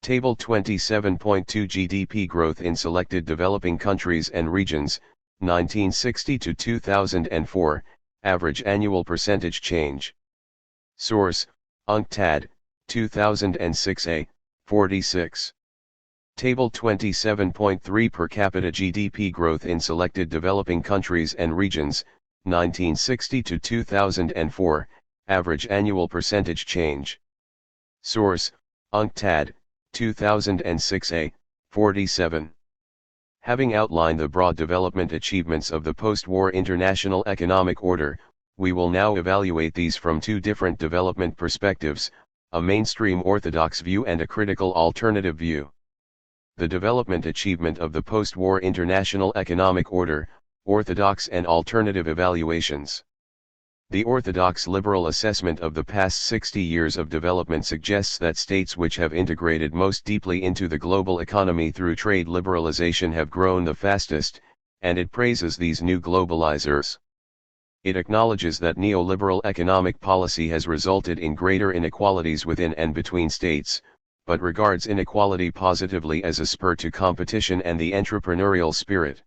Table 27.2 GDP growth in selected developing countries and regions, 1960 to 2004, average annual percentage change. Source, UNCTAD, 2006a, 46. Table 27.3 per capita GDP growth in selected developing countries and regions, 1960 to 2004, average annual percentage change. Source, UNCTAD, 2006a, 47. Having outlined the broad development achievements of the post-war international economic order, we will now evaluate these from two different development perspectives, a mainstream orthodox view and a critical alternative view. The development achievement of the post-war international economic order, orthodox and alternative evaluations. The orthodox liberal assessment of the past 60 years of development suggests that states which have integrated most deeply into the global economy through trade liberalization have grown the fastest, and it praises these new globalizers. It acknowledges that neoliberal economic policy has resulted in greater inequalities within and between states, but regards inequality positively as a spur to competition and the entrepreneurial spirit.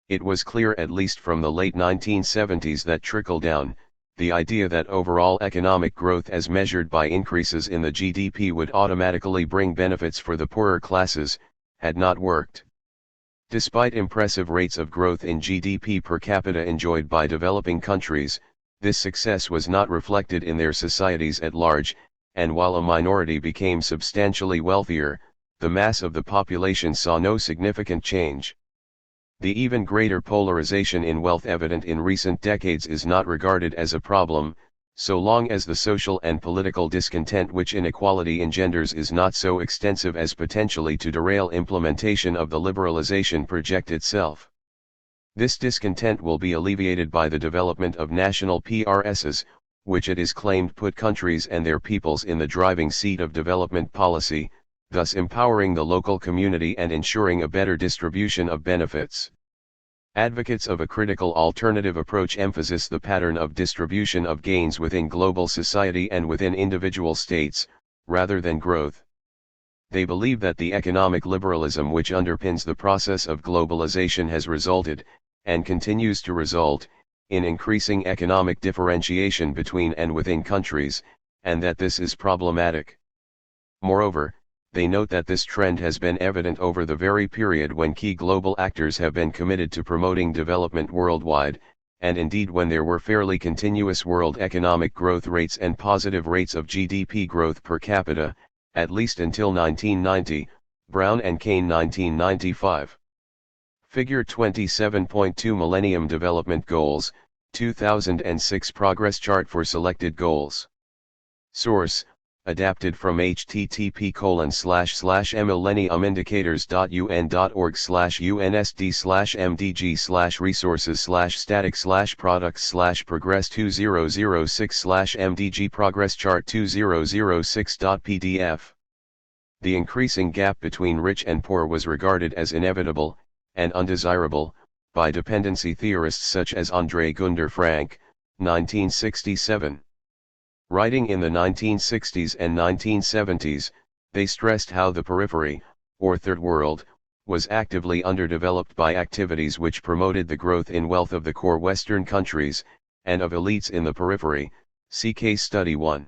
It was clear at least from the late 1970s that trickle-down, the idea that overall economic growth as measured by increases in the GDP would automatically bring benefits for the poorer classes, had not worked. Despite impressive rates of growth in GDP per capita enjoyed by developing countries, this success was not reflected in their societies at large, and while a minority became substantially wealthier, the mass of the population saw no significant change. The even greater polarization in wealth evident in recent decades is not regarded as a problem, so long as the social and political discontent which inequality engenders is not so extensive as potentially to derail implementation of the liberalization project itself. This discontent will be alleviated by the development of national PRSs, which it is claimed put countries and their peoples in the driving seat of development policy, thus empowering the local community and ensuring a better distribution of benefits. Advocates of a critical alternative approach emphasize the pattern of distribution of gains within global society and within individual states, rather than growth. They believe that the economic liberalism which underpins the process of globalization has resulted, and continues to result, in increasing economic differentiation between and within countries, and that this is problematic. Moreover, they note that this trend has been evident over the very period when key global actors have been committed to promoting development worldwide, and indeed when there were fairly continuous world economic growth rates and positive rates of GDP growth per capita, at least until 1990, Brown and Kane 1995. Figure 27.2 Millennium Development Goals, 2006 Progress Chart for Selected Goals. Source, adapted from http://millenniumindicators.un.org/UNSD/MDG/resources/static/products/progress2006/MDG Progress Chart 2006.pdf. The increasing gap between rich and poor was regarded as inevitable, and undesirable, by dependency theorists such as André Gunder Frank, 1967. Writing in the 1960s and 1970s, they stressed how the periphery, or Third World, was actively underdeveloped by activities which promoted the growth in wealth of the core Western countries, and of elites in the periphery, see Case Study 1.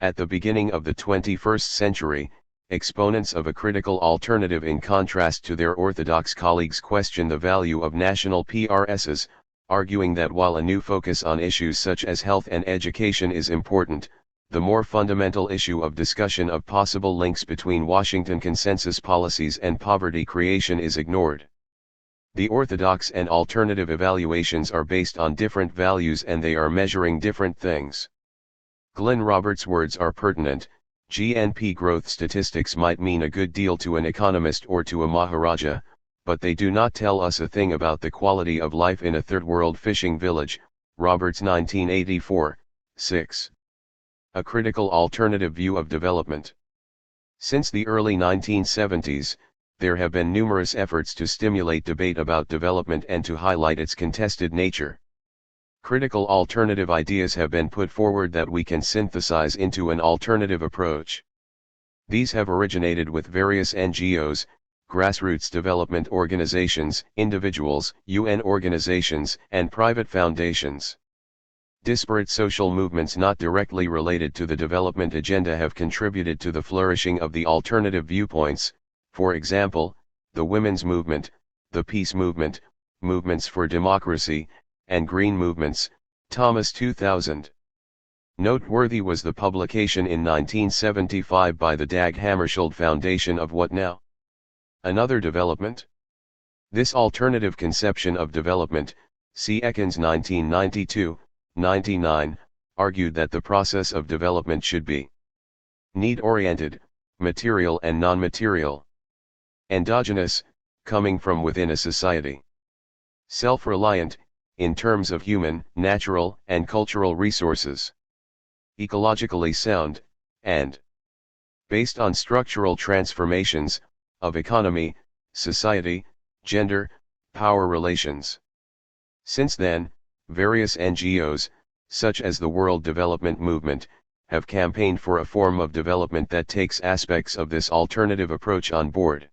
At the beginning of the 21st century, exponents of a critical alternative in contrast to their orthodox colleagues question the value of national PRSs, arguing that while a new focus on issues such as health and education is important, the more fundamental issue of discussion of possible links between Washington consensus policies and poverty creation is ignored. The orthodox and alternative evaluations are based on different values and they are measuring different things. Glenn Roberts' words are pertinent. GNP growth statistics might mean a good deal to an economist or to a Maharaja, but they do not tell us a thing about the quality of life in a third-world fishing village. Roberts 1984, 6. A critical alternative view of development. Since the early 1970s, there have been numerous efforts to stimulate debate about development and to highlight its contested nature. Critical alternative ideas have been put forward that we can synthesize into an alternative approach. These have originated with various NGOs, grassroots development organizations, individuals, UN organizations, and private foundations. Disparate social movements not directly related to the development agenda have contributed to the flourishing of the alternative viewpoints, for example, the women's movement, the peace movement, movements for democracy, and green movements, Thomas 2000. Noteworthy was the publication in 1975 by the Dag Hammarskjöld Foundation of What Now? Another Development? This alternative conception of development, see Ekins 1992-99, argued that the process of development should be need-oriented, material and non-material, endogenous, coming from within a society, self-reliant, in terms of human, natural, and cultural resources, ecologically sound, and based on structural transformations of economy, society, gender, power relations. Since then, various NGOs, such as the World Development Movement, have campaigned for a form of development that takes aspects of this alternative approach on board.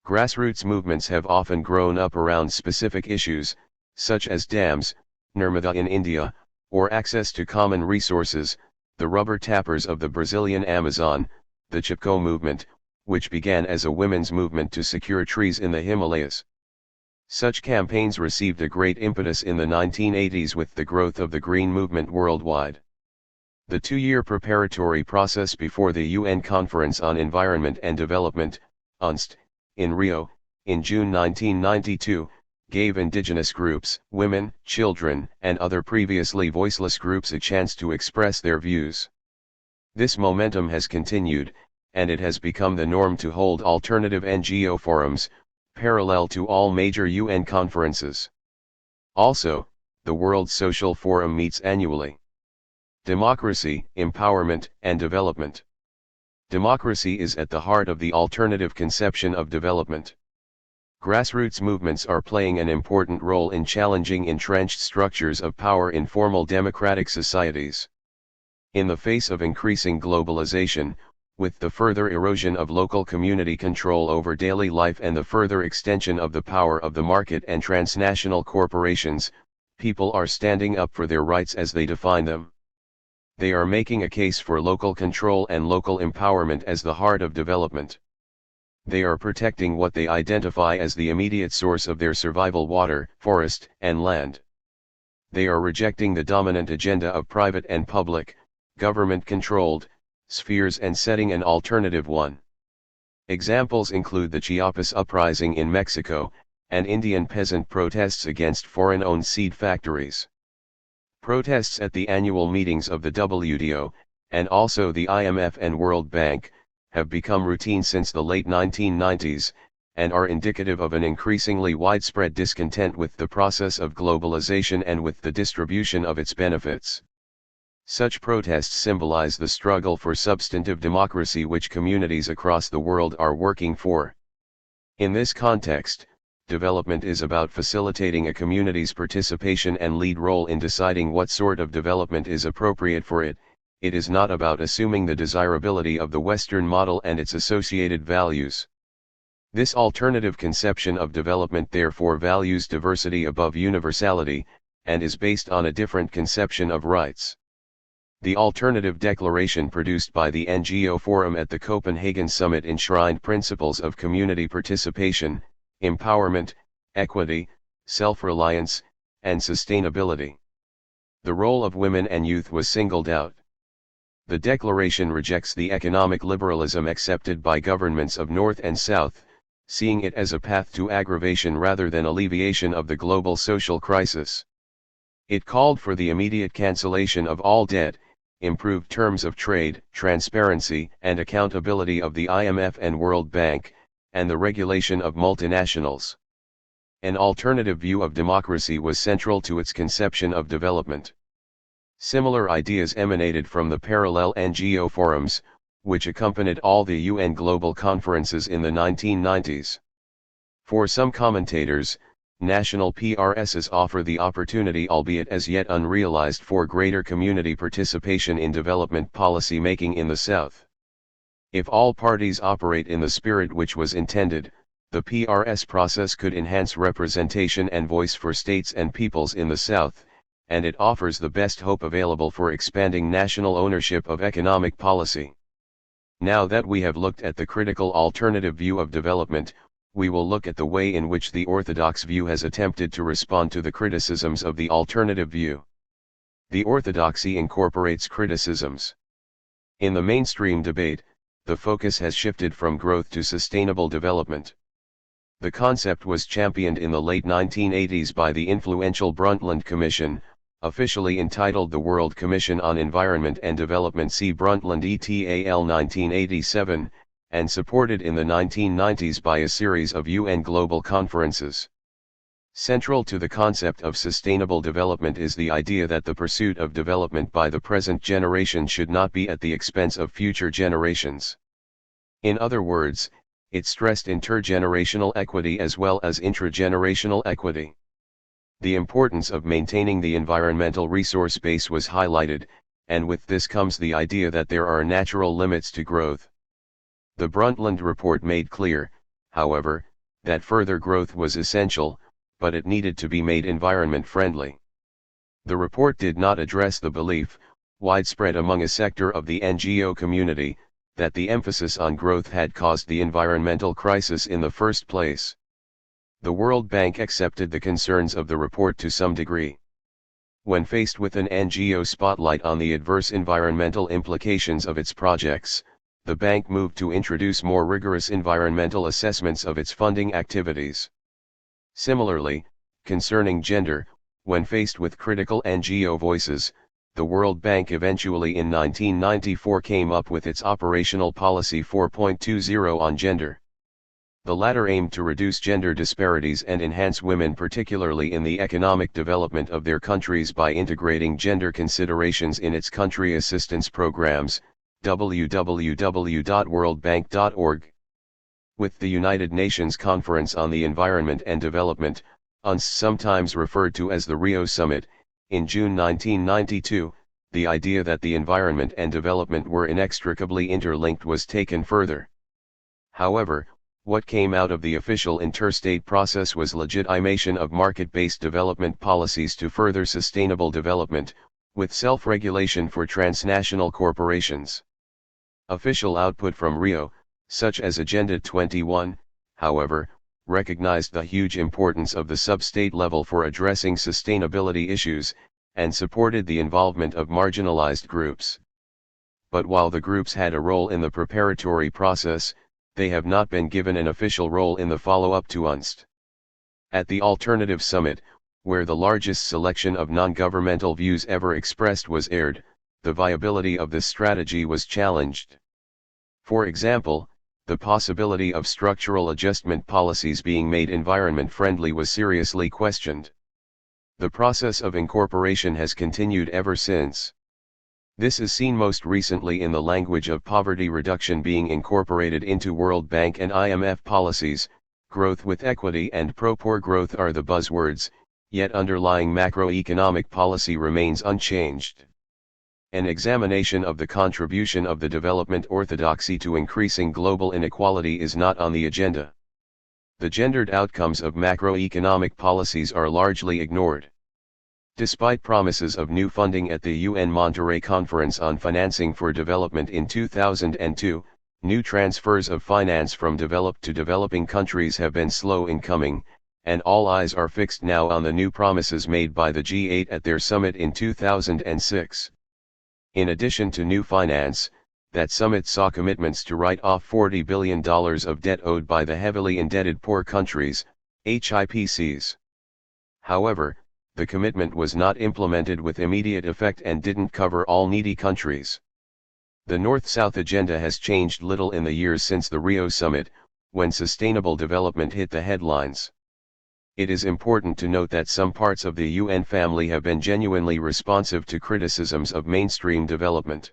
Grassroots movements have often grown up around specific issues, such as dams, Nirmada in India, or access to common resources, the rubber tappers of the Brazilian Amazon, the Chipko movement, which began as a women's movement to secure trees in the Himalayas. Such campaigns received a great impetus in the 1980s with the growth of the Green Movement worldwide. The two-year preparatory process before the UN Conference on Environment and Development, UNCED, in Rio, in June 1992, gave indigenous groups, women, children, and other previously voiceless groups a chance to express their views. This momentum has continued, and it has become the norm to hold alternative NGO forums, parallel to all major UN conferences. Also, the World Social Forum meets annually. Democracy, empowerment, and development. Democracy is at the heart of the alternative conception of development. Grassroots movements are playing an important role in challenging entrenched structures of power in formal democratic societies. In the face of increasing globalization, with the further erosion of local community control over daily life and the further extension of the power of the market and transnational corporations, people are standing up for their rights as they define them. They are making a case for local control and local empowerment as the heart of development. They are protecting what they identify as the immediate source of their survival: water, forest, and land. They are rejecting the dominant agenda of private and public, government-controlled, spheres and setting an alternative one. Examples include the Chiapas uprising in Mexico, and Indian peasant protests against foreign-owned seed factories. Protests at the annual meetings of the WTO, and also the IMF and World Bank, have become routine since the late 1990s, and are indicative of an increasingly widespread discontent with the process of globalization and with the distribution of its benefits. Such protests symbolize the struggle for substantive democracy which communities across the world are working for. In this context, development is about facilitating a community's participation and lead role in deciding what sort of development is appropriate for it. It is not about assuming the desirability of the Western model and its associated values. This alternative conception of development therefore values diversity above universality, and is based on a different conception of rights. The alternative declaration produced by the NGO Forum at the Copenhagen Summit enshrined principles of community participation, empowerment, equity, self-reliance, and sustainability. The role of women and youth was singled out. The declaration rejects the economic liberalism accepted by governments of North and South, seeing it as a path to aggravation rather than alleviation of the global social crisis. It called for the immediate cancellation of all debt, improved terms of trade, transparency and accountability of the IMF and World Bank, and the regulation of multinationals. An alternative view of democracy was central to its conception of development. Similar ideas emanated from the parallel NGO forums, which accompanied all the UN global conferences in the 1990s. For some commentators, national PRSs offer the opportunity, albeit as yet unrealized, for greater community participation in development policy making in the South. If all parties operate in the spirit which was intended, the PRS process could enhance representation and voice for states and peoples in the South, and it offers the best hope available for expanding national ownership of economic policy. Now that we have looked at the critical alternative view of development, we will look at the way in which the orthodox view has attempted to respond to the criticisms of the alternative view. The orthodoxy incorporates criticisms. In the mainstream debate, the focus has shifted from growth to sustainable development. The concept was championed in the late 1980s by the influential Brundtland Commission, officially entitled the World Commission on Environment and Development, see Brundtland et al. 1987, and supported in the 1990s by a series of UN global conferences. Central to the concept of sustainable development is the idea that the pursuit of development by the present generation should not be at the expense of future generations. In other words, it stressed intergenerational equity as well as intragenerational equity. The importance of maintaining the environmental resource base was highlighted, and with this comes the idea that there are natural limits to growth. The Brundtland report made clear, however, that further growth was essential, but it needed to be made environment-friendly. The report did not address the belief, widespread among a sector of the NGO community, that the emphasis on growth had caused the environmental crisis in the first place. The World Bank accepted the concerns of the report to some degree. When faced with an NGO spotlight on the adverse environmental implications of its projects, the bank moved to introduce more rigorous environmental assessments of its funding activities. Similarly, concerning gender, when faced with critical NGO voices, the World Bank eventually in 1994 came up with its Operational Policy 4.20 on gender. The latter aimed to reduce gender disparities and enhance women, particularly in the economic development of their countries, by integrating gender considerations in its country assistance programs, www.worldbank.org. With the United Nations Conference on the Environment and Development, UNS sometimes referred to as the Rio Summit, in June 1992, the idea that the environment and development were inextricably interlinked was taken further. However, what came out of the official interstate process was legitimation of market-based development policies to further sustainable development, with self-regulation for transnational corporations. Official output from Rio, such as Agenda 21, however, recognized the huge importance of the sub-state level for addressing sustainability issues, and supported the involvement of marginalized groups. But while the groups had a role in the preparatory process, they have not been given an official role in the follow-up to UNST. At the Alternative Summit, where the largest selection of non-governmental views ever expressed was aired, the viability of this strategy was challenged. For example, the possibility of structural adjustment policies being made environment-friendly was seriously questioned. The process of incorporation has continued ever since. This is seen most recently in the language of poverty reduction being incorporated into World Bank and IMF policies. Growth with equity and pro-poor growth are the buzzwords, yet underlying macroeconomic policy remains unchanged. An examination of the contribution of the development orthodoxy to increasing global inequality is not on the agenda. The gendered outcomes of macroeconomic policies are largely ignored. Despite promises of new funding at the UN Monterrey Conference on Financing for Development in 2002, new transfers of finance from developed to developing countries have been slow in coming, and all eyes are fixed now on the new promises made by the G8 at their summit in 2006. In addition to new finance, that summit saw commitments to write off $40 billion of debt owed by the heavily indebted poor countries, HIPCs. However, the commitment was not implemented with immediate effect and didn't cover all needy countries. The North-South agenda has changed little in the years since the Rio Summit, when sustainable development hit the headlines. It is important to note that some parts of the UN family have been genuinely responsive to criticisms of mainstream development.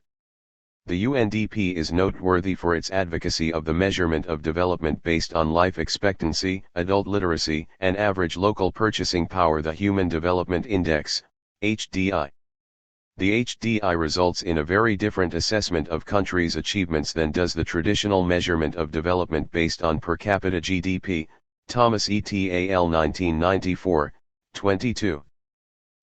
The UNDP is noteworthy for its advocacy of the measurement of development based on life expectancy, adult literacy, and average local purchasing power, the Human Development Index, HDI. The HDI results in a very different assessment of countries' achievements than does the traditional measurement of development based on per capita GDP, Thomas et al. 1994, 22.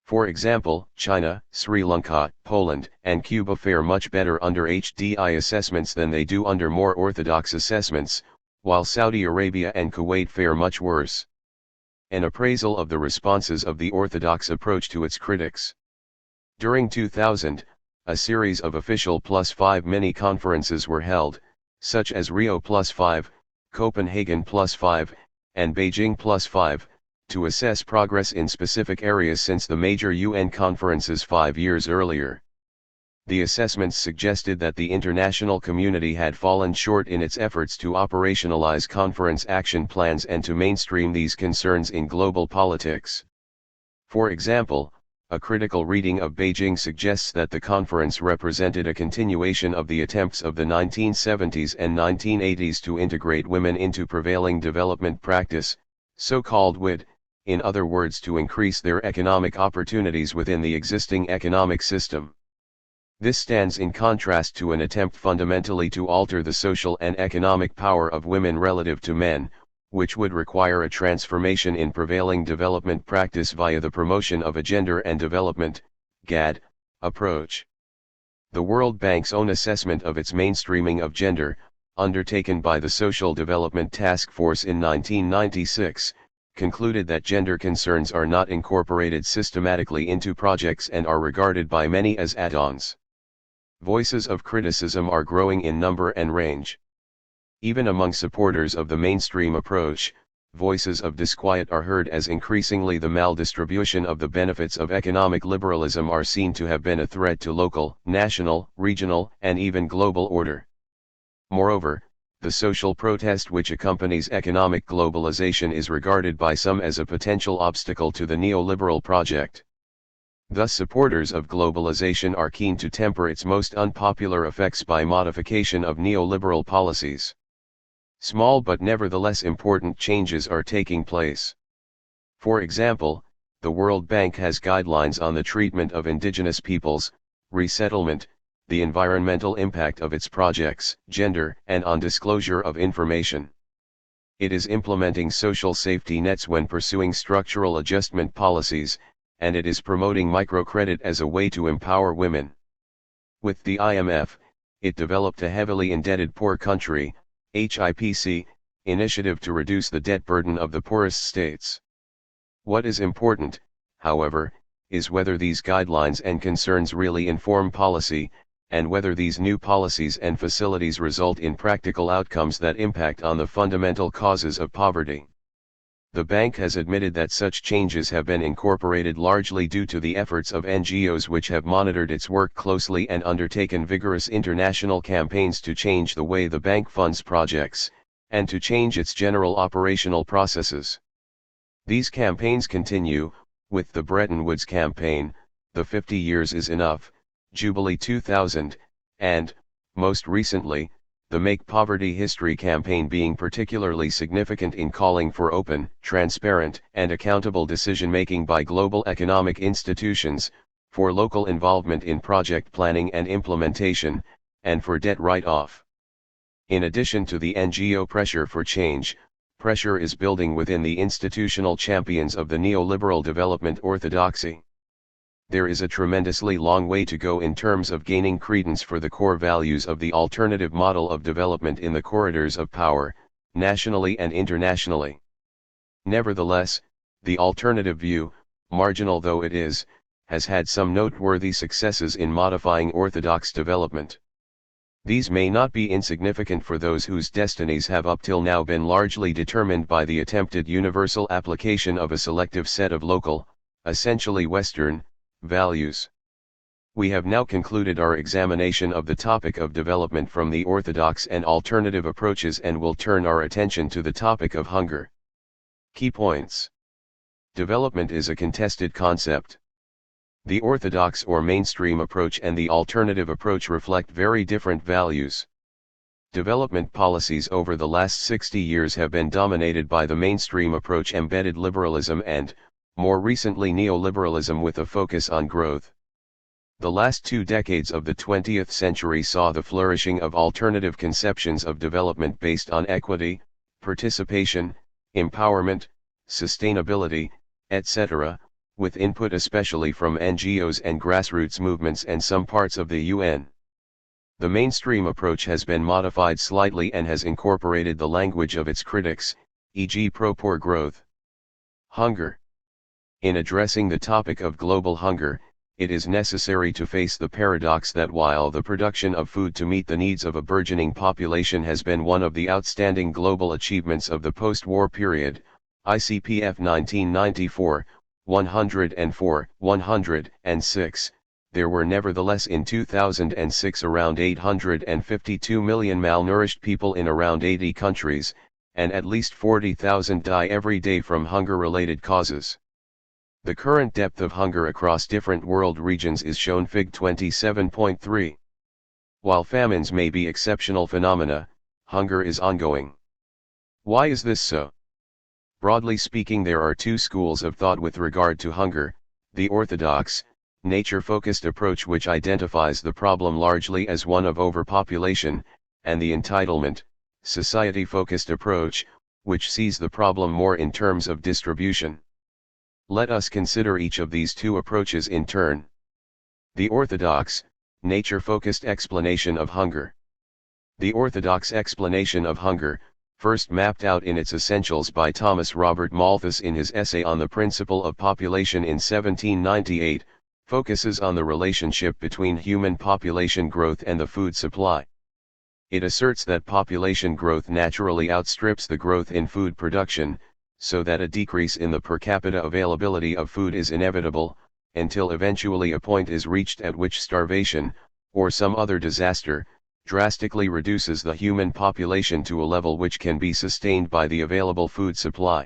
For example, China, Sri Lanka, Poland, and Cuba fare much better under HDI assessments than they do under more orthodox assessments, while Saudi Arabia and Kuwait fare much worse. An appraisal of the responses of the orthodox approach to its critics. During 2000, a series of official +5 mini-conferences were held, such as Rio +5, Copenhagen +5, and Beijing +5, to assess progress in specific areas since the major UN conferences 5 years earlier. The assessments suggested that the international community had fallen short in its efforts to operationalize conference action plans and to mainstream these concerns in global politics. For example, a critical reading of Beijing suggests that the conference represented a continuation of the attempts of the 1970s and 1980s to integrate women into prevailing development practice, so-called WID, in other words to increase their economic opportunities within the existing economic system. This stands in contrast to an attempt fundamentally to alter the social and economic power of women relative to men, which would require a transformation in prevailing development practice via the promotion of a gender and development (GAD) approach. The World Bank's own assessment of its mainstreaming of gender, undertaken by the Social Development Task Force in 1996, concluded that gender concerns are not incorporated systematically into projects and are regarded by many as add-ons. Voices of criticism are growing in number and range. Even among supporters of the mainstream approach, voices of disquiet are heard as increasingly the maldistribution of the benefits of economic liberalism are seen to have been a threat to local, national, regional, and even global order. Moreover, the social protest which accompanies economic globalization is regarded by some as a potential obstacle to the neoliberal project. Thus supporters of globalization are keen to temper its most unpopular effects by modification of neoliberal policies. Small but nevertheless important changes are taking place. For example, the World Bank has guidelines on the treatment of indigenous peoples, resettlement, the environmental impact of its projects, gender, and on disclosure of information. It is implementing social safety nets when pursuing structural adjustment policies, and it is promoting microcredit as a way to empower women. With the IMF, it developed a heavily indebted poor country, HIPC, initiative to reduce the debt burden of the poorest states. What is important, however, is whether these guidelines and concerns really inform policy, and whether these new policies and facilities result in practical outcomes that impact on the fundamental causes of poverty. The bank has admitted that such changes have been incorporated largely due to the efforts of NGOs which have monitored its work closely and undertaken vigorous international campaigns to change the way the bank funds projects, and to change its general operational processes. These campaigns continue, with the Bretton Woods campaign, the 50 Years is Enough, Jubilee 2000, and, most recently, the Make Poverty History campaign being particularly significant in calling for open, transparent, and accountable decision-making by global economic institutions, for local involvement in project planning and implementation, and for debt write-off. In addition to the NGO pressure for change, pressure is building within the institutional champions of the neoliberal development orthodoxy. There is a tremendously long way to go in terms of gaining credence for the core values of the alternative model of development in the corridors of power, nationally and internationally. Nevertheless, the alternative view, marginal though it is, has had some noteworthy successes in modifying orthodox development. These may not be insignificant for those whose destinies have up till now been largely determined by the attempted universal application of a selective set of local, essentially Western, values. We have now concluded our examination of the topic of development from the orthodox and alternative approaches and will turn our attention to the topic of hunger. Key points. Development is a contested concept. The orthodox or mainstream approach and the alternative approach reflect very different values. Development policies over the last 60 years have been dominated by the mainstream approach, embedded liberalism, and, more recently, neoliberalism with a focus on growth. The last 2 decades of the 20th century saw the flourishing of alternative conceptions of development based on equity, participation, empowerment, sustainability, etc., with input especially from NGOs and grassroots movements and some parts of the UN. The mainstream approach has been modified slightly and has incorporated the language of its critics, e.g. pro-poor growth. Hunger. In addressing the topic of global hunger, it is necessary to face the paradox that while the production of food to meet the needs of a burgeoning population has been one of the outstanding global achievements of the post-war period, ICPF 1994, 104, 106, there were nevertheless in 2006 around 852 million malnourished people in around 80 countries, and at least 40,000 die every day from hunger-related causes. The current depth of hunger across different world regions is shown Fig 27.3. While famines may be exceptional phenomena, hunger is ongoing. Why is this so? Broadly speaking, there are 2 schools of thought with regard to hunger: the orthodox, nature-focused approach which identifies the problem largely as one of overpopulation, and the entitlement, society-focused approach, which sees the problem more in terms of distribution. Let us consider each of these 2 approaches in turn. The orthodox, nature-focused explanation of hunger. The orthodox explanation of hunger, first mapped out in its essentials by Thomas Robert Malthus in his essay on the principle of population in 1798, focuses on the relationship between human population growth and the food supply. It asserts that population growth naturally outstrips the growth in food production, so that a decrease in the per capita availability of food is inevitable, until eventually a point is reached at which starvation, or some other disaster, drastically reduces the human population to a level which can be sustained by the available food supply.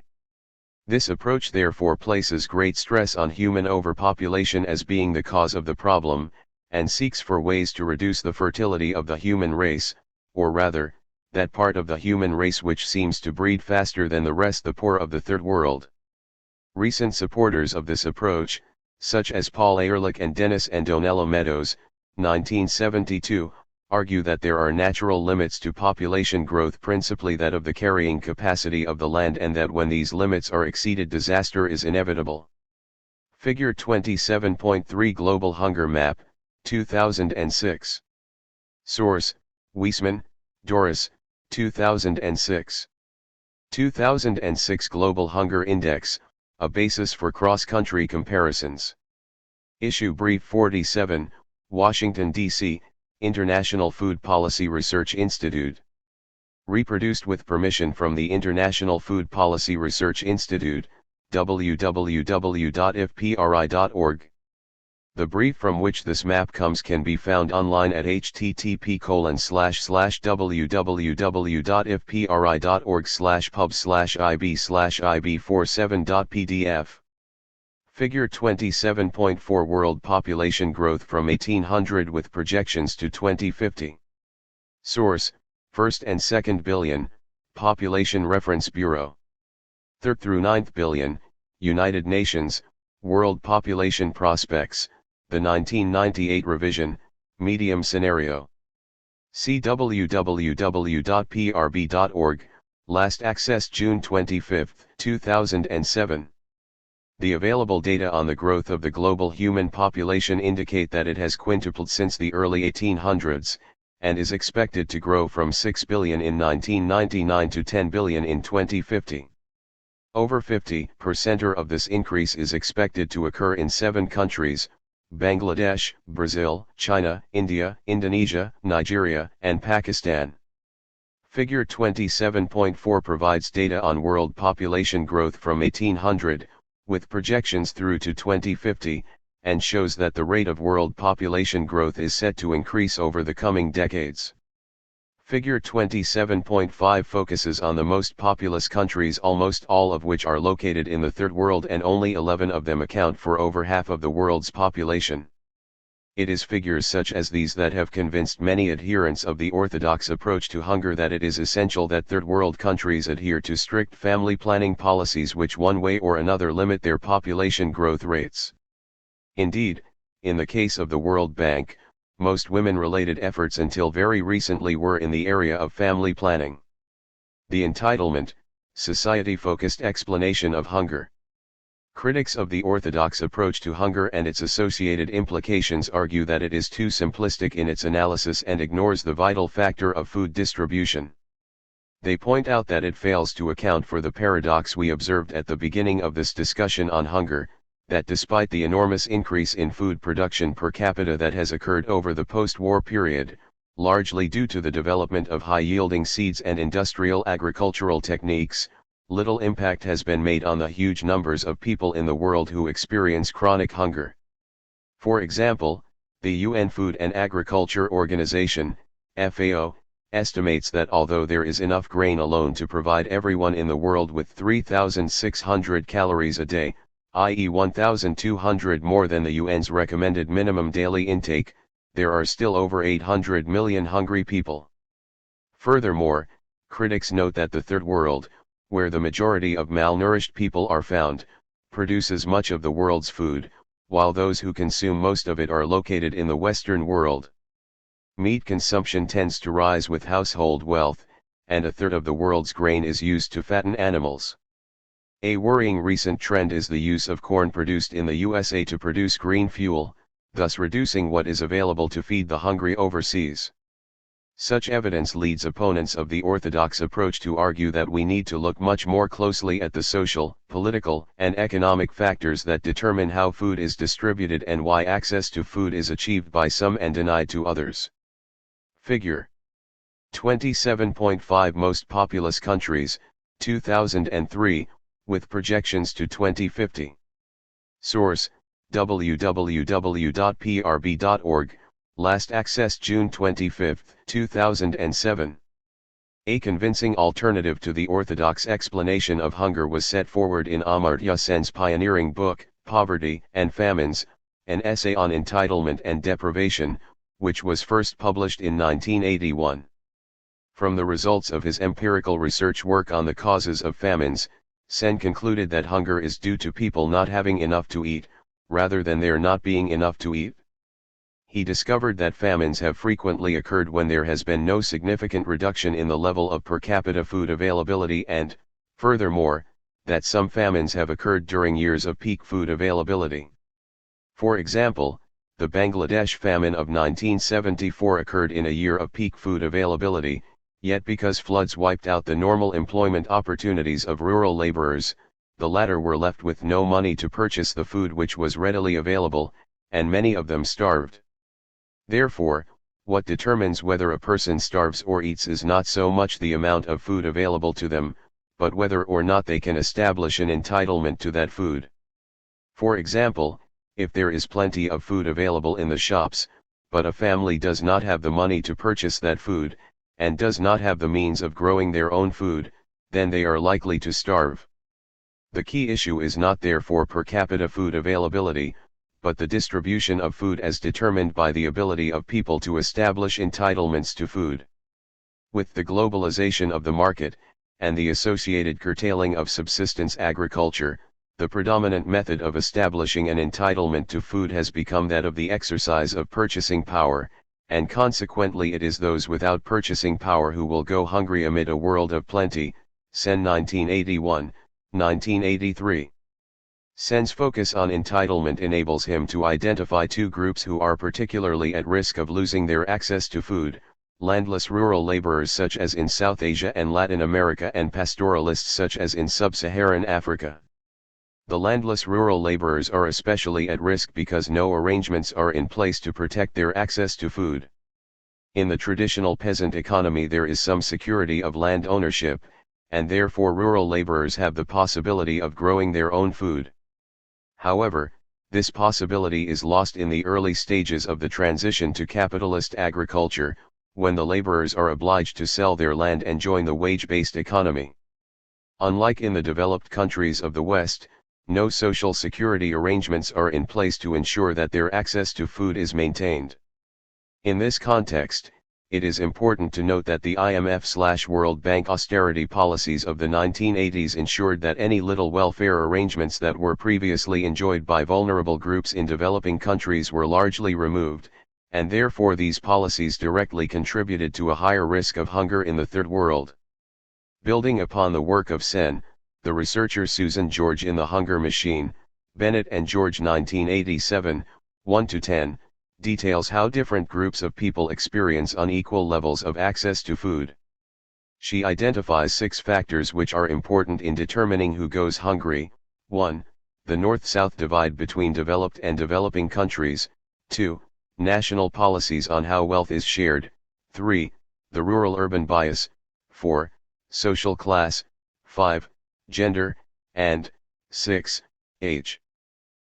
This approach therefore places great stress on human overpopulation as being the cause of the problem, and seeks for ways to reduce the fertility of the human race, or rather, that part of the human race which seems to breed faster than the rest, the poor of the Third World. Recent supporters of this approach, such as Paul Ehrlich and Dennis and Donella Meadows, 1972, argue that there are natural limits to population growth, principally that of the carrying capacity of the land, and that when these limits are exceeded, disaster is inevitable. Figure 27.3 Global Hunger Map, 2006. Source: Weisman, Doris, 2006. 2006 Global Hunger Index, a basis for cross-country comparisons. Issue Brief 47, Washington, D.C., International Food Policy Research Institute. Reproduced with permission from the International Food Policy Research Institute, www.ifpri.org. The brief from which this map comes can be found online at http://www.ifpri.org/pub/ib/ib47.pdf. Figure 27.4 World population growth from 1800 with projections to 2050. Source: 1st and 2nd billion, Population Reference Bureau. 3rd through 9th billion, United Nations, World Population Prospects, the 1998 revision, medium scenario. See www.prb.org, last accessed June 25, 2007. The available data on the growth of the global human population indicate that it has quintupled since the early 1800s, and is expected to grow from 6 billion in 1999 to 10 billion in 2050. Over 50% of this increase is expected to occur in 7 countries: Bangladesh, Brazil, China, India, Indonesia, Nigeria, and Pakistan. Figure 27.4 provides data on world population growth from 1800, with projections through to 2050, and shows that the rate of world population growth is set to increase over the coming decades. Figure 27.5 focuses on the most populous countries, almost all of which are located in the Third World, and only 11 of them account for over half of the world's population. It is figures such as these that have convinced many adherents of the orthodox approach to hunger that it is essential that Third World countries adhere to strict family planning policies which one way or another limit their population growth rates. Indeed, In the case of the World Bank, most women-related efforts until very recently were in the area of family planning. The entitlement, society-focused explanation of hunger. Critics of the orthodox approach to hunger and its associated implications argue that it is too simplistic in its analysis and ignores the vital factor of food distribution. They point out that it fails to account for the paradox we observed at the beginning of this discussion on hunger, that despite the enormous increase in food production per capita that has occurred over the post-war period, largely due to the development of high-yielding seeds and industrial agricultural techniques, little impact has been made on the huge numbers of people in the world who experience chronic hunger. For example, the UN Food and Agriculture Organization, FAO, estimates that although there is enough grain alone to provide everyone in the world with 3,600 calories a day, i.e. 1,200 more than the UN's recommended minimum daily intake, there are still over 800 million hungry people. Furthermore, critics note that the Third World, where the majority of malnourished people are found, produces much of the world's food, while those who consume most of it are located in the Western world. Meat consumption tends to rise with household wealth, and a third of the world's grain is used to fatten animals. A worrying recent trend is the use of corn produced in the USA to produce green fuel, thus reducing what is available to feed the hungry overseas. Such evidence leads opponents of the orthodox approach to argue that we need to look much more closely at the social, political, and economic factors that determine how food is distributed and why access to food is achieved by some and denied to others. Figure 27.5 Most populous countries, 2003, with projections to 2050. Source, www.prb.org, last accessed June 25, 2007. A convincing alternative to the orthodox explanation of hunger was set forward in Amartya Sen's pioneering book, Poverty and Famines, an essay on entitlement and deprivation, which was first published in 1981. From the results of his empirical research work on the causes of famines, Sen concluded that hunger is due to people not having enough to eat, rather than there not being enough to eat. He discovered that famines have frequently occurred when there has been no significant reduction in the level of per capita food availability and, furthermore, that some famines have occurred during years of peak food availability. For example, the Bangladesh famine of 1974 occurred in a year of peak food availability, yet because floods wiped out the normal employment opportunities of rural laborers, the latter were left with no money to purchase the food which was readily available, and many of them starved. Therefore, what determines whether a person starves or eats is not so much the amount of food available to them, but whether or not they can establish an entitlement to that food. For example, if there is plenty of food available in the shops, but a family does not have the money to purchase that food, and does not have the means of growing their own food, then they are likely to starve. The key issue is not therefore per capita food availability, but the distribution of food as determined by the ability of people to establish entitlements to food. With the globalization of the market, and the associated curtailing of subsistence agriculture, the predominant method of establishing an entitlement to food has become that of the exercise of purchasing power, and consequently it is those without purchasing power who will go hungry amid a world of plenty. Sen 1981, 1983. Sen's focus on entitlement enables him to identify two groups who are particularly at risk of losing their access to food: landless rural laborers such as in South Asia and Latin America and pastoralists such as in sub-Saharan Africa. The landless rural laborers are especially at risk because no arrangements are in place to protect their access to food. In the traditional peasant economy there is some security of land ownership, and therefore rural laborers have the possibility of growing their own food. However, this possibility is lost in the early stages of the transition to capitalist agriculture, when the laborers are obliged to sell their land and join the wage-based economy. Unlike in the developed countries of the West, no social security arrangements are in place to ensure that their access to food is maintained. In this context, it is important to note that the IMF/World Bank austerity policies of the 1980s ensured that any little welfare arrangements that were previously enjoyed by vulnerable groups in developing countries were largely removed, and therefore these policies directly contributed to a higher risk of hunger in the Third World. Building upon the work of Sen, the researcher Susan George in The Hunger Machine, Bennett and George 1987, 1-10, details how different groups of people experience unequal levels of access to food. She identifies 6 factors which are important in determining who goes hungry. 1. The North-South divide between developed and developing countries. 2. National policies on how wealth is shared. 3. The rural-urban bias. 4. Social class. 5. Gender, and 6. Age.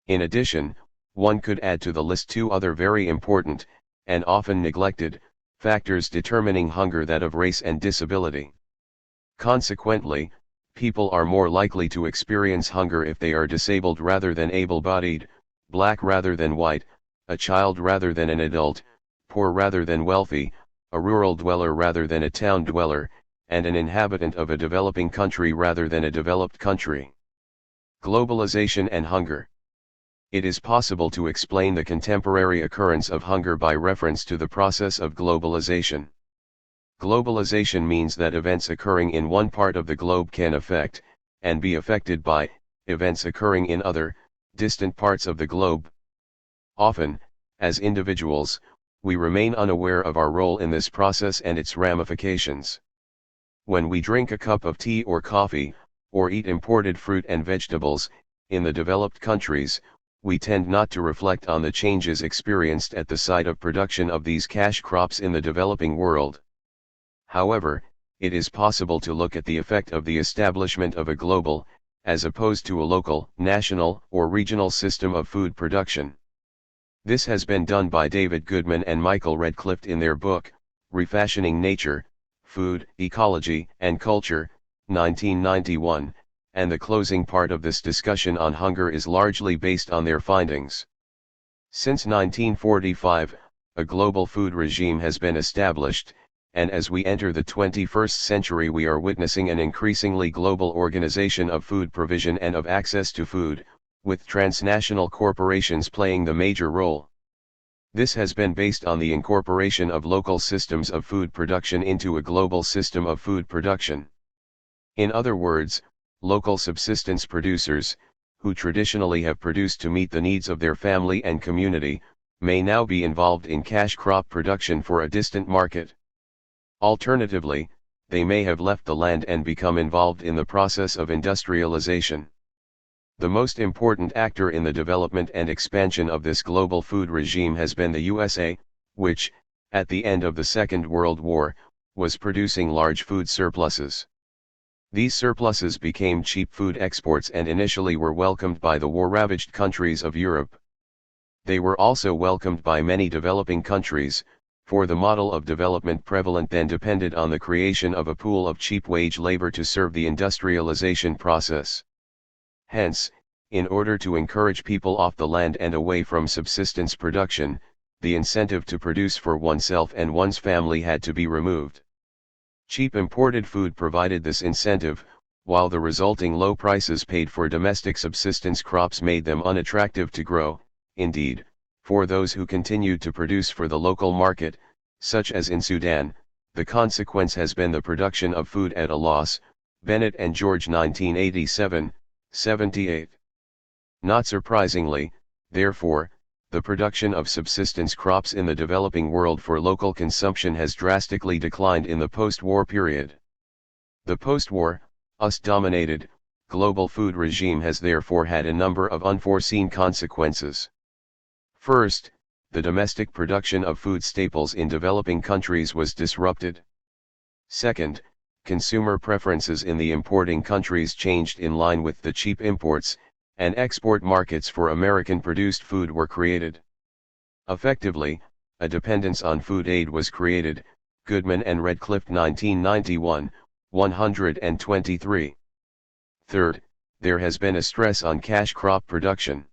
In addition, one could add to the list 2 other very important, and often neglected, factors determining hunger: that of race and disability. Consequently, people are more likely to experience hunger if they are disabled rather than able-bodied, black rather than white, a child rather than an adult, poor rather than wealthy, a rural dweller rather than a town dweller, and an inhabitant of a developing country rather than a developed country. Globalization and hunger. It is possible to explain the contemporary occurrence of hunger by reference to the process of globalization. Globalization means that events occurring in one part of the globe can affect, and be affected by, events occurring in other, distant parts of the globe. Often, as individuals, we remain unaware of our role in this process and its ramifications. When we drink a cup of tea or coffee, or eat imported fruit and vegetables, in the developed countries, we tend not to reflect on the changes experienced at the site of production of these cash crops in the developing world. However, it is possible to look at the effect of the establishment of a global, as opposed to a local, national, or regional system of food production. This has been done by David Goodman and Michael Redcliffe in their book, Refashioning Nature, Food, Ecology, and Culture, 1991. And the closing part of this discussion on hunger is largely based on their findings. Since 1945, a global food regime has been established, and as we enter the 21st century we are witnessing an increasingly global organization of food provision and of access to food, with transnational corporations playing the major role. This has been based on the incorporation of local systems of food production into a global system of food production. In other words, local subsistence producers, who traditionally have produced to meet the needs of their family and community, may now be involved in cash crop production for a distant market. Alternatively, they may have left the land and become involved in the process of industrialization. The most important actor in the development and expansion of this global food regime has been the USA, which, at the end of the Second World War, was producing large food surpluses. These surpluses became cheap food exports and initially were welcomed by the war-ravaged countries of Europe. They were also welcomed by many developing countries, for the model of development prevalent then depended on the creation of a pool of cheap wage labor to serve the industrialization process. Hence, in order to encourage people off the land and away from subsistence production, the incentive to produce for oneself and one's family had to be removed. Cheap imported food provided this incentive, while the resulting low prices paid for domestic subsistence crops made them unattractive to grow. Indeed, for those who continued to produce for the local market, such as in Sudan, the consequence has been the production of food at a loss. Bennett and George 1987, 78. Not surprisingly, therefore, the production of subsistence crops in the developing world for local consumption has drastically declined in the post-war period. The post-war, US-dominated, global food regime has therefore had a number of unforeseen consequences. First, the domestic production of food staples in developing countries was disrupted. Second, consumer preferences in the importing countries changed in line with the cheap imports, and export markets for American-produced food were created. Effectively, a dependence on food aid was created. Goodman and Redcliffe 1991, 123. Third, there has been a stress on cash crop production.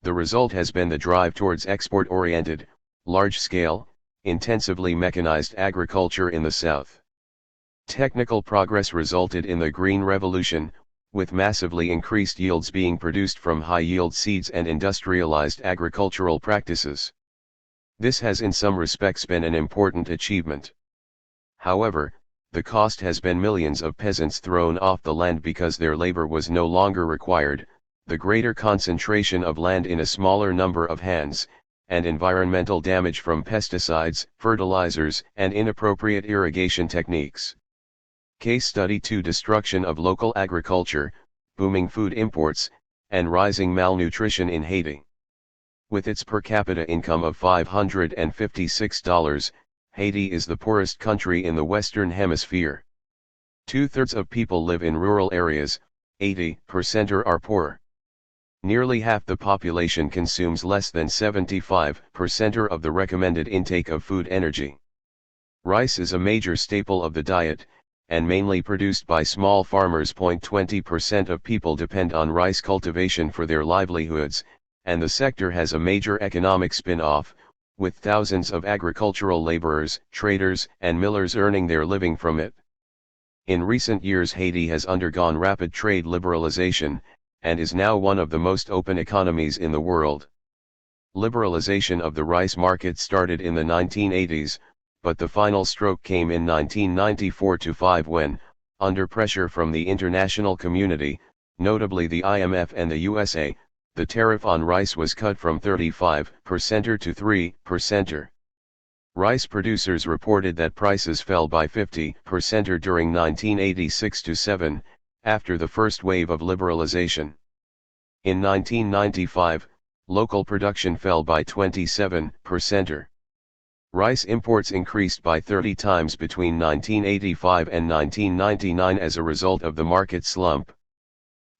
The result has been the drive towards export-oriented, large-scale, intensively mechanized agriculture in the south. Technical progress resulted in the Green Revolution, with massively increased yields being produced from high-yield seeds and industrialized agricultural practices. This has in some respects been an important achievement. However, the cost has been millions of peasants thrown off the land because their labor was no longer required, the greater concentration of land in a smaller number of hands, and environmental damage from pesticides, fertilizers, and inappropriate irrigation techniques. Case Study 2: Destruction of local agriculture, booming food imports, and rising malnutrition in Haiti. With its per capita income of $556, Haiti is the poorest country in the Western Hemisphere. 2/3 of people live in rural areas, 80% are poor. Nearly half the population consumes less than 75% of the recommended intake of food energy. Rice is a major staple of the diet, and mainly produced by small farmers. 20% of people depend on rice cultivation for their livelihoods, and the sector has a major economic spin-off, with thousands of agricultural laborers, traders, and millers earning their living from it. In recent years, Haiti has undergone rapid trade liberalization, and is now one of the most open economies in the world. Liberalization of the rice market started in the 1980s, but the final stroke came in 1994-5 when, under pressure from the international community, notably the IMF and the USA, the tariff on rice was cut from 35% to 3%. Rice producers reported that prices fell by 50% during 1986-7, after the first wave of liberalization. In 1995, local production fell by 27%. Rice imports increased by 30 times between 1985 and 1999 as a result of the market slump.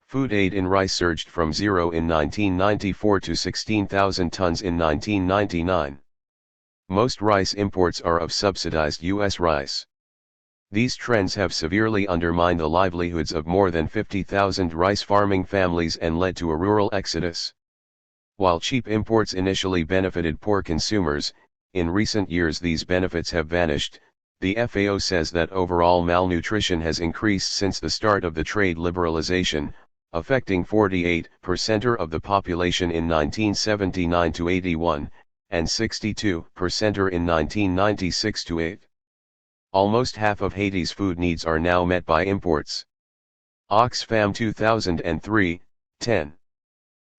Food aid in rice surged from zero in 1994 to 16,000 tons in 1999. Most rice imports are of subsidized U.S. rice. These trends have severely undermined the livelihoods of more than 50,000 rice farming families and led to a rural exodus. While cheap imports initially benefited poor consumers, in recent years these benefits have vanished. The FAO says that overall malnutrition has increased since the start of the trade liberalization, affecting 48% of the population in 1979-81, and 62% in 1996-8. Almost half of Haiti's food needs are now met by imports. Oxfam 2003, 10.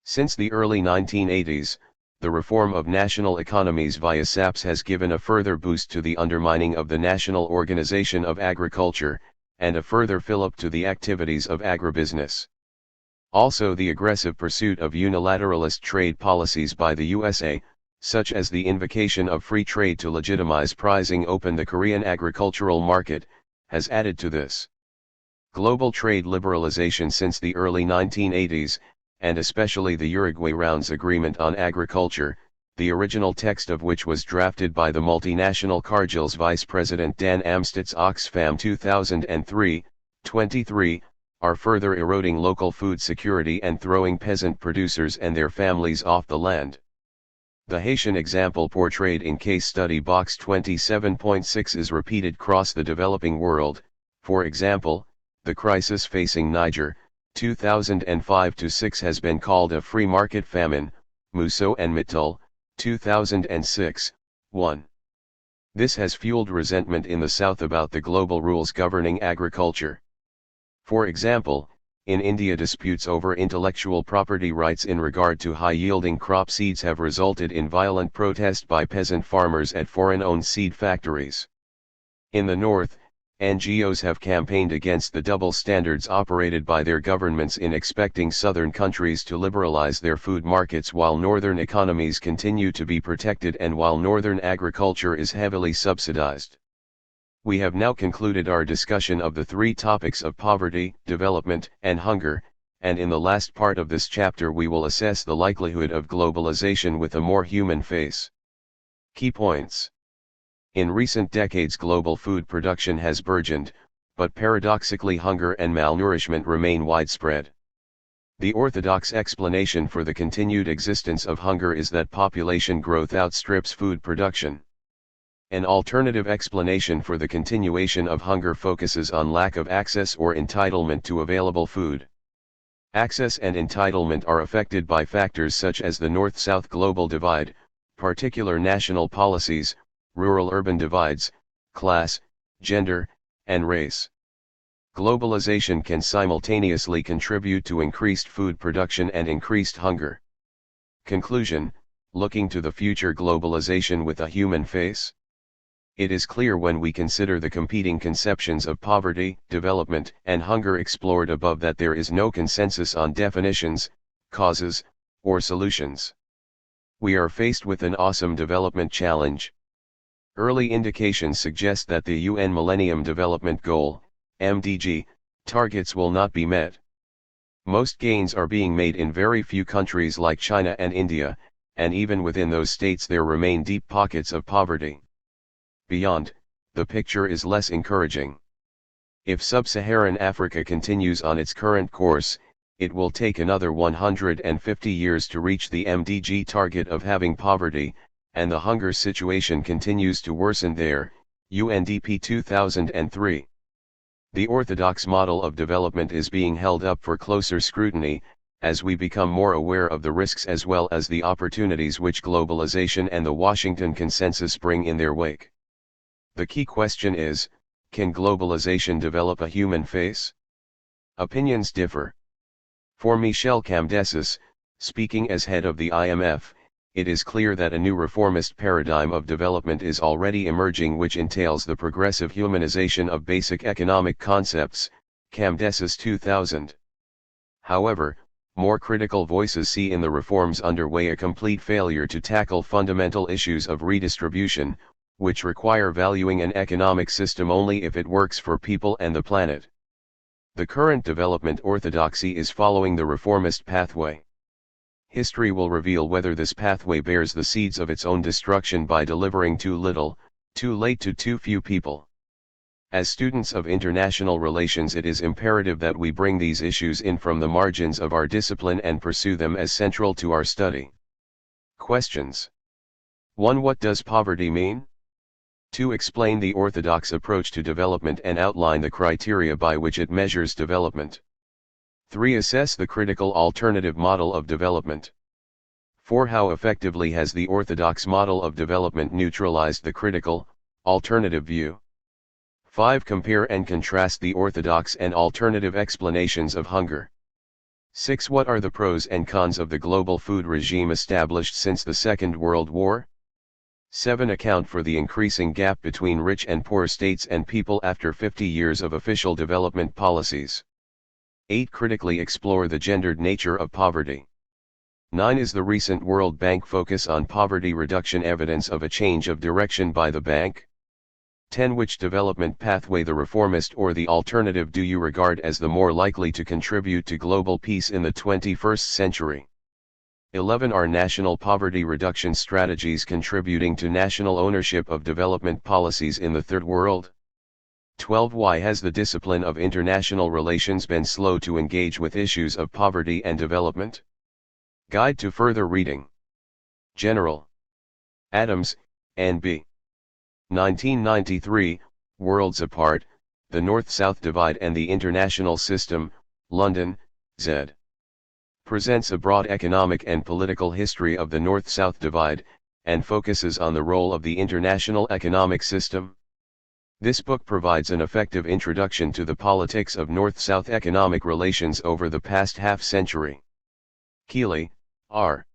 Since the early 1980s, the reform of national economies via SAPS has given a further boost to the undermining of the National Organization of Agriculture, and a further fillip to the activities of agribusiness. Also, the aggressive pursuit of unilateralist trade policies by the USA, such as the invocation of free trade to legitimize pricing open the Korean agricultural market, has added to this. Global trade liberalization since the early 1980s, and especially the Uruguay Rounds Agreement on Agriculture, the original text of which was drafted by the multinational Cargill's Vice President Dan Amstutz. Oxfam 2003, 23, are further eroding local food security and throwing peasant producers and their families off the land. The Haitian example portrayed in case study box 27.6 is repeated across the developing world. For example, the crisis facing Niger, 2005-6 has been called a free market famine, Musso and Mittal, 2006, 1. This has fueled resentment in the South about the global rules governing agriculture. For example, in India, disputes over intellectual property rights in regard to high-yielding crop seeds have resulted in violent protest by peasant farmers at foreign-owned seed factories. In the North, NGOs have campaigned against the double standards operated by their governments in expecting southern countries to liberalize their food markets while northern economies continue to be protected and while northern agriculture is heavily subsidized. We have now concluded our discussion of the three topics of poverty, development, and hunger, and in the last part of this chapter we will assess the likelihood of globalization with a more human face. Key points. In recent decades, global food production has burgeoned, but paradoxically hunger and malnourishment remain widespread. The orthodox explanation for the continued existence of hunger is that population growth outstrips food production. An alternative explanation for the continuation of hunger focuses on lack of access or entitlement to available food. Access and entitlement are affected by factors such as the North-South global divide, particular national policies, rural-urban divides, class, gender, and race. Globalization can simultaneously contribute to increased food production and increased hunger. Conclusion: looking to the future, globalization with a human face? It is clear when we consider the competing conceptions of poverty, development, and hunger explored above that there is no consensus on definitions, causes, or solutions. We are faced with an awesome development challenge. Early indications suggest that the UN Millennium Development Goal, MDG, targets will not be met. Most gains are being made in very few countries like China and India, and even within those states there remain deep pockets of poverty. Beyond, the picture is less encouraging. If sub-Saharan Africa continues on its current course, it will take another 150 years to reach the MDG target of having poverty, and the hunger situation continues to worsen there, UNDP 2003. The orthodox model of development is being held up for closer scrutiny, as we become more aware of the risks as well as the opportunities which globalization and the Washington Consensus bring in their wake. The key question is, can globalization develop a human face? Opinions differ. For Michel Camdesis, speaking as head of the IMF, it is clear that a new reformist paradigm of development is already emerging which entails the progressive humanization of basic economic concepts, Camdesis 2000. However, more critical voices see in the reforms underway a complete failure to tackle fundamental issues of redistribution, which require valuing an economic system only if it works for people and the planet. The current development orthodoxy is following the reformist pathway. History will reveal whether this pathway bears the seeds of its own destruction by delivering too little, too late to too few people. As students of international relations, it is imperative that we bring these issues in from the margins of our discipline and pursue them as central to our study. Questions. 1. What does poverty mean? 2. Explain the orthodox approach to development and outline the criteria by which it measures development. 3. Assess the critical alternative model of development. 4. How effectively has the orthodox model of development neutralized the critical, alternative view? 5. Compare and contrast the orthodox and alternative explanations of hunger. 6. What are the pros and cons of the global food regime established since the Second World War? 7. Account for the increasing gap between rich and poor states and people after 50 years of official development policies. 8. Critically explore the gendered nature of poverty. 9. Is the recent World Bank focus on poverty reduction evidence of a change of direction by the bank? 10. Which development pathway, the reformist or the alternative, do you regard as the more likely to contribute to global peace in the 21st century? 11. Are national poverty reduction strategies contributing to national ownership of development policies in the Third World? 12. Why has the discipline of international relations been slow to engage with issues of poverty and development? Guide to further reading. General Adams, N.B. 1993, Worlds Apart, The North-South Divide and the International System, London, Z. Presents a broad economic and political history of the North-South Divide, and focuses on the role of the international economic system. This book provides an effective introduction to the politics of North-South economic relations over the past half-century. Keeley, R.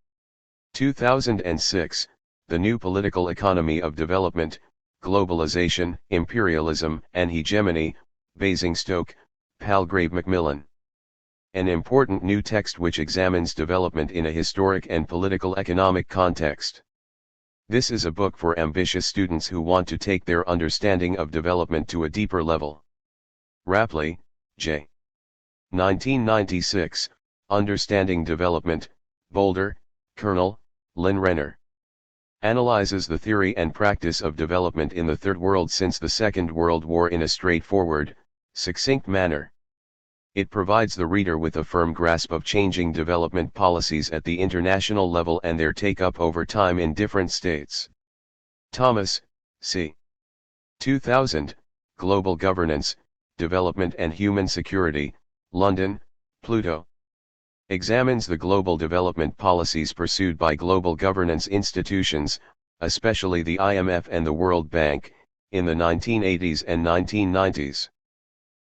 2006, The New Political Economy of Development, Globalization, Imperialism, and Hegemony, Basingstoke, Palgrave Macmillan. An important new text which examines development in a historic and political economic context. This is a book for ambitious students who want to take their understanding of development to a deeper level. Rapley, J. 1996, Understanding Development, Boulder, Colonel, Lynn Renner. Analyzes the theory and practice of development in the Third World since the Second World War in a straightforward, succinct manner. It provides the reader with a firm grasp of changing development policies at the international level and their take-up over time in different states. Thomas, c. 2000, Global Governance, Development and Human Security, London, Pluto. Examines the global development policies pursued by global governance institutions, especially the IMF and the World Bank, in the 1980s and 1990s.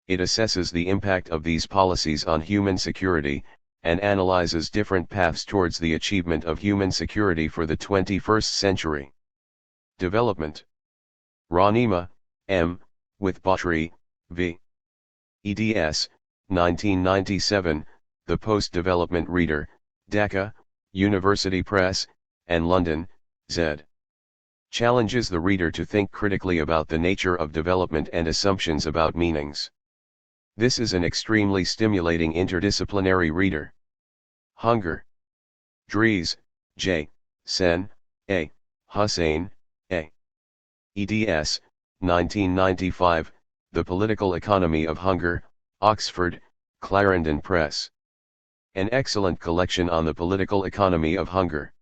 It assesses the impact of these policies on human security, and analyzes different paths towards the achievement of human security for the 21st century. Development. Ranima, M., with Bhatri, V. eds. 1997, The Post-Development Reader, Dhaka, University Press, and London, Z. Challenges the reader to think critically about the nature of development and assumptions about meanings. This is an extremely stimulating interdisciplinary reader. Hunger. Dries, J., Sen, A., Hussein, A. eds. 1995, The Political Economy of Hunger, Oxford, Clarendon Press. An excellent collection on the political economy of hunger.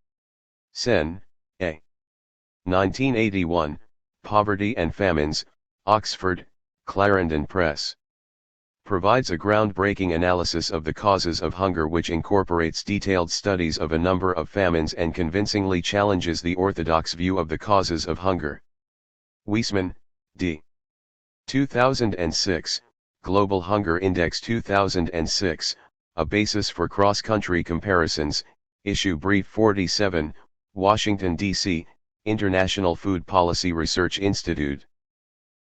Sen, A. 1981, Poverty and Famines, Oxford, Clarendon Press. Provides a groundbreaking analysis of the causes of hunger which incorporates detailed studies of a number of famines and convincingly challenges the orthodox view of the causes of hunger. Weisman, D. 2006, Global Hunger Index 2006, A Basis for Cross-Country Comparisons, Issue Brief 47, Washington, D.C., International Food Policy Research Institute.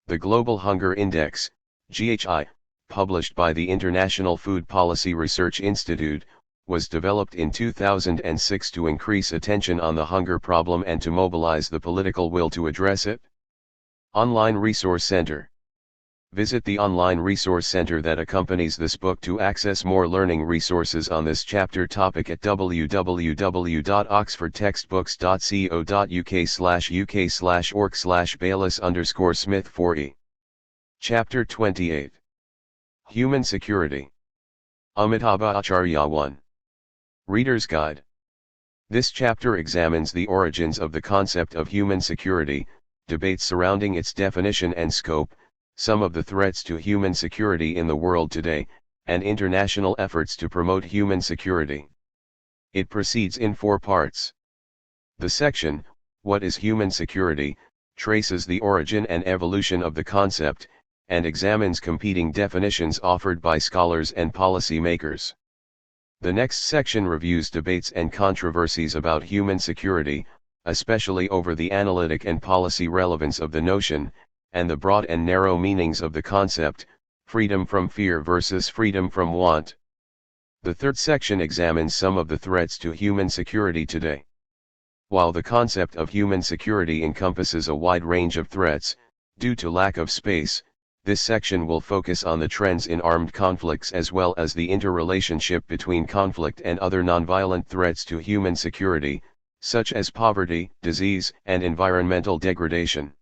The Global Hunger Index, GHI, published by the International Food Policy Research Institute, was developed in 2006 to increase attention on the hunger problem and to mobilize the political will to address it. Online Resource Center. Visit the online resource center that accompanies this book to access more learning resources on this chapter topic at www.oxfordtextbooks.co.uk/uk/org/Baylis_Smith4e. Chapter 28. Human Security. Amitabha Acharya 1. Reader's Guide. This chapter examines the origins of the concept of human security, debates surrounding its definition and scope, some of the threats to human security in the world today, and international efforts to promote human security. It proceeds in 4 parts. The section, What is Human Security?, traces the origin and evolution of the concept, and examines competing definitions offered by scholars and policy makers. The next section reviews debates and controversies about human security, especially over the analytic and policy relevance of the notion, and the broad and narrow meanings of the concept, freedom from fear versus freedom from want. The third section examines some of the threats to human security today. While the concept of human security encompasses a wide range of threats, due to lack of space, this section will focus on the trends in armed conflicts as well as the interrelationship between conflict and other nonviolent threats to human security, such as poverty, disease, and environmental degradation.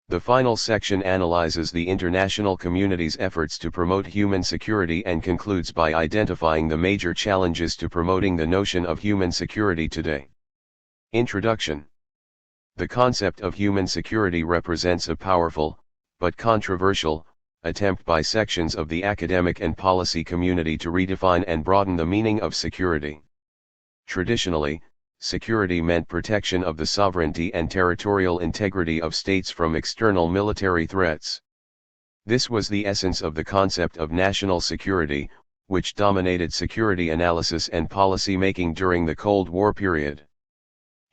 The final section analyzes the international community's efforts to promote human security and concludes by identifying the major challenges to promoting the notion of human security today. Introduction. The concept of human security represents a powerful, but controversial, attempt by sections of the academic and policy community to redefine and broaden the meaning of security. Traditionally, security meant protection of the sovereignty and territorial integrity of states from external military threats. This was the essence of the concept of national security, which dominated security analysis and policy making during the Cold War period.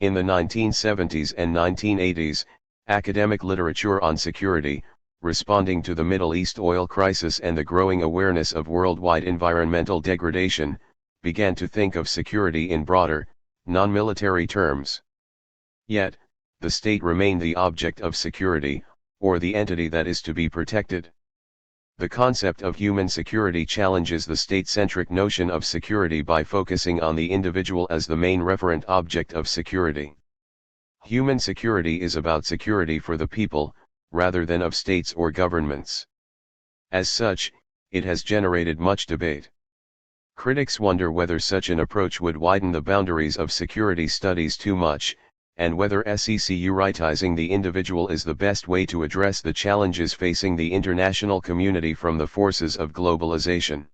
In the 1970s and 1980s, academic literature on security, responding to the Middle East oil crisis and the growing awareness of worldwide environmental degradation, began to think of security in broader, non-military terms. Yet, the state remained the object of security, or the entity that is to be protected. The concept of human security challenges the state-centric notion of security by focusing on the individual as the main referent object of security. Human security is about security for the people, rather than of states or governments. As such, it has generated much debate. Critics wonder whether such an approach would widen the boundaries of security studies too much, and whether securitizing the individual is the best way to address the challenges facing the international community from the forces of globalization.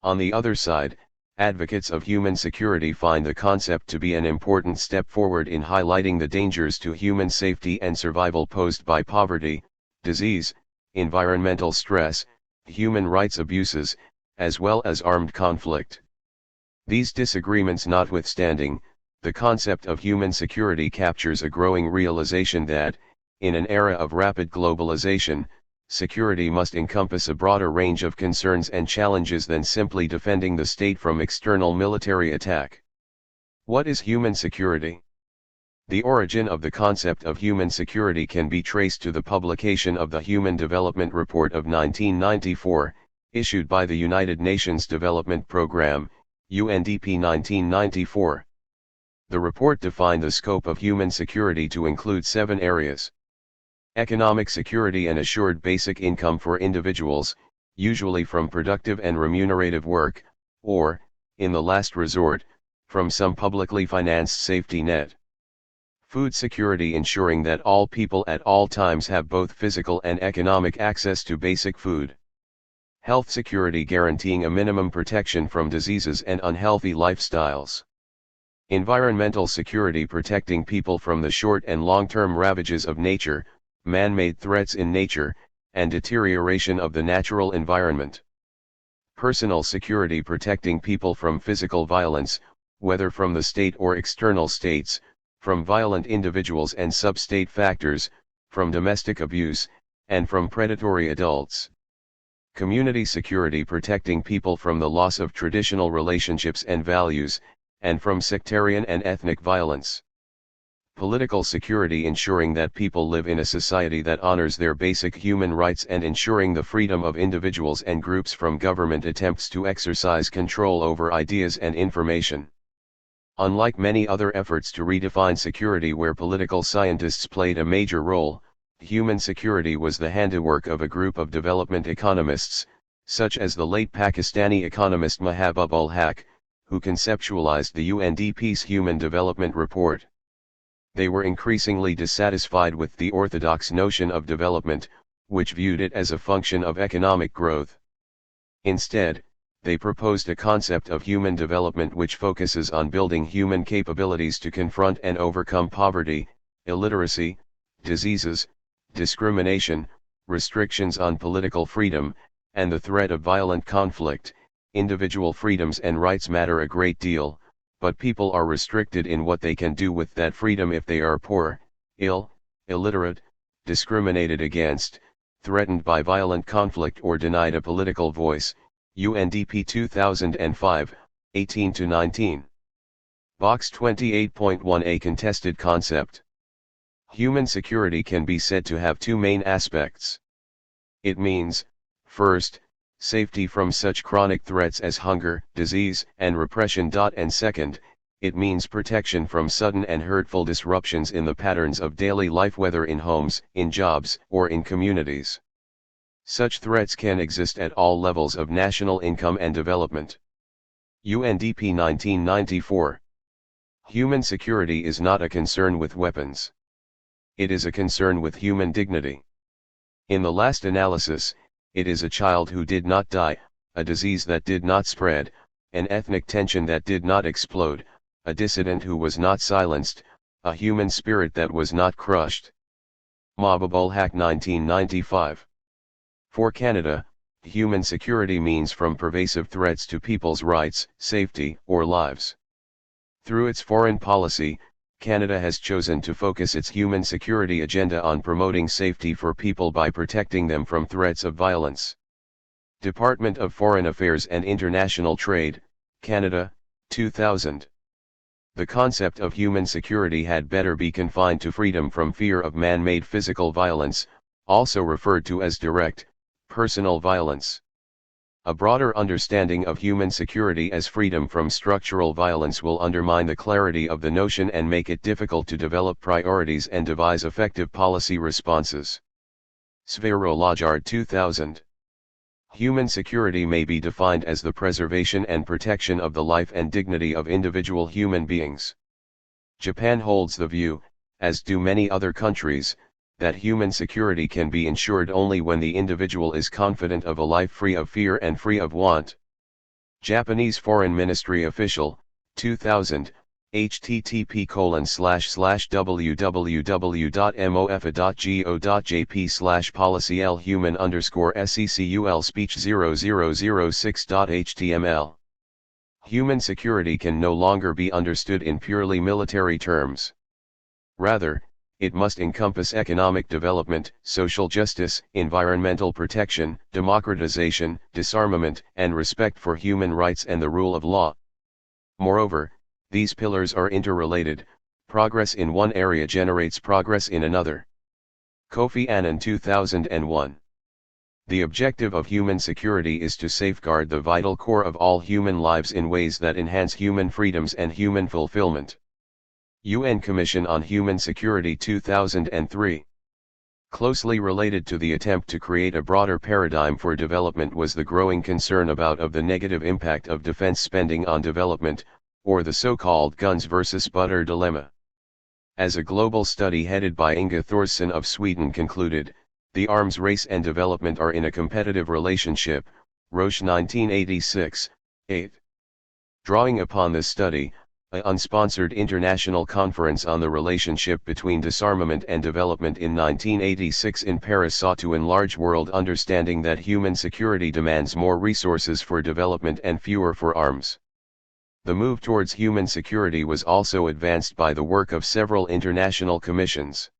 On the other side, advocates of human security find the concept to be an important step forward in highlighting the dangers to human safety and survival posed by poverty, disease, environmental stress, human rights abuses, as well as armed conflict. These disagreements notwithstanding, the concept of human security captures a growing realization that, in an era of rapid globalization, security must encompass a broader range of concerns and challenges than simply defending the state from external military attack. What is human security? The origin of the concept of human security can be traced to the publication of the Human Development Report of 1994, issued by the United Nations Development Programme, UNDP 1994. The report defined the scope of human security to include 7 areas. Economic security and assured basic income for individuals, usually from productive and remunerative work, or, in the last resort, from some publicly financed safety net. Food security, ensuring that all people at all times have both physical and economic access to basic food. Health security, guaranteeing a minimum protection from diseases and unhealthy lifestyles. Environmental security, protecting people from the short and long-term ravages of nature, man-made threats in nature, and deterioration of the natural environment. Personal security, protecting people from physical violence, whether from the state or external states, from violent individuals and sub-state factors, from domestic abuse, and from predatory adults. Community security, protecting people from the loss of traditional relationships and values, and from sectarian and ethnic violence. Political security, ensuring that people live in a society that honors their basic human rights and ensuring the freedom of individuals and groups from government attempts to exercise control over ideas and information. Unlike many other efforts to redefine security where political scientists played a major role, human security was the handiwork of a group of development economists, such as the late Pakistani economist Mahabub-ul Haq, who conceptualized the UNDP's Human Development Report. They were increasingly dissatisfied with the orthodox notion of development, which viewed it as a function of economic growth. Instead, they proposed a concept of human development which focuses on building human capabilities to confront and overcome poverty, illiteracy, diseases, discrimination, restrictions on political freedom, and the threat of violent conflict. Individual freedoms and rights matter a great deal, but people are restricted in what they can do with that freedom if they are poor, ill, illiterate, discriminated against, threatened by violent conflict, or denied a political voice. UNDP 2005, 18-19. Box 28.1. A contested concept. Human security can be said to have 2 main aspects. It means, first, safety from such chronic threats as hunger, disease, and repression. And second, it means protection from sudden and hurtful disruptions in the patterns of daily life, whether in homes, in jobs, or in communities. Such threats can exist at all levels of national income and development. UNDP 1994. Human security is not a concern with weapons. It is a concern with human dignity. In the last analysis, it is a child who did not die, a disease that did not spread, an ethnic tension that did not explode, a dissident who was not silenced, a human spirit that was not crushed. Mahabub-ul Haq 1995. For Canada, human security means from pervasive threats to people's rights, safety, or lives. Through its foreign policy, Canada has chosen to focus its human security agenda on promoting safety for people by protecting them from threats of violence. Department of Foreign Affairs and International Trade, Canada, 2000. The concept of human security had better be confined to freedom from fear of man-made physical violence, also referred to as direct, personal violence. A broader understanding of human security as freedom from structural violence will undermine the clarity of the notion and make it difficult to develop priorities and devise effective policy responses. Sverolajard 2000. Human security may be defined as the preservation and protection of the life and dignity of individual human beings. Japan holds the view, as do many other countries, that human security can be ensured only when the individual is confident of a life free of fear and free of want. Japanese Foreign Ministry official, 2000, http://www.mofa.go.jp/policyl human_secul speech 0006.html. Human security can no longer be understood in purely military terms. Rather, it must encompass economic development, social justice, environmental protection, democratization, disarmament, and respect for human rights and the rule of law. Moreover, these pillars are interrelated. Progress in one area generates progress in another. Kofi Annan 2001. The objective of human security is to safeguard the vital core of all human lives in ways that enhance human freedoms and human fulfillment. UN Commission on Human Security 2003. Closely related to the attempt to create a broader paradigm for development was the growing concern about the negative impact of defense spending on development, or the so-called guns versus butter dilemma. As a global study headed by Inga Thorsson of Sweden concluded, the arms race and development are in a competitive relationship, Roche 1986, 8. Drawing upon this study, an unsponsored international conference on the relationship between disarmament and development in 1986 in Paris sought to enlarge world understanding that human security demands more resources for development and fewer for arms. The move towards human security was also advanced by the work of several international commissions.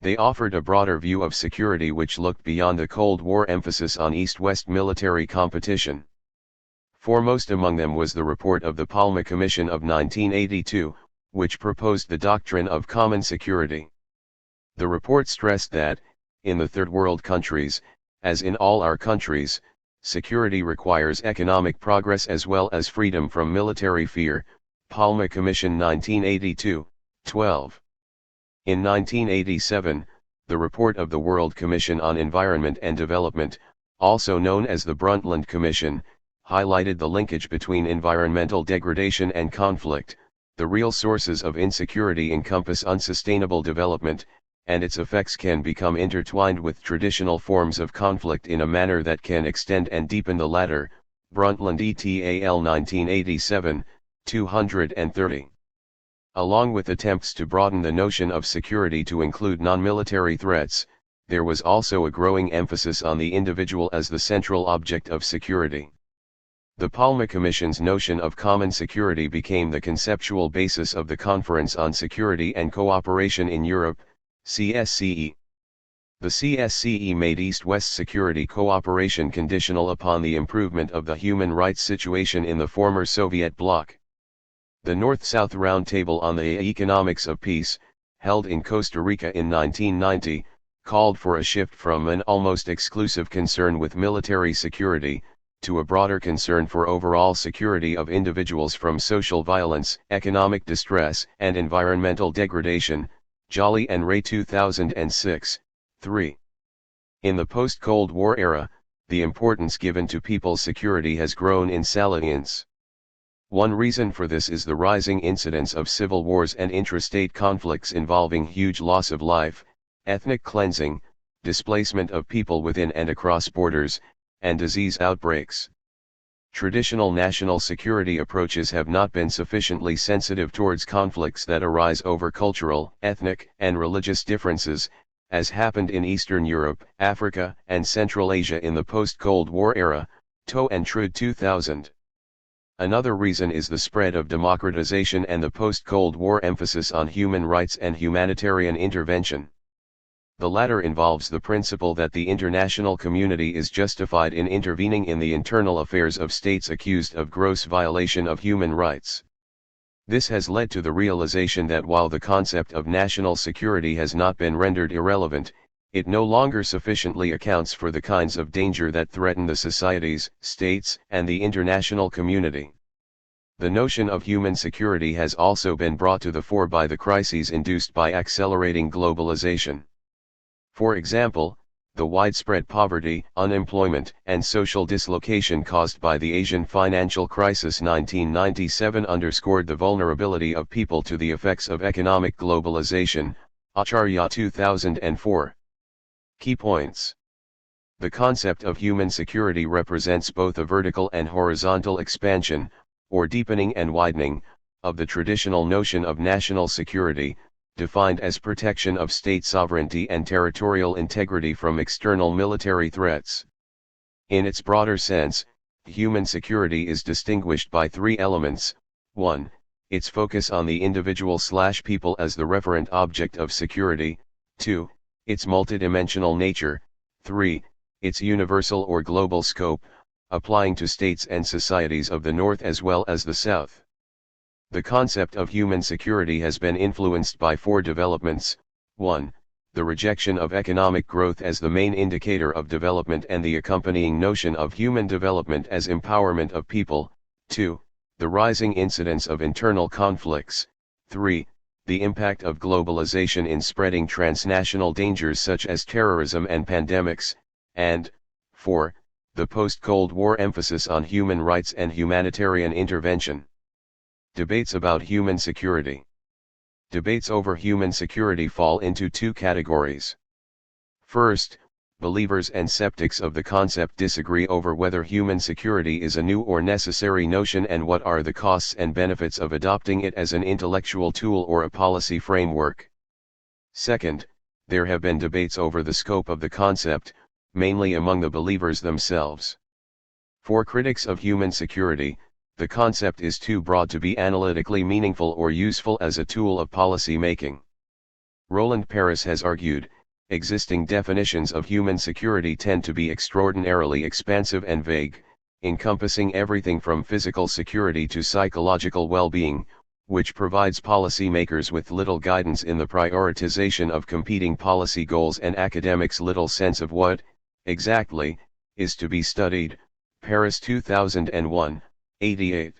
They offered a broader view of security which looked beyond the Cold War emphasis on East-West military competition. Foremost among them was the report of the Palme Commission of 1982, which proposed the doctrine of common security. The report stressed that, in the Third World countries, as in all our countries, security requires economic progress as well as freedom from military fear, Palme Commission 1982, 12. In 1987, the report of the World Commission on Environment and Development, also known as the Brundtland Commission, highlighted the linkage between environmental degradation and conflict. The real sources of insecurity encompass unsustainable development, and its effects can become intertwined with traditional forms of conflict in a manner that can extend and deepen the latter. Brundtland et al. 1987, 230. Along with attempts to broaden the notion of security to include non-military threats, there was also a growing emphasis on the individual as the central object of security. The Palme Commission's notion of common security became the conceptual basis of the Conference on Security and Cooperation in Europe, CSCE. The CSCE made East-West security cooperation conditional upon the improvement of the human rights situation in the former Soviet bloc. The North-South Roundtable on the Economics of Peace, held in Costa Rica in 1990, called for a shift from an almost exclusive concern with military security, to a broader concern for overall security of individuals from social violence, economic distress, and environmental degradation. Jolly and Ray 2006, 3. In the post-Cold War era, the importance given to people's security has grown in salience. One reason for this is the rising incidence of civil wars and intrastate conflicts involving huge loss of life, ethnic cleansing, displacement of people within and across borders, and disease outbreaks. Traditional national security approaches have not been sufficiently sensitive towards conflicts that arise over cultural, ethnic, and religious differences, as happened in Eastern Europe, Africa, and Central Asia in the post-Cold War era, Toe and Trude 2000. Another reason is the spread of democratization and the post-Cold War emphasis on human rights and humanitarian intervention. The latter involves the principle that the international community is justified in intervening in the internal affairs of states accused of gross violation of human rights. This has led to the realization that while the concept of national security has not been rendered irrelevant, it no longer sufficiently accounts for the kinds of danger that threaten the societies, states, and the international community. The notion of human security has also been brought to the fore by the crises induced by accelerating globalization. For example, the widespread poverty, unemployment, and social dislocation caused by the Asian financial crisis 1997 underscored the vulnerability of people to the effects of economic globalization, Acharya 2004. Key points. The concept of human security represents both a vertical and horizontal expansion, or deepening and widening, of the traditional notion of national security, defined as protection of state sovereignty and territorial integrity from external military threats. In its broader sense, human security is distinguished by three elements: 1. Its focus on the individual/people as the referent object of security; 2. Its multidimensional nature; 3. Its universal or global scope, applying to states and societies of the North as well as the South. The concept of human security has been influenced by four developments: 1. The rejection of economic growth as the main indicator of development and the accompanying notion of human development as empowerment of people; 2. The rising incidence of internal conflicts; 3. The impact of globalization in spreading transnational dangers such as terrorism and pandemics; and 4. The post-Cold War emphasis on human rights and humanitarian intervention. Debates about human security. Debates over human security fall into two categories. First, believers and skeptics of the concept disagree over whether human security is a new or necessary notion and what are the costs and benefits of adopting it as an intellectual tool or a policy framework. Second, there have been debates over the scope of the concept, mainly among the believers themselves. For critics of human security, the concept is too broad to be analytically meaningful or useful as a tool of policy making. Roland Paris has argued, existing definitions of human security tend to be extraordinarily expansive and vague, encompassing everything from physical security to psychological well-being, which provides policymakers with little guidance in the prioritization of competing policy goals and academics little sense of what, exactly, is to be studied. Paris 2001, 88.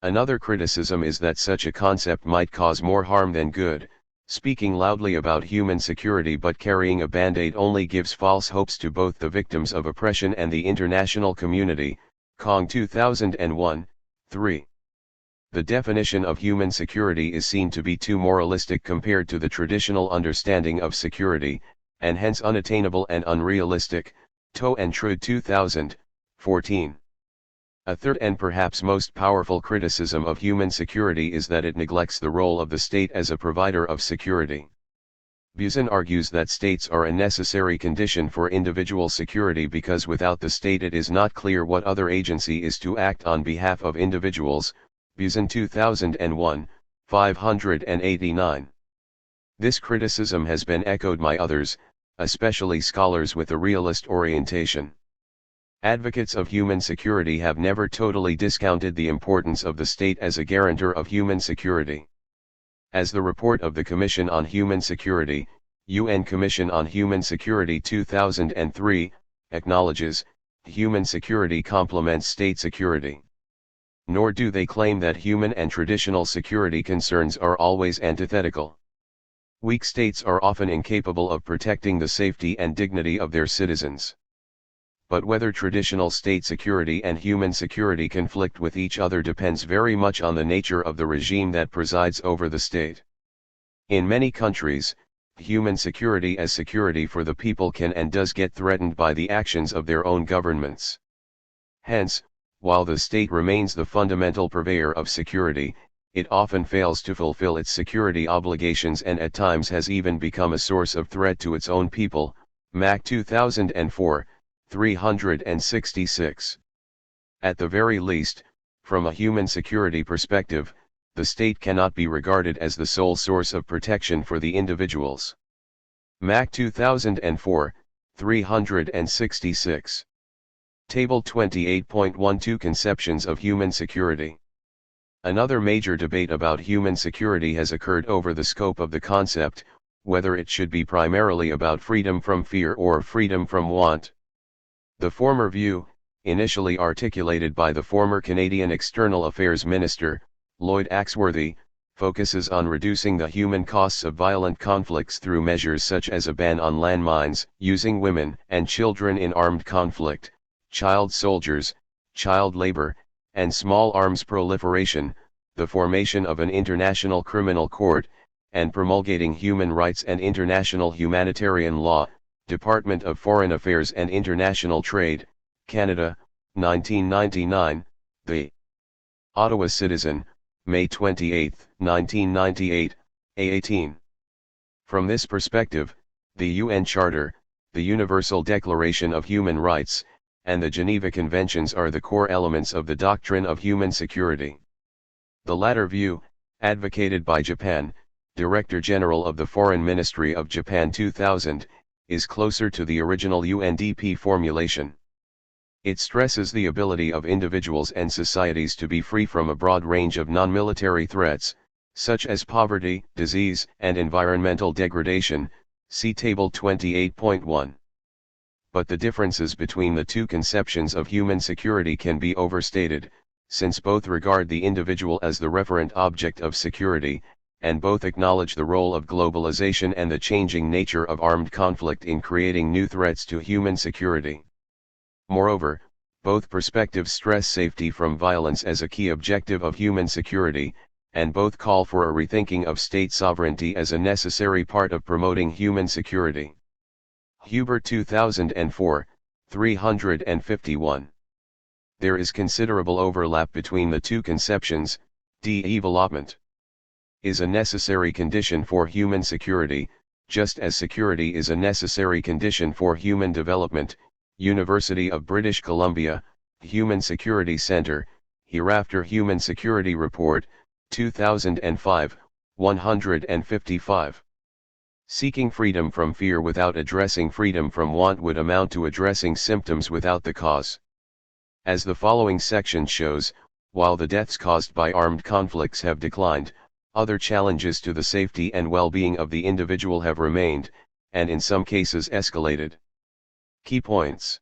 Another criticism is that such a concept might cause more harm than good. Speaking loudly about human security but carrying a band-aid only gives false hopes to both the victims of oppression and the international community. Kong 2001, 3. The definition of human security is seen to be too moralistic compared to the traditional understanding of security, and hence unattainable and unrealistic. To and Trude 2014. A third and perhaps most powerful criticism of human security is that it neglects the role of the state as a provider of security. Buzyn argues that states are a necessary condition for individual security because without the state it is not clear what other agency is to act on behalf of individuals. Buzyn 2001, 589. This criticism has been echoed by others, especially scholars with a realist orientation. Advocates of human security have never totally discounted the importance of the state as a guarantor of human security. As the report of the Commission on Human Security, UN Commission on Human Security 2003, acknowledges, human security complements state security. Nor do they claim that human and traditional security concerns are always antithetical. Weak states are often incapable of protecting the safety and dignity of their citizens. But whether traditional state security and human security conflict with each other depends very much on the nature of the regime that presides over the state. In many countries, human security as security for the people can and does get threatened by the actions of their own governments. Hence, while the state remains the fundamental purveyor of security, it often fails to fulfill its security obligations and at times has even become a source of threat to its own people. Mac 2004, 366. At the very least, from a human security perspective, the state cannot be regarded as the sole source of protection for the individuals. Mac 2004, 366. Table 28.12 Conceptions of Human Security. Another major debate about human security has occurred over the scope of the concept, whether it should be primarily about freedom from fear or freedom from want. The former view, initially articulated by the former Canadian External Affairs Minister, Lloyd Axworthy, focuses on reducing the human costs of violent conflicts through measures such as a ban on landmines, using women and children in armed conflict, child soldiers, child labor, and small arms proliferation, the formation of an international criminal court, and promulgating human rights and international humanitarian law. Department of Foreign Affairs and International Trade, Canada, 1999, The Ottawa Citizen, May 28, 1998, A18. From this perspective, the UN Charter, the Universal Declaration of Human Rights, and the Geneva Conventions are the core elements of the doctrine of human security. The latter view, advocated by Japan, Director General of the Foreign Ministry of Japan 2000, is closer to the original UNDP formulation. It stresses the ability of individuals and societies to be free from a broad range of non-military threats, such as poverty, disease, and environmental degradation, see Table 28.1. But the differences between the two conceptions of human security can be overstated, since both regard the individual as the referent object of security, and both acknowledge the role of globalization and the changing nature of armed conflict in creating new threats to human security. Moreover, both perspectives stress safety from violence as a key objective of human security, and both call for a rethinking of state sovereignty as a necessary part of promoting human security. Huber 2004, 351. There is considerable overlap between the two conceptions. Development is a necessary condition for human security, just as security is a necessary condition for human development. University of British Columbia, Human Security Center, Hereafter Human Security Report, 2005, 155. Seeking freedom from fear without addressing freedom from want would amount to addressing symptoms without the cause. As the following section shows, while the deaths caused by armed conflicts have declined, other challenges to the safety and well-being of the individual have remained, and in some cases escalated. Key points.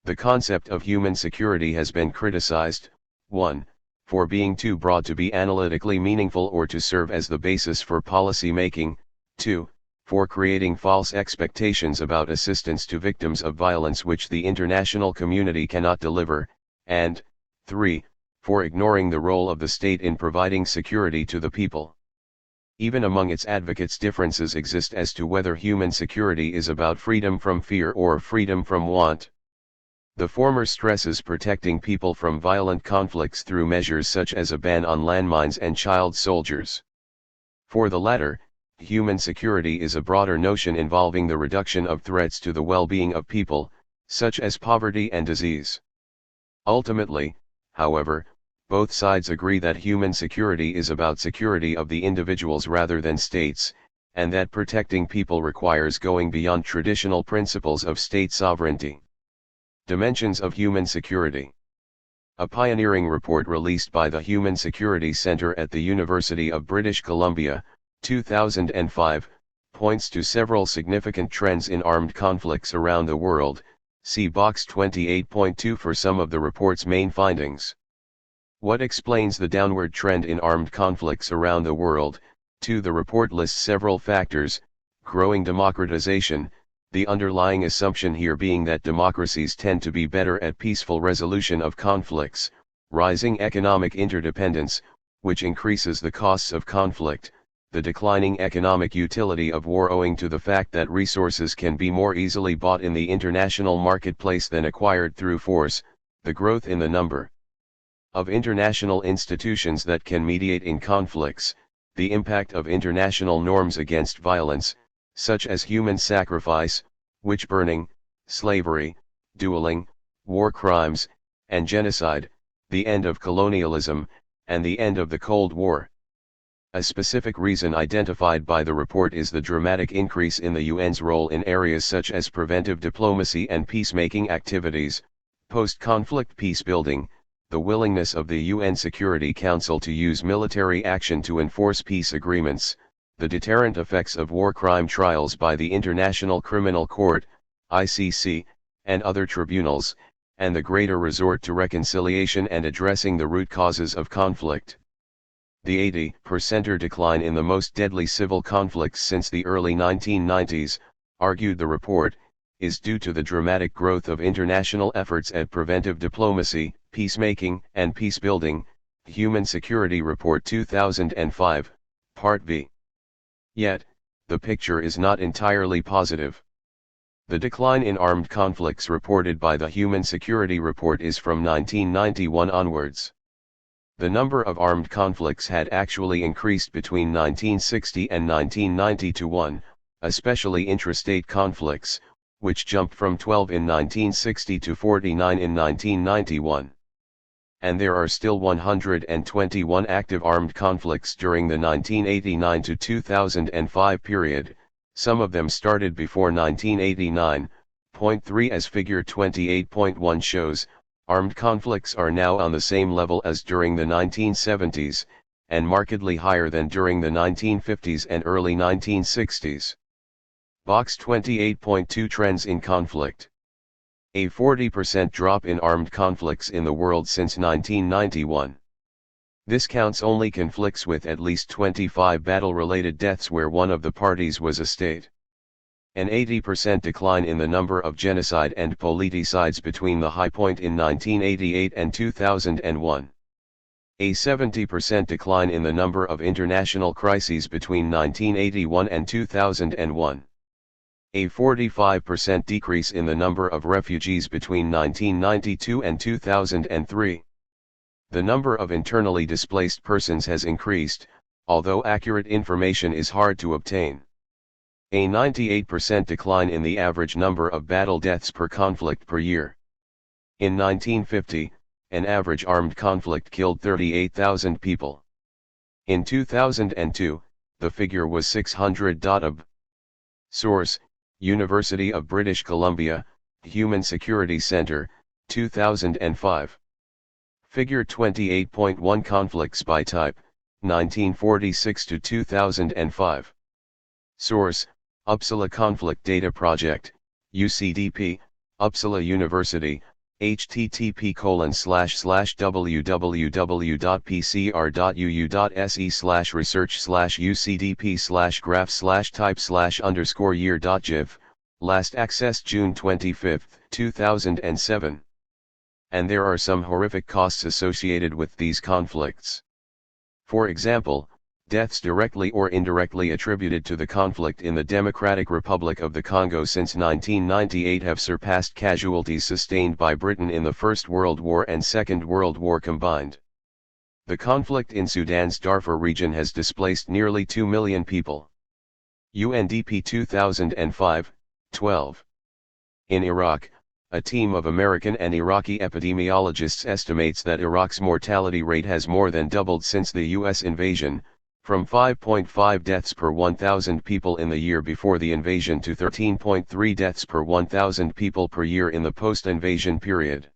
The concept of human security has been criticized, 1. For being too broad to be analytically meaningful or to serve as the basis for policy making, 2. For creating false expectations about assistance to victims of violence which the international community cannot deliver, and 3. For ignoring the role of the state in providing security to the people. Even among its advocates, differences exist as to whether human security is about freedom from fear or freedom from want. The former stresses protecting people from violent conflicts through measures such as a ban on landmines and child soldiers. For the latter, human security is a broader notion involving the reduction of threats to the well-being of people, such as poverty and disease. Ultimately, however, both sides agree that human security is about security of the individuals rather than states, and that protecting people requires going beyond traditional principles of state sovereignty. Dimensions of human security. A pioneering report released by the Human Security Center at the University of British Columbia, 2005, points to several significant trends in armed conflicts around the world. See box 28.2 for some of the report's main findings. What explains the downward trend in armed conflicts around the world? 2. The report lists several factors: growing democratization, the underlying assumption here being that democracies tend to be better at peaceful resolution of conflicts; rising economic interdependence, which increases the costs of conflict; the declining economic utility of war owing to the fact that resources can be more easily bought in the international marketplace than acquired through force; the growth in the number of international institutions that can mediate in conflicts; the impact of international norms against violence, such as human sacrifice, witch burning, slavery, dueling, war crimes, and genocide; the end of colonialism, and the end of the Cold War. A specific reason identified by the report is the dramatic increase in the UN's role in areas such as preventive diplomacy and peacemaking activities, post-conflict peacebuilding, the willingness of the UN Security Council to use military action to enforce peace agreements, the deterrent effects of war crime trials by the International Criminal Court, ICC, and other tribunals, and the greater resort to reconciliation and addressing the root causes of conflict. The 80% decline in the most deadly civil conflicts since the early 1990s, argued the report, is due to the dramatic growth of international efforts at preventive diplomacy, peacemaking, and peacebuilding, Human Security Report 2005, Part V. Yet, the picture is not entirely positive. The decline in armed conflicts reported by the Human Security Report is from 1991 onwards. The number of armed conflicts had actually increased between 1960 and 1990 to 1, especially intrastate conflicts, which jumped from 12 in 1960 to 49 in 1991. And there are still 121 active armed conflicts during the 1989 to 2005 period, some of them started before 1989. Point 3 as figure 28.1 shows, armed conflicts are now on the same level as during the 1970s, and markedly higher than during the 1950s and early 1960s. Box 28.2 Trends in conflict. A 40% drop in armed conflicts in the world since 1991. This counts only conflicts with at least 25 battle-related deaths where one of the parties was a state. An 80% decline in the number of genocide and politicides between the high point in 1988 and 2001. A 70% decline in the number of international crises between 1981 and 2001. A 45% decrease in the number of refugees between 1992 and 2003. The number of internally displaced persons has increased, although accurate information is hard to obtain. A 98% decline in the average number of battle deaths per conflict per year. In 1950, an average armed conflict killed 38,000 people. In 2002, the figure was 600. Source: University of British Columbia, Human Security Center, 2005. Figure 28.1 Conflicts by type, 1946 to 2005. Source: Uppsala Conflict Data Project, UCDP, Uppsala University, http://www.pcr.uu.se/research/ucdp/graph/type/year.gif, last accessed June 25, 2007. And there are some horrific costs associated with these conflicts. For example, deaths directly or indirectly attributed to the conflict in the Democratic Republic of the Congo since 1998 have surpassed casualties sustained by Britain in the First World War and Second World War combined. The conflict in Sudan's Darfur region has displaced nearly 2 million people. UNDP 2005, 12. In Iraq, a team of American and Iraqi epidemiologists estimates that Iraq's mortality rate has more than doubled since the U.S. invasion, from 5.5 deaths per 1,000 people in the year before the invasion to 13.3 deaths per 1,000 people per year in the post-invasion period.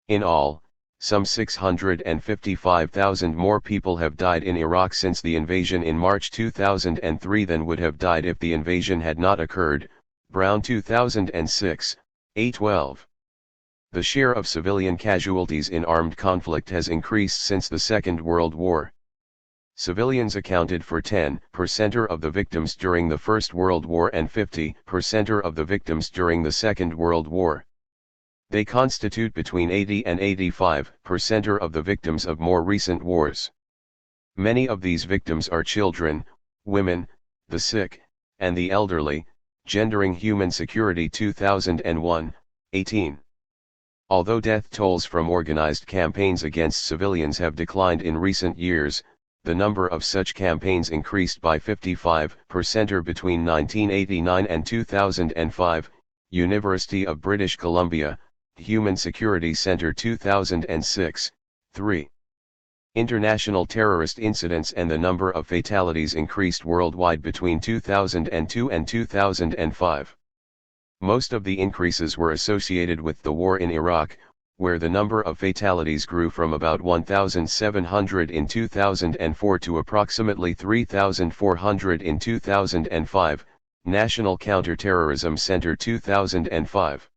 In all, some 655,000 more people have died in Iraq since the invasion in March 2003 than would have died if the invasion had not occurred, Brown 2006, A12. The share of civilian casualties in armed conflict has increased since the Second World War. Civilians accounted for 10% of the victims during the First World War and 50% of the victims during the Second World War. They constitute between 80 and 85% of the victims of more recent wars. Many of these victims are children, women, the sick, and the elderly, gendering Human Security 2001, 18. Although death tolls from organized campaigns against civilians have declined in recent years, the number of such campaigns increased by 55% between 1989 and 2005, University of British Columbia, Human Security Center 2006, 3. International terrorist incidents and the number of fatalities increased worldwide between 2002 and 2005. Most of the increases were associated with the war in Iraq, where the number of fatalities grew from about 1,700 in 2004 to approximately 3,400 in 2005, National Counterterrorism Center 2005.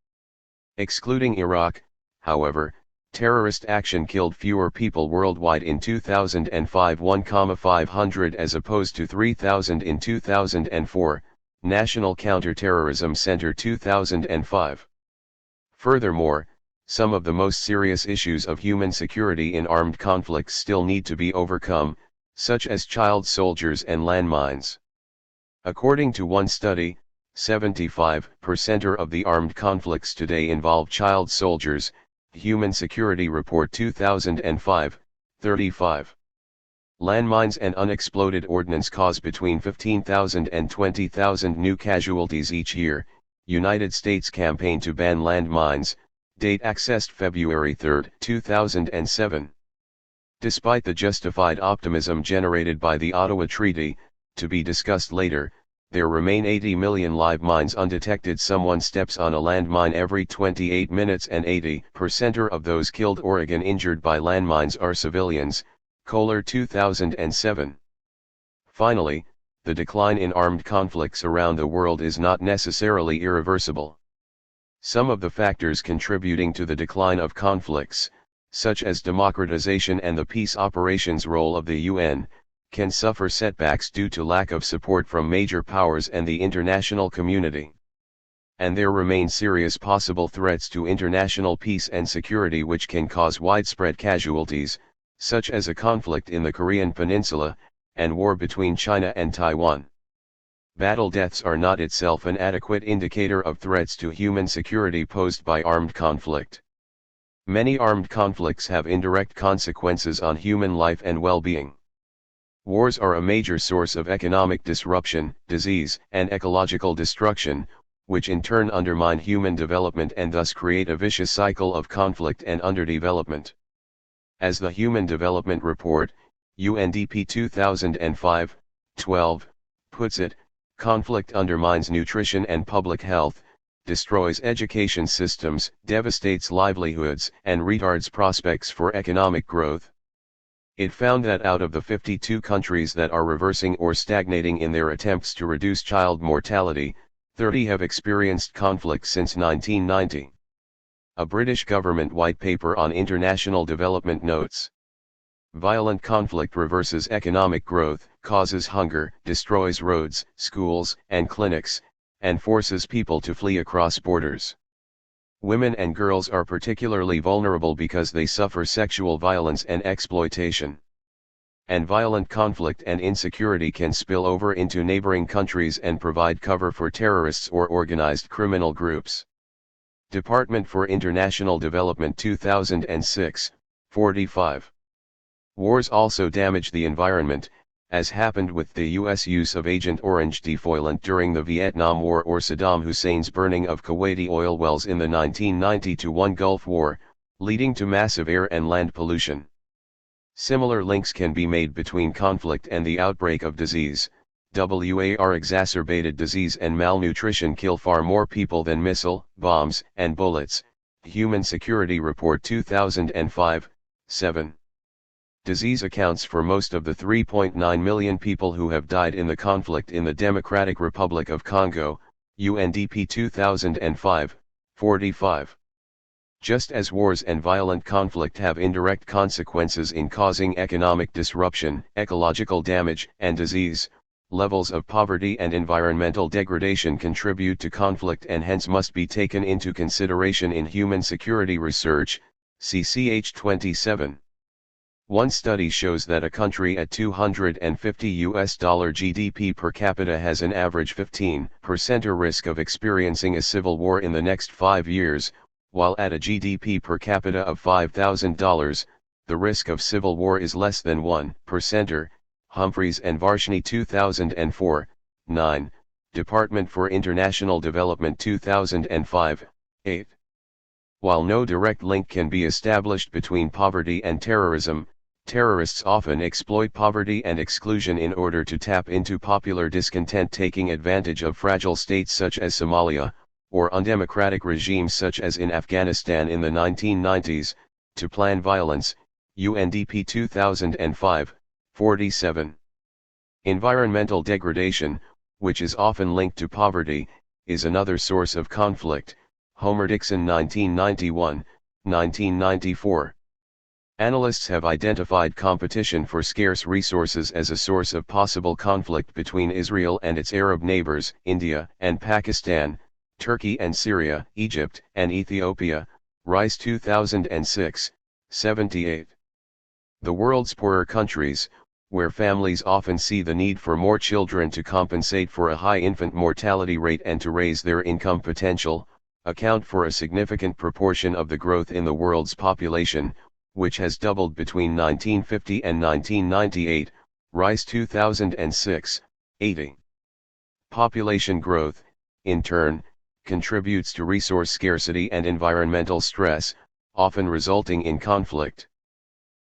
Excluding Iraq, however, Terrorist action killed fewer people worldwide in 2005, 1,500 as opposed to 3,000 in 2004, National Counterterrorism Center 2005. Furthermore, some of the most serious issues of human security in armed conflicts still need to be overcome, such as child soldiers and landmines. According to one study, 75% of the armed conflicts today involve child soldiers, Human Security Report 2005, 35. Landmines and unexploded ordnance cause between 15,000 and 20,000 new casualties each year. United States campaign to ban landmines, date accessed February 3, 2007. Despite the justified optimism generated by the Ottawa Treaty, to be discussed later, there remain 80 million live mines undetected. Someone steps on a landmine every 28 minutes and 80% of those killed or injured by landmines are civilians, Kohler 2007. Finally, the decline in armed conflicts around the world is not necessarily irreversible. Some of the factors contributing to the decline of conflicts, such as democratization and the peace operations role of the UN, can suffer setbacks due to lack of support from major powers and the international community. And there remain serious possible threats to international peace and security which can cause widespread casualties, such as a conflict in the Korean Peninsula, and war between China and Taiwan. Battle deaths are not itself an adequate indicator of threats to human security posed by armed conflict. Many armed conflicts have indirect consequences on human life and well-being. Wars are a major source of economic disruption, disease, and ecological destruction, which in turn undermine human development and thus create a vicious cycle of conflict and underdevelopment. As the Human Development Report, UNDP 2005-12, puts it, conflict undermines nutrition and public health, destroys education systems, devastates livelihoods, and retards prospects for economic growth. It found that out of the 52 countries that are reversing or stagnating in their attempts to reduce child mortality, 30 have experienced conflict since 1990. A British government white paper on international development notes. Violent conflict reverses economic growth, causes hunger, destroys roads, schools, and clinics, and forces people to flee across borders. Women and girls are particularly vulnerable because they suffer sexual violence and exploitation. And violent conflict and insecurity can spill over into neighboring countries and provide cover for terrorists or organized criminal groups. Department for International Development 2006, 45. Wars also damage the environment, as happened with the U.S. use of Agent Orange defoliant during the Vietnam War or Saddam Hussein's burning of Kuwaiti oil wells in the 1990-1 Gulf War, leading to massive air and land pollution. Similar links can be made between conflict and the outbreak of disease. Exacerbated disease and malnutrition kill far more people than missile, bombs, and bullets. Human Security Report 2005, 7. Disease accounts for most of the 3.9 million people who have died in the conflict in the Democratic Republic of Congo, UNDP 2005, 45. Just as wars and violent conflict have indirect consequences in causing economic disruption, ecological damage, and disease, levels of poverty and environmental degradation contribute to conflict and hence must be taken into consideration in human security research, CCH 27. One study shows that a country at $250 GDP per capita has an average 15% risk of experiencing a civil war in the next 5 years, while at a GDP per capita of $5,000, the risk of civil war is less than 1%. Humphreys and Varshney 2004, 9, Department for International Development 2005, 8. While no direct link can be established between poverty and terrorism, terrorists often exploit poverty and exclusion in order to tap into popular discontent, taking advantage of fragile states such as Somalia, or undemocratic regimes such as in Afghanistan in the 1990s, to plan violence. UNDP 2005, 47. Environmental degradation, which is often linked to poverty, is another source of conflict. Homer Dixon 1991, 1994. Analysts have identified competition for scarce resources as a source of possible conflict between Israel and its Arab neighbors, India and Pakistan, Turkey and Syria, Egypt and Ethiopia. Rice 2006, 78. The world's poorer countries, where families often see the need for more children to compensate for a high infant mortality rate and to raise their income potential, account for a significant proportion of the growth in the world's population, which has doubled between 1950 and 1998, Rice 2006, 80. Population growth, in turn, contributes to resource scarcity and environmental stress, often resulting in conflict.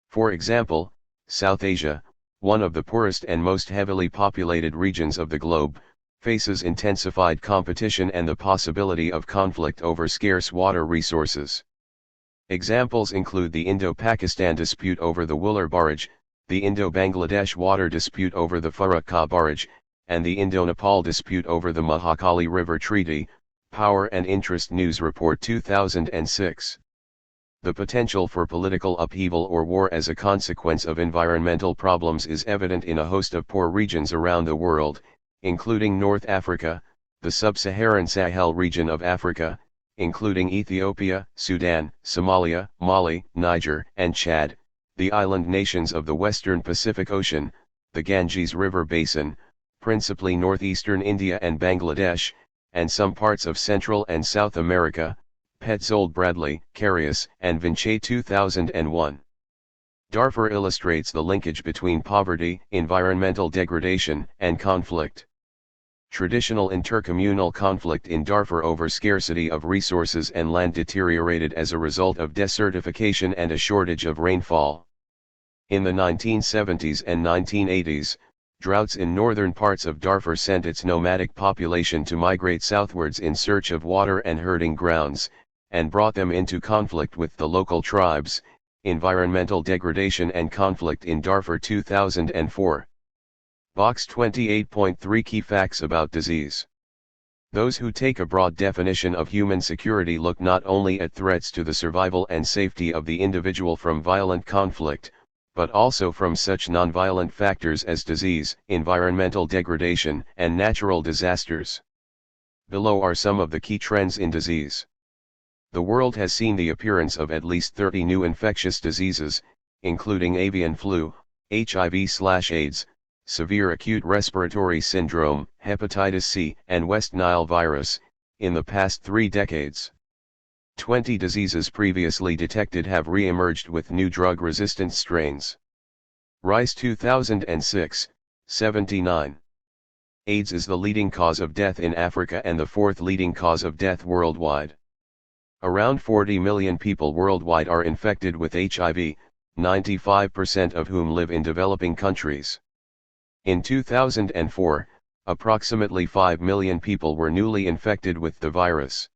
For example, South Asia, one of the poorest and most heavily populated regions of the globe, faces intensified competition and the possibility of conflict over scarce water resources. Examples include the Indo-Pakistan dispute over the Wular Barrage, the Indo-Bangladesh water dispute over the Farakka Barrage, and the Indo-Nepal dispute over the Mahakali River Treaty. Power and Interest News Report 2006. The potential for political upheaval or war as a consequence of environmental problems is evident in a host of poor regions around the world, including North Africa, the sub-Saharan Sahel region of Africa, including Ethiopia, Sudan, Somalia, Mali, Niger, and Chad, the island nations of the western Pacific Ocean, the Ganges River Basin, principally northeastern India and Bangladesh, and some parts of Central and South America. Petzold Bradley, Carius, and Vinci 2001. Darfur illustrates the linkage between poverty, environmental degradation, and conflict. Traditional intercommunal conflict in Darfur over scarcity of resources and land deteriorated as a result of desertification and a shortage of rainfall. In the 1970s and 1980s, droughts in northern parts of Darfur sent its nomadic population to migrate southwards in search of water and herding grounds, and brought them into conflict with the local tribes. Environmental degradation and conflict in Darfur 2004. Box 28.3 Key Facts about Disease. Those who take a broad definition of human security look not only at threats to the survival and safety of the individual from violent conflict, but also from such nonviolent factors as disease, environmental degradation, and natural disasters. Below are some of the key trends in disease. The world has seen the appearance of at least 30 new infectious diseases, including avian flu, HIV/AIDS, severe acute respiratory syndrome, hepatitis C, and West Nile virus, in the past 3 decades. 20 diseases previously detected have re-emerged with new drug-resistant strains. Rice 2006, 79. AIDS is the leading cause of death in Africa and the 4th leading cause of death worldwide. Around 40 million people worldwide are infected with HIV, 95% of whom live in developing countries. In 2004, approximately 5 million people were newly infected with the virus.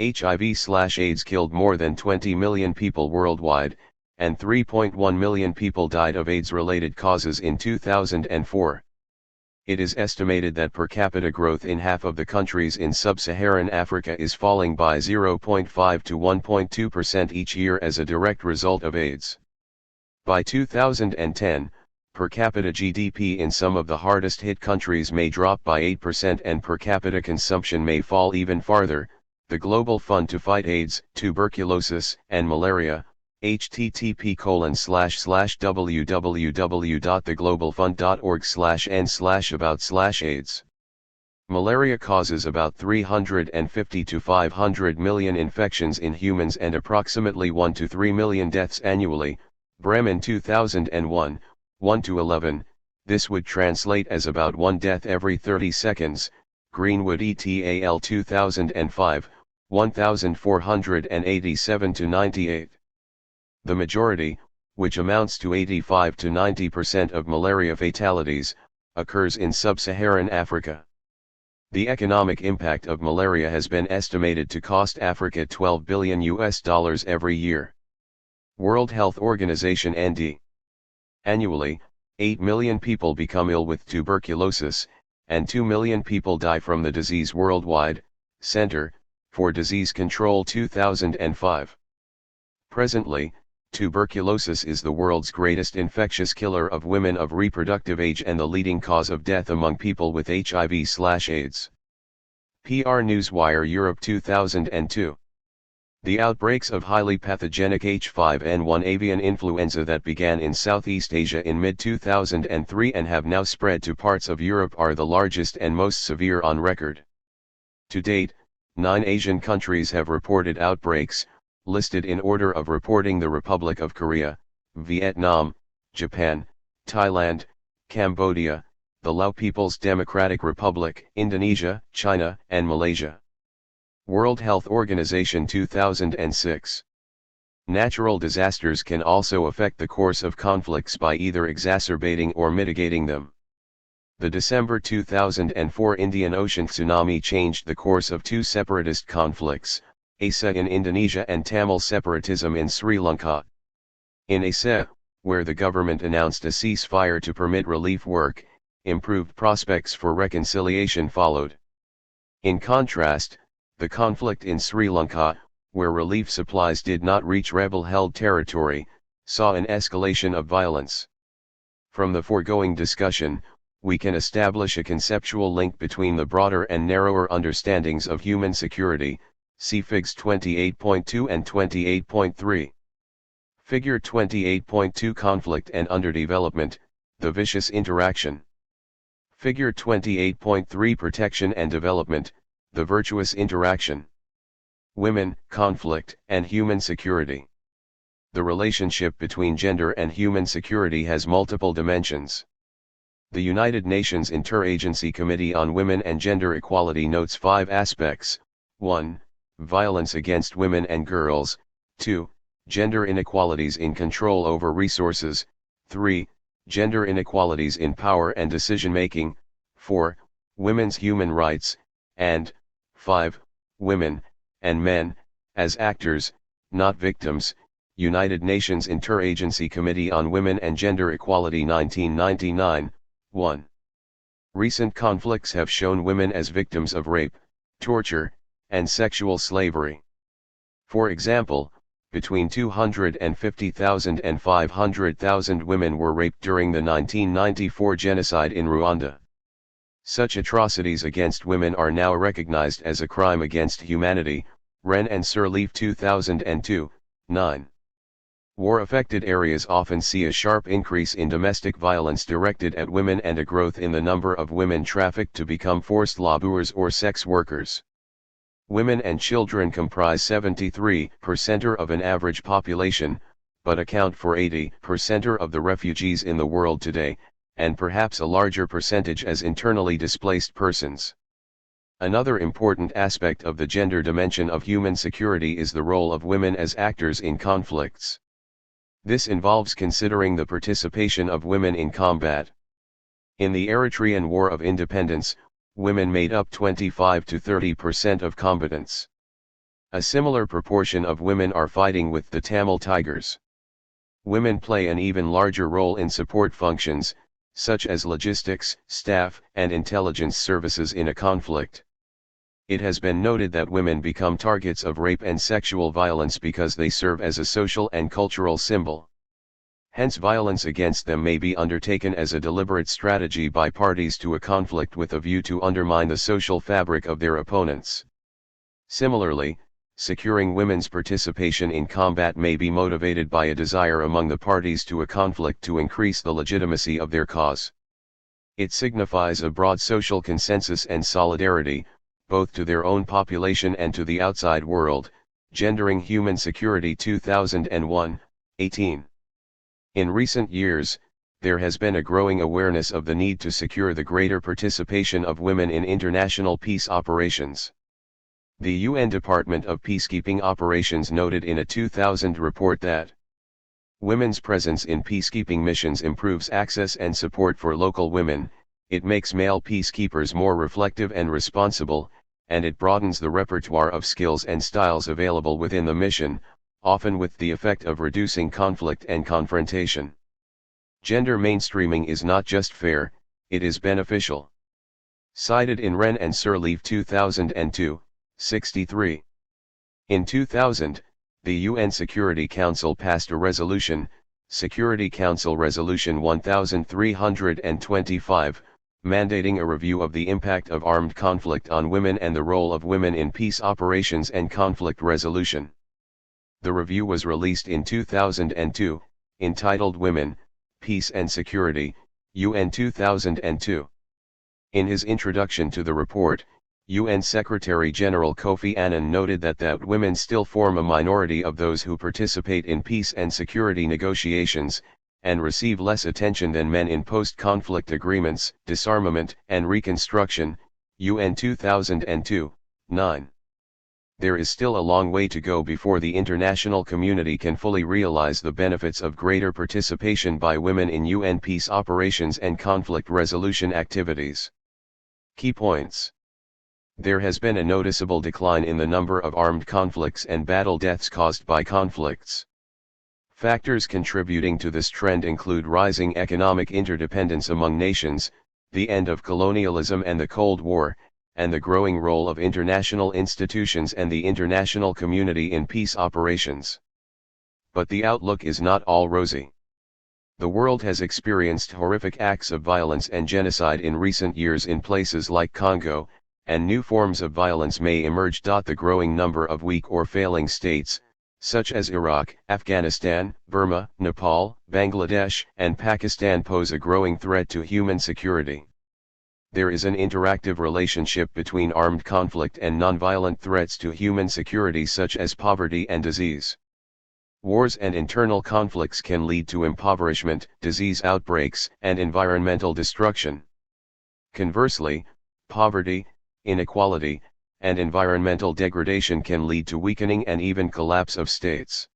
HIV/AIDS killed more than 20 million people worldwide, and 3.1 million people died of AIDS-related causes in 2004. It is estimated that per capita growth in half of the countries in sub-Saharan Africa is falling by 0.5 to 1.2% each year as a direct result of AIDS. By 2010, per capita GDP in some of the hardest hit countries may drop by 8% and per capita consumption may fall even farther. The Global Fund to Fight AIDS, Tuberculosis, and Malaria, http://www.theglobalfund.org/n/about/AIDS. Malaria causes about 350 to 500 million infections in humans and approximately 1 to 3 million deaths annually. Bremen 2001, 1 to 11, this would translate as about 1 death every 30 seconds. Greenwood et al. 2005, 1487 to 98. The majority, which amounts to 85 to 90% of malaria fatalities, occurs in sub-Saharan Africa. The economic impact of malaria has been estimated to cost Africa $12 billion every year. World Health Organization (ND). Annually, 8 million people become ill with tuberculosis, and 2 million people die from the disease worldwide. Center for Disease Control 2005. Presently, tuberculosis is the world's greatest infectious killer of women of reproductive age and the leading cause of death among people with HIV/AIDS. PR Newswire Europe 2002. The outbreaks of highly pathogenic H5N1 avian influenza that began in Southeast Asia in mid-2003 and have now spread to parts of Europe are the largest and most severe on record. To date, 9 Asian countries have reported outbreaks, listed in order of reporting: the Republic of Korea, Vietnam, Japan, Thailand, Cambodia, the Lao People's Democratic Republic, Indonesia, China, and Malaysia. World Health Organization 2006. Natural disasters can also affect the course of conflicts by either exacerbating or mitigating them. The December 2004 Indian Ocean tsunami changed the course of 2 separatist conflicts, Aceh in Indonesia and Tamil separatism in Sri Lanka. In Aceh, where the government announced a ceasefire to permit relief work, improved prospects for reconciliation followed. In contrast, the conflict in Sri Lanka, where relief supplies did not reach rebel-held territory, saw an escalation of violence. From the foregoing discussion, we can establish a conceptual link between the broader and narrower understandings of human security, see Figs 28.2 and 28.3. Figure 28.2 Conflict and Underdevelopment, the Vicious Interaction. Figure 28.3 Protection and Development, the Virtuous Interaction. Women, Conflict, and Human Security. The relationship between gender and human security has multiple dimensions. The United Nations Interagency Committee on Women and Gender Equality notes 5 aspects: 1. Violence against women and girls, 2. Gender inequalities in control over resources, 3. Gender inequalities in power and decision-making, 4. Women's human rights, and 5. Women, and men, as actors, not victims. United Nations Interagency Committee on Women and Gender Equality 1999, 1. Recent conflicts have shown women as victims of rape, torture, and sexual slavery. For example, between 250,000 and 500,000 women were raped during the 1994 genocide in Rwanda. Such atrocities against women are now recognized as a crime against humanity, Wren and Sirleaf 2002, 9. War-affected areas often see a sharp increase in domestic violence directed at women and a growth in the number of women trafficked to become forced labourers or sex workers. Women and children comprise 73% of an average population, but account for 80% of the refugees in the world today, and perhaps a larger percentage as internally displaced persons. Another important aspect of the gender dimension of human security is the role of women as actors in conflicts. This involves considering the participation of women in combat. In the Eritrean War of Independence, women made up 25 to 30% of combatants. A similar proportion of women are fighting with the Tamil Tigers. Women play an even larger role in support functions, such as logistics, staff, and intelligence services in a conflict. It has been noted that women become targets of rape and sexual violence because they serve as a social and cultural symbol. Hence, violence against them may be undertaken as a deliberate strategy by parties to a conflict with a view to undermine the social fabric of their opponents. Similarly, securing women's participation in combat may be motivated by a desire among the parties to a conflict to increase the legitimacy of their cause. It signifies a broad social consensus and solidarity, both to their own population and to the outside world. Gendering Human Security 2001, 18. In recent years, there has been a growing awareness of the need to secure the greater participation of women in international peace operations. The UN Department of Peacekeeping Operations noted in a 2000 report that women's presence in peacekeeping missions improves access and support for local women, it makes male peacekeepers more reflective and responsible, and it broadens the repertoire of skills and styles available within the mission, often with the effect of reducing conflict and confrontation. Gender mainstreaming is not just fair, it is beneficial. Cited in Wren and Sirleaf 2002, 63. In 2000, The UN Security Council passed a resolution, Security Council Resolution 1325, mandating a review of the impact of armed conflict on women and the role of women in peace operations and conflict resolution. The review was released in 2002, entitled Women, Peace and Security, UN 2002. In his introduction to the report, UN Secretary-General Kofi Annan noted that women still form a minority of those who participate in peace and security negotiations, and receive less attention than men in post-conflict agreements, disarmament and reconstruction, UN 2002, 9. There is still a long way to go before the international community can fully realize the benefits of greater participation by women in UN peace operations and conflict resolution activities. Key points. There has been a noticeable decline in the number of armed conflicts and battle deaths caused by conflicts. Factors contributing to this trend include rising economic interdependence among nations, the end of colonialism and the Cold War, and the growing role of international institutions and the international community in peace operations. But the outlook is not all rosy. The world has experienced horrific acts of violence and genocide in recent years in places like Congo, and new forms of violence may emerge. The growing number of weak or failing states, such as Iraq, Afghanistan, Burma, Nepal, Bangladesh, and Pakistan, pose a growing threat to human security. There is an interactive relationship between armed conflict and nonviolent threats to human security, such as poverty and disease. Wars and internal conflicts can lead to impoverishment, disease outbreaks, and environmental destruction. Conversely, poverty, inequality, and environmental degradation can lead to weakening and even collapse of states.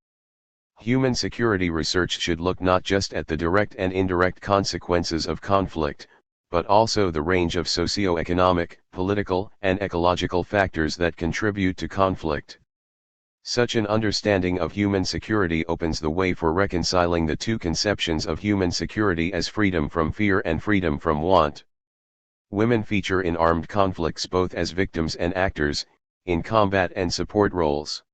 Human security research should look not just at the direct and indirect consequences of conflict, but also the range of socio-economic, political, and ecological factors that contribute to conflict. Such an understanding of human security opens the way for reconciling the two conceptions of human security as freedom from fear and freedom from want. Women feature in armed conflicts both as victims and actors, in combat and support roles.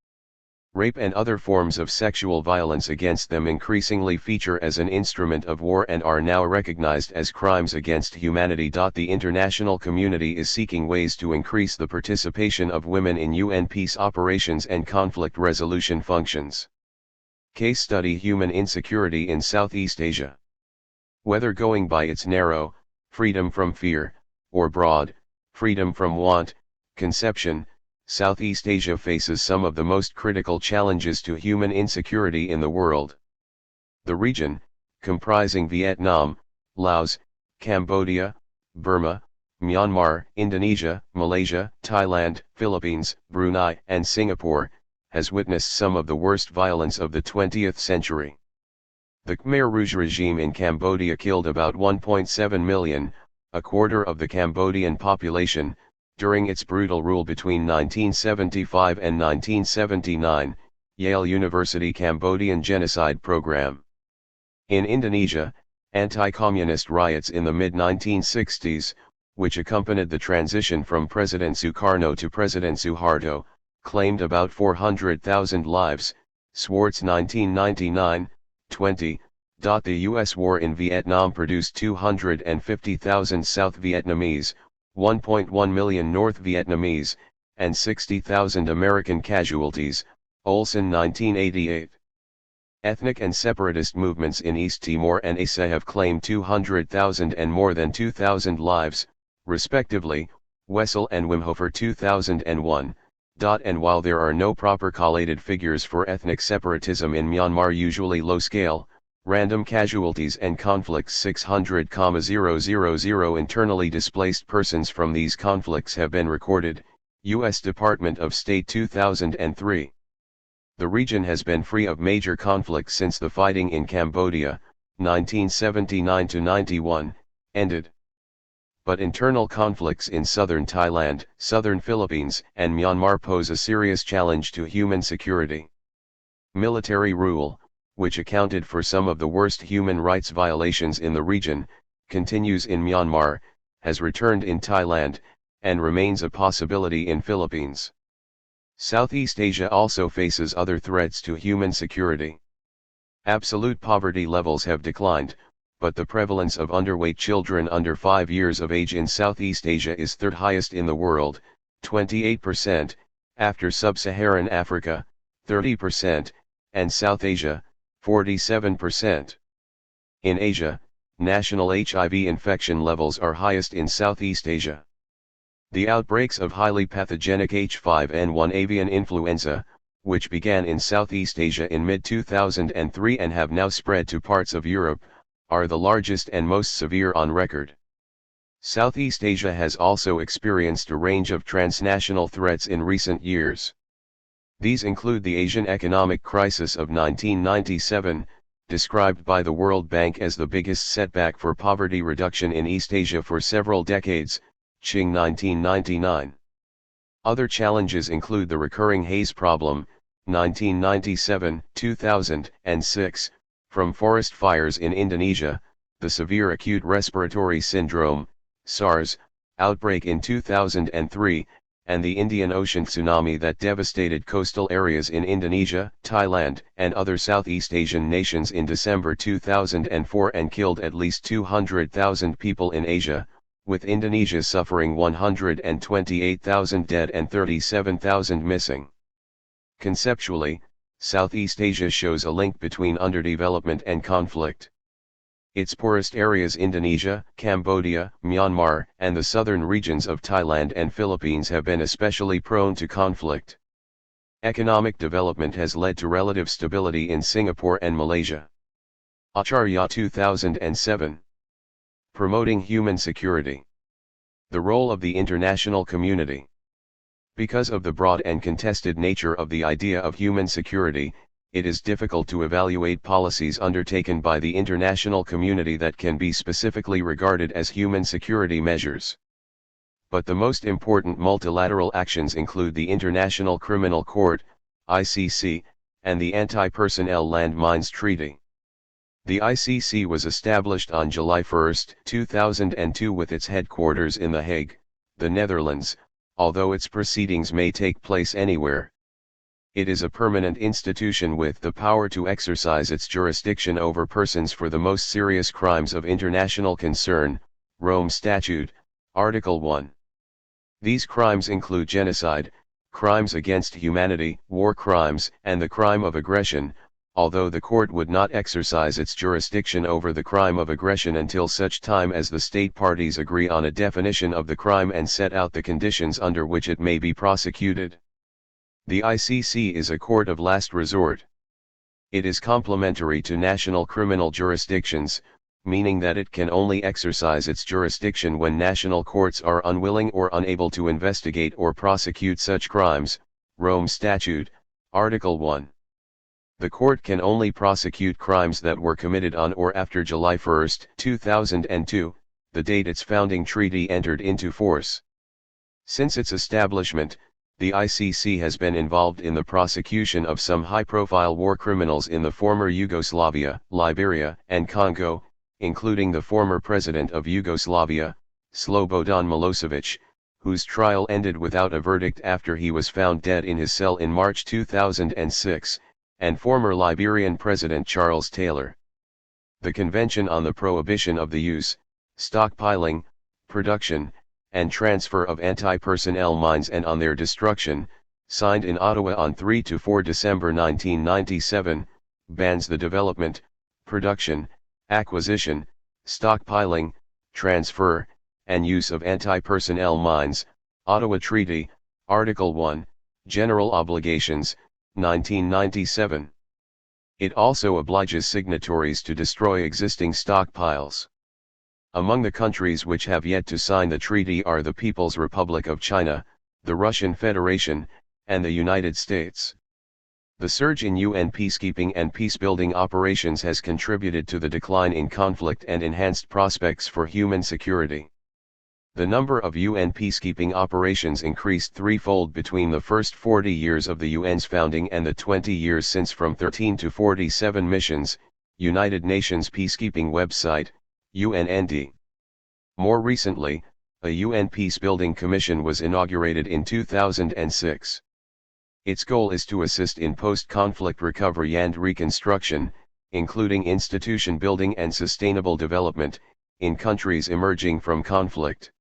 Rape and other forms of sexual violence against them increasingly feature as an instrument of war and are now recognized as crimes against humanity. The international community is seeking ways to increase the participation of women in UN peace operations and conflict resolution functions. Case study: Human insecurity in Southeast Asia. Whether going by its narrow, freedom from fear, or broad, freedom from want, conception, Southeast Asia faces some of the most critical challenges to human insecurity in the world. The region, comprising Vietnam, Laos, Cambodia, Burma, Myanmar, Indonesia, Malaysia, Thailand, Philippines, Brunei, and Singapore, has witnessed some of the worst violence of the 20th century. The Khmer Rouge regime in Cambodia killed about 1.7 million, a quarter of the Cambodian population, during its brutal rule between 1975 and 1979, Yale University Cambodian Genocide Program. In Indonesia, anti-communist riots in the mid-1960s, which accompanied the transition from President Sukarno to President Suharto, claimed about 400,000 lives, Swartz 1999, 20. The U.S. war in Vietnam produced 250,000 South Vietnamese, 1.1 million North Vietnamese, and 60,000 American casualties, Olson 1988. Ethnic and separatist movements in East Timor and Aceh have claimed 200,000 and more than 2,000 lives, respectively, Wessel and Wimhofer 2001. And while there are no proper collated figures for ethnic separatism in Myanmar, usually low-scale, random casualties and conflicts, 600,000 internally displaced persons from these conflicts have been recorded, U.S. Department of State 2003. The region has been free of major conflicts since the fighting in Cambodia, 1979-91, ended. But internal conflicts in southern Thailand, southern Philippines, and Myanmar pose a serious challenge to human security. Military rule, which accounted for some of the worst human rights violations in the region, continues in Myanmar, has returned in Thailand, and remains a possibility in Philippines. Southeast Asia also faces other threats to human security. Absolute poverty levels have declined, but the prevalence of underweight children under 5 years of age in Southeast Asia is third highest in the world, 28%, after Sub-Saharan Africa, 30%, and South Asia, 47%. In Asia, national HIV infection levels are highest in Southeast Asia. The outbreaks of highly pathogenic H5N1 avian influenza, which began in Southeast Asia in mid-2003 and have now spread to parts of Europe, are the largest and most severe on record. Southeast Asia has also experienced a range of transnational threats in recent years. These include the Asian economic crisis of 1997, described by the World Bank as the biggest setback for poverty reduction in East Asia for several decades, Qing 1999. Other challenges include the recurring haze problem, 1997, 2006, from forest fires in Indonesia, the severe acute respiratory syndrome, SARS, outbreak in 2003, and the Indian Ocean tsunami that devastated coastal areas in Indonesia, Thailand, and other Southeast Asian nations in December 2004 and killed at least 200,000 people in Asia, with Indonesia suffering 128,000 dead and 37,000 missing. Conceptually, Southeast Asia shows a link between underdevelopment and conflict. Its poorest areas, Indonesia, Cambodia, Myanmar, and the southern regions of Thailand and Philippines, have been especially prone to conflict. Economic development has led to relative stability in Singapore and Malaysia. Acharya 2007. Promoting human security. The role of the international community. Because of the broad and contested nature of the idea of human security, it is difficult to evaluate policies undertaken by the international community that can be specifically regarded as human security measures. But the most important multilateral actions include the International Criminal Court, ICC, and the Anti-Personnel Landmines Treaty. The ICC was established on July 1, 2002 with its headquarters in The Hague, the Netherlands, although its proceedings may take place anywhere. It is a permanent institution with the power to exercise its jurisdiction over persons for the most serious crimes of international concern, Rome Statute, Article 1. These crimes include genocide, crimes against humanity, war crimes, and the crime of aggression, although the court would not exercise its jurisdiction over the crime of aggression until such time as the state parties agree on a definition of the crime and set out the conditions under which it may be prosecuted. The ICC is a court of last resort. It is complementary to national criminal jurisdictions, meaning that it can only exercise its jurisdiction when national courts are unwilling or unable to investigate or prosecute such crimes, Rome Statute, Article 1. The court can only prosecute crimes that were committed on or after July 1, 2002, the date its founding treaty entered into force. Since its establishment, the ICC has been involved in the prosecution of some high-profile war criminals in the former Yugoslavia, Liberia, and Congo, including the former president of Yugoslavia, Slobodan Milosevic, whose trial ended without a verdict after he was found dead in his cell in March 2006, and former Liberian President Charles Taylor. The Convention on the Prohibition of the Use, Stockpiling, Production, and Transfer of Anti-Personnel Mines and on their destruction, signed in Ottawa on 3–4 December 1997, bans the development, production, acquisition, stockpiling, transfer, and use of anti-personnel mines. Ottawa Treaty, Article 1, General Obligations, 1997. It also obliges signatories to destroy existing stockpiles. Among the countries which have yet to sign the treaty are the People's Republic of China, the Russian Federation, and the United States. The surge in UN peacekeeping and peacebuilding operations has contributed to the decline in conflict and enhanced prospects for human security. The number of UN peacekeeping operations increased threefold between the first 40 years of the UN's founding and the 20 years since, from 13 to 47 missions, United Nations Peacekeeping Website, UNND. More recently, a UN Peacebuilding Commission was inaugurated in 2006. Its goal is to assist in post-conflict recovery and reconstruction, including institution building and sustainable development, in countries emerging from conflict.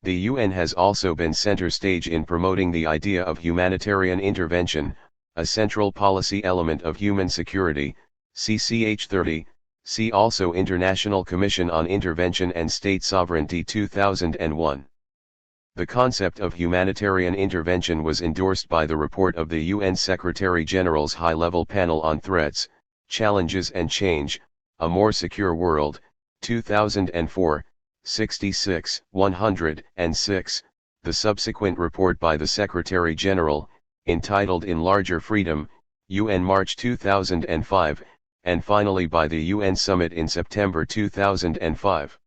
The UN has also been center stage in promoting the idea of humanitarian intervention, a central policy element of human security, CCH30, see also International Commission on Intervention and State Sovereignty 2001. The concept of humanitarian intervention was endorsed by the report of the UN Secretary-General's High-Level Panel on Threats, Challenges and Change, A More Secure World, 2004, 66, 106, the subsequent report by the Secretary-General, entitled In Larger Freedom, UN March 2005, and finally by the UN Summit in September 2005.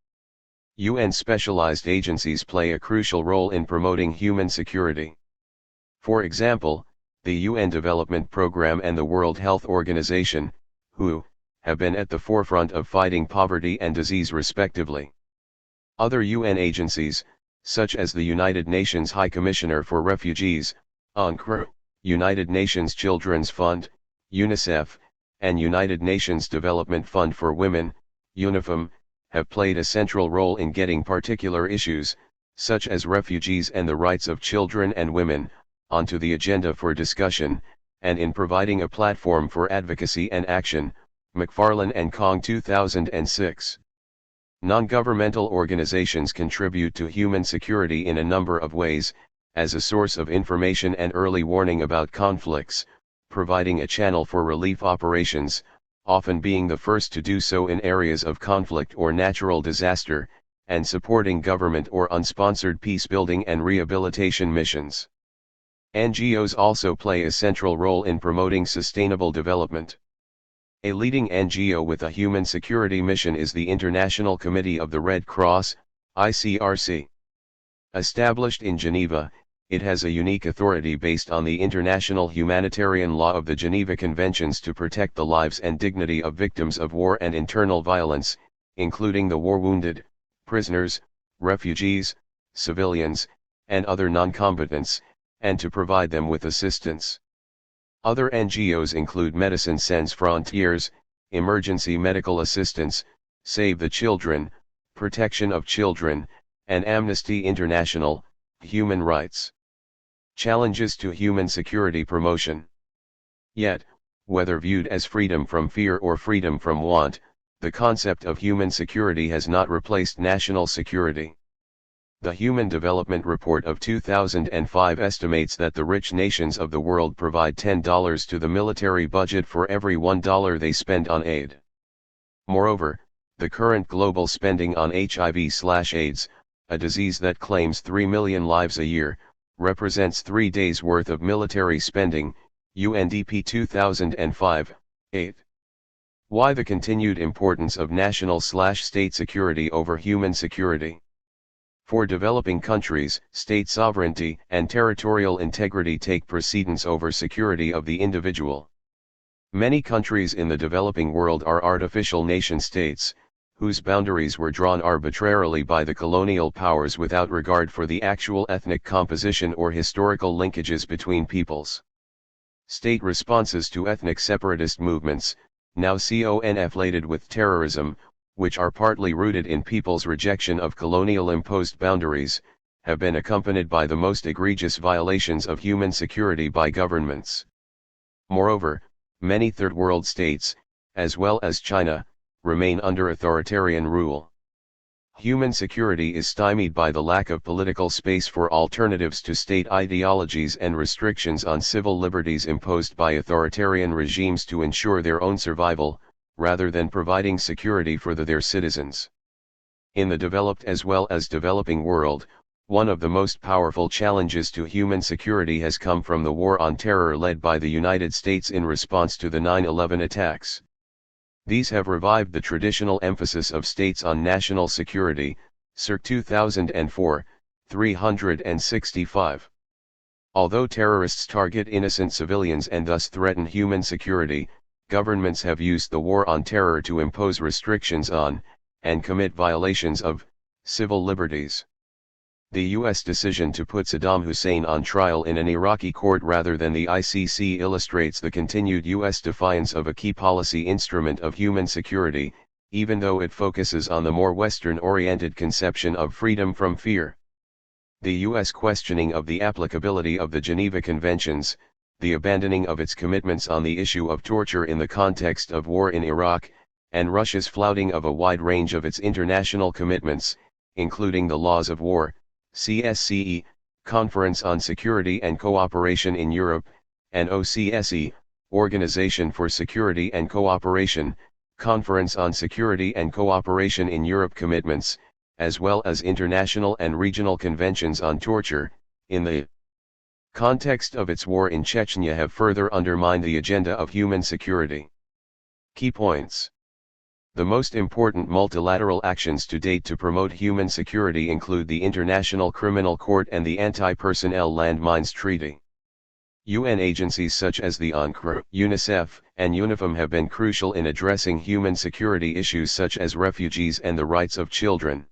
UN specialized agencies play a crucial role in promoting human security. For example, the UN Development Programme and the World Health Organization, WHO, have been at the forefront of fighting poverty and disease respectively. Other UN agencies, such as the United Nations High Commissioner for Refugees, UNCRA, United Nations Children's Fund, UNICEF, and United Nations Development Fund for Women, UNIFEM, have played a central role in getting particular issues, such as refugees and the rights of children and women, onto the agenda for discussion, and in providing a platform for advocacy and action, McFarlane and Kong 2006. Non-governmental organizations contribute to human security in a number of ways, as a source of information and early warning about conflicts, providing a channel for relief operations, often being the first to do so in areas of conflict or natural disaster, and supporting government or unsponsored peace-building and rehabilitation missions. NGOs also play a central role in promoting sustainable development. A leading NGO with a human security mission is the International Committee of the Red Cross, ICRC. Established in Geneva, it has a unique authority based on the international humanitarian law of the Geneva Conventions to protect the lives and dignity of victims of war and internal violence, including the war wounded, prisoners, refugees, civilians, and other non-combatants, and to provide them with assistance. Other NGOs include Médecins Sans Frontières, Emergency Medical Assistance, Save the Children, Protection of Children, and Amnesty International, Human Rights. Challenges to human security promotion. Yet, whether viewed as freedom from fear or freedom from want, the concept of human security has not replaced national security. The Human Development Report of 2005 estimates that the rich nations of the world provide $10 to the military budget for every $1 they spend on aid. Moreover, the current global spending on HIV/AIDS, a disease that claims 3 million lives a year, represents 3 days' worth of military spending, UNDP 2005, 8. Why the continued importance of national/state security over human security? For developing countries, state sovereignty and territorial integrity take precedence over security of the individual. Many countries in the developing world are artificial nation-states, whose boundaries were drawn arbitrarily by the colonial powers without regard for the actual ethnic composition or historical linkages between peoples. State responses to ethnic separatist movements, now conflated with terrorism, which are partly rooted in people's rejection of colonial-imposed boundaries, have been accompanied by the most egregious violations of human security by governments. Moreover, many third world states, as well as China, remain under authoritarian rule. Human security is stymied by the lack of political space for alternatives to state ideologies and restrictions on civil liberties imposed by authoritarian regimes to ensure their own survival, rather than providing security for their citizens. In the developed as well as developing world, one of the most powerful challenges to human security has come from the war on terror led by the United States in response to the 9/11 attacks. These have revived the traditional emphasis of states on national security, circa 2004, 365. Although terrorists target innocent civilians and thus threaten human security, governments have used the war on terror to impose restrictions on, and commit violations of, civil liberties. The U.S. decision to put Saddam Hussein on trial in an Iraqi court rather than the ICC illustrates the continued U.S. defiance of a key policy instrument of human security, even though it focuses on the more Western-oriented conception of freedom from fear. The U.S. questioning of the applicability of the Geneva Conventions, the abandoning of its commitments on the issue of torture in the context of war in Iraq, and Russia's flouting of a wide range of its international commitments, including the Laws of War, CSCE, Conference on Security and Cooperation in Europe, and OCSE, Organization for Security and Cooperation, Conference on Security and Cooperation in Europe commitments, as well as international and regional conventions on torture, in the context of its war in Chechnya have further undermined the agenda of human security. Key points. The most important multilateral actions to date to promote human security include the International Criminal Court and the Anti-Personnel Landmines Treaty. UN agencies such as the UNCRR, UNICEF, and UNIFEM have been crucial in addressing human security issues such as refugees and the rights of children.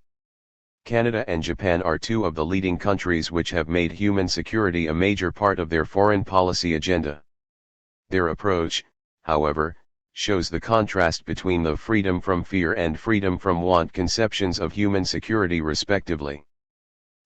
Canada and Japan are two of the leading countries which have made human security a major part of their foreign policy agenda. Their approach, however, shows the contrast between the freedom from fear and freedom from want conceptions of human security respectively.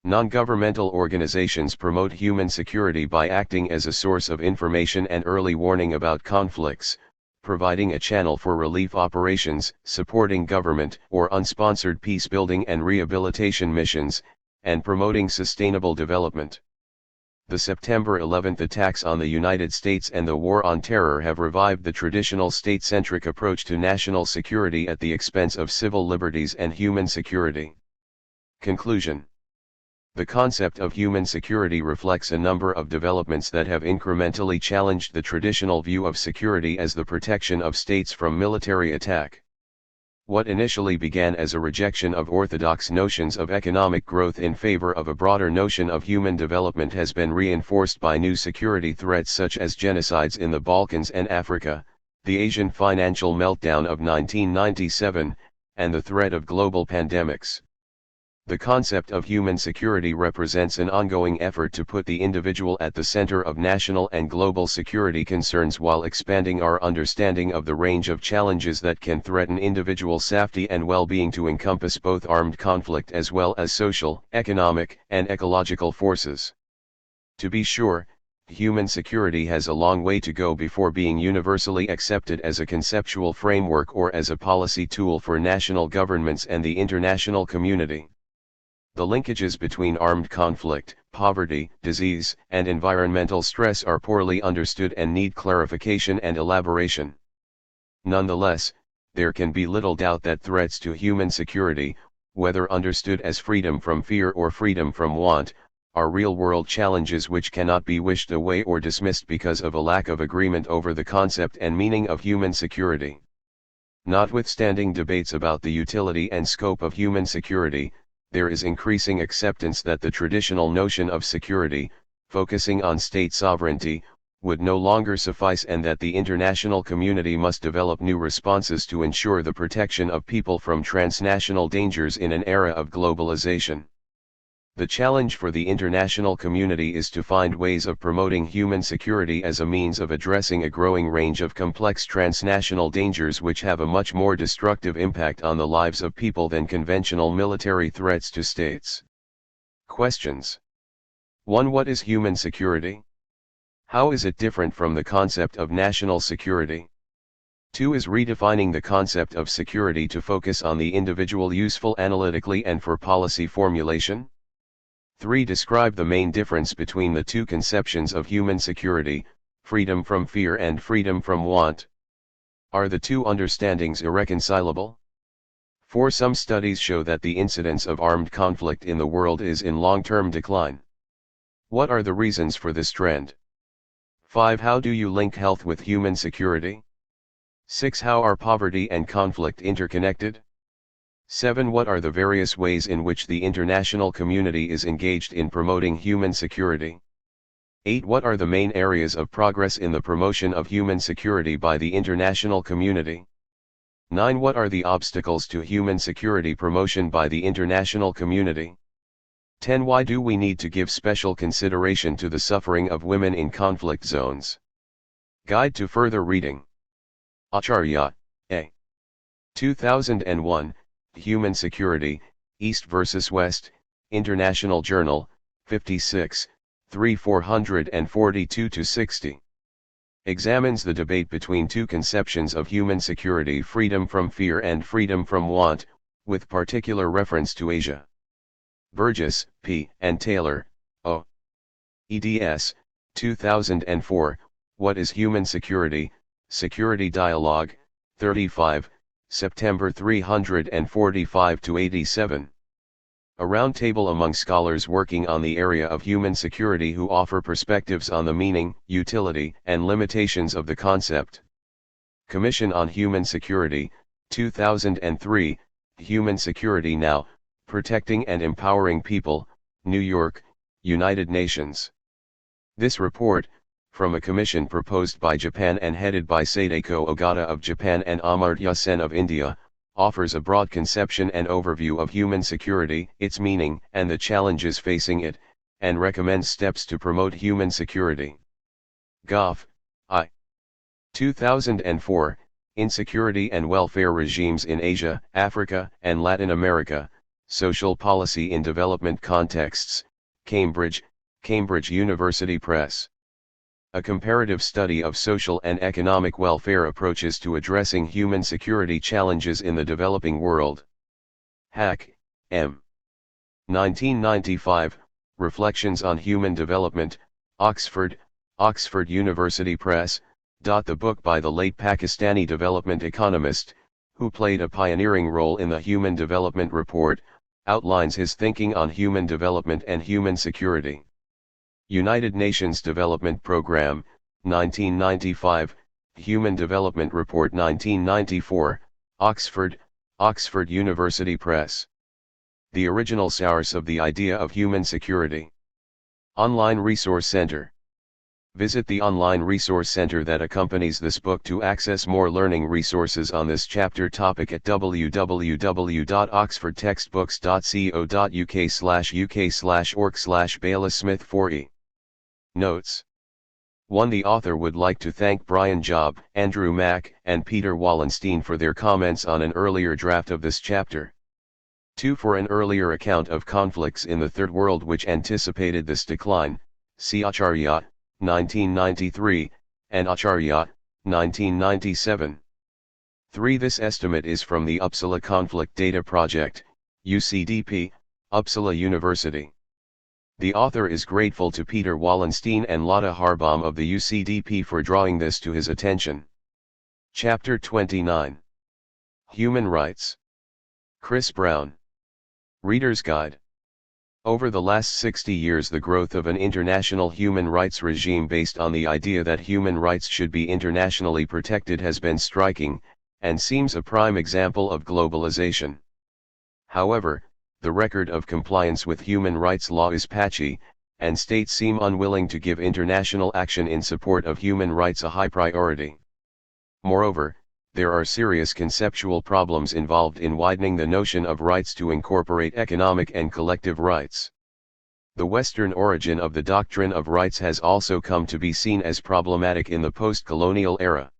Non-governmental organizations promote human security by acting as a source of information and early warning about conflicts, providing a channel for relief operations, supporting government or unsponsored peace-building and rehabilitation missions, and promoting sustainable development. The September 11 attacks on the United States and the War on Terror have revived the traditional state-centric approach to national security at the expense of civil liberties and human security. Conclusion. The concept of human security reflects a number of developments that have incrementally challenged the traditional view of security as the protection of states from military attack. What initially began as a rejection of orthodox notions of economic growth in favor of a broader notion of human development has been reinforced by new security threats such as genocides in the Balkans and Africa, the Asian financial meltdown of 1997, and the threat of global pandemics. The concept of human security represents an ongoing effort to put the individual at the center of national and global security concerns while expanding our understanding of the range of challenges that can threaten individual safety and well-being to encompass both armed conflict as well as social, economic, and ecological forces. To be sure, human security has a long way to go before being universally accepted as a conceptual framework or as a policy tool for national governments and the international community. The linkages between armed conflict, poverty, disease, and environmental stress are poorly understood and need clarification and elaboration. Nonetheless, there can be little doubt that threats to human security, whether understood as freedom from fear or freedom from want, are real-world challenges which cannot be wished away or dismissed because of a lack of agreement over the concept and meaning of human security. Notwithstanding debates about the utility and scope of human security, there is increasing acceptance that the traditional notion of security, focusing on state sovereignty, would no longer suffice and that the international community must develop new responses to ensure the protection of people from transnational dangers in an era of globalization. The challenge for the international community is to find ways of promoting human security as a means of addressing a growing range of complex transnational dangers which have a much more destructive impact on the lives of people than conventional military threats to states. Questions. 1. What is human security? How is it different from the concept of national security? 2. Is redefining the concept of security to focus on the individual useful analytically and for policy formulation? 3. Describe the main difference between the two conceptions of human security, freedom from fear and freedom from want. Are the two understandings irreconcilable? 4. Some studies show that the incidence of armed conflict in the world is in long-term decline. What are the reasons for this trend? 5. How do you link health with human security? 6. How are poverty and conflict interconnected? 7. What are the various ways in which the international community is engaged in promoting human security? 8. What are the main areas of progress in the promotion of human security by the international community? 9. What are the obstacles to human security promotion by the international community? 10. Why do we need to give special consideration to the suffering of women in conflict zones? Guide to further reading. Acharya, A. 2001, Human Security, East vs. West, International Journal, 56, 3 442-60. Examines the debate between two conceptions of human security: freedom from fear and freedom from want, with particular reference to Asia. Burgess, P. and Taylor, O. eds. 2004, What is Human Security? Security Dialogue, 35, September 345-87. A roundtable among scholars working on the area of human security who offer perspectives on the meaning, utility, and limitations of the concept. Commission on Human Security, 2003, Human Security Now, Protecting and Empowering People, New York, United Nations. This report, from a commission proposed by Japan and headed by Sadeko Ogata of Japan and Amartya Sen of India, offers a broad conception and overview of human security, its meaning, and the challenges facing it, and recommends steps to promote human security. Goff, I. 2004, Insecurity and Welfare Regimes in Asia, Africa, and Latin America, Social Policy in Development Contexts, Cambridge, Cambridge University Press. A comparative study of social and economic welfare approaches to addressing human security challenges in the developing world. Hack, M. 1995, Reflections on Human Development, Oxford, Oxford University Press. The book by the late Pakistani development economist, who played a pioneering role in the Human Development Report, outlines his thinking on human development and human security. United Nations Development Programme, 1995, Human Development Report 1994, Oxford, Oxford University Press. The original source of the idea of human security. Online Resource Center. Visit the online resource center that accompanies this book to access more learning resources on this chapter topic at www.oxfordtextbooks.co.uk/uk/org/Baylis-Smith 4e. Notes. 1. The author would like to thank Brian Job, Andrew Mack, and Peter Wallenstein for their comments on an earlier draft of this chapter. 2. For an earlier account of conflicts in the Third World which anticipated this decline, see Acharya, 1993, and Acharya, 1997. 3. This estimate is from the Uppsala Conflict Data Project, UCDP, Uppsala University. The author is grateful to Peter Wallenstein and Lotta Harbaum of the UCDP for drawing this to his attention. Chapter 29. Human Rights. Chris Brown. Reader's Guide. Over the last 60 years, the growth of an international human rights regime based on the idea that human rights should be internationally protected has been striking, and seems a prime example of globalization. However, the record of compliance with human rights law is patchy, and states seem unwilling to give international action in support of human rights a high priority. Moreover, there are serious conceptual problems involved in widening the notion of rights to incorporate economic and collective rights. The Western origin of the doctrine of rights has also come to be seen as problematic in the post-colonial era.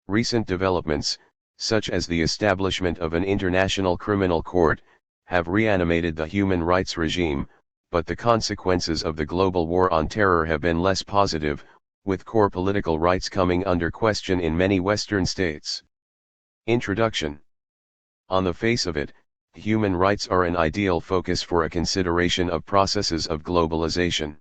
Recent developments, such as the establishment of an international criminal court, have reanimated the human rights regime, but the consequences of the global war on terror have been less positive, with core political rights coming under question in many Western states. Introduction. On the face of it, human rights are an ideal focus for a consideration of processes of globalization.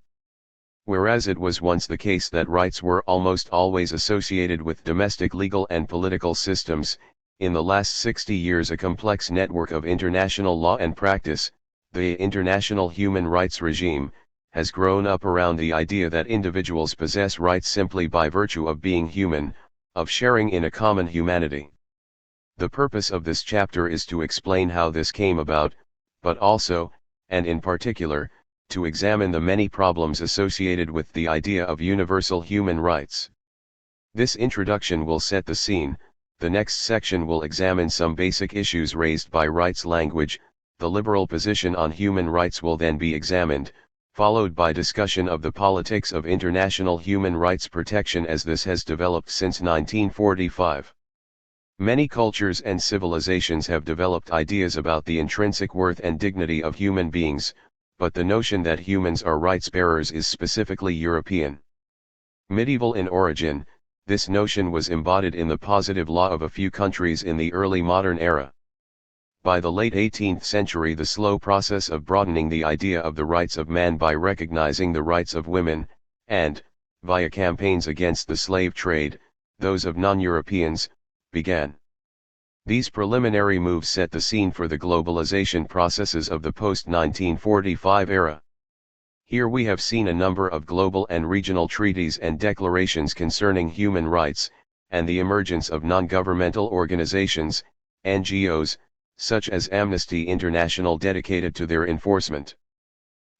Whereas it was once the case that rights were almost always associated with domestic legal and political systems, in the last 60 years a complex network of international law and practice, the international human rights regime, has grown up around the idea that individuals possess rights simply by virtue of being human, of sharing in a common humanity. The purpose of this chapter is to explain how this came about, but also, and in particular, to examine the many problems associated with the idea of universal human rights. This introduction will set the scene. The next section will examine some basic issues raised by rights language, the liberal position on human rights will then be examined, followed by discussion of the politics of international human rights protection as this has developed since 1945. Many cultures and civilizations have developed ideas about the intrinsic worth and dignity of human beings, but the notion that humans are rights bearers is specifically European. Medieval in origin, this notion was embodied in the positive law of a few countries in the early modern era. By the late 18th century, the slow process of broadening the idea of the rights of man by recognizing the rights of women, and, via campaigns against the slave trade, those of non-Europeans, began. These preliminary moves set the scene for the globalization processes of the post-1945 era. Here we have seen a number of global and regional treaties and declarations concerning human rights, and the emergence of non-governmental organizations, NGOs, such as Amnesty International dedicated to their enforcement.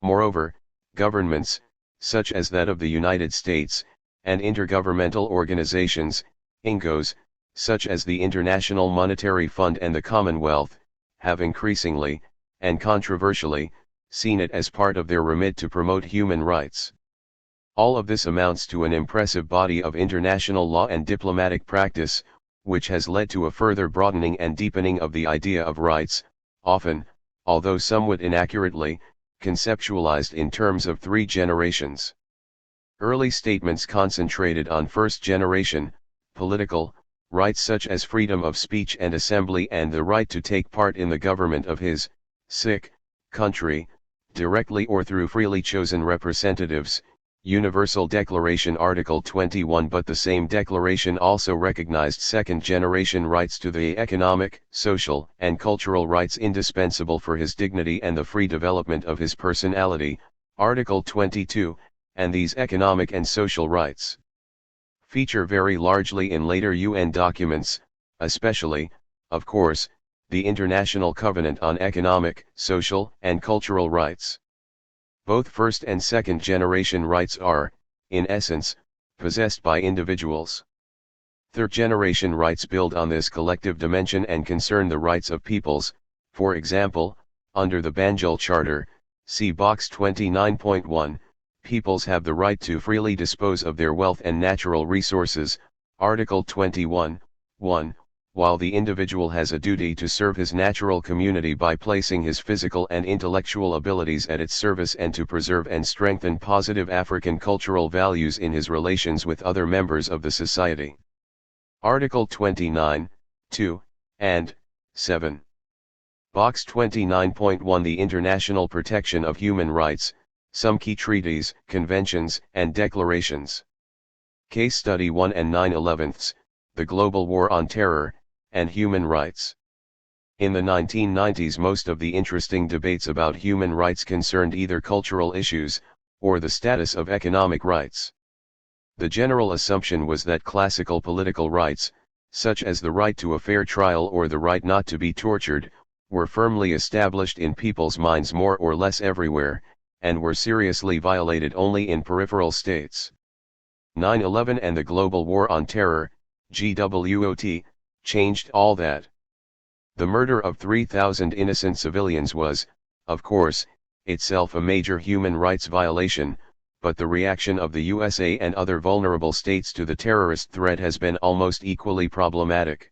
Moreover, governments, such as that of the United States, and intergovernmental organizations, INGOs, such as the International Monetary Fund and the Commonwealth, have increasingly, and controversially, seen it as part of their remit to promote human rights. All of this amounts to an impressive body of international law and diplomatic practice, which has led to a further broadening and deepening of the idea of rights, often, although somewhat inaccurately, conceptualized in terms of three generations. Early statements concentrated on first-generation, political, rights such as freedom of speech and assembly and the right to take part in the government of his, country, directly or through freely chosen representatives, Universal Declaration Article 21. But the same declaration also recognized second-generation rights to the economic, social, and cultural rights indispensable for his dignity and the free development of his personality, Article 22, and these economic and social rights feature very largely in later UN documents, especially, of course, the International Covenant on Economic, Social, and Cultural Rights. Both first and second generation rights are, in essence, possessed by individuals. Third generation rights build on this collective dimension and concern the rights of peoples, for example, under the Banjul Charter, see Box 29.1, peoples have the right to freely dispose of their wealth and natural resources, Article 21, 1, while the individual has a duty to serve his natural community by placing his physical and intellectual abilities at its service and to preserve and strengthen positive African cultural values in his relations with other members of the society. Article 29, 2, and 7. Box 29.1 The international protection of human rights, some key treaties, conventions, and declarations. Case Study 1 and 9/11, The Global War on Terror, and Human Rights. In the 1990s, most of the interesting debates about human rights concerned either cultural issues, or the status of economic rights. The general assumption was that classical political rights, such as the right to a fair trial or the right not to be tortured, were firmly established in people's minds more or less everywhere, and were seriously violated only in peripheral states. 9/11 and the Global War on Terror, GWOT, changed all that. The murder of 3,000 innocent civilians was, of course, itself a major human rights violation, but the reaction of the USA and other vulnerable states to the terrorist threat has been almost equally problematic.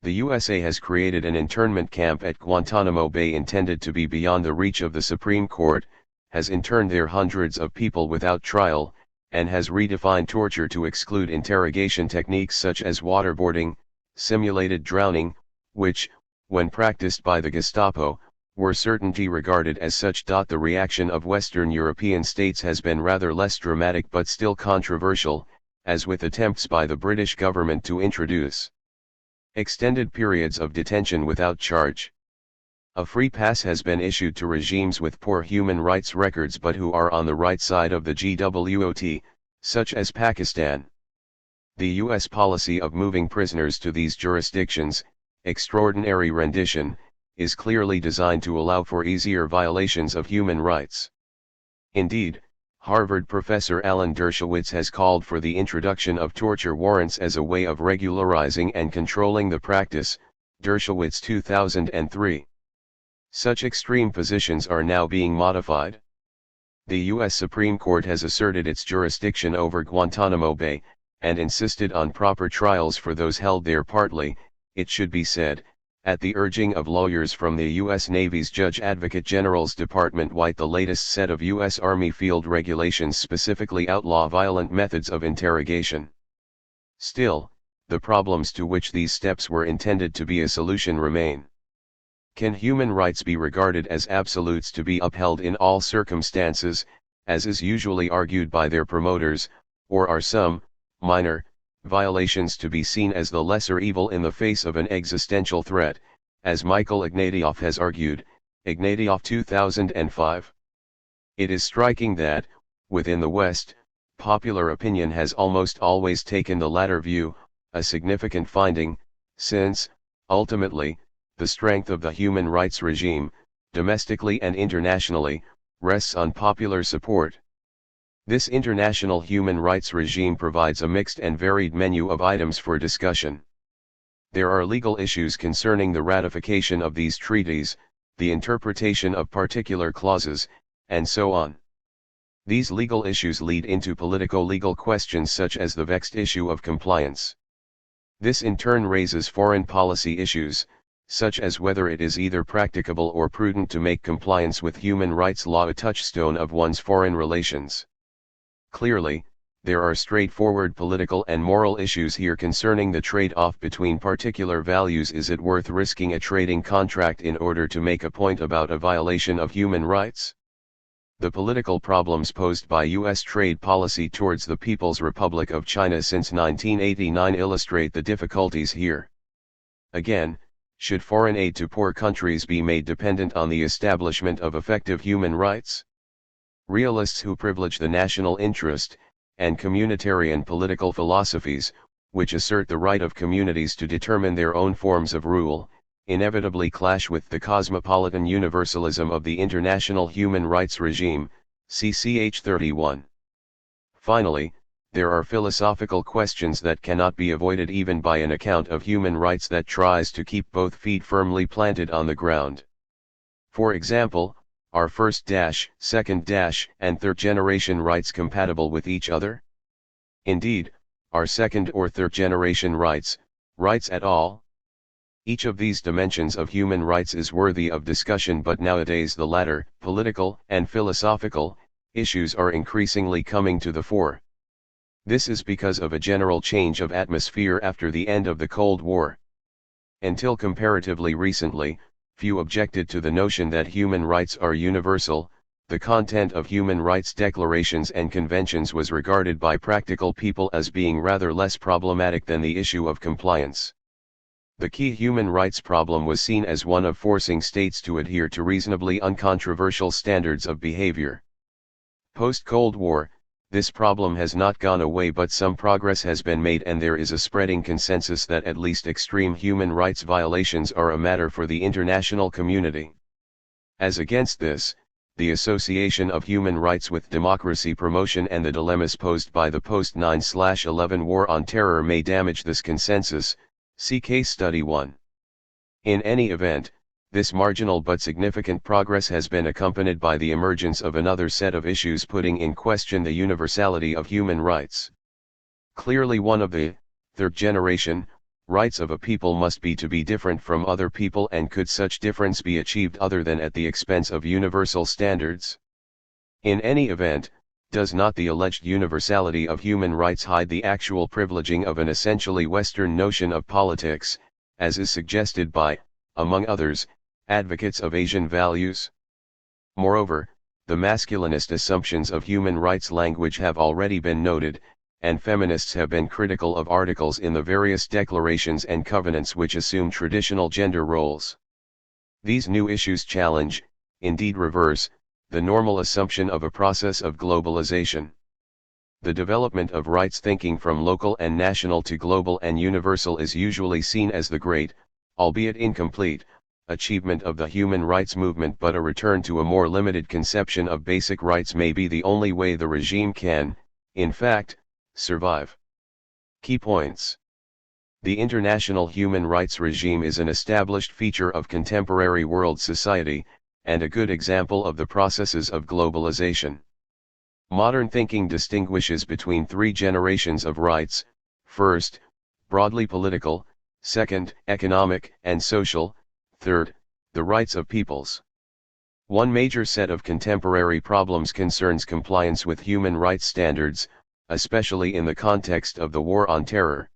The USA has created an internment camp at Guantanamo Bay intended to be beyond the reach of the Supreme Court, has interned there hundreds of people without trial, and has redefined torture to exclude interrogation techniques such as waterboarding, simulated drowning, which, when practiced by the Gestapo, were certainly regarded as such. The reaction of Western European states has been rather less dramatic but still controversial, as with attempts by the British government to introduce extended periods of detention without charge. A free pass has been issued to regimes with poor human rights records but who are on the right side of the GWOT, such as Pakistan. The U.S. policy of moving prisoners to these jurisdictions, extraordinary rendition, is clearly designed to allow for easier violations of human rights. Indeed, Harvard professor Alan Dershowitz has called for the introduction of torture warrants as a way of regularizing and controlling the practice, Dershowitz 2003. Such extreme positions are now being modified. The U.S. Supreme Court has asserted its jurisdiction over Guantanamo Bay, and insisted on proper trials for those held there, partly, it should be said, at the urging of lawyers from the U.S. Navy's Judge Advocate General's Department. The latest set of U.S. Army field regulations specifically outlaw violent methods of interrogation. Still, the problems to which these steps were intended to be a solution remain. Can human rights be regarded as absolutes to be upheld in all circumstances, as is usually argued by their promoters, or are some, minor, violations to be seen as the lesser evil in the face of an existential threat, as Michael Ignatieff has argued, Ignatieff 2005? It is striking that, within the West, popular opinion has almost always taken the latter view, a significant finding, since, ultimately, the strength of the human rights regime, domestically and internationally, rests on popular support. This international human rights regime provides a mixed and varied menu of items for discussion. There are legal issues concerning the ratification of these treaties, the interpretation of particular clauses, and so on. These legal issues lead into politico-legal questions such as the vexed issue of compliance. This in turn raises foreign policy issues, such as whether it is either practicable or prudent to make compliance with human rights law a touchstone of one's foreign relations. Clearly, there are straightforward political and moral issues here concerning the trade-off between particular values. Is it worth risking a trading contract in order to make a point about a violation of human rights? The political problems posed by U.S. trade policy towards the People's Republic of China since 1989 illustrate the difficulties here. Again, should foreign aid to poor countries be made dependent on the establishment of effective human rights? Realists who privilege the national interest, and communitarian political philosophies, which assert the right of communities to determine their own forms of rule, inevitably clash with the cosmopolitan universalism of the international human rights regime, ch. 31. Finally, there are philosophical questions that cannot be avoided even by an account of human rights that tries to keep both feet firmly planted on the ground. For example, are first, second, and third generation rights compatible with each other? Indeed, are second or third generation rights at all? Each of these dimensions of human rights is worthy of discussion, but nowadays the latter, political and philosophical, issues are increasingly coming to the fore. This is because of a general change of atmosphere after the end of the Cold War. Until comparatively recently, few objected to the notion that human rights are universal. The content of human rights declarations and conventions was regarded by practical people as being rather less problematic than the issue of compliance. The key human rights problem was seen as one of forcing states to adhere to reasonably uncontroversial standards of behavior. Post-Cold War, this problem has not gone away, but some progress has been made, and there is a spreading consensus that at least extreme human rights violations are a matter for the international community. As against this, the association of human rights with democracy promotion and the dilemmas posed by the post-9/11 war on terror may damage this consensus. See Case Study 1. In any event, this marginal but significant progress has been accompanied by the emergence of another set of issues putting in question the universality of human rights. Clearly, one of the third generation rights of a people must be to be different from other people, and could such difference be achieved other than at the expense of universal standards? In any event, does not the alleged universality of human rights hide the actual privileging of an essentially Western notion of politics, as is suggested by, among others, advocates of Asian values? Moreover, the masculinist assumptions of human rights language have already been noted, and feminists have been critical of articles in the various declarations and covenants which assume traditional gender roles. These new issues challenge, indeed reverse, the normal assumption of a process of globalization. The development of rights thinking from local and national to global and universal is usually seen as the great, albeit incomplete, achievement of the human rights movement, but a return to a more limited conception of basic rights may be the only way the regime can, in fact, survive. Key points. The international human rights regime is an established feature of contemporary world society, and a good example of the processes of globalization. Modern thinking distinguishes between three generations of rights: first, broadly political; second, economic and social; third, the rights of peoples. One major set of contemporary problems concerns compliance with human rights standards, especially in the context of the War on Terror.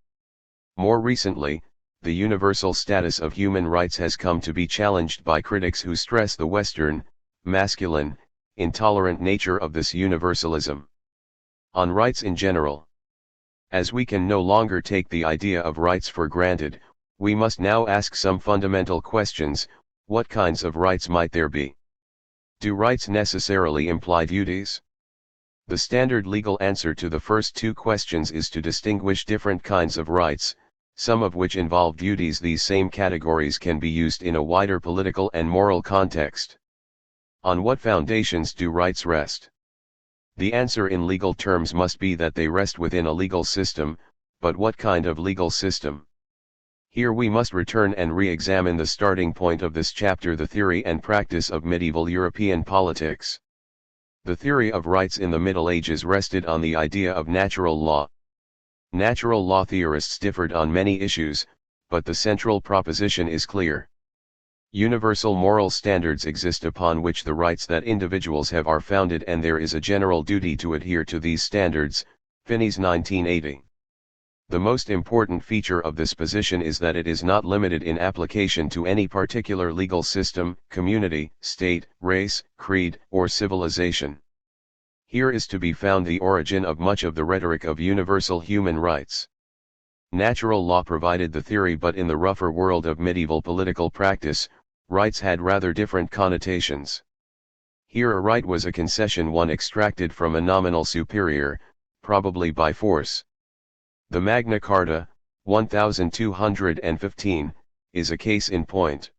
More recently, the universal status of human rights has come to be challenged by critics who stress the Western, masculine, intolerant nature of this universalism. On rights in general. As we can no longer take the idea of rights for granted, we must now ask some fundamental questions. What kinds of rights might there be? Do rights necessarily imply duties? The standard legal answer to the first two questions is to distinguish different kinds of rights, some of which involve duties. These same categories can be used in a wider political and moral context. On what foundations do rights rest? The answer in legal terms must be that they rest within a legal system, but what kind of legal system? Here we must return and re-examine the starting point of this chapter: the theory and practice of medieval European politics. The theory of rights in the Middle Ages rested on the idea of natural law. Natural law theorists differed on many issues, but the central proposition is clear. Universal moral standards exist upon which the rights that individuals have are founded, and there is a general duty to adhere to these standards. Finney's 1980. The most important feature of this position is that it is not limited in application to any particular legal system, community, state, race, creed, or civilization. Here is to be found the origin of much of the rhetoric of universal human rights. Natural law provided the theory, but in the rougher world of medieval political practice, rights had rather different connotations. Here a right was a concession, one extracted from a nominal superior, probably by force. The Magna Carta, 1215, is a case in point.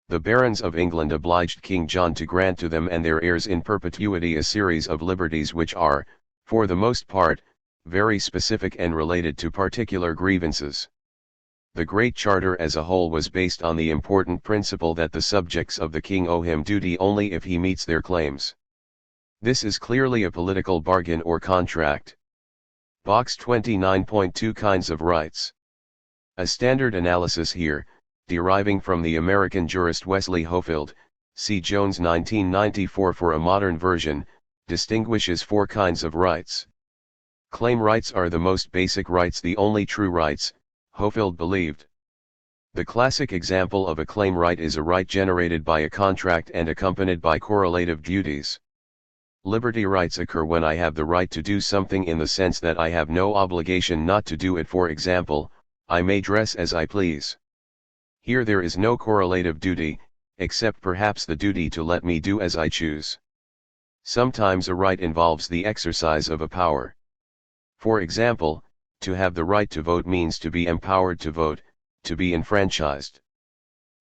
The barons of England obliged King John to grant to them and their heirs in perpetuity a series of liberties which are, for the most part, very specific and related to particular grievances. The Great Charter as a whole was based on the important principle that the subjects of the king owe him duty only if he meets their claims. This is clearly a political bargain or contract. Box 29.2 Kinds of rights. A standard analysis here, deriving from the American jurist Wesley Hofield, C. Jones 1994 for a modern version, distinguishes four kinds of rights. Claim rights are the most basic rights, the only true rights, Hofield believed. The classic example of a claim right is a right generated by a contract and accompanied by correlative duties. Liberty rights occur when I have the right to do something in the sense that I have no obligation not to do it. For example, I may dress as I please. Here there is no correlative duty, except perhaps the duty to let me do as I choose. Sometimes a right involves the exercise of a power. For example, to have the right to vote means to be empowered to vote, to be enfranchised.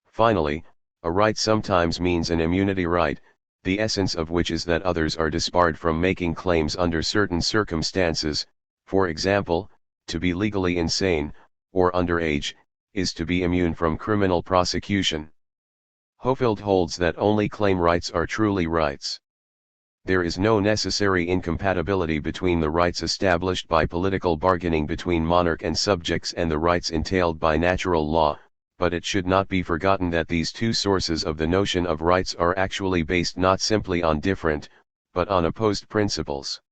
Finally, a right sometimes means an immunity right, the essence of which is that others are disbarred from making claims under certain circumstances. For example, to be legally insane, or underage, is to be immune from criminal prosecution. Hofield holds that only claim rights are truly rights. There is no necessary incompatibility between the rights established by political bargaining between monarch and subjects and the rights entailed by natural law, but it should not be forgotten that these two sources of the notion of rights are actually based not simply on different, but on opposed principles.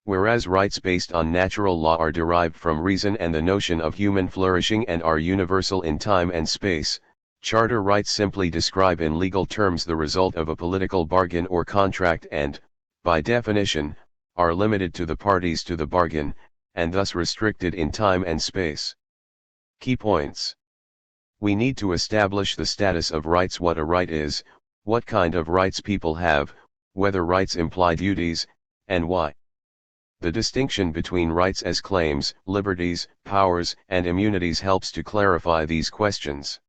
Whereas rights based on natural law are derived from reason and the notion of human flourishing and are universal in time and space, charter rights simply describe in legal terms the result of a political bargain or contract and, by definition, are limited to the parties to the bargain, and thus restricted in time and space. Key points. We need to establish the status of rights, what a right is, what kind of rights people have, whether rights imply duties, and why. The distinction between rights as claims, liberties, powers, and immunities helps to clarify these questions.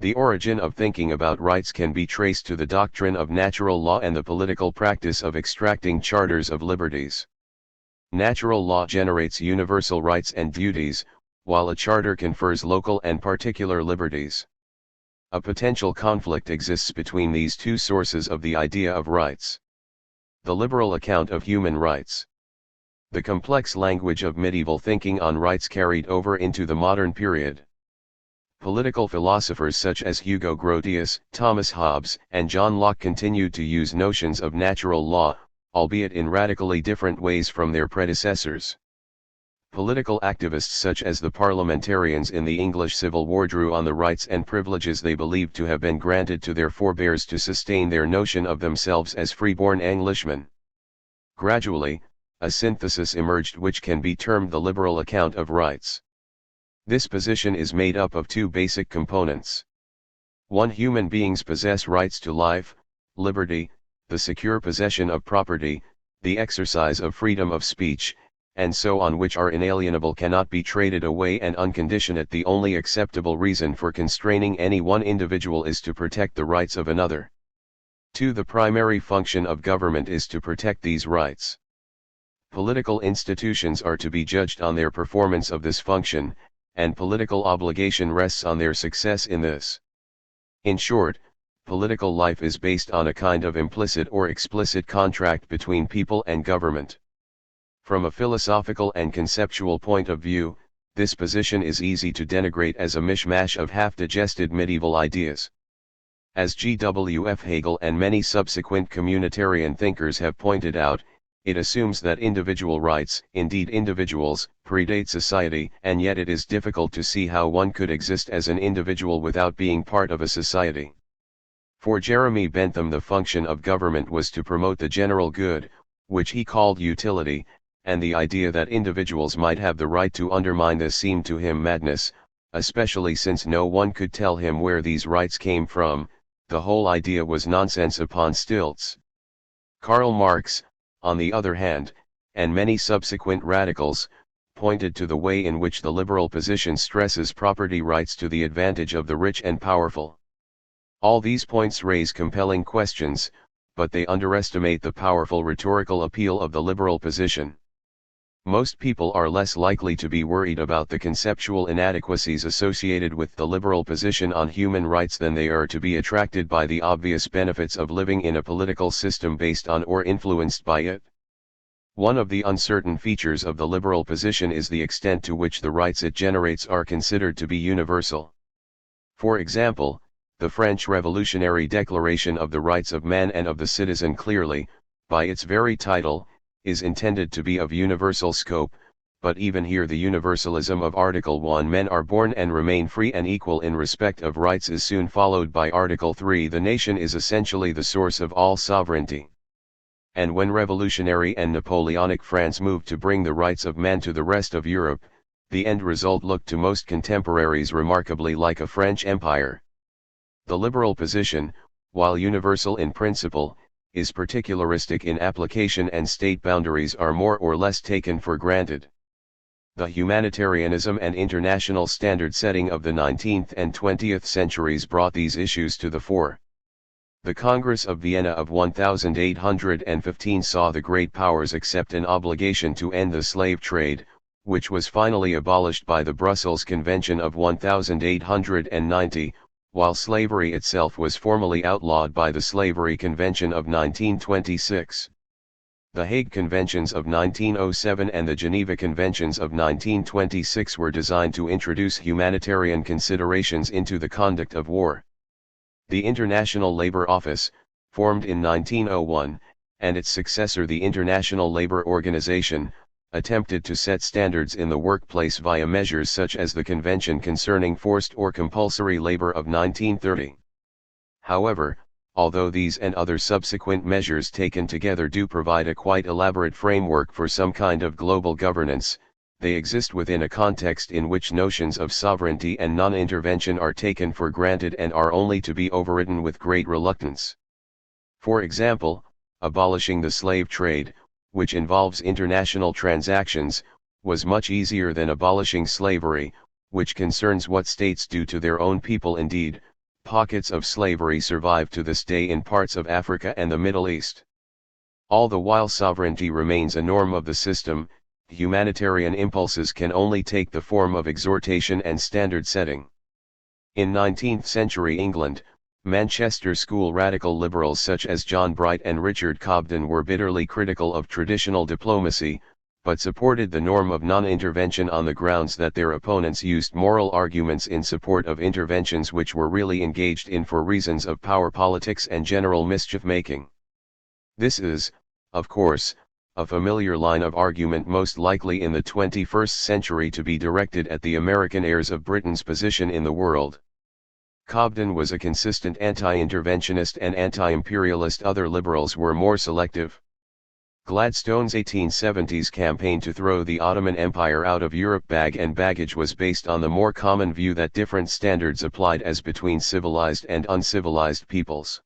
The origin of thinking about rights can be traced to the doctrine of natural law and the political practice of extracting charters of liberties. Natural law generates universal rights and duties, while a charter confers local and particular liberties. A potential conflict exists between these two sources of the idea of rights. The liberal account of human rights. The complex language of medieval thinking on rights carried over into the modern period. Political philosophers such as Hugo Grotius, Thomas Hobbes, and John Locke continued to use notions of natural law, albeit in radically different ways from their predecessors. Political activists such as the parliamentarians in the English Civil War drew on the rights and privileges they believed to have been granted to their forebears to sustain their notion of themselves as freeborn Englishmen. Gradually, a synthesis emerged which can be termed the liberal account of rights. This position is made up of two basic components. 1. Human beings possess rights to life, liberty, the secure possession of property, the exercise of freedom of speech, and so on, which are inalienable, cannot be traded away and unconditionate. The only acceptable reason for constraining any one individual is to protect the rights of another. 2. The primary function of government is to protect these rights. Political institutions are to be judged on their performance of this function, and political obligation rests on their success in this. In short, political life is based on a kind of implicit or explicit contract between people and government. From a philosophical and conceptual point of view, this position is easy to denigrate as a mishmash of half-digested medieval ideas. As G.W.F. Hegel and many subsequent communitarian thinkers have pointed out, it assumes that individual rights, indeed individuals, predate society, and yet it is difficult to see how one could exist as an individual without being part of a society. For Jeremy Bentham, the function of government was to promote the general good, which he called utility, and the idea that individuals might have the right to undermine this seemed to him madness, especially since no one could tell him where these rights came from. The whole idea was nonsense upon stilts. Karl Marx, on the other hand, and many subsequent radicals, pointed to the way in which the liberal position stresses property rights to the advantage of the rich and powerful. All these points raise compelling questions, but they underestimate the powerful rhetorical appeal of the liberal position. Most people are less likely to be worried about the conceptual inadequacies associated with the liberal position on human rights than they are to be attracted by the obvious benefits of living in a political system based on or influenced by it. One of the uncertain features of the liberal position is the extent to which the rights it generates are considered to be universal. For example, the French Revolutionary Declaration of the Rights of Man and of the Citizen clearly, by its very title, is intended to be of universal scope, but even here the universalism of Article 1, men are born and remain free and equal in respect of rights, is soon followed by Article 3, the nation is essentially the source of all sovereignty. And when revolutionary and Napoleonic France moved to bring the rights of man to the rest of Europe, the end result looked to most contemporaries remarkably like a French empire. The liberal position, while universal in principle, is particularistic in application, and state boundaries are more or less taken for granted. The humanitarianism and international standard setting of the 19th and 20th centuries brought these issues to the fore. The Congress of Vienna of 1815 saw the great powers accept an obligation to end the slave trade, which was finally abolished by the Brussels Convention of 1890, while slavery itself was formally outlawed by the Slavery Convention of 1926. The Hague Conventions of 1907 and the Geneva Conventions of 1926 were designed to introduce humanitarian considerations into the conduct of war. The International Labour Office, formed in 1901, and its successor the International Labour Organization, attempted to set standards in the workplace via measures such as the Convention Concerning Forced or Compulsory Labor of 1930. However, although these and other subsequent measures taken together do provide a quite elaborate framework for some kind of global governance, they exist within a context in which notions of sovereignty and non-intervention are taken for granted and are only to be overridden with great reluctance. For example, abolishing the slave trade, which involves international transactions, was much easier than abolishing slavery, which concerns what states do to their own people. Indeed, pockets of slavery survive to this day in parts of Africa and the Middle East. All the while sovereignty remains a norm of the system, humanitarian impulses can only take the form of exhortation and standard setting. In 19th century England, Manchester School radical liberals such as John Bright and Richard Cobden were bitterly critical of traditional diplomacy, but supported the norm of non-intervention on the grounds that their opponents used moral arguments in support of interventions which were really engaged in for reasons of power politics and general mischief-making. This is, of course, a familiar line of argument most likely in the 21st century to be directed at the American heirs of Britain's position in the world. Cobden was a consistent anti-interventionist and anti-imperialist. Other liberals were more selective. Gladstone's 1870s campaign to throw the Ottoman Empire out of Europe bag and baggage was based on the more common view that different standards applied as between civilized and uncivilized peoples.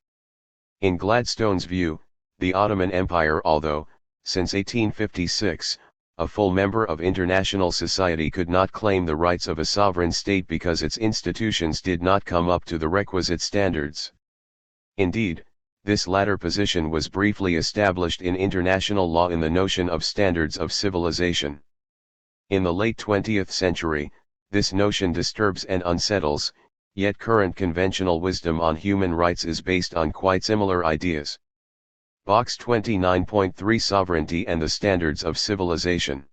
In Gladstone's view, the Ottoman Empire, although, since 1856, a full member of international society, could not claim the rights of a sovereign state because its institutions did not come up to the requisite standards. Indeed, this latter position was briefly established in international law in the notion of standards of civilization. In the late 20th century, this notion disturbs and unsettles, yet current conventional wisdom on human rights is based on quite similar ideas. Box 29.3 Sovereignty and the Standards of Civilization.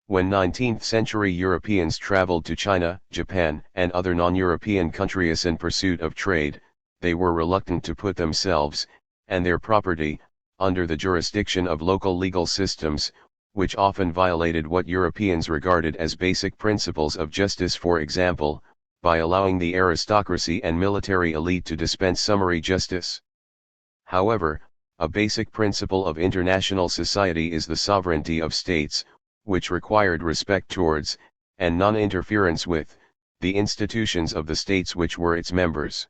When 19th-century Europeans traveled to China, Japan, and other non-European countries in pursuit of trade, they were reluctant to put themselves, and their property, under the jurisdiction of local legal systems, which often violated what Europeans regarded as basic principles of justice. For example, by allowing the aristocracy and military elite to dispense summary justice. However, a basic principle of international society is the sovereignty of states, which required respect towards, and non-interference with, the institutions of the states which were its members.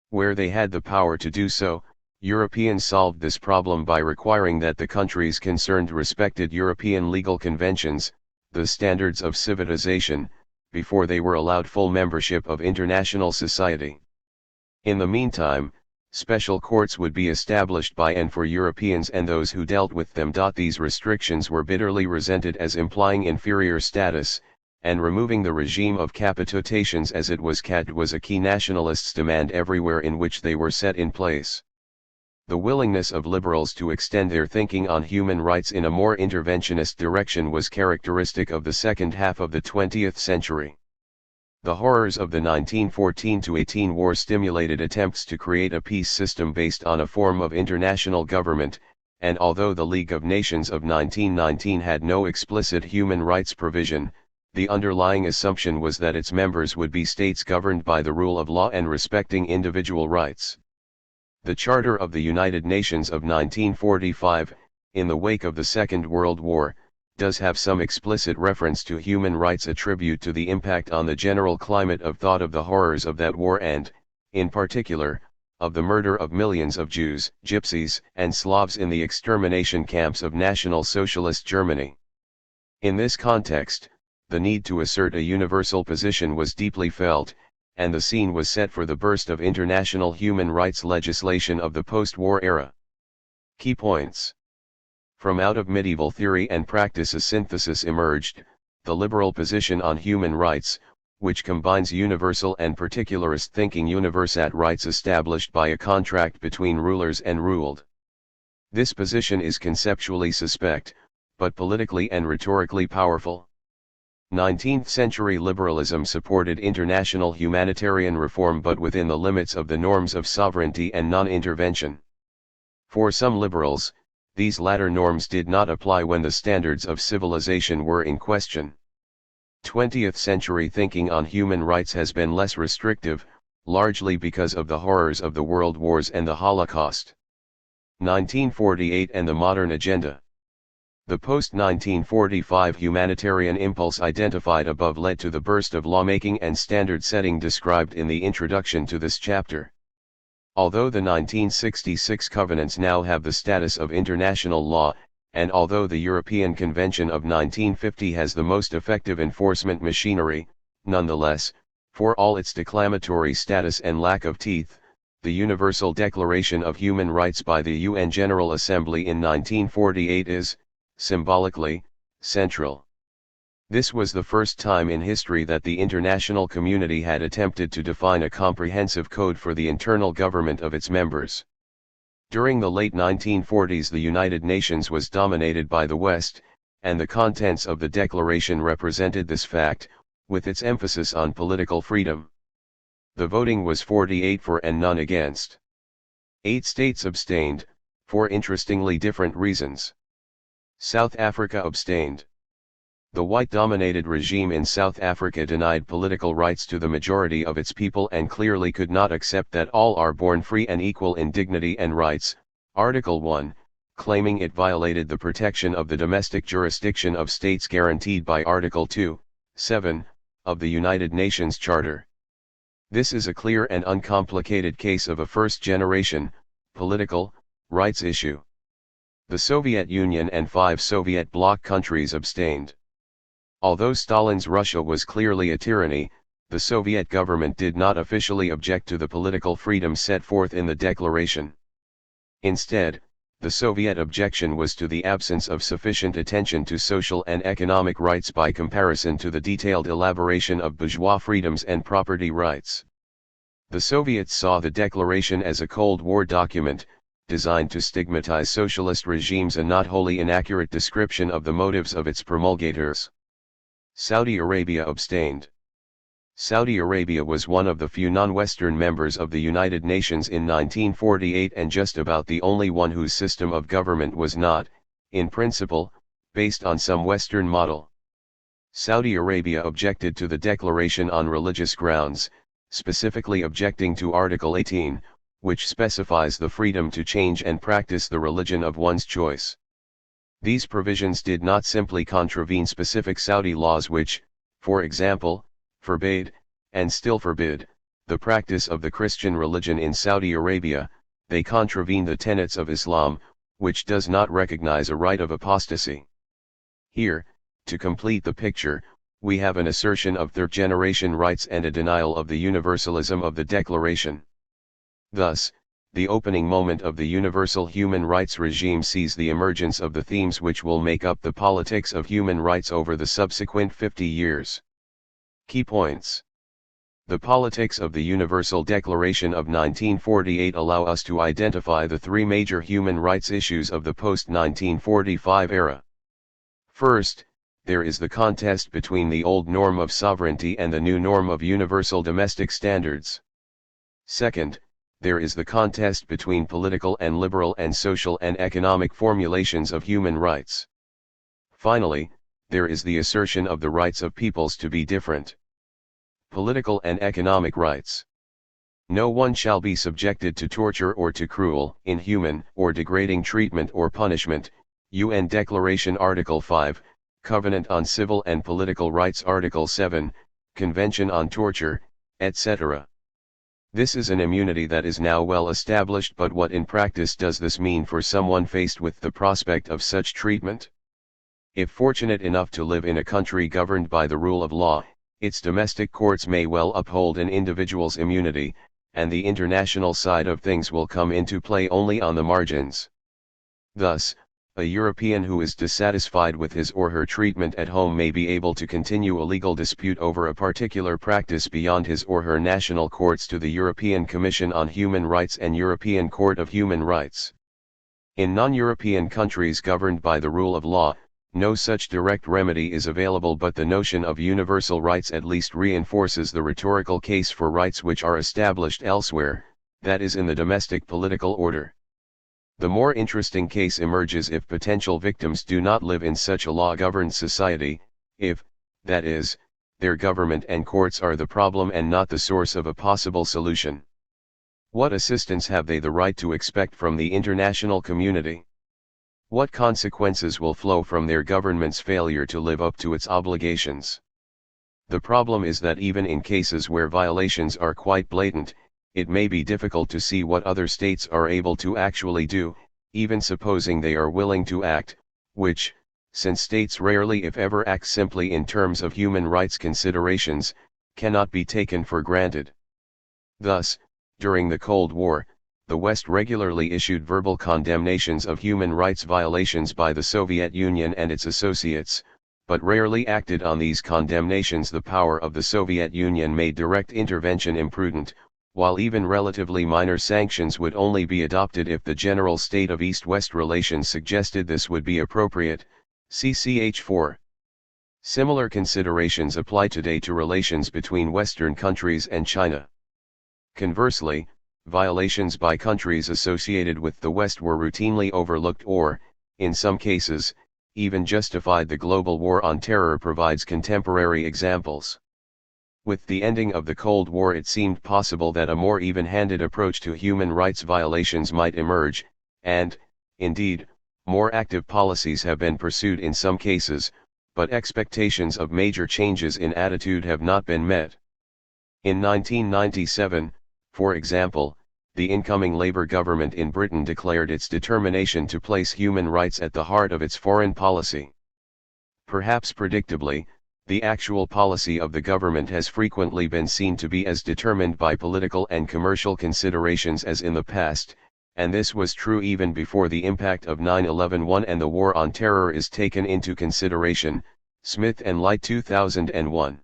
Where they had the power to do so, Europeans solved this problem by requiring that the countries concerned respected European legal conventions, the standards of civilization, before they were allowed full membership of international society. In the meantime, special courts would be established by and for Europeans and those who dealt with them. These restrictions were bitterly resented as implying inferior status, and removing the regime of capitulations as it was was a key nationalists' demand everywhere in which they were set in place. The willingness of liberals to extend their thinking on human rights in a more interventionist direction was characteristic of the second half of the 20th century. The horrors of the 1914-18 war stimulated attempts to create a peace system based on a form of international government, and although the League of Nations of 1919 had no explicit human rights provision, the underlying assumption was that its members would be states governed by the rule of law and respecting individual rights. The Charter of the United Nations of 1945, in the wake of the Second World War, does have some explicit reference to human rights, a tribute to the impact on the general climate of thought of the horrors of that war and, in particular, of the murder of millions of Jews, Gypsies, and Slavs in the extermination camps of National Socialist Germany. In this context, the need to assert a universal position was deeply felt, and the scene was set for the burst of international human rights legislation of the post-war era. Key points. From out of medieval theory and practice a synthesis emerged, the liberal position on human rights, which combines universal and particularist thinking. Universat rights established by a contract between rulers and ruled. This position is conceptually suspect, but politically and rhetorically powerful. 19th-century liberalism supported international humanitarian reform but within the limits of the norms of sovereignty and non-intervention. For some liberals, these latter norms did not apply when the standards of civilization were in question. 20th-century thinking on human rights has been less restrictive, largely because of the horrors of the world wars and the Holocaust. 1948 and the modern agenda. The post-1945 humanitarian impulse identified above led to the burst of lawmaking and standard setting described in the introduction to this chapter. Although the 1966 covenants now have the status of international law, and although the European Convention of 1950 has the most effective enforcement machinery, nonetheless, for all its declamatory status and lack of teeth, the Universal Declaration of Human Rights by the UN General Assembly in 1948 is, symbolically, Central. This was the first time in history that the international community had attempted to define a comprehensive code for the internal government of its members. During the late 1940s, the United Nations was dominated by the West, and the contents of the declaration represented this fact, with its emphasis on political freedom. The voting was 48 for and none against. 8 states abstained, for interestingly different reasons. South Africa abstained. The white-dominated regime in South Africa denied political rights to the majority of its people and clearly could not accept that all are born free and equal in dignity and rights, Article 1, claiming it violated the protection of the domestic jurisdiction of states guaranteed by Article 2, 7, of the United Nations Charter. This is a clear and uncomplicated case of a first-generation, political, rights issue. The Soviet Union and 5 Soviet bloc countries abstained. Although Stalin's Russia was clearly a tyranny, the Soviet government did not officially object to the political freedom set forth in the declaration. Instead, the Soviet objection was to the absence of sufficient attention to social and economic rights by comparison to the detailed elaboration of bourgeois freedoms and property rights. The Soviets saw the declaration as a Cold War document, designed to stigmatize socialist regimes, a not wholly inaccurate description of the motives of its promulgators. Saudi Arabia abstained. Saudi Arabia was one of the few non-Western members of the United Nations in 1948 and just about the only one whose system of government was not, in principle, based on some Western model. Saudi Arabia objected to the declaration on religious grounds, specifically objecting to Article 18, which specifies the freedom to change and practice the religion of one's choice. These provisions did not simply contravene specific Saudi laws which, for example, forbade, and still forbid, the practice of the Christian religion in Saudi Arabia, they contravene the tenets of Islam, which does not recognize a right of apostasy. Here, to complete the picture, we have an assertion of third-generation rights and a denial of the universalism of the declaration. Thus, the opening moment of the universal human rights regime sees the emergence of the themes which will make up the politics of human rights over the subsequent 50 years. Key points. The politics of the Universal Declaration of 1948 allow us to identify the 3 major human rights issues of the post-1945 era. First, there is the contest between the old norm of sovereignty and the new norm of universal domestic standards. Second, there is the contest between political and liberal and social and economic formulations of human rights. Finally, there is the assertion of the rights of peoples to be different. Political and economic rights. No one shall be subjected to torture or to cruel, inhuman, or degrading treatment or punishment, UN Declaration Article 5, Covenant on Civil and Political Rights Article 7, Convention on Torture, etc. This is an immunity that is now well established, but what in practice does this mean for someone faced with the prospect of such treatment? If fortunate enough to live in a country governed by the rule of law, its domestic courts may well uphold an individual's immunity, and the international side of things will come into play only on the margins. Thus, a European who is dissatisfied with his or her treatment at home may be able to continue a legal dispute over a particular practice beyond his or her national courts to the European Commission on Human Rights and European Court of Human Rights. In non-European countries governed by the rule of law, no such direct remedy is available, but the notion of universal rights at least reinforces the rhetorical case for rights which are established elsewhere, that is in the domestic political order. The more interesting case emerges if potential victims do not live in such a law-governed society, if, that is, their government and courts are the problem and not the source of a possible solution. What assistance have they the right to expect from the international community? What consequences will flow from their government's failure to live up to its obligations? The problem is that even in cases where violations are quite blatant, it may be difficult to see what other states are able to actually do, even supposing they are willing to act, which, since states rarely if ever act simply in terms of human rights considerations, cannot be taken for granted. Thus, during the Cold War, the West regularly issued verbal condemnations of human rights violations by the Soviet Union and its associates, but rarely acted on these condemnations. The power of the Soviet Union made direct intervention imprudent, while even relatively minor sanctions would only be adopted if the general state of East-West relations suggested this would be appropriate. CCH 4. Similar considerations apply today to relations between Western countries and China. Conversely, violations by countries associated with the West were routinely overlooked or, in some cases, even justified. The global war on terror provides contemporary examples. With the ending of the Cold War, it seemed possible that a more even-handed approach to human rights violations might emerge, and, indeed, more active policies have been pursued in some cases, but expectations of major changes in attitude have not been met. In 1997, for example, the incoming Labour government in Britain declared its determination to place human rights at the heart of its foreign policy. Perhaps predictably, the actual policy of the government has frequently been seen to be as determined by political and commercial considerations as in the past, and this was true even before the impact of 9/11 and the war on terror is taken into consideration. Smith and Light 2001.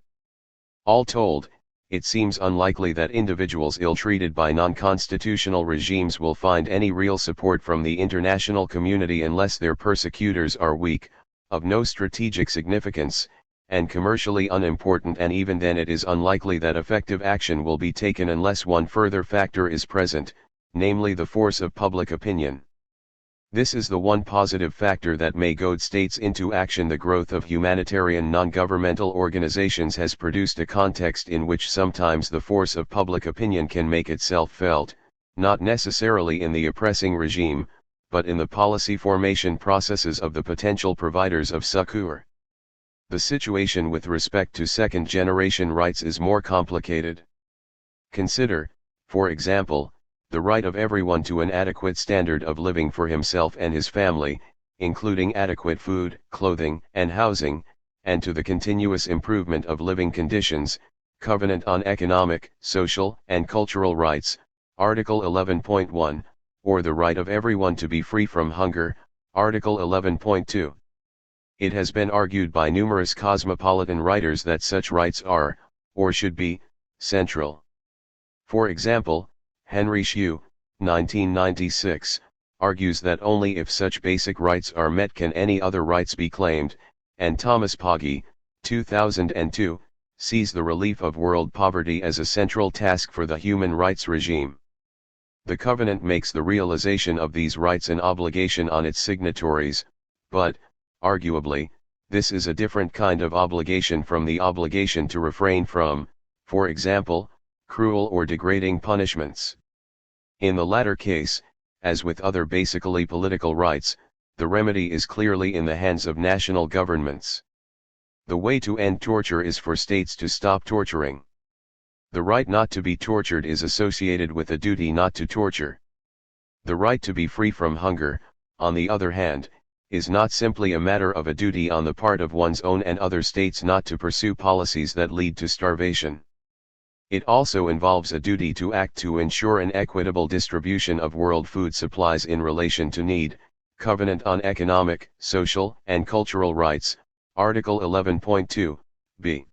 All told, it seems unlikely that individuals ill-treated by non-constitutional regimes will find any real support from the international community unless their persecutors are weak, of no strategic significance, and commercially unimportant, and even then it is unlikely that effective action will be taken unless one further factor is present, namely the force of public opinion. This is the one positive factor that may goad states into action. The growth of humanitarian non-governmental organizations has produced a context in which sometimes the force of public opinion can make itself felt, not necessarily in the oppressing regime, but in the policy formation processes of the potential providers of succor. The situation with respect to second-generation rights is more complicated. Consider, for example, the right of everyone to an adequate standard of living for himself and his family, including adequate food, clothing, and housing, and to the continuous improvement of living conditions, Covenant on Economic, Social, and Cultural Rights, Article 11.1, or the right of everyone to be free from hunger, Article 11.2. It has been argued by numerous cosmopolitan writers that such rights are, or should be, central. For example, Henry Shue, 1996, argues that only if such basic rights are met can any other rights be claimed, and Thomas Pogge, 2002, sees the relief of world poverty as a central task for the human rights regime. The Covenant makes the realization of these rights an obligation on its signatories, but, arguably, this is a different kind of obligation from the obligation to refrain from, for example, cruel or degrading punishments. In the latter case, as with other basically political rights, the remedy is clearly in the hands of national governments. The way to end torture is for states to stop torturing. The right not to be tortured is associated with a duty not to torture. The right to be free from hunger, on the other hand, is not simply a matter of a duty on the part of one's own and other states not to pursue policies that lead to starvation. It also involves a duty to act to ensure an equitable distribution of world food supplies in relation to need. Covenant on Economic, Social, and Cultural Rights, Article 11.2, b.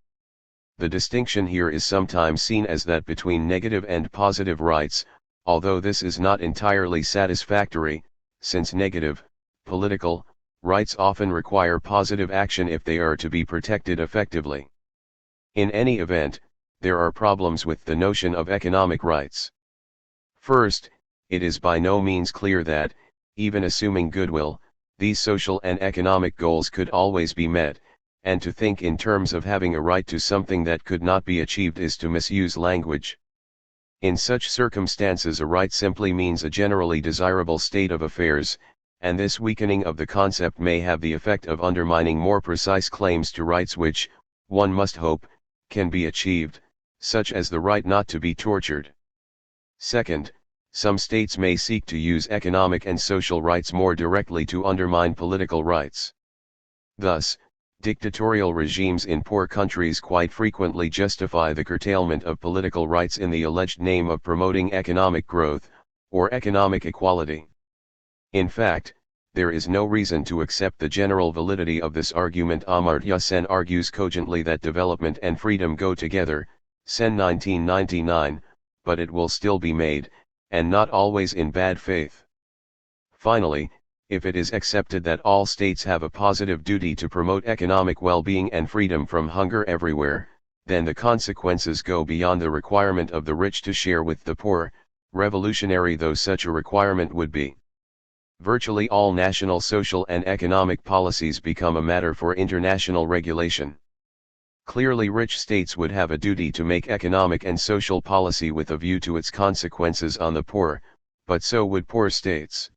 The distinction here is sometimes seen as that between negative and positive rights, although this is not entirely satisfactory, since negative, political, rights often require positive action if they are to be protected effectively. In any event, there are problems with the notion of economic rights. First, it is by no means clear that, even assuming goodwill, these social and economic goals could always be met, and to think in terms of having a right to something that could not be achieved is to misuse language. In such circumstances, a right simply means a generally desirable state of affairs, and this weakening of the concept may have the effect of undermining more precise claims to rights which, one must hope, can be achieved, such as the right not to be tortured. Second, some states may seek to use economic and social rights more directly to undermine political rights. Thus, dictatorial regimes in poor countries quite frequently justify the curtailment of political rights in the alleged name of promoting economic growth, or economic equality. In fact, there is no reason to accept the general validity of this argument. Amartya Sen argues cogently that development and freedom go together, Sen 1999, but it will still be made, and not always in bad faith. Finally, if it is accepted that all states have a positive duty to promote economic well-being and freedom from hunger everywhere, then the consequences go beyond the requirement of the rich to share with the poor, revolutionary though such a requirement would be. Virtually all national social and economic policies become a matter for international regulation. Clearly, rich states would have a duty to make economic and social policy with a view to its consequences on the poor, but so would poor states.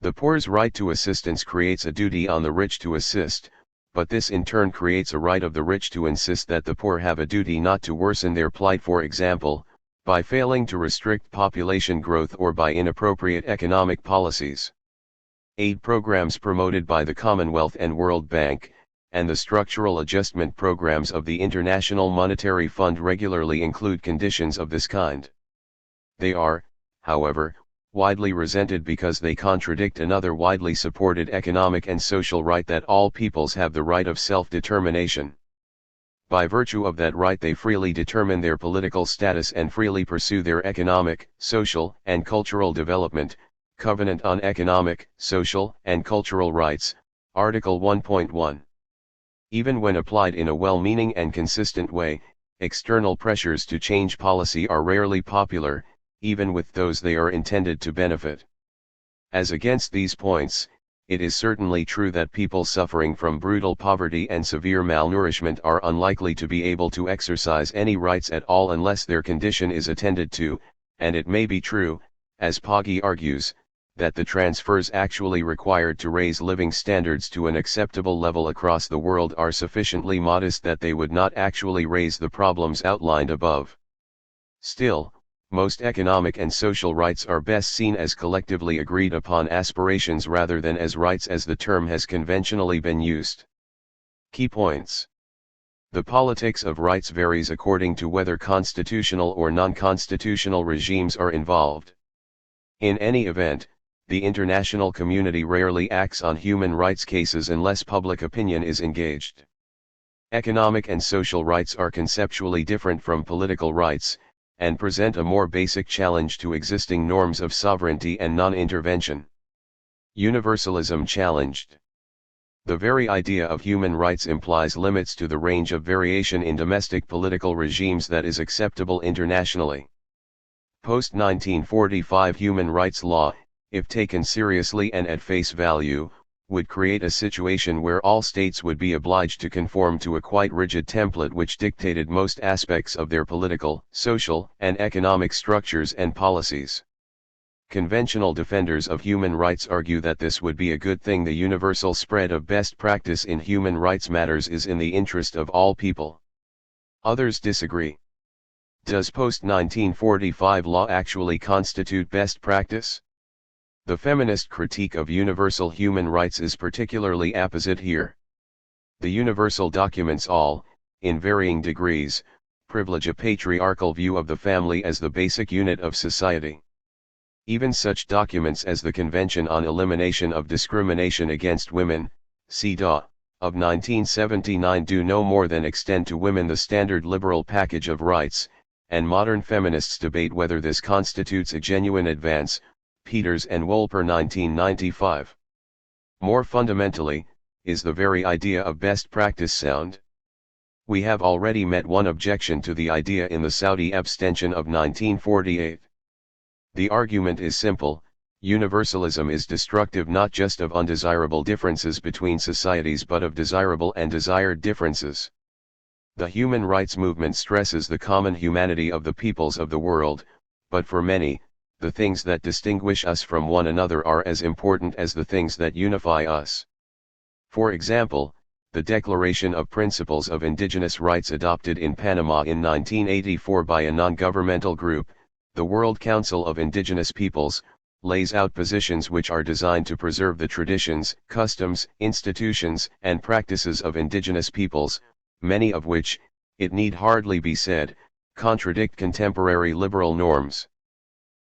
The poor's right to assistance creates a duty on the rich to assist, but this in turn creates a right of the rich to insist that the poor have a duty not to worsen their plight, for example, by failing to restrict population growth or by inappropriate economic policies. Aid programs promoted by the Commonwealth and World Bank, and the structural adjustment programs of the International Monetary Fund regularly include conditions of this kind. They are, however, widely resented because they contradict another widely supported economic and social right, that all peoples have the right of self-determination. By virtue of that right they freely determine their political status and freely pursue their economic, social, and cultural development. Covenant on Economic, Social, and Cultural Rights, Article 1.1. Even when applied in a well-meaning and consistent way, external pressures to change policy are rarely popular, even with those they are intended to benefit. As against these points, it is certainly true that people suffering from brutal poverty and severe malnourishment are unlikely to be able to exercise any rights at all unless their condition is attended to, and it may be true, as Poggi argues, that the transfers actually required to raise living standards to an acceptable level across the world are sufficiently modest that they would not actually raise the problems outlined above. Still, most economic and social rights are best seen as collectively agreed upon aspirations rather than as rights as the term has conventionally been used. Key points. The politics of rights varies according to whether constitutional or non-constitutional regimes are involved. In any event, the international community rarely acts on human rights cases unless public opinion is engaged. Economic and social rights are conceptually different from political rights, and present a more basic challenge to existing norms of sovereignty and non-intervention. Universalism challenged. The very idea of human rights implies limits to the range of variation in domestic political regimes that is acceptable internationally. Post-1945 human rights law, if taken seriously and at face value, would create a situation where all states would be obliged to conform to a quite rigid template which dictated most aspects of their political, social, and economic structures and policies. Conventional defenders of human rights argue that this would be a good thing. The universal spread of best practice in human rights matters is in the interest of all people. Others disagree. Does post-1945 law actually constitute best practice? The feminist critique of universal human rights is particularly apposite here. The universal documents all, in varying degrees, privilege a patriarchal view of the family as the basic unit of society. Even such documents as the Convention on Elimination of Discrimination Against Women, CEDAW, of 1979 do no more than extend to women the standard liberal package of rights, and modern feminists debate whether this constitutes a genuine advance. Peters and Wolper 1995. More fundamentally, is the very idea of best practice sound? We have already met one objection to the idea in the Saudi abstention of 1948. The argument is simple: universalism is destructive not just of undesirable differences between societies but of desirable and desired differences. The human rights movement stresses the common humanity of the peoples of the world, but for many, the things that distinguish us from one another are as important as the things that unify us. For example, the Declaration of Principles of Indigenous Rights adopted in Panama in 1984 by a non-governmental group, the World Council of Indigenous Peoples, lays out positions which are designed to preserve the traditions, customs, institutions, and practices of indigenous peoples, many of which, it need hardly be said, contradict contemporary liberal norms.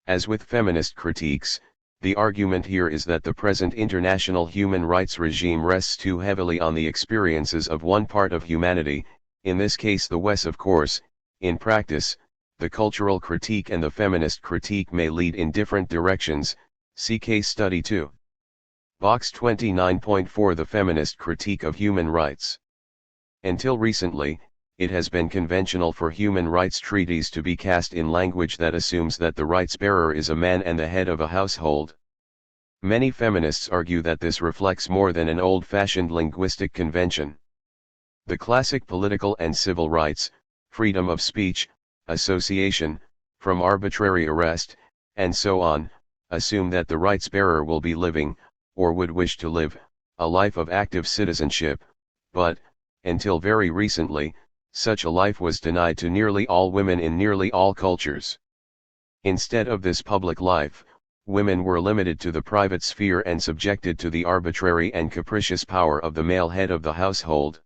As with feminist critiques, The argument here is that the present international human rights regime rests too heavily on the experiences of one part of humanity, in this case the West of course. In practice, the cultural critique and the feminist critique may lead in different directions, see case study 2. Box 29.4 The feminist critique of human rights. Until recently, it has been conventional for human rights treaties to be cast in language that assumes that the rights bearer is a man and the head of a household. Many feminists argue that this reflects more than an old-fashioned linguistic convention. The classic political and civil rights, freedom of speech, association, from arbitrary arrest, and so on, assume that the rights bearer will be living, or would wish to live, a life of active citizenship, but, until very recently, such a life was denied to nearly all women in nearly all cultures. Instead of this public life, women were limited to the private sphere and subjected to the arbitrary and capricious power of the male head of the household.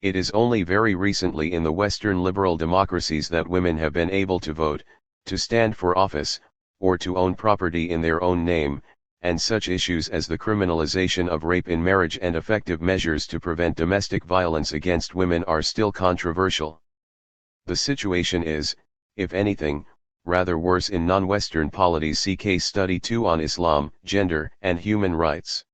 It is only very recently in the Western liberal democracies that women have been able to vote, to stand for office, or to own property in their own name, and such issues as the criminalization of rape in marriage and effective measures to prevent domestic violence against women are still controversial. The situation is, if anything, rather worse in non-Western polities. See case study 2 on Islam, gender, and human rights.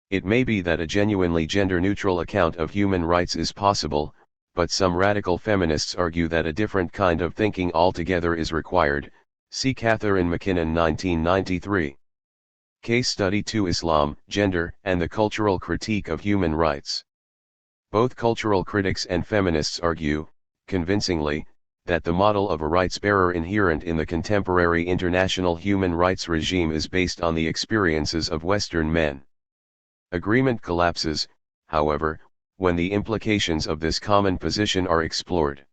It may be that a genuinely gender-neutral account of human rights is possible, but some radical feminists argue that a different kind of thinking altogether is required. See Catherine McKinnon 1993. Case study 2 Islam, gender, and the cultural critique of human rights. Both cultural critics and feminists argue, convincingly, that the model of a rights bearer inherent in the contemporary international human rights regime is based on the experiences of Western men. Agreement collapses, however, when the implications of this common position are explored.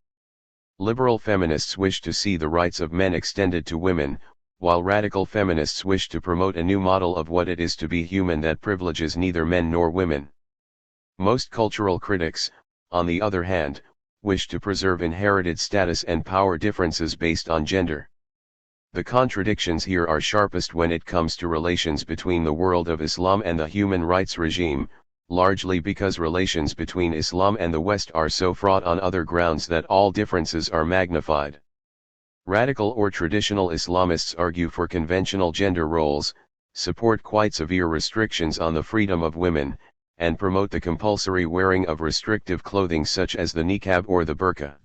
Liberal feminists wish to see the rights of men extended to women, while radical feminists wish to promote a new model of what it is to be human that privileges neither men nor women. Most cultural critics, on the other hand, wish to preserve inherited status and power differences based on gender. The contradictions here are sharpest when it comes to relations between the world of Islam and the human rights regime, largely because relations between Islam and the West are so fraught on other grounds that all differences are magnified. Radical or traditional Islamists argue for conventional gender roles, support quite severe restrictions on the freedom of women, and promote the compulsory wearing of restrictive clothing such as the niqab or the burqa.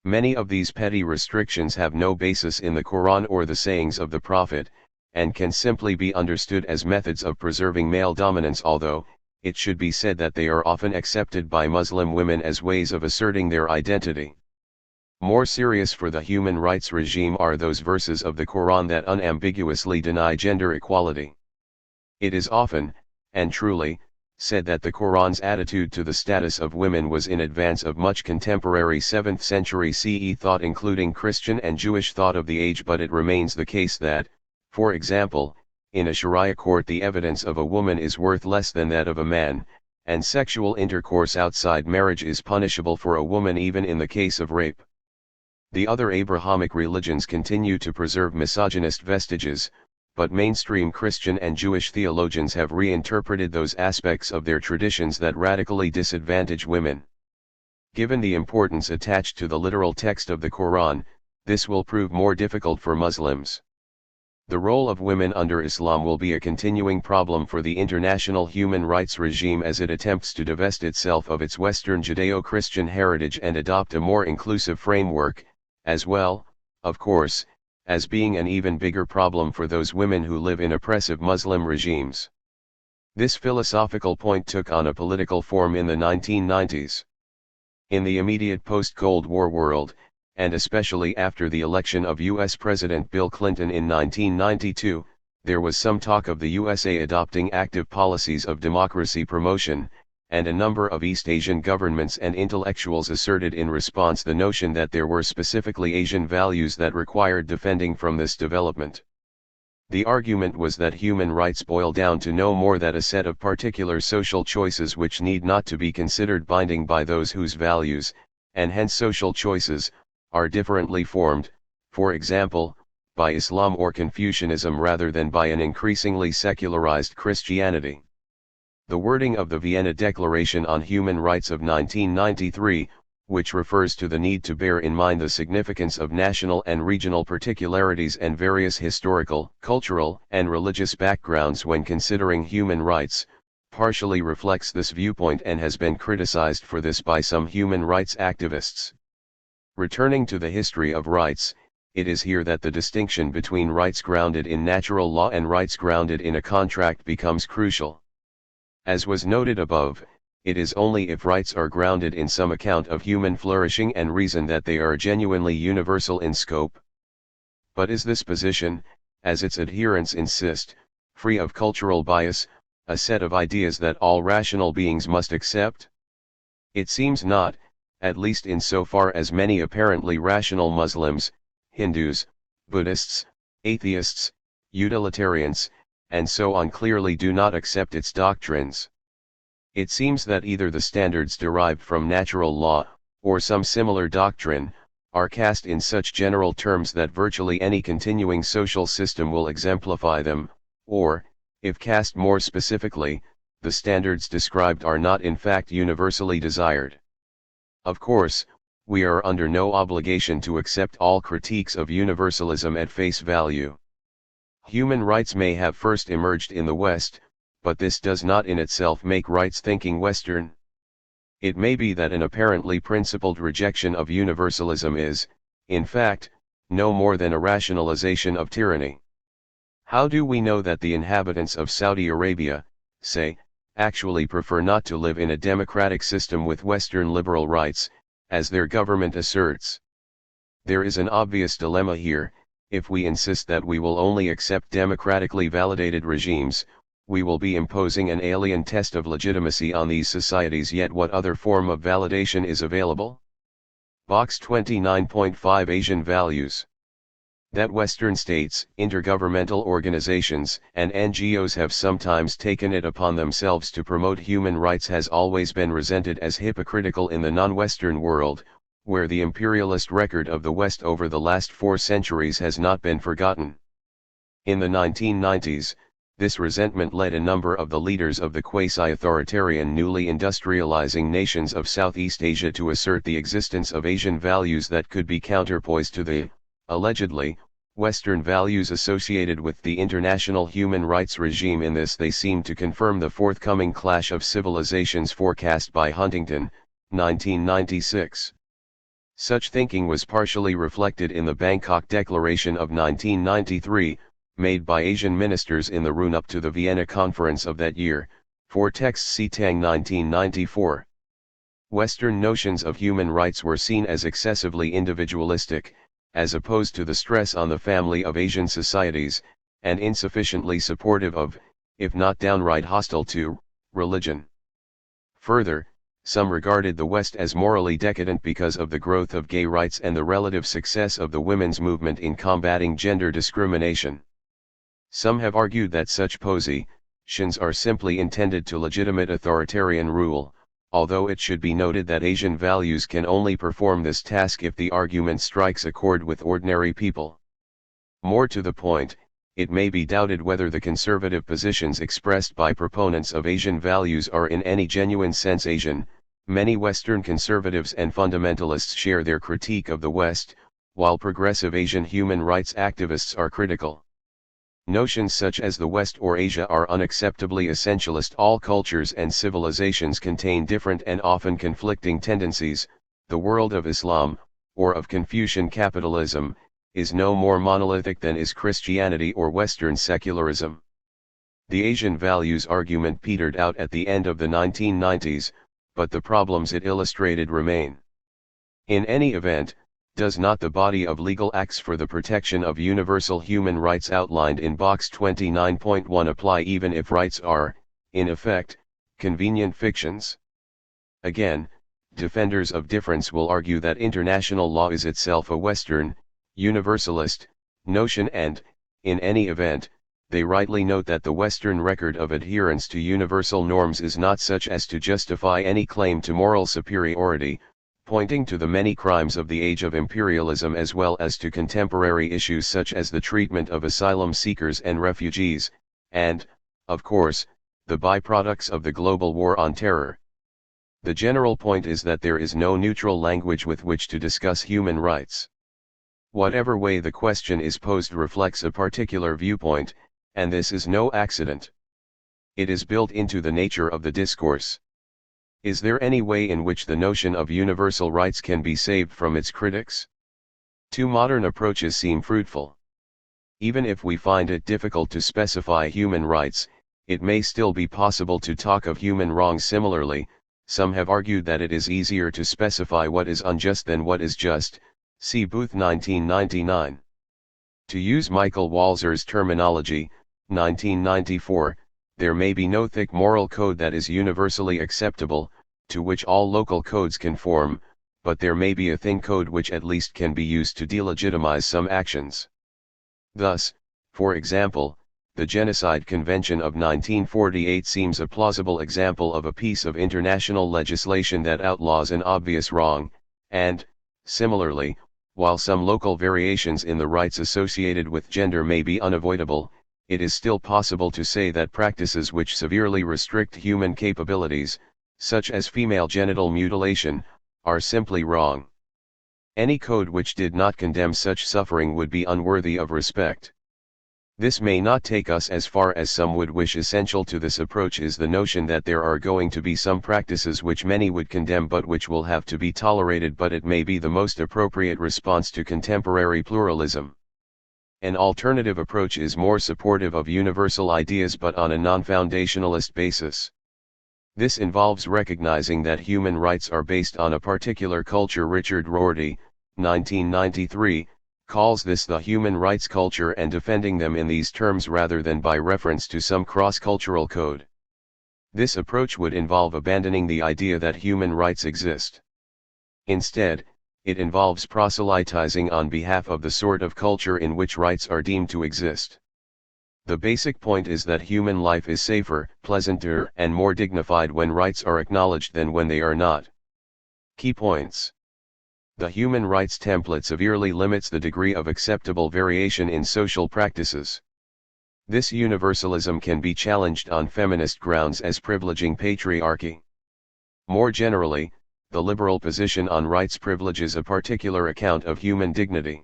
Many of these petty restrictions have no basis in the Quran or the sayings of the Prophet, and can simply be understood as methods of preserving male dominance, although, it should be said that they are often accepted by Muslim women as ways of asserting their identity. More serious for the human rights regime are those verses of the Quran that unambiguously deny gender equality. It is often, and truly, said that the Quran's attitude to the status of women was in advance of much contemporary 7th century CE thought, including Christian and Jewish thought of the age, but it remains the case that, for example, in a Sharia court the evidence of a woman is worth less than that of a man, and sexual intercourse outside marriage is punishable for a woman even in the case of rape. The other Abrahamic religions continue to preserve misogynist vestiges, but mainstream Christian and Jewish theologians have reinterpreted those aspects of their traditions that radically disadvantage women. Given the importance attached to the literal text of the Quran, this will prove more difficult for Muslims. The role of women under Islam will be a continuing problem for the international human rights regime as it attempts to divest itself of its Western Judeo-Christian heritage and adopt a more inclusive framework, as well, of course, as being an even bigger problem for those women who live in oppressive Muslim regimes. This philosophical point took on a political form in the 1990s. In the immediate post-Cold War world, and especially after the election of U.S. President Bill Clinton in 1992, there was some talk of the USA adopting active policies of democracy promotion, and a number of East Asian governments and intellectuals asserted in response the notion that there were specifically Asian values that required defending from this development. The argument was that human rights boil down to no more than a set of particular social choices which need not to be considered binding by those whose values, and hence social choices, are differently formed, for example, by Islam or Confucianism rather than by an increasingly secularized Christianity. The wording of the Vienna Declaration on Human Rights of 1993, which refers to the need to bear in mind the significance of national and regional particularities and various historical, cultural, and religious backgrounds when considering human rights, partially reflects this viewpoint and has been criticized for this by some human rights activists. Returning to the history of rights, it is here that the distinction between rights grounded in natural law and rights grounded in a contract becomes crucial. As was noted above, it is only if rights are grounded in some account of human flourishing and reason that they are genuinely universal in scope. But is this position, as its adherents insist, free of cultural bias, a set of ideas that all rational beings must accept? It seems not, at least in so far as many apparently rational Muslims, Hindus, Buddhists, atheists, utilitarians, and so on clearly do not accept its doctrines. It seems that either the standards derived from natural law, or some similar doctrine, are cast in such general terms that virtually any continuing social system will exemplify them, or, if cast more specifically, the standards described are not in fact universally desired. Of course, we are under no obligation to accept all critiques of universalism at face value. Human rights may have first emerged in the West, but this does not in itself make rights thinking Western. It may be that an apparently principled rejection of universalism is, in fact, no more than a rationalization of tyranny. How do we know that the inhabitants of Saudi Arabia, say, actually prefer not to live in a democratic system with Western liberal rights, as their government asserts? There is an obvious dilemma here. If we insist that we will only accept democratically validated regimes, we will be imposing an alien test of legitimacy on these societies. Yet what other form of validation is available? Box 29.5 Asian Values. That Western states, intergovernmental organizations, and NGOs have sometimes taken it upon themselves to promote human rights has always been resented as hypocritical in the non-Western world, where the imperialist record of the West over the last 4 centuries has not been forgotten. In the 1990s, this resentment led a number of the leaders of the quasi-authoritarian newly industrializing nations of Southeast Asia to assert the existence of Asian values that could be counterpoised to the, allegedly, Western values associated with the international human rights regime. In this they seem to confirm the forthcoming clash of civilizations forecast by Huntington, 1996. Such thinking was partially reflected in the Bangkok Declaration of 1993, made by Asian ministers in the run-up to the Vienna Conference of that year, for text see Tang 1994. Western notions of human rights were seen as excessively individualistic, as opposed to the stress on the family of Asian societies, and insufficiently supportive of, if not downright hostile to, religion. Further, some regarded the West as morally decadent because of the growth of gay rights and the relative success of the women's movement in combating gender discrimination. Some have argued that such positions are simply intended to legitimate authoritarian rule, although it should be noted that Asian values can only perform this task if the argument strikes a chord with ordinary people. More to the point, it may be doubted whether the conservative positions expressed by proponents of Asian values are in any genuine sense Asian. Many Western conservatives and fundamentalists share their critique of the West, while progressive Asian human rights activists are critical. Notions such as the West or Asia are unacceptably essentialist. All cultures and civilizations contain different and often conflicting tendencies. The world of Islam, or of Confucian capitalism, is no more monolithic than is Christianity or Western secularism. The Asian values argument petered out at the end of the 1990s, but the problems it illustrated remain. In any event, does not the body of legal acts for the protection of universal human rights outlined in Box 29.1 apply even if rights are, in effect, convenient fictions? Again, defenders of difference will argue that international law is itself a Western, universalist, notion and, in any event, they rightly note that the Western record of adherence to universal norms is not such as to justify any claim to moral superiority, pointing to the many crimes of the age of imperialism as well as to contemporary issues such as the treatment of asylum seekers and refugees, and, of course, the byproducts of the global war on terror. The general point is that there is no neutral language with which to discuss human rights. Whatever way the question is posed reflects a particular viewpoint, and this is no accident. It is built into the nature of the discourse. Is there any way in which the notion of universal rights can be saved from its critics? Two modern approaches seem fruitful. Even if we find it difficult to specify human rights, it may still be possible to talk of human wrongs similarly. Some have argued that it is easier to specify what is unjust than what is just, see Booth 1999. To use Michael Walzer's terminology, 1994, there may be no thick moral code that is universally acceptable, to which all local codes conform, but there may be a thin code which at least can be used to delegitimize some actions. Thus, for example, the Genocide Convention of 1948 seems a plausible example of a piece of international legislation that outlaws an obvious wrong, and, similarly, while some local variations in the rights associated with gender may be unavoidable, it is still possible to say that practices which severely restrict human capabilities, such as female genital mutilation, are simply wrong. Any code which did not condemn such suffering would be unworthy of respect. This may not take us as far as some would wish. Essential to this approach is the notion that there are going to be some practices which many would condemn but which will have to be tolerated, but it may be the most appropriate response to contemporary pluralism. An alternative approach is more supportive of universal ideas but on a non-foundationalist basis. This involves recognizing that human rights are based on a particular culture. Richard Rorty, 1993, calls this the human rights culture and defending them in these terms rather than by reference to some cross-cultural code. This approach would involve abandoning the idea that human rights exist. Instead, it involves proselytizing on behalf of the sort of culture in which rights are deemed to exist. The basic point is that human life is safer, pleasanter, and more dignified when rights are acknowledged than when they are not. Key points. The human rights template severely limits the degree of acceptable variation in social practices. This universalism can be challenged on feminist grounds as privileging patriarchy. More generally, the liberal position on rights privileges a particular account of human dignity.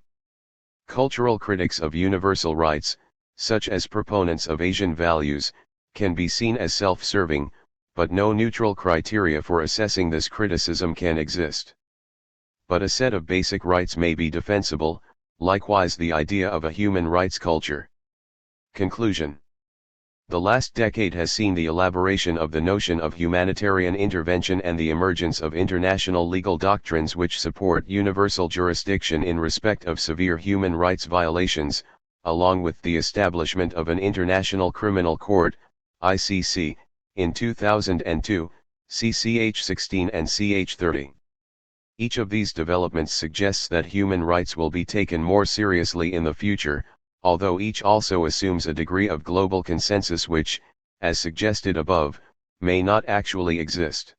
Cultural critics of universal rights, such as proponents of Asian values, can be seen as self-serving, but no neutral criteria for assessing this criticism can exist. But a set of basic rights may be defensible, likewise the idea of a human rights culture. Conclusion. The last decade has seen the elaboration of the notion of humanitarian intervention and the emergence of international legal doctrines which support universal jurisdiction in respect of severe human rights violations, along with the establishment of an International Criminal Court, ICC, in 2002, CCH 16 and CH 30. Each of these developments suggests that human rights will be taken more seriously in the future, although each also assumes a degree of global consensus which, as suggested above, may not actually exist.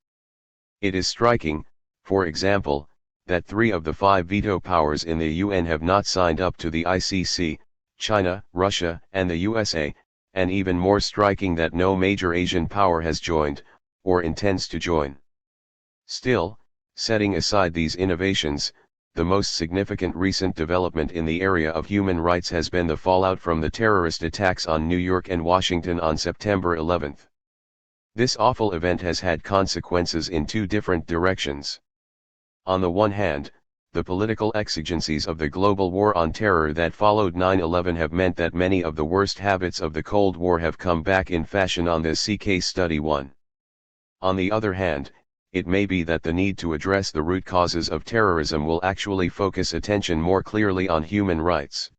It is striking, for example, that 3 of the 5 veto powers in the UN have not signed up to the ICC, China, Russia, and the USA, and even more striking that no major Asian power has joined, or intends to join. Still, setting aside these innovations, the most significant recent development in the area of human rights has been the fallout from the terrorist attacks on New York and Washington on September 11. This awful event has had consequences in 2 different directions. On the one hand, the political exigencies of the global war on terror that followed 9/11 have meant that many of the worst habits of the Cold War have come back in fashion on this case study 1. On the other hand, it may be that the need to address the root causes of terrorism will actually focus attention more clearly on human rights.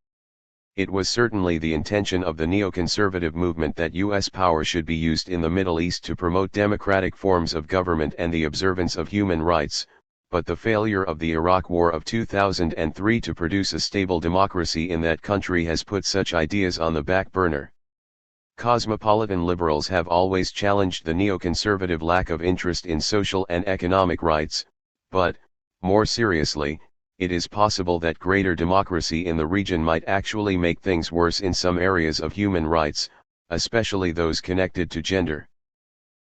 It was certainly the intention of the neoconservative movement that U.S. power should be used in the Middle East to promote democratic forms of government and the observance of human rights, but the failure of the Iraq War of 2003 to produce a stable democracy in that country has put such ideas on the back burner. Cosmopolitan liberals have always challenged the neoconservative lack of interest in social and economic rights, but, More seriously, it is possible that greater democracy in the region might actually make things worse in some areas of human rights, especially those connected to gender.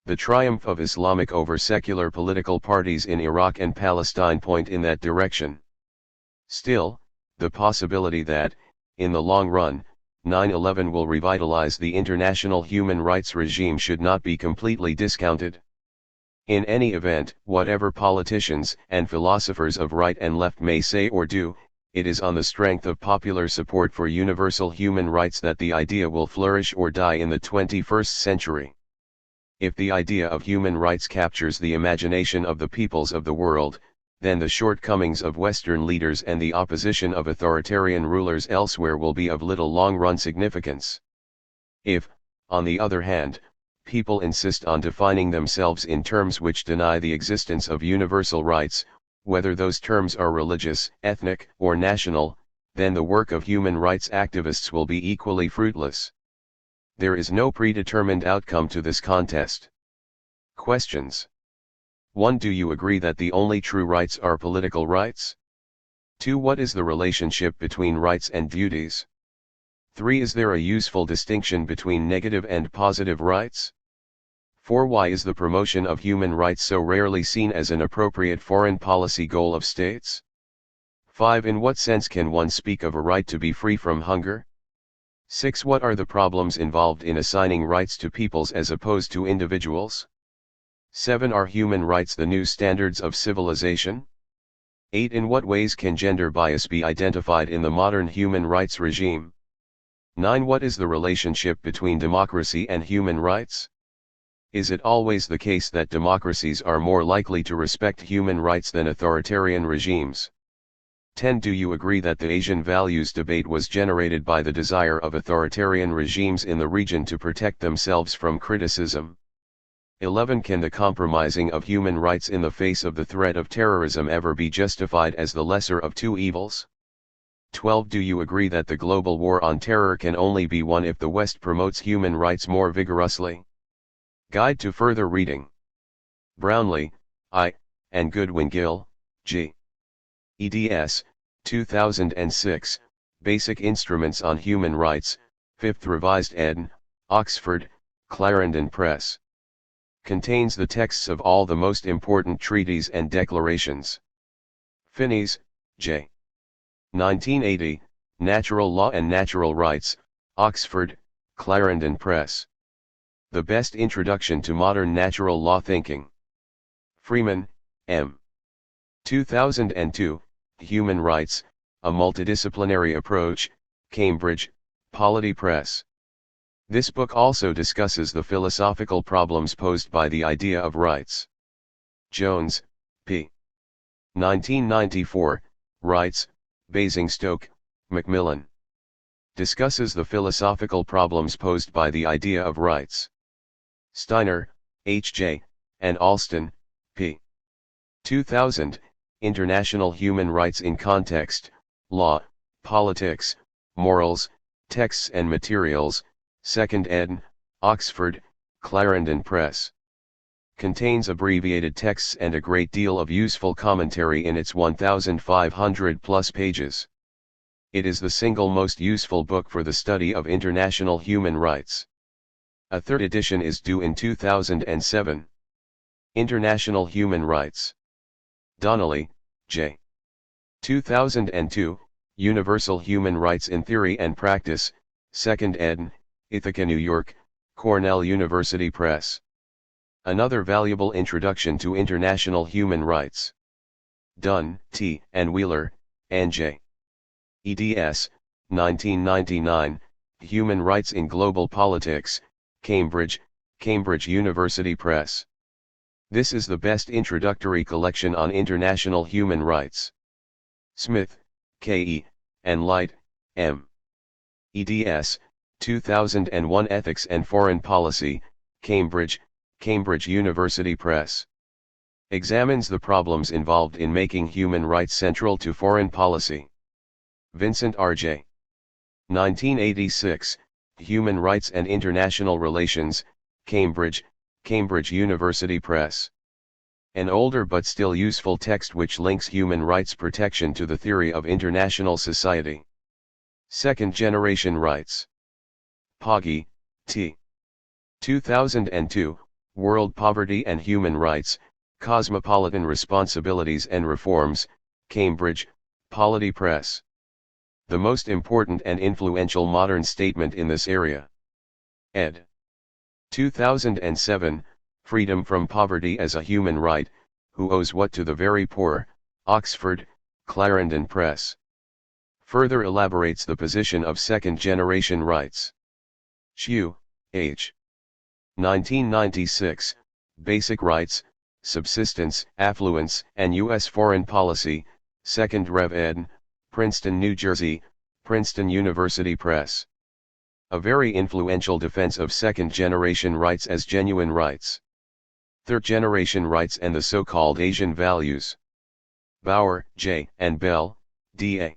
The triumph of Islamic over secular political parties in Iraq and Palestine point in that direction. Still, the possibility that, in the long run, 9/11 will revitalize the international human rights regime should not be completely discounted. In any event, whatever politicians and philosophers of right and left may say or do, it is on the strength of popular support for universal human rights that the idea will flourish or die in the 21st century. If the idea of human rights captures the imagination of the peoples of the world, then the shortcomings of Western leaders and the opposition of authoritarian rulers elsewhere will be of little long-run significance. If, on the other hand, people insist on defining themselves in terms which deny the existence of universal rights, whether those terms are religious, ethnic, or national, then the work of human rights activists will be equally fruitless. There is no predetermined outcome to this contest. Questions. 1. Do you agree that the only true rights are political rights? 2. What is the relationship between rights and duties? 3. Is there a useful distinction between negative and positive rights? 4. Why is the promotion of human rights so rarely seen as an appropriate foreign policy goal of states? 5. In what sense can one speak of a right to be free from hunger? 6. What are the problems involved in assigning rights to peoples as opposed to individuals? 7. Are human rights the new standards of civilization? 8. In what ways can gender bias be identified in the modern human rights regime? 9. What is the relationship between democracy and human rights? Is it always the case that democracies are more likely to respect human rights than authoritarian regimes? 10. Do you agree that the Asian values debate was generated by the desire of authoritarian regimes in the region to protect themselves from criticism? 11. Can the compromising of human rights in the face of the threat of terrorism ever be justified as the lesser of two evils? 12. Do you agree that the global war on terror can only be won if the West promotes human rights more vigorously? Guide to further reading. Brownlee, I., and Goodwin-Gill, G. eds. 2006, Basic Instruments on Human Rights, 5th Revised ed., Oxford, Clarendon Press. Contains the texts of all the most important treaties and declarations. Finney's, J. 1980, Natural Law and Natural Rights, Oxford, Clarendon Press. The Best Introduction to Modern Natural Law Thinking. Freeman, M. 2002, Human Rights, A Multidisciplinary Approach, Cambridge, Polity Press. This book also discusses the philosophical problems posed by the idea of rights. Jones, P. 1994, Rights, Basingstoke, Macmillan. Discusses the philosophical problems posed by the idea of rights. Steiner, H.J., and Alston, P. 2000, International Human Rights in Context, Law, Politics, Morals, Texts and Materials, 2nd ed., Oxford, Clarendon Press. Contains abbreviated texts and a great deal of useful commentary in its 1,500+ pages. It is the single most useful book for the study of international human rights. A third edition is due in 2007. International Human Rights. Donnelly, J. 2002, Universal Human Rights in Theory and Practice, 2nd ed., Ithaca, New York, Cornell University Press. Another valuable introduction to international human rights. Dunn, T., and Wheeler, N.J. eds. 1999, Human Rights in Global Politics, Cambridge, Cambridge University Press. This is the best introductory collection on international human rights. Smith, K.E., and Light, M. eds. 2001 Ethics and Foreign Policy, Cambridge, Cambridge University Press. Examines the problems involved in making human rights central to foreign policy. Vincent R.J. 1986, Human Rights and International Relations, Cambridge, Cambridge University Press. An older but still useful text which links human rights protection to the theory of international society. Second Generation Rights. Poggi, T. 2002, World Poverty and Human Rights, Cosmopolitan Responsibilities and Reforms, Cambridge, Polity Press. The most important and influential modern statement in this area. Ed. 2007, Freedom from Poverty as a Human Right, Who Owes What to the Very Poor, Oxford, Clarendon Press. Further elaborates the position of second-generation rights. Hsu, H. 1996, Basic Rights, Subsistence, Affluence, and U.S. Foreign Policy, 2nd Rev. ed., Princeton, New Jersey, Princeton University Press. A very influential defense of second-generation rights as genuine rights. Third-generation rights and the so-called Asian values. Bauer, J., and Bell, D.A.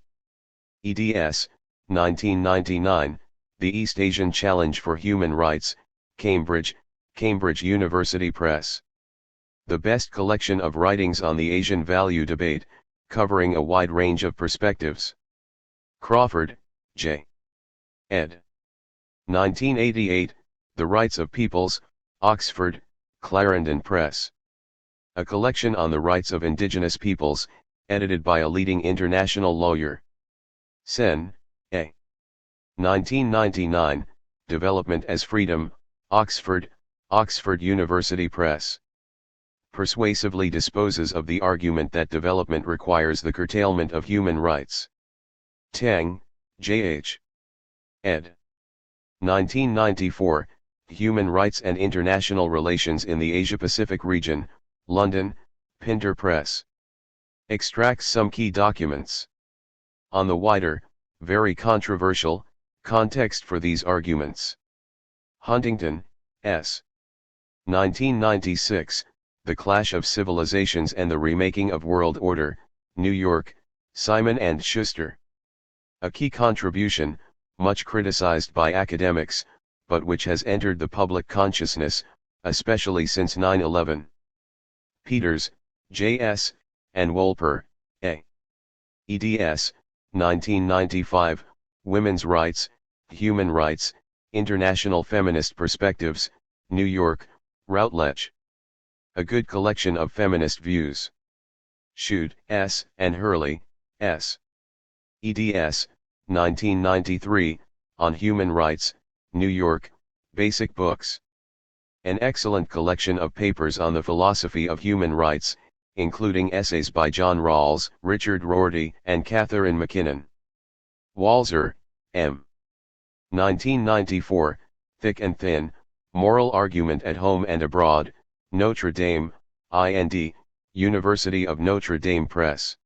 eds. 1999, The East Asian Challenge for Human Rights, Cambridge, Cambridge University Press. The best collection of writings on the Asian value debate, covering a wide range of perspectives. Crawford, J. ed. 1988, The Rights of Peoples, Oxford, Clarendon Press. A collection on the rights of indigenous peoples, edited by a leading international lawyer. Sen, A. 1999, Development as Freedom, Oxford, Oxford University Press. Persuasively disposes of the argument that development requires the curtailment of human rights. Tang, J.H. ed. 1994, Human Rights and International Relations in the Asia-Pacific Region, London, Pinter Press. Extracts some key documents. On the wider, very controversial, context for these arguments. Huntington, S. 1996, The Clash of Civilizations and the Remaking of World Order, New York, Simon & Schuster. A key contribution, much criticized by academics, but which has entered the public consciousness, especially since 9/11. Peters, J.S., and Wolper, A. eds. 1995, Women's Rights, Human Rights, International Feminist Perspectives, New York, Routledge. A good collection of feminist views. Shute, S., and Hurley, S. eds. 1993, On Human Rights, New York, Basic Books. An excellent collection of papers on the philosophy of human rights, including essays by John Rawls, Richard Rorty, and Catherine MacKinnon. Walzer, M. 1994, Thick and Thin, Moral Argument at Home and Abroad, Notre Dame, IND, University of Notre Dame Press.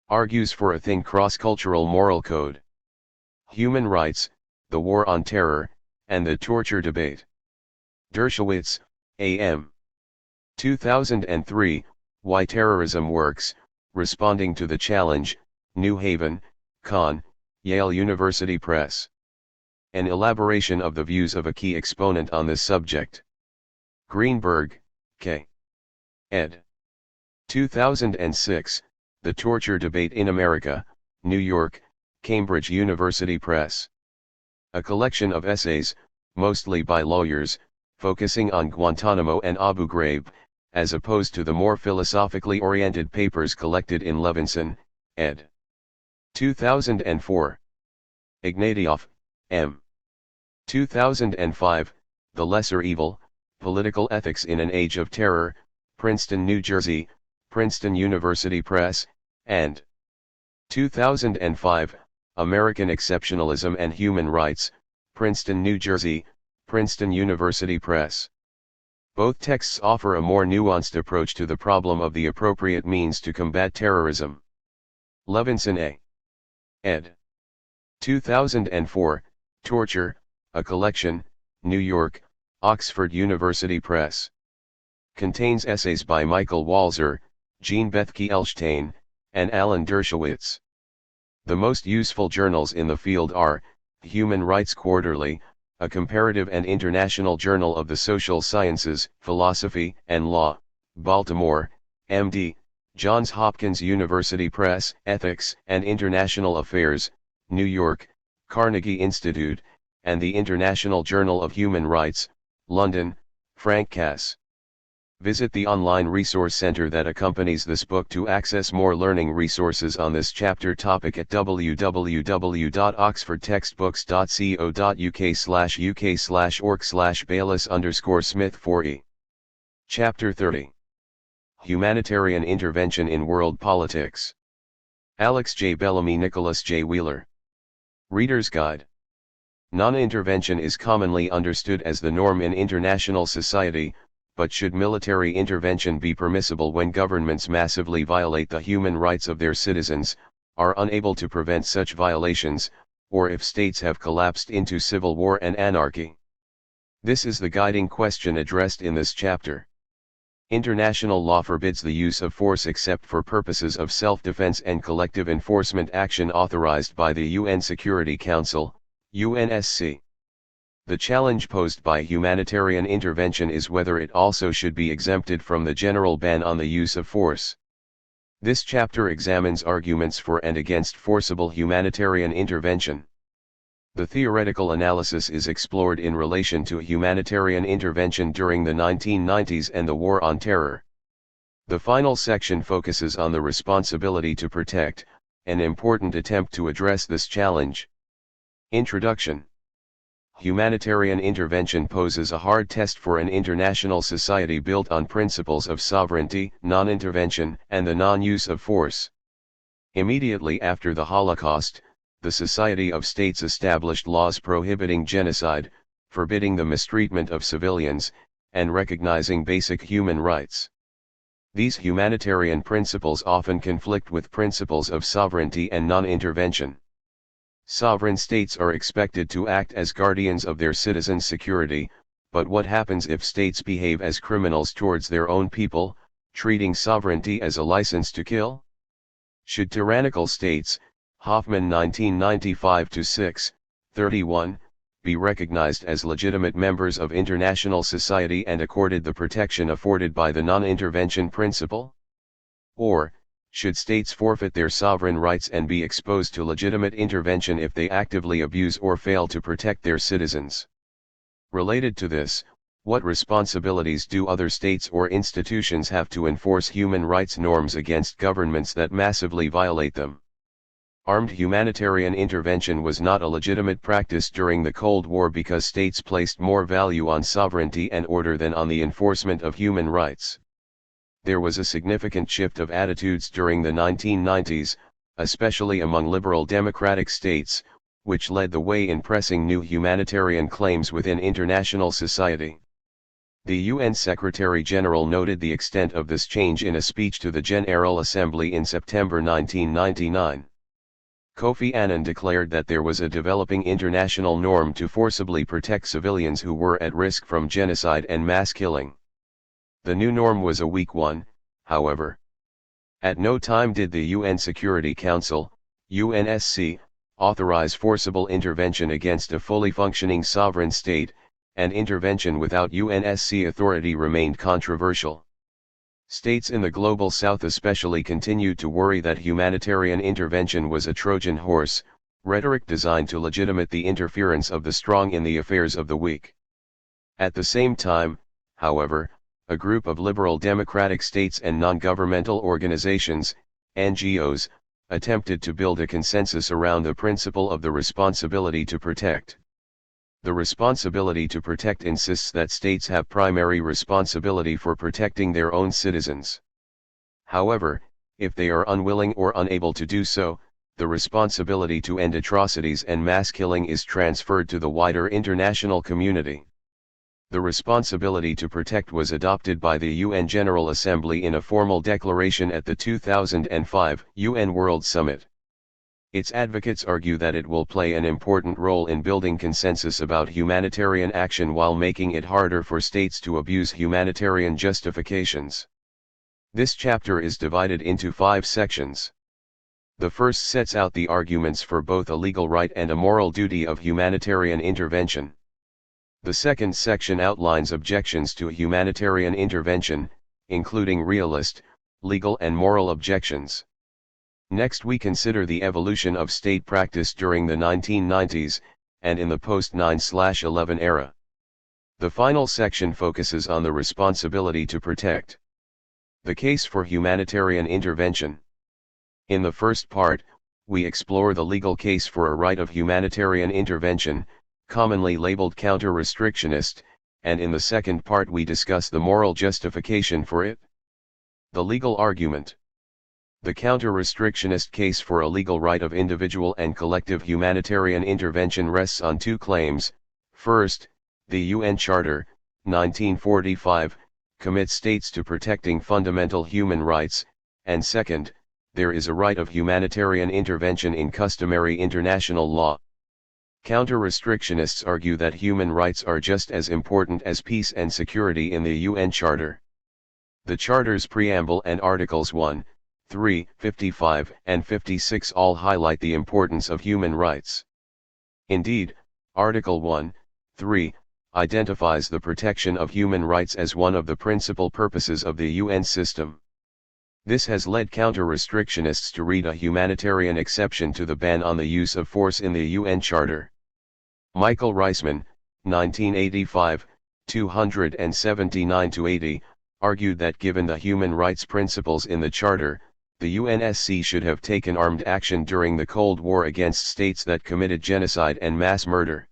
Argues for a thin cross-cultural moral code. Human Rights, The War on Terror, and the Torture Debate. Dershowitz, A.M. 2003, Why Terrorism Works, Responding to the Challenge, New Haven, Con, Yale University Press. An elaboration of the views of a key exponent on this subject. Greenberg, K. ed. 2006, The Torture Debate in America, New York, Cambridge University Press. A collection of essays, mostly by lawyers, focusing on Guantanamo and Abu Ghraib, as opposed to the more philosophically oriented papers collected in Levinson, ed. 2004. Ignatieff, M. 2005, The Lesser Evil, Political Ethics in an Age of Terror, Princeton, New Jersey, Princeton University Press, and 2005, American Exceptionalism and Human Rights, Princeton, New Jersey, Princeton University Press. Both texts offer a more nuanced approach to the problem of the appropriate means to combat terrorism. Levinson A. ed. 2004, Torture, A Collection, New York, Oxford University Press. Contains essays by Michael Walzer, Jean Bethke Elshtain, and Alan Dershowitz. The most useful journals in the field are, Human Rights Quarterly, a comparative and international journal of the social sciences, philosophy, and law, Baltimore, MD, Johns Hopkins University Press, Ethics and International Affairs, New York, Carnegie Institute, and the International Journal of Human Rights, London, Frank Cass. Visit the online resource center that accompanies this book to access more learning resources on this chapter topic at www.oxfordtextbooks.co.uk/UK/org/Baylis_Smith 4E. Chapter 30. Humanitarian Intervention in World Politics. Alex J. Bellamy, Nicholas J. Wheeler. Reader's Guide. Non-intervention is commonly understood as the norm in international society, but should military intervention be permissible when governments massively violate the human rights of their citizens, are unable to prevent such violations, or if states have collapsed into civil war and anarchy? This is the guiding question addressed in this chapter. International law forbids the use of force except for purposes of self-defense and collective enforcement action authorized by the UN Security Council, UNSC. The challenge posed by humanitarian intervention is whether it also should be exempted from the general ban on the use of force. This chapter examines arguments for and against forcible humanitarian intervention. The theoretical analysis is explored in relation to humanitarian intervention during the 1990s and the War on Terror. The final section focuses on the responsibility to protect, an important attempt to address this challenge. Introduction. Humanitarian intervention poses a hard test for an international society built on principles of sovereignty, non-intervention, and the non-use of force. Immediately after the Holocaust, the Society of States established laws prohibiting genocide, forbidding the mistreatment of civilians, and recognizing basic human rights. These humanitarian principles often conflict with principles of sovereignty and non-intervention. Sovereign states are expected to act as guardians of their citizens' security, but what happens if states behave as criminals towards their own people, treating sovereignty as a license to kill? Should tyrannical states, Hoffman 1995-6, 31, be recognized as legitimate members of international society and accorded the protection afforded by the non-intervention principle? Or, should states forfeit their sovereign rights and be exposed to legitimate intervention if they actively abuse or fail to protect their citizens? Related to this, what responsibilities do other states or institutions have to enforce human rights norms against governments that massively violate them? Armed humanitarian intervention was not a legitimate practice during the Cold War because states placed more value on sovereignty and order than on the enforcement of human rights. There was a significant shift of attitudes during the 1990s, especially among liberal democratic states, which led the way in pressing new humanitarian claims within international society. The UN Secretary-General noted the extent of this change in a speech to the General Assembly in September 1999. Kofi Annan declared that there was a developing international norm to forcibly protect civilians who were at risk from genocide and mass killing. The new norm was a weak one, however. At no time did the UN Security Council, UNSC, authorize forcible intervention against a fully functioning sovereign state, and intervention without UNSC authority remained controversial. States in the Global South especially continued to worry that humanitarian intervention was a Trojan horse, rhetoric designed to legitimate the interference of the strong in the affairs of the weak. At the same time, however, a group of liberal democratic states and non-governmental organizations, NGOs, attempted to build a consensus around the principle of the responsibility to protect. The responsibility to protect insists that states have primary responsibility for protecting their own citizens. However, if they are unwilling or unable to do so, the responsibility to end atrocities and mass killing is transferred to the wider international community. The responsibility to protect was adopted by the UN General Assembly in a formal declaration at the 2005 UN World Summit. Its advocates argue that it will play an important role in building consensus about humanitarian action while making it harder for states to abuse humanitarian justifications. This chapter is divided into 5 sections. The first sets out the arguments for both a legal right and a moral duty of humanitarian intervention. The second section outlines objections to humanitarian intervention, including realist, legal and moral objections. Next we consider the evolution of state practice during the 1990s, and in the post-9/11 era. The final section focuses on the responsibility to protect. The case for humanitarian intervention. In the first part, we explore the legal case for a right of humanitarian intervention, commonly labeled counter-restrictionist, and in the second part we discuss the moral justification for it. The legal argument. The counter-restrictionist case for a legal right of individual and collective humanitarian intervention rests on two claims. First, the UN Charter, 1945, commits states to protecting fundamental human rights, and second, there is a right of humanitarian intervention in customary international law. Counter-restrictionists argue that human rights are just as important as peace and security in the UN Charter. The Charter's preamble and Articles 1, 3, 55, and 56 all highlight the importance of human rights. Indeed, Article 1, 3, identifies the protection of human rights as one of the principal purposes of the UN system. This has led counter-restrictionists to read a humanitarian exception to the ban on the use of force in the UN Charter. Michael Reisman, 1985, 279-80, argued that given the human rights principles in the Charter, the UNSC should have taken armed action during the Cold War against states that committed genocide and mass murder.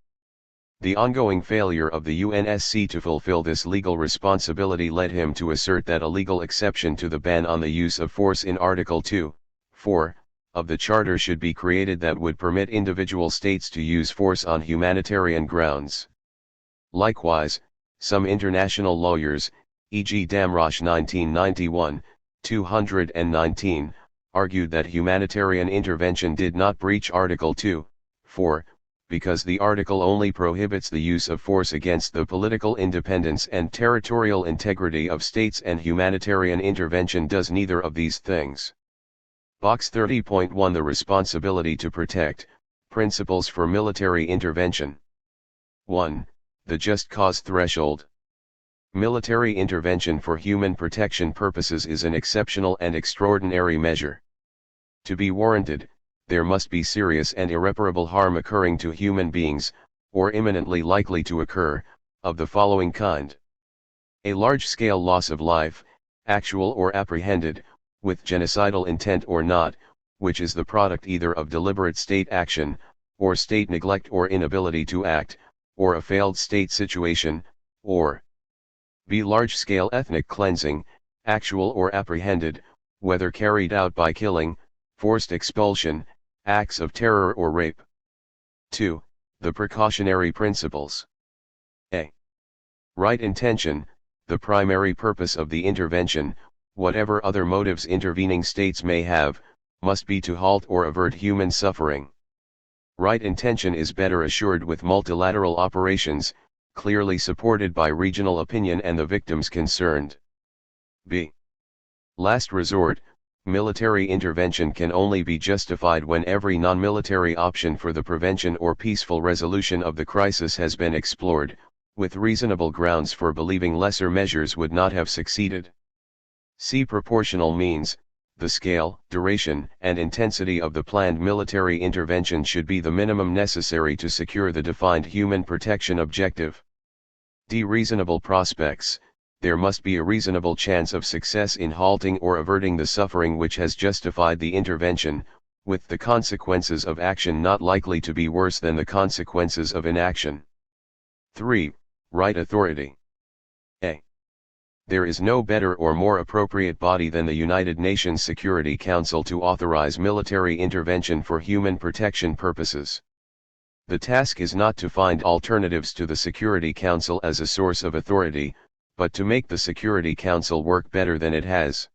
The ongoing failure of the UNSC to fulfill this legal responsibility led him to assert that a legal exception to the ban on the use of force in Article 2, 4, of the Charter should be created that would permit individual states to use force on humanitarian grounds. Likewise, some international lawyers, e.g. Damrosch 1991, 219, argued that humanitarian intervention did not breach Article 2, 4, because the article only prohibits the use of force against the political independence and territorial integrity of states, and humanitarian intervention does neither of these things. Box 30.1 The responsibility to protect, principles for military intervention. 1. The just cause threshold. Military intervention for human protection purposes is an exceptional and extraordinary measure. To be warranted, there must be serious and irreparable harm occurring to human beings, or imminently likely to occur, of the following kind. A large-scale loss of life, actual or apprehended, with genocidal intent or not, which is the product either of deliberate state action, or state neglect or inability to act, or a failed state situation, or b. large-scale ethnic cleansing, actual or apprehended, whether carried out by killing, forced expulsion, acts of terror or rape. 2. The precautionary principles. A. Right intention, the primary purpose of the intervention, whatever other motives intervening states may have, must be to halt or avert human suffering. Right intention is better assured with multilateral operations, clearly supported by regional opinion and the victims concerned. B. Last resort, military intervention can only be justified when every non-military option for the prevention or peaceful resolution of the crisis has been explored, with reasonable grounds for believing lesser measures would not have succeeded. C. Proportional means, the scale, duration, and intensity of the planned military intervention should be the minimum necessary to secure the defined human protection objective. D. Reasonable prospects. There must be a reasonable chance of success in halting or averting the suffering which has justified the intervention, with the consequences of action not likely to be worse than the consequences of inaction. 3. Right authority. A. There is no better or more appropriate body than the United Nations Security Council to authorize military intervention for human protection purposes. The task is not to find alternatives to the Security Council as a source of authority, but to make the Security Council work better than it has.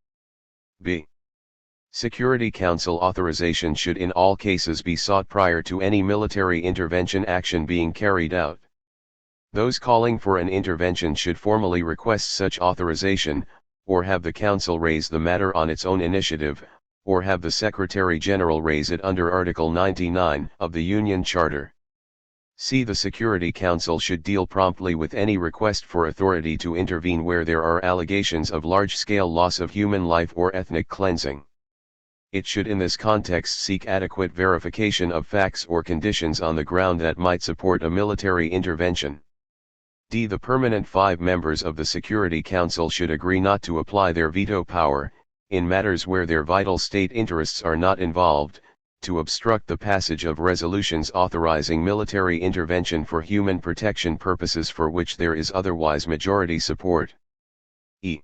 B. Security Council authorization should in all cases be sought prior to any military intervention action being carried out. Those calling for an intervention should formally request such authorization, or have the Council raise the matter on its own initiative, or have the Secretary General raise it under Article 99 of the Union Charter. C. The Security Council should deal promptly with any request for authority to intervene where there are allegations of large-scale loss of human life or ethnic cleansing. It should in this context seek adequate verification of facts or conditions on the ground that might support a military intervention. D. The permanent 5 members of the Security Council should agree not to apply their veto power, in matters where their vital state interests are not involved, to obstruct the passage of resolutions authorizing military intervention for human protection purposes for which there is otherwise majority support. E.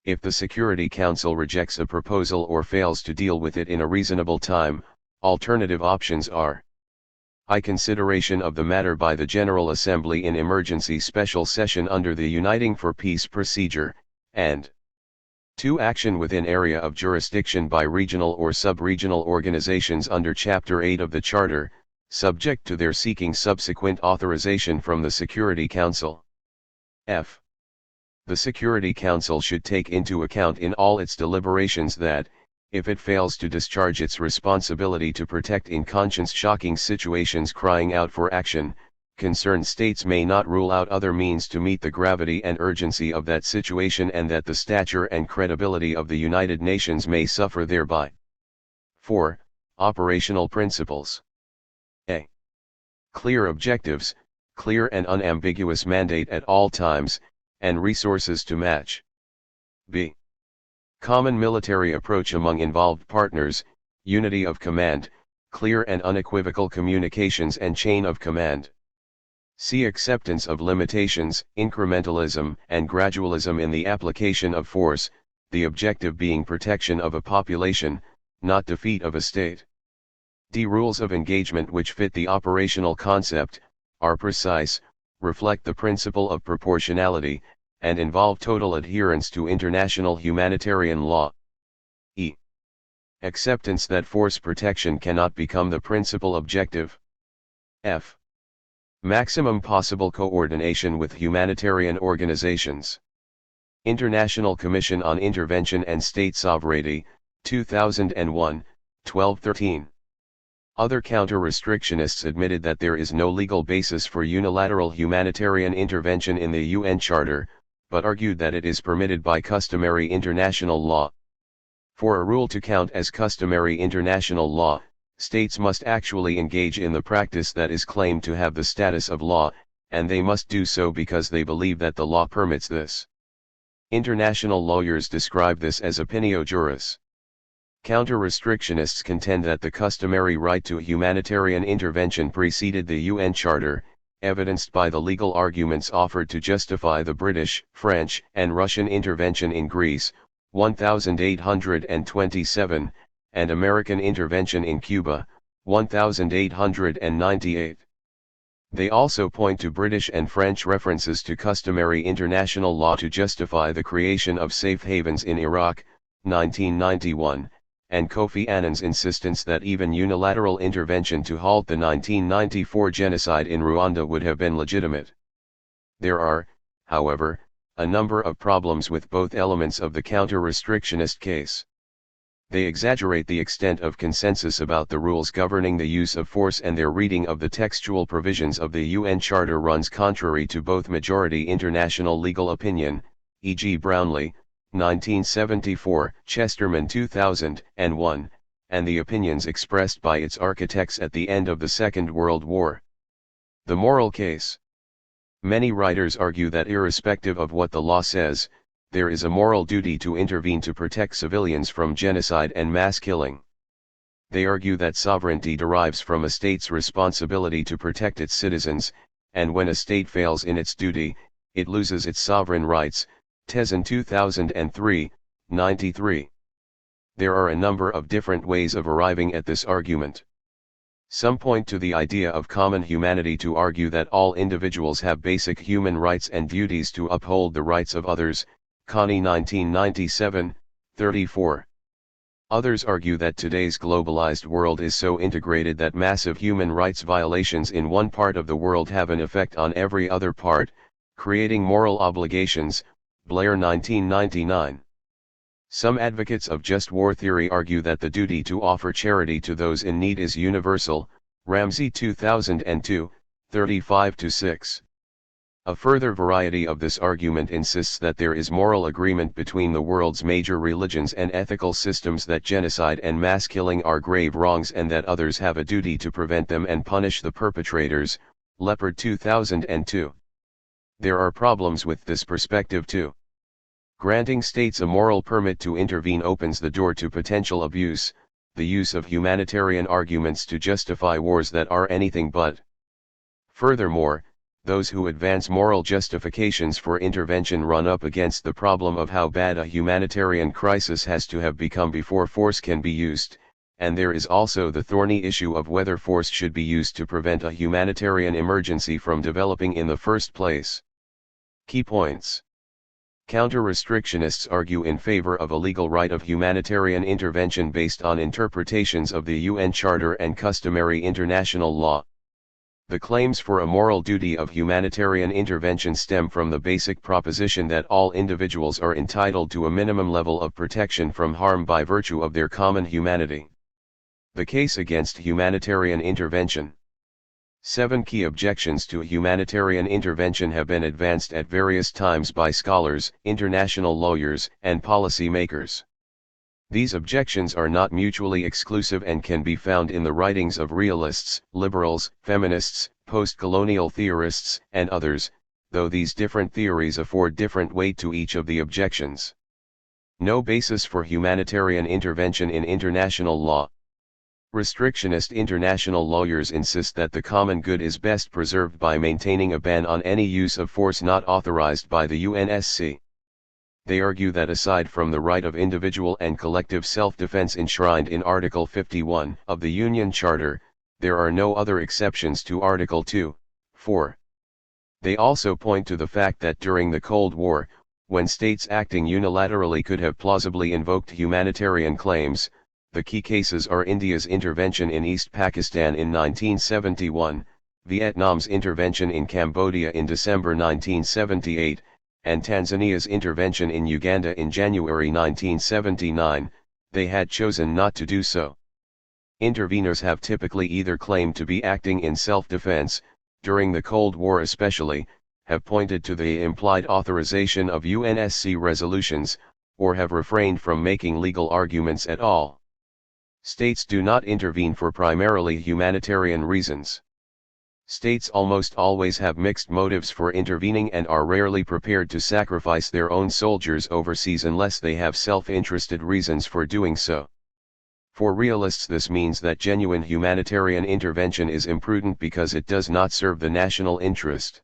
If the Security Council rejects a proposal or fails to deal with it in a reasonable time, alternative options are: I. Consideration of the matter by the General Assembly in emergency special session under the Uniting for Peace procedure, and 2. Action within area of jurisdiction by regional or sub-regional organizations under Chapter 8 of the Charter, subject to their seeking subsequent authorization from the Security Council. F. The Security Council should take into account in all its deliberations that, if it fails to discharge its responsibility to protect in conscience shocking situations crying out for action, concerned states may not rule out other means to meet the gravity and urgency of that situation and that the stature and credibility of the United Nations may suffer thereby. 4. Operational principles. A. Clear objectives, clear and unambiguous mandate at all times, and resources to match. B. Common military approach among involved partners, unity of command, clear and unequivocal communications and chain of command. C. Acceptance of limitations, incrementalism and gradualism in the application of force, the objective being protection of a population, not defeat of a state. D. Rules of engagement which fit the operational concept, are precise, reflect the principle of proportionality, and involve total adherence to international humanitarian law. E. Acceptance that force protection cannot become the principal objective. F. Maximum possible coordination with humanitarian organizations. International Commission on Intervention and State Sovereignty, 2001, 1213. Other counter-restrictionists admitted that there is no legal basis for unilateral humanitarian intervention in the UN Charter, but argued that it is permitted by customary international law. For a rule to count as customary international law, states must actually engage in the practice that is claimed to have the status of law, and they must do so because they believe that the law permits this. International lawyers describe this as opinio juris. Counter-restrictionists contend that the customary right to humanitarian intervention preceded the UN Charter, evidenced by the legal arguments offered to justify the British, French, and Russian intervention in Greece, 1827, and American intervention in Cuba, 1898. They also point to British and French references to customary international law to justify the creation of safe havens in Iraq, 1991, and Kofi Annan's insistence that even unilateral intervention to halt the 1994 genocide in Rwanda would have been legitimate. There are, however, a number of problems with both elements of the counter-restrictionist case. They exaggerate the extent of consensus about the rules governing the use of force, and their reading of the textual provisions of the UN Charter runs contrary to both majority international legal opinion, e.g. Brownlee, 1974, Chesterman 2001, and the opinions expressed by its architects at the end of the Second World War. The moral case. Many writers argue that irrespective of what the law says, there is a moral duty to intervene to protect civilians from genocide and mass killing. They argue that sovereignty derives from a state's responsibility to protect its citizens, and when a state fails in its duty, it loses its sovereign rights. Tesin 2003, 93. There are a number of different ways of arriving at this argument. Some point to the idea of common humanity to argue that all individuals have basic human rights and duties to uphold the rights of others, Connie 1997, 34. Others argue that today's globalized world is so integrated that massive human rights violations in one part of the world have an effect on every other part, creating moral obligations, Blair 1999. Some advocates of just war theory argue that the duty to offer charity to those in need is universal, Ramsey 2002, 35-6. A further variety of this argument insists that there is moral agreement between the world's major religions and ethical systems that genocide and mass killing are grave wrongs and that others have a duty to prevent them and punish the perpetrators. Leopard 2002. There are problems with this perspective too. Granting states a moral permit to intervene opens the door to potential abuse, the use of humanitarian arguments to justify wars that are anything but. Furthermore, those who advance moral justifications for intervention run up against the problem of how bad a humanitarian crisis has to have become before force can be used, and there is also the thorny issue of whether force should be used to prevent a humanitarian emergency from developing in the first place. Key points. Counter-restrictionists argue in favor of a legal right of humanitarian intervention based on interpretations of the UN Charter and customary international law. The claims for a moral duty of humanitarian intervention stem from the basic proposition that all individuals are entitled to a minimum level of protection from harm by virtue of their common humanity. The case against humanitarian intervention. 7 key objections to humanitarian intervention have been advanced at various times by scholars, international lawyers, and policy makers. These objections are not mutually exclusive and can be found in the writings of realists, liberals, feminists, post-colonial theorists, and others, though these different theories afford different weight to each of the objections. No basis for humanitarian intervention in international law. Restrictionist international lawyers insist that the common good is best preserved by maintaining a ban on any use of force not authorized by the UNSC. They argue that aside from the right of individual and collective self-defense enshrined in Article 51 of the Union Charter, there are no other exceptions to Article 2, 4. They also point to the fact that during the Cold War, when states acting unilaterally could have plausibly invoked humanitarian claims, the key cases are India's intervention in East Pakistan in 1971, Vietnam's intervention in Cambodia in December 1978, and Tanzania's intervention in Uganda in January 1979. They had chosen not to do so. Interveners have typically either claimed to be acting in self-defense, during the Cold War especially, have pointed to the implied authorization of UNSC resolutions, or have refrained from making legal arguments at all. States do not intervene for primarily humanitarian reasons. States almost always have mixed motives for intervening and are rarely prepared to sacrifice their own soldiers overseas unless they have self-interested reasons for doing so. For realists, this means that genuine humanitarian intervention is imprudent because it does not serve the national interest.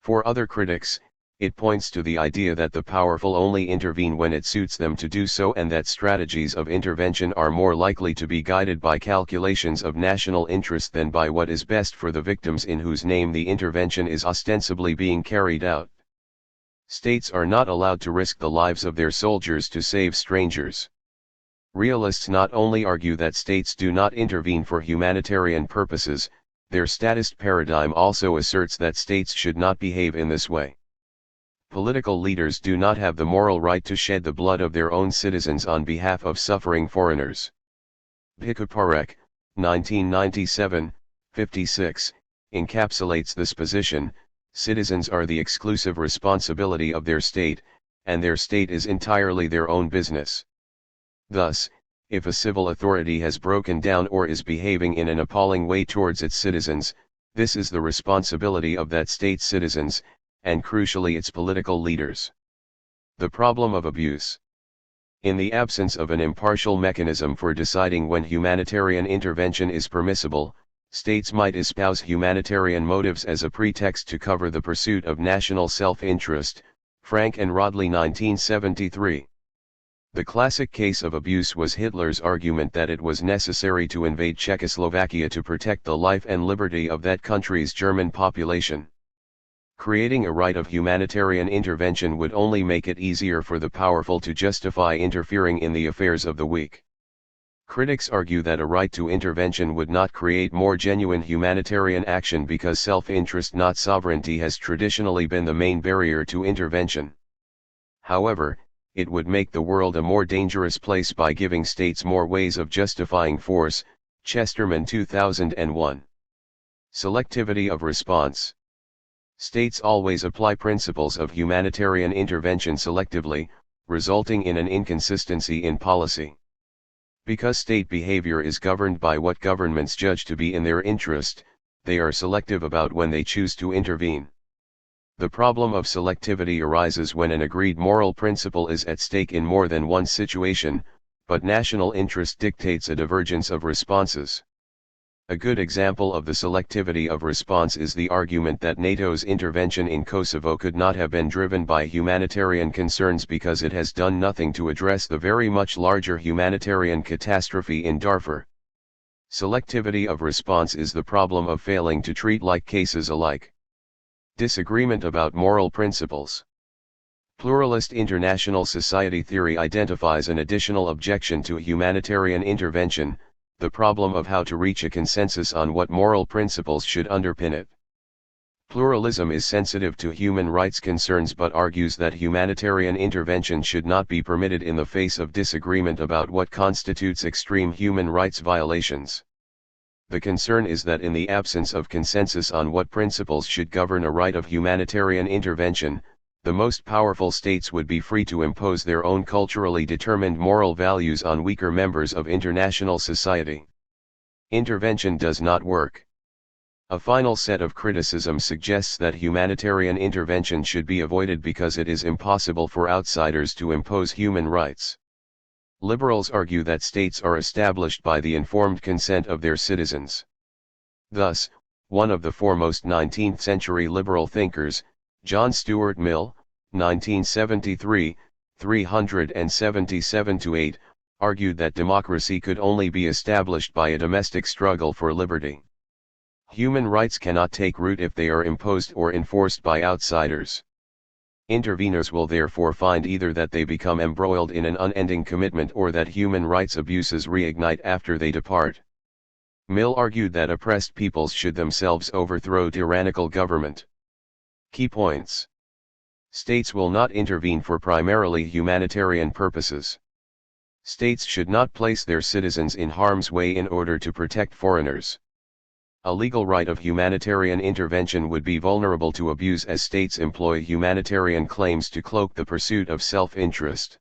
For other critics, it points to the idea that the powerful only intervene when it suits them to do so and that strategies of intervention are more likely to be guided by calculations of national interest than by what is best for the victims in whose name the intervention is ostensibly being carried out. States are not allowed to risk the lives of their soldiers to save strangers. Realists not only argue that states do not intervene for humanitarian purposes, their statist paradigm also asserts that states should not behave in this way. Political leaders do not have the moral right to shed the blood of their own citizens on behalf of suffering foreigners. Bhikaparek, 1997, 56, encapsulates this position. Citizens are the exclusive responsibility of their state, and their state is entirely their own business. Thus, if a civil authority has broken down or is behaving in an appalling way towards its citizens, this is the responsibility of that state's citizens, and crucially its political leaders. The problem of abuse. In the absence of an impartial mechanism for deciding when humanitarian intervention is permissible, states might espouse humanitarian motives as a pretext to cover the pursuit of national self-interest. Frank and Rodley, 1973. The classic case of abuse was Hitler's argument that it was necessary to invade Czechoslovakia to protect the life and liberty of that country's German population. Creating a right of humanitarian intervention would only make it easier for the powerful to justify interfering in the affairs of the weak. Critics argue that a right to intervention would not create more genuine humanitarian action because self-interest, not sovereignty, has traditionally been the main barrier to intervention. However, it would make the world a more dangerous place by giving states more ways of justifying force. Chesterman, 2001. Selectivity of response. States always apply principles of humanitarian intervention selectively, resulting in an inconsistency in policy. Because state behavior is governed by what governments judge to be in their interest, they are selective about when they choose to intervene. The problem of selectivity arises when an agreed moral principle is at stake in more than one situation, but national interest dictates a divergence of responses. A good example of the selectivity of response is the argument that NATO's intervention in Kosovo could not have been driven by humanitarian concerns because it has done nothing to address the very much larger humanitarian catastrophe in Darfur. Selectivity of response is the problem of failing to treat like cases alike. Disagreement about moral principles. Pluralist international society theory identifies an additional objection to humanitarian intervention: the problem of how to reach a consensus on what moral principles should underpin it. Pluralism is sensitive to human rights concerns but argues that humanitarian intervention should not be permitted in the face of disagreement about what constitutes extreme human rights violations. The concern is that in the absence of consensus on what principles should govern a right of humanitarian intervention, the most powerful states would be free to impose their own culturally determined moral values on weaker members of international society. Intervention does not work. A final set of criticism suggests that humanitarian intervention should be avoided because it is impossible for outsiders to impose human rights. Liberals argue that states are established by the informed consent of their citizens. Thus, one of the foremost 19th-century liberal thinkers, John Stuart Mill, 1973, 377-8, argued that democracy could only be established by a domestic struggle for liberty. Human rights cannot take root if they are imposed or enforced by outsiders. Interveners will therefore find either that they become embroiled in an unending commitment or that human rights abuses reignite after they depart. Mill argued that oppressed peoples should themselves overthrow tyrannical government. Key points. States will not intervene for primarily humanitarian purposes. States should not place their citizens in harm's way in order to protect foreigners. A legal right of humanitarian intervention would be vulnerable to abuse as states employ humanitarian claims to cloak the pursuit of self-interest.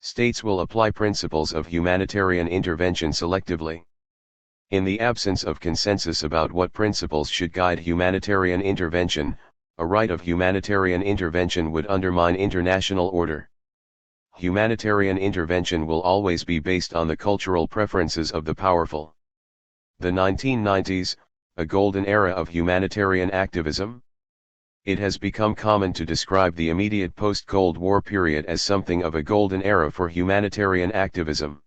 States will apply principles of humanitarian intervention selectively. In the absence of consensus about what principles should guide humanitarian intervention, a right of humanitarian intervention would undermine international order. Humanitarian intervention will always be based on the cultural preferences of the powerful. The 1990s, a golden era of humanitarian activism? It has become common to describe the immediate post-Cold War period as something of a golden era for humanitarian activism.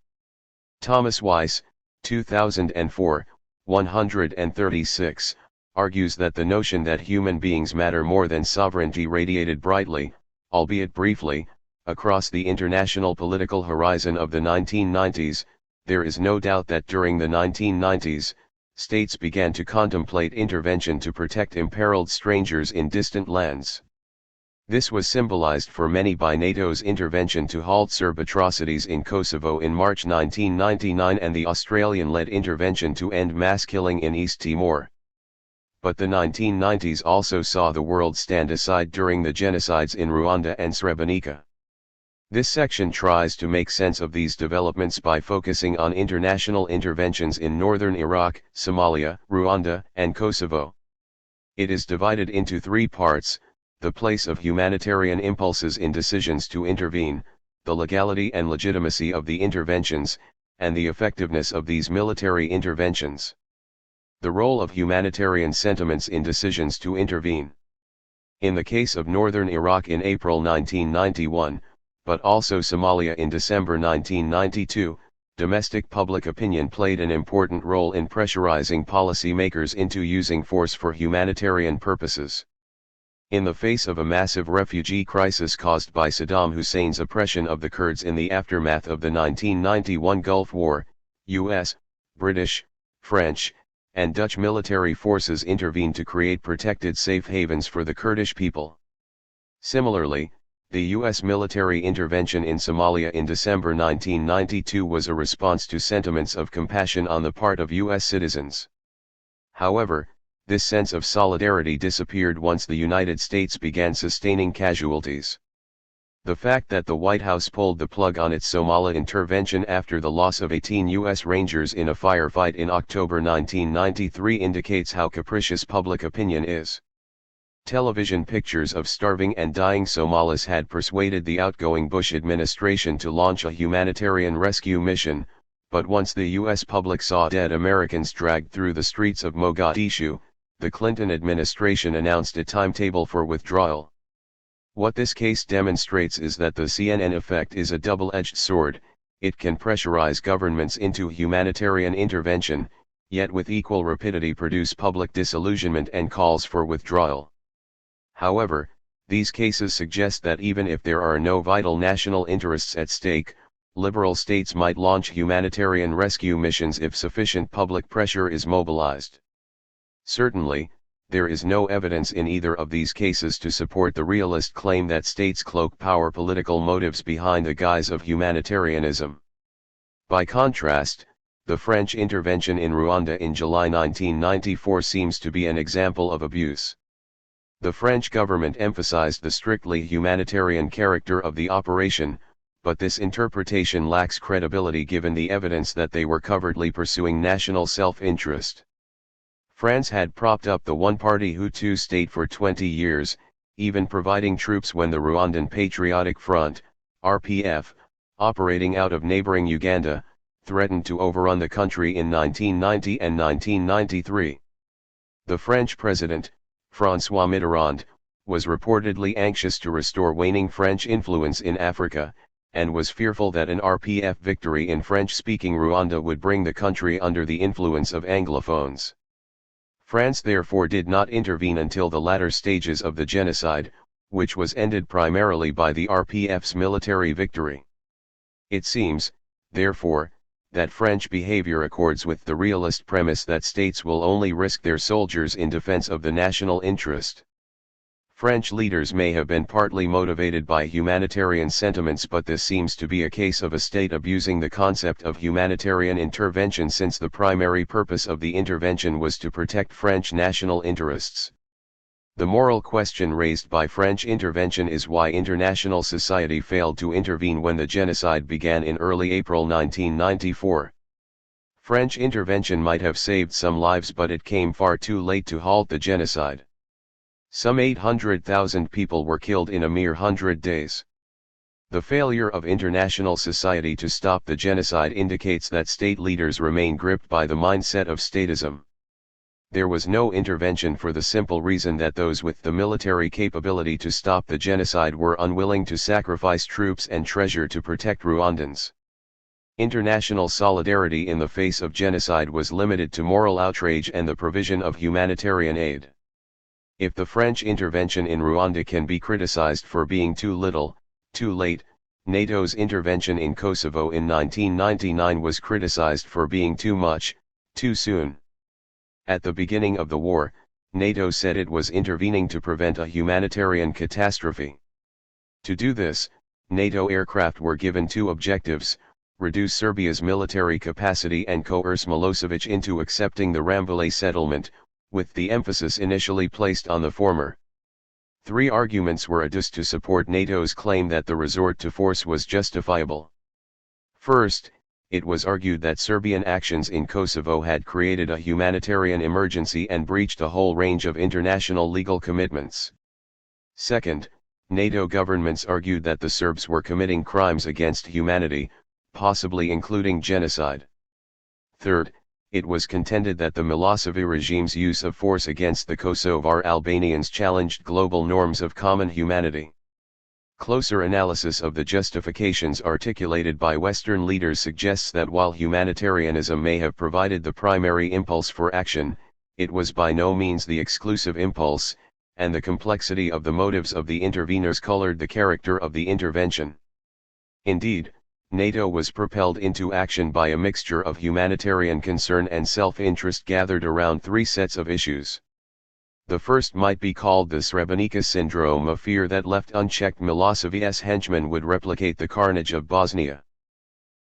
Thomas Weiss, 2004, 136, argues that the notion that human beings matter more than sovereignty radiated brightly, albeit briefly, across the international political horizon of the 1990s. There is no doubt that during the 1990s, states began to contemplate intervention to protect imperiled strangers in distant lands. This was symbolized for many by NATO's intervention to halt Serb atrocities in Kosovo in March 1999 and the Australian-led intervention to end mass killing in East Timor. But the 1990s also saw the world stand aside during the genocides in Rwanda and Srebrenica. This section tries to make sense of these developments by focusing on international interventions in northern Iraq, Somalia, Rwanda, and Kosovo. It is divided into three parts: the place of humanitarian impulses in decisions to intervene, the legality and legitimacy of the interventions, and the effectiveness of these military interventions. The role of humanitarian sentiments in decisions to intervene. In the case of northern Iraq in April 1991, but also Somalia in December 1992, domestic public opinion played an important role in pressurizing policymakers into using force for humanitarian purposes. In the face of a massive refugee crisis caused by Saddam Hussein's oppression of the Kurds in the aftermath of the 1991 Gulf War, U.S., British, French, and Dutch military forces intervened to create protected safe havens for the Kurdish people. Similarly, the U.S. military intervention in Somalia in December 1992 was a response to sentiments of compassion on the part of U.S. citizens. However, This sense of solidarity disappeared once the United States began sustaining casualties. The fact that the White House pulled the plug on its Somalia intervention after the loss of 18 U.S. Rangers in a firefight in October 1993 indicates how capricious public opinion is. Television pictures of starving and dying Somalis had persuaded the outgoing Bush administration to launch a humanitarian rescue mission, but once the U.S. public saw dead Americans dragged through the streets of Mogadishu, the Clinton administration announced a timetable for withdrawal. What this case demonstrates is that the CNN effect is a double-edged sword. It can pressurize governments into humanitarian intervention, yet with equal rapidity produce public disillusionment and calls for withdrawal. However, these cases suggest that even if there are no vital national interests at stake, liberal states might launch humanitarian rescue missions if sufficient public pressure is mobilized. Certainly, there is no evidence in either of these cases to support the realist claim that states cloak power political motives behind the guise of humanitarianism. By contrast, the French intervention in Rwanda in July 1994 seems to be an example of abuse. The French government emphasized the strictly humanitarian character of the operation, but this interpretation lacks credibility given the evidence that they were covertly pursuing national self-interest. France had propped up the one-party Hutu state for 20 years, even providing troops when the Rwandan Patriotic Front, RPF, operating out of neighboring Uganda, threatened to overrun the country in 1990 and 1993. The French president, François Mitterrand, was reportedly anxious to restore waning French influence in Africa, and was fearful that an RPF victory in French-speaking Rwanda would bring the country under the influence of Anglophones. France therefore did not intervene until the latter stages of the genocide, which was ended primarily by the RPF's military victory. It seems, therefore, that French behavior accords with the realist premise that states will only risk their soldiers in defense of the national interest. French leaders may have been partly motivated by humanitarian sentiments, but this seems to be a case of a state abusing the concept of humanitarian intervention since the primary purpose of the intervention was to protect French national interests. The moral question raised by French intervention is why international society failed to intervene when the genocide began in early April 1994. French intervention might have saved some lives, but it came far too late to halt the genocide. Some 800,000 people were killed in a mere 100 days. The failure of international society to stop the genocide indicates that state leaders remain gripped by the mindset of statism. There was no intervention for the simple reason that those with the military capability to stop the genocide were unwilling to sacrifice troops and treasure to protect Rwandans. International solidarity in the face of genocide was limited to moral outrage and the provision of humanitarian aid. If the French intervention in Rwanda can be criticized for being too little, too late, NATO's intervention in Kosovo in 1999 was criticized for being too much, too soon. At the beginning of the war, NATO said it was intervening to prevent a humanitarian catastrophe. To do this, NATO aircraft were given two objectives: reduce Serbia's military capacity and coerce Milosevic into accepting the Rambouillet settlement, with the emphasis initially placed on the former. Three arguments were adduced to support NATO's claim that the resort to force was justifiable. First, it was argued that Serbian actions in Kosovo had created a humanitarian emergency and breached a whole range of international legal commitments. Second, NATO governments argued that the Serbs were committing crimes against humanity, possibly including genocide. Third, it was contended that the Milosevic regime's use of force against the Kosovar Albanians challenged global norms of common humanity. Closer analysis of the justifications articulated by Western leaders suggests that while humanitarianism may have provided the primary impulse for action, it was by no means the exclusive impulse, and the complexity of the motives of the interveners colored the character of the intervention. Indeed, NATO was propelled into action by a mixture of humanitarian concern and self-interest gathered around three sets of issues. The first might be called the Srebrenica syndrome, a fear that left unchecked Milosevic's henchmen would replicate the carnage of Bosnia.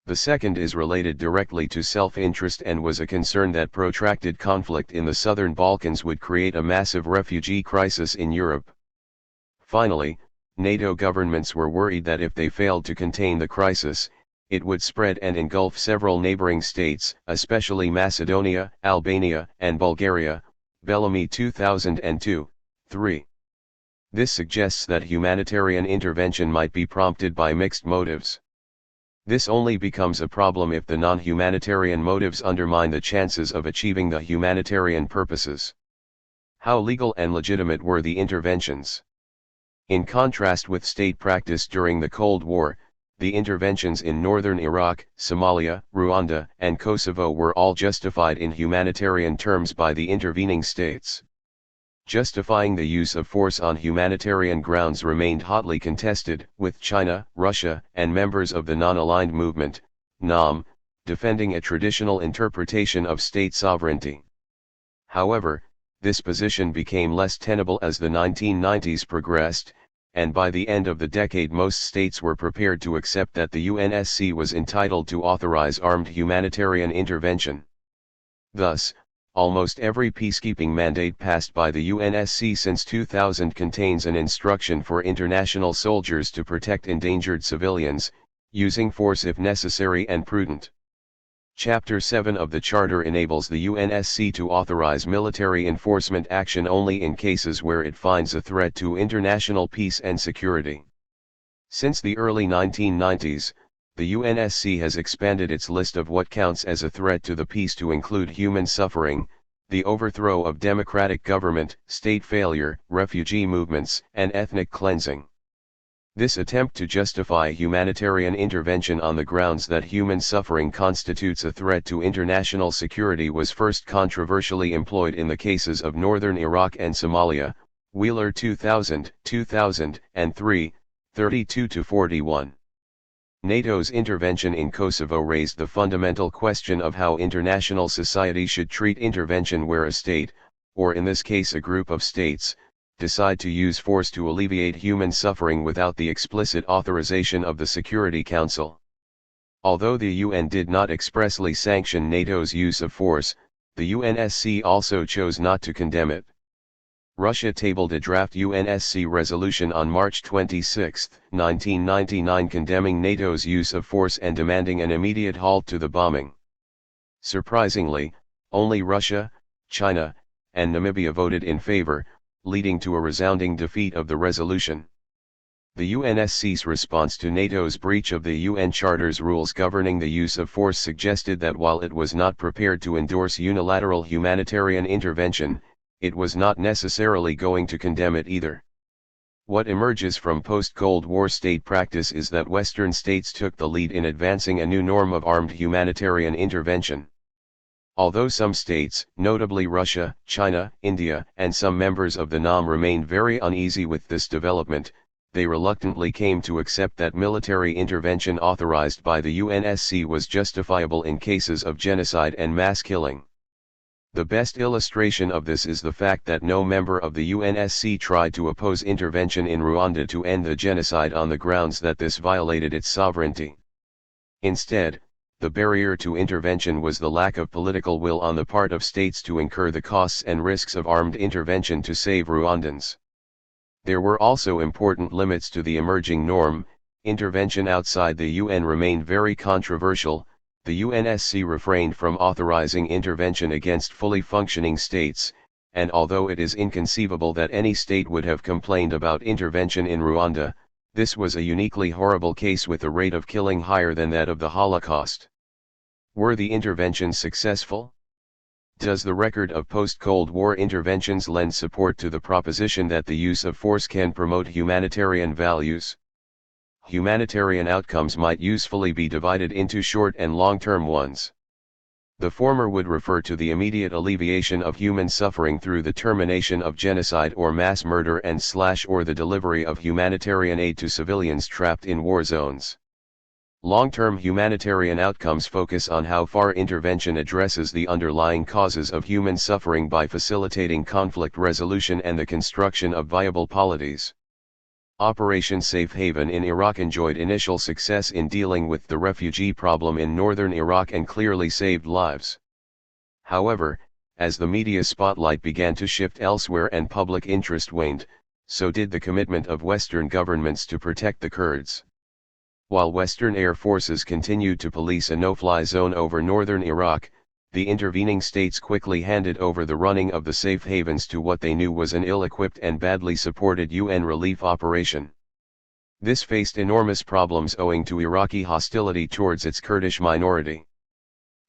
The second is related directly to self-interest and was a concern that protracted conflict in the southern Balkans would create a massive refugee crisis in Europe. Finally, NATO governments were worried that if they failed to contain the crisis, it would spread and engulf several neighboring states, especially Macedonia, Albania, and Bulgaria, Bellamy 2002, 3. This suggests that humanitarian intervention might be prompted by mixed motives. This only becomes a problem if the non-humanitarian motives undermine the chances of achieving the humanitarian purposes. How legal and legitimate were the interventions? In contrast with state practice during the Cold War, the interventions in northern Iraq, Somalia, Rwanda, and Kosovo were all justified in humanitarian terms by the intervening states. Justifying the use of force on humanitarian grounds remained hotly contested, with China, Russia, and members of the Non-Aligned Movement, NAM, defending a traditional interpretation of state sovereignty. However, this position became less tenable as the 1990s progressed, and by the end of the decade most states were prepared to accept that the UNSC was entitled to authorize armed humanitarian intervention. Thus, almost every peacekeeping mandate passed by the UNSC since 2000 contains an instruction for international soldiers to protect endangered civilians, using force if necessary and prudent. Chapter 7 of the Charter enables the UNSC to authorize military enforcement action only in cases where it finds a threat to international peace and security. Since the early 1990s, the UNSC has expanded its list of what counts as a threat to the peace to include human suffering, the overthrow of democratic government, state failure, refugee movements, and ethnic cleansing. This attempt to justify humanitarian intervention on the grounds that human suffering constitutes a threat to international security was first controversially employed in the cases of northern Iraq and Somalia, Wheeler 2000, 2003, 32-41. NATO's intervention in Kosovo raised the fundamental question of how international society should treat intervention where a state, or in this case a group of states, decide to use force to alleviate human suffering without the explicit authorization of the Security Council. Although the UN did not expressly sanction NATO's use of force, the UNSC also chose not to condemn it. Russia tabled a draft UNSC resolution on March 26, 1999 condemning NATO's use of force and demanding an immediate halt to the bombing. Surprisingly, only Russia, China, and Namibia voted in favor, leading to a resounding defeat of the resolution. The UNSC's response to NATO's breach of the UN Charter's rules governing the use of force suggested that while it was not prepared to endorse unilateral humanitarian intervention, it was not necessarily going to condemn it either. What emerges from post-Cold War state practice is that Western states took the lead in advancing a new norm of armed humanitarian intervention. Although some states, notably Russia, China, India, and some members of the NAM remained very uneasy with this development, they reluctantly came to accept that military intervention authorized by the UNSC was justifiable in cases of genocide and mass killing. The best illustration of this is the fact that no member of the UNSC tried to oppose intervention in Rwanda to end the genocide on the grounds that this violated its sovereignty. Instead, the barrier to intervention was the lack of political will on the part of states to incur the costs and risks of armed intervention to save Rwandans. There were also important limits to the emerging norm. Intervention outside the UN remained very controversial. The UNSC refrained from authorizing intervention against fully functioning states, and although it is inconceivable that any state would have complained about intervention in Rwanda, this was a uniquely horrible case with a rate of killing higher than that of the Holocaust. Were the interventions successful? Does the record of post-Cold War interventions lend support to the proposition that the use of force can promote humanitarian values? Humanitarian outcomes might usefully be divided into short and long-term ones. The former would refer to the immediate alleviation of human suffering through the termination of genocide or mass murder or the delivery of humanitarian aid to civilians trapped in war zones. Long-term humanitarian outcomes focus on how far intervention addresses the underlying causes of human suffering by facilitating conflict resolution and the construction of viable polities. Operation Safe Haven in Iraq enjoyed initial success in dealing with the refugee problem in northern Iraq and clearly saved lives. However, as the media spotlight began to shift elsewhere and public interest waned, so did the commitment of Western governments to protect the Kurds. While Western air forces continued to police a no-fly zone over northern Iraq, the intervening states quickly handed over the running of the safe havens to what they knew was an ill-equipped and badly supported UN relief operation. This faced enormous problems owing to Iraqi hostility towards its Kurdish minority.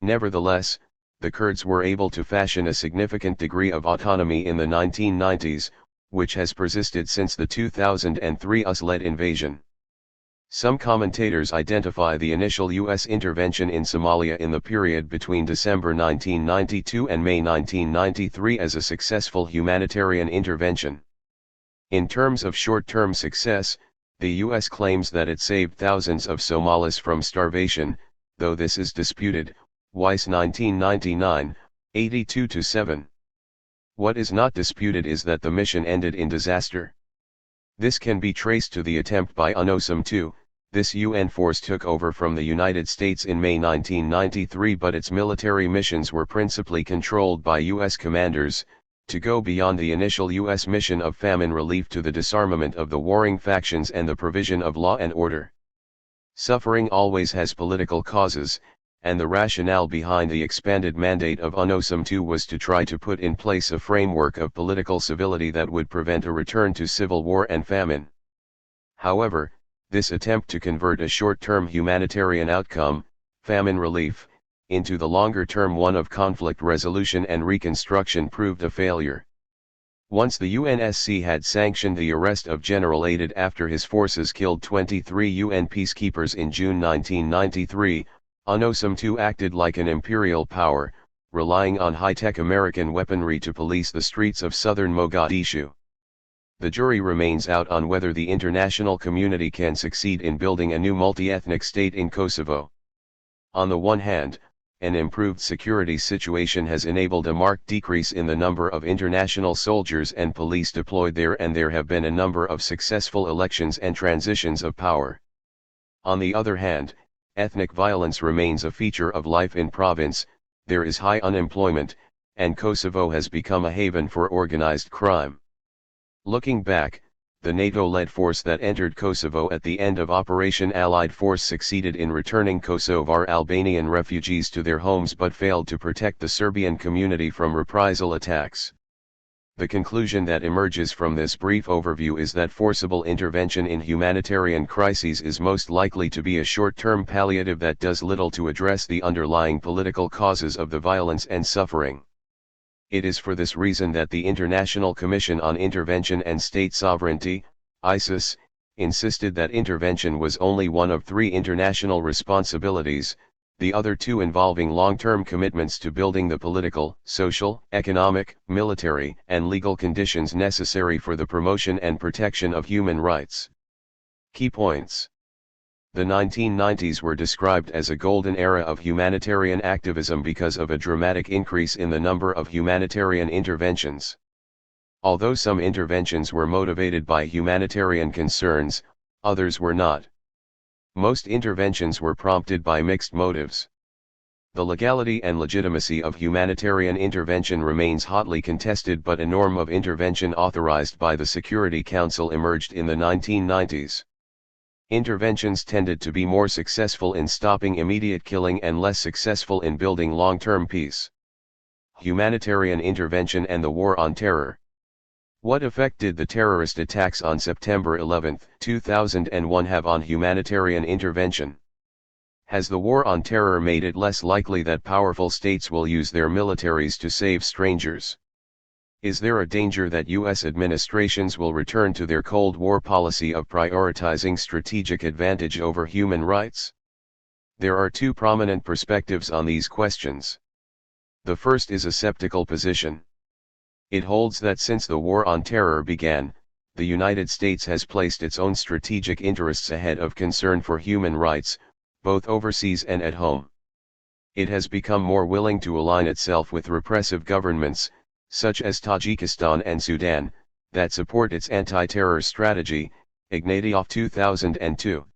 Nevertheless, the Kurds were able to fashion a significant degree of autonomy in the 1990s, which has persisted since the 2003 US-led invasion. Some commentators identify the initial U.S. intervention in Somalia in the period between December 1992 and May 1993 as a successful humanitarian intervention. In terms of short-term success, the U.S. claims that it saved thousands of Somalis from starvation, though this is disputed. Weiss 1999, 82-7. What is not disputed is that the mission ended in disaster. This can be traced to the attempt by UNOSOM II. This UN force took over from the United States in May 1993, but its military missions were principally controlled by U.S. commanders, to go beyond the initial U.S. mission of famine relief to the disarmament of the warring factions and the provision of law and order. Suffering always has political causes, and the rationale behind the expanded mandate of UNOSOM II was to try to put in place a framework of political civility that would prevent a return to civil war and famine. However, this attempt to convert a short-term humanitarian outcome, famine relief, into the longer-term one of conflict resolution and reconstruction proved a failure. Once the UNSC had sanctioned the arrest of General Aidid after his forces killed 23 UN peacekeepers in June 1993, UNOSOM II acted like an imperial power, relying on high-tech American weaponry to police the streets of southern Mogadishu. The jury remains out on whether the international community can succeed in building a new multi-ethnic state in Kosovo. On the one hand, an improved security situation has enabled a marked decrease in the number of international soldiers and police deployed there, and there have been a number of successful elections and transitions of power. On the other hand, ethnic violence remains a feature of life in province, there is high unemployment, and Kosovo has become a haven for organized crime. Looking back, the NATO-led force that entered Kosovo at the end of Operation Allied Force succeeded in returning Kosovar Albanian refugees to their homes but failed to protect the Serbian community from reprisal attacks. The conclusion that emerges from this brief overview is that forcible intervention in humanitarian crises is most likely to be a short-term palliative that does little to address the underlying political causes of the violence and suffering. It is for this reason that the International Commission on Intervention and State Sovereignty, ISIS, insisted that intervention was only one of three international responsibilities, the other two involving long-term commitments to building the political, social, economic, military, and legal conditions necessary for the promotion and protection of human rights. Key points. The 1990s were described as a golden era of humanitarian activism because of a dramatic increase in the number of humanitarian interventions. Although some interventions were motivated by humanitarian concerns, others were not. Most interventions were prompted by mixed motives. The legality and legitimacy of humanitarian intervention remains hotly contested, but a norm of intervention authorized by the Security Council emerged in the 1990s. Interventions tended to be more successful in stopping immediate killing and less successful in building long-term peace. Humanitarian intervention and the War on Terror. What effect did the terrorist attacks on September 11, 2001 have on humanitarian intervention? Has the War on Terror made it less likely that powerful states will use their militaries to save strangers? Is there a danger that U.S. administrations will return to their Cold War policy of prioritizing strategic advantage over human rights? There are two prominent perspectives on these questions. The first is a skeptical position. It holds that since the War on Terror began, the United States has placed its own strategic interests ahead of concern for human rights, both overseas and at home. It has become more willing to align itself with repressive governments, such as Tajikistan and Sudan, that support its anti-terror strategy, Ignatieff 2002.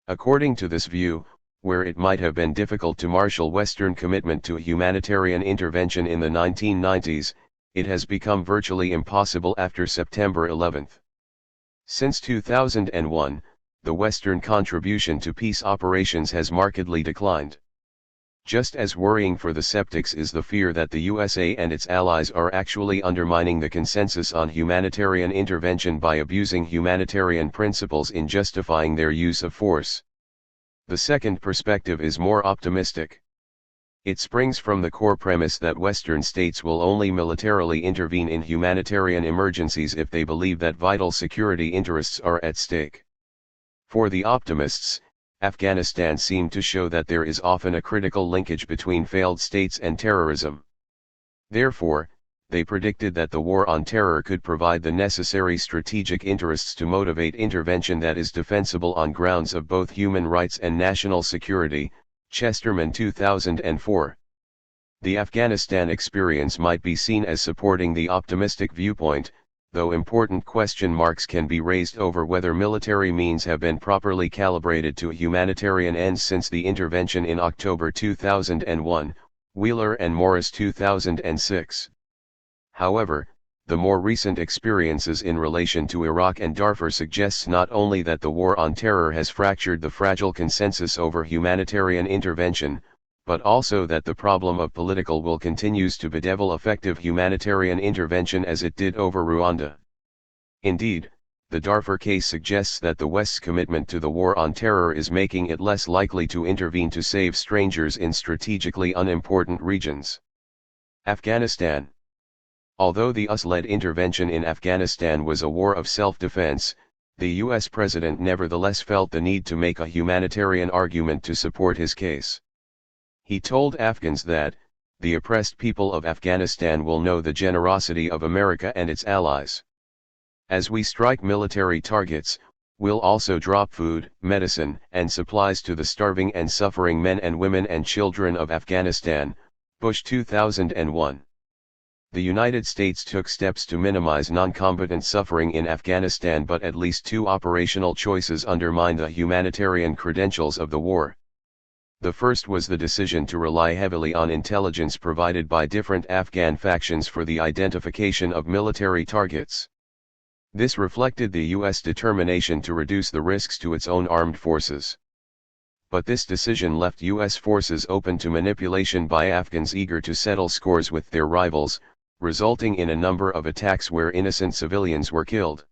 According to this view, where it might have been difficult to marshal Western commitment to humanitarian intervention in the 1990s, it has become virtually impossible after September 11. Since 2001, the Western contribution to peace operations has markedly declined. Just as worrying for the skeptics is the fear that the USA and its allies are actually undermining the consensus on humanitarian intervention by abusing humanitarian principles in justifying their use of force. The second perspective is more optimistic. It springs from the core premise that Western states will only militarily intervene in humanitarian emergencies if they believe that vital security interests are at stake. For the optimists, Afghanistan seemed to show that there is often a critical linkage between failed states and terrorism. Therefore, they predicted that the war on terror could provide the necessary strategic interests to motivate intervention that is defensible on grounds of both human rights and national security. Chesterman 2004. The Afghanistan experience might be seen as supporting the optimistic viewpoint, though important question marks can be raised over whether military means have been properly calibrated to humanitarian ends since the intervention in October 2001, Wheeler and Morris 2006. However, the more recent experiences in relation to Iraq and Darfur suggests not only that the war on terror has fractured the fragile consensus over humanitarian intervention, but also that the problem of political will continues to bedevil effective humanitarian intervention as it did over Rwanda. Indeed, the Darfur case suggests that the West's commitment to the war on terror is making it less likely to intervene to save strangers in strategically unimportant regions. Afghanistan. Although the US-led intervention in Afghanistan was a war of self-defense, the US president nevertheless felt the need to make a humanitarian argument to support his case. He told Afghans that, the oppressed people of Afghanistan will know the generosity of America and its allies. As we strike military targets, we'll also drop food, medicine, and supplies to the starving and suffering men and women and children of Afghanistan. Bush 2001. The United States took steps to minimize non-combatant suffering in Afghanistan, but at least two operational choices undermined the humanitarian credentials of the war. The first was the decision to rely heavily on intelligence provided by different Afghan factions for the identification of military targets. This reflected the U.S. determination to reduce the risks to its own armed forces. But this decision left U.S. forces open to manipulation by Afghans eager to settle scores with their rivals, resulting in a number of attacks where innocent civilians were killed.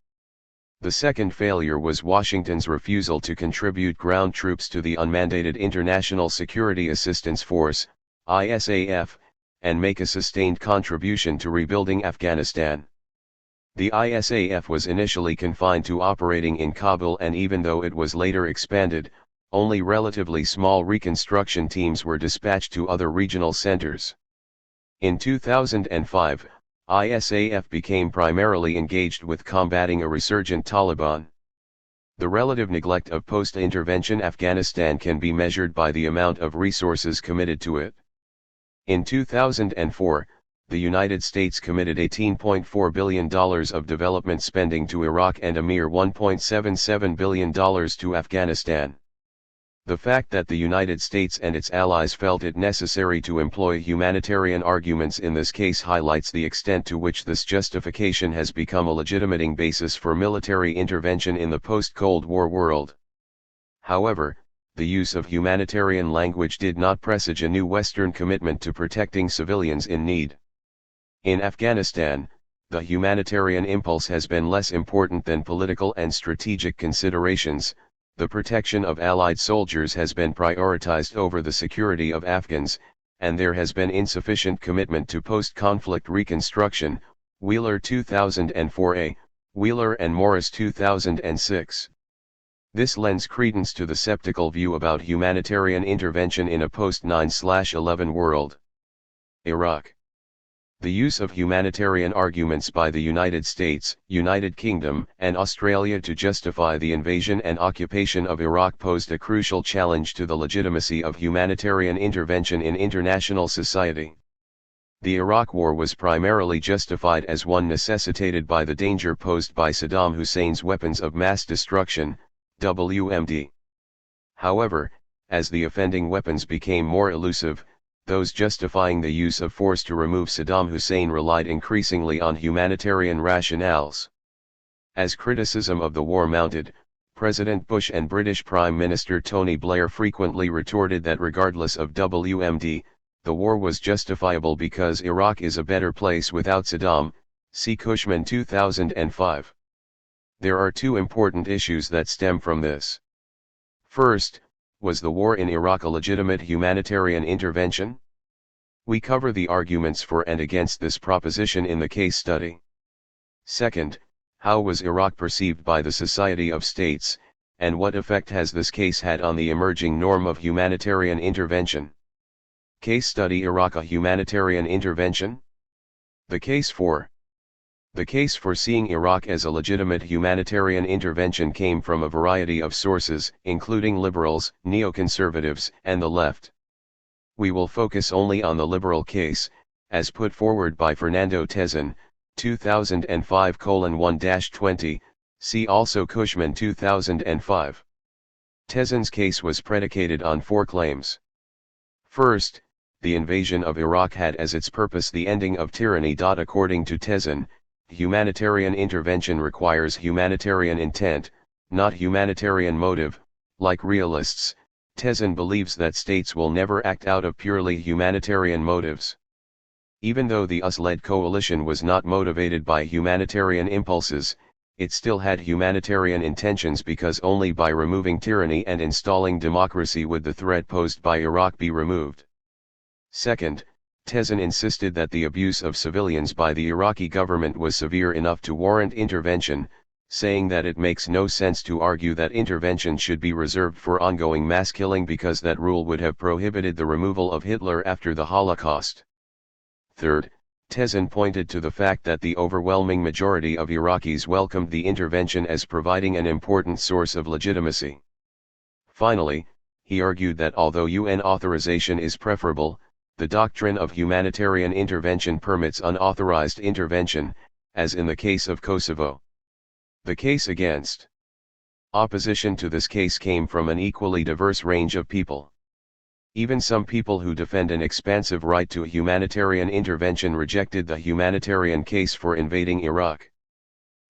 The second failure was Washington's refusal to contribute ground troops to the unmandated International Security Assistance Force, ISAF, and make a sustained contribution to rebuilding Afghanistan. The ISAF was initially confined to operating in Kabul, and even though it was later expanded, only relatively small reconstruction teams were dispatched to other regional centers. In 2005, ISAF became primarily engaged with combating a resurgent Taliban. The relative neglect of post-intervention Afghanistan can be measured by the amount of resources committed to it. In 2004, the United States committed $18.4 billion of development spending to Iraq and a mere $1.77 billion to Afghanistan. The fact that the United States and its allies felt it necessary to employ humanitarian arguments in this case highlights the extent to which this justification has become a legitimating basis for military intervention in the post-Cold War world. However, the use of humanitarian language did not presage a new Western commitment to protecting civilians in need. In Afghanistan, the humanitarian impulse has been less important than political and strategic considerations. The protection of Allied soldiers has been prioritized over the security of Afghans, and there has been insufficient commitment to post-conflict reconstruction. Wheeler 2004a, Wheeler and Morris 2006. This lends credence to the skeptical view about humanitarian intervention in a post-9/11 world. Iraq. The use of humanitarian arguments by the United States, United Kingdom, and Australia to justify the invasion and occupation of Iraq posed a crucial challenge to the legitimacy of humanitarian intervention in international society. The Iraq War was primarily justified as one necessitated by the danger posed by Saddam Hussein's weapons of mass destruction, WMD. However, as the offending weapons became more elusive, those justifying the use of force to remove Saddam Hussein relied increasingly on humanitarian rationales. As criticism of the war mounted, President Bush and British Prime Minister Tony Blair frequently retorted that regardless of WMD, the war was justifiable because Iraq is a better place without Saddam, see Cushman 2005. There are two important issues that stem from this. First, was the war in Iraq a legitimate humanitarian intervention? We cover the arguments for and against this proposition in the case study. Second, how was Iraq perceived by the Society of States, and what effect has this case had on the emerging norm of humanitarian intervention? Case study: Iraq, a humanitarian intervention? The case for seeing Iraq as a legitimate humanitarian intervention came from a variety of sources, including liberals, neoconservatives, and the left. We will focus only on the liberal case, as put forward by Fernando Tezin, 2005:1-20, see also Cushman 2005. Tezin's case was predicated on four claims. First, the invasion of Iraq had as its purpose the ending of tyranny. According to Tezin, humanitarian intervention requires humanitarian intent, not humanitarian motive. Like realists, Tezin believes that states will never act out of purely humanitarian motives. Even though the US-led coalition was not motivated by humanitarian impulses, it still had humanitarian intentions, because only by removing tyranny and installing democracy would the threat posed by Iraq be removed. Second, Tezin insisted that the abuse of civilians by the Iraqi government was severe enough to warrant intervention, saying that it makes no sense to argue that intervention should be reserved for ongoing mass killing because that rule would have prohibited the removal of Hitler after the Holocaust. Third, Tezin pointed to the fact that the overwhelming majority of Iraqis welcomed the intervention as providing an important source of legitimacy. Finally, he argued that although UN authorization is preferable, the doctrine of humanitarian intervention permits unauthorized intervention, as in the case of Kosovo. The case against opposition to this case came from an equally diverse range of people. Even some people who defend an expansive right to humanitarian intervention rejected the humanitarian case for invading Iraq.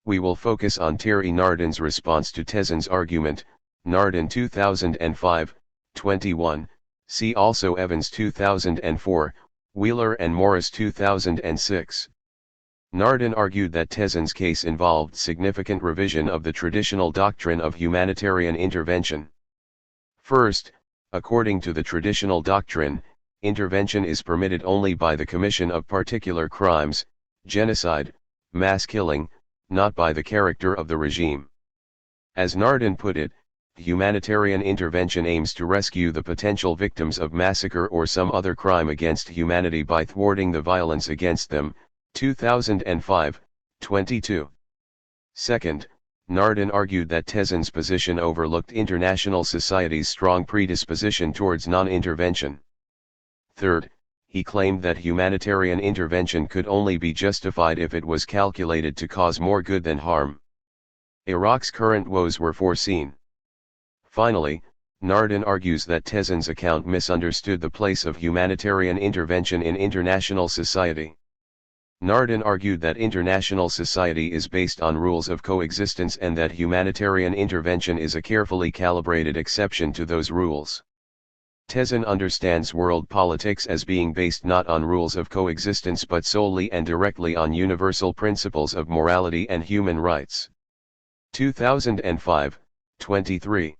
We will focus on Thierry Nardin's response to Tezin's argument, Nardin 2005, 21, see also Owens 2004, Wheeler and Morris 2006. Nardin argued that Tezin's case involved significant revision of the traditional doctrine of humanitarian intervention. First, according to the traditional doctrine, intervention is permitted only by the commission of particular crimes, genocide, mass killing, not by the character of the regime. As Nardin put it, humanitarian intervention aims to rescue the potential victims of massacre or some other crime against humanity by thwarting the violence against them, 2005, 22. Second, Nardin argued that Tezin's position overlooked international society's strong predisposition towards non-intervention. Third, he claimed that humanitarian intervention could only be justified if it was calculated to cause more good than harm. Iraq's current woes were foreseen. Finally, Nardin argues that Tezin's account misunderstood the place of humanitarian intervention in international society. Nardin argued that international society is based on rules of coexistence and that humanitarian intervention is a carefully calibrated exception to those rules. Tezin understands world politics as being based not on rules of coexistence but solely and directly on universal principles of morality and human rights. 2005, 23.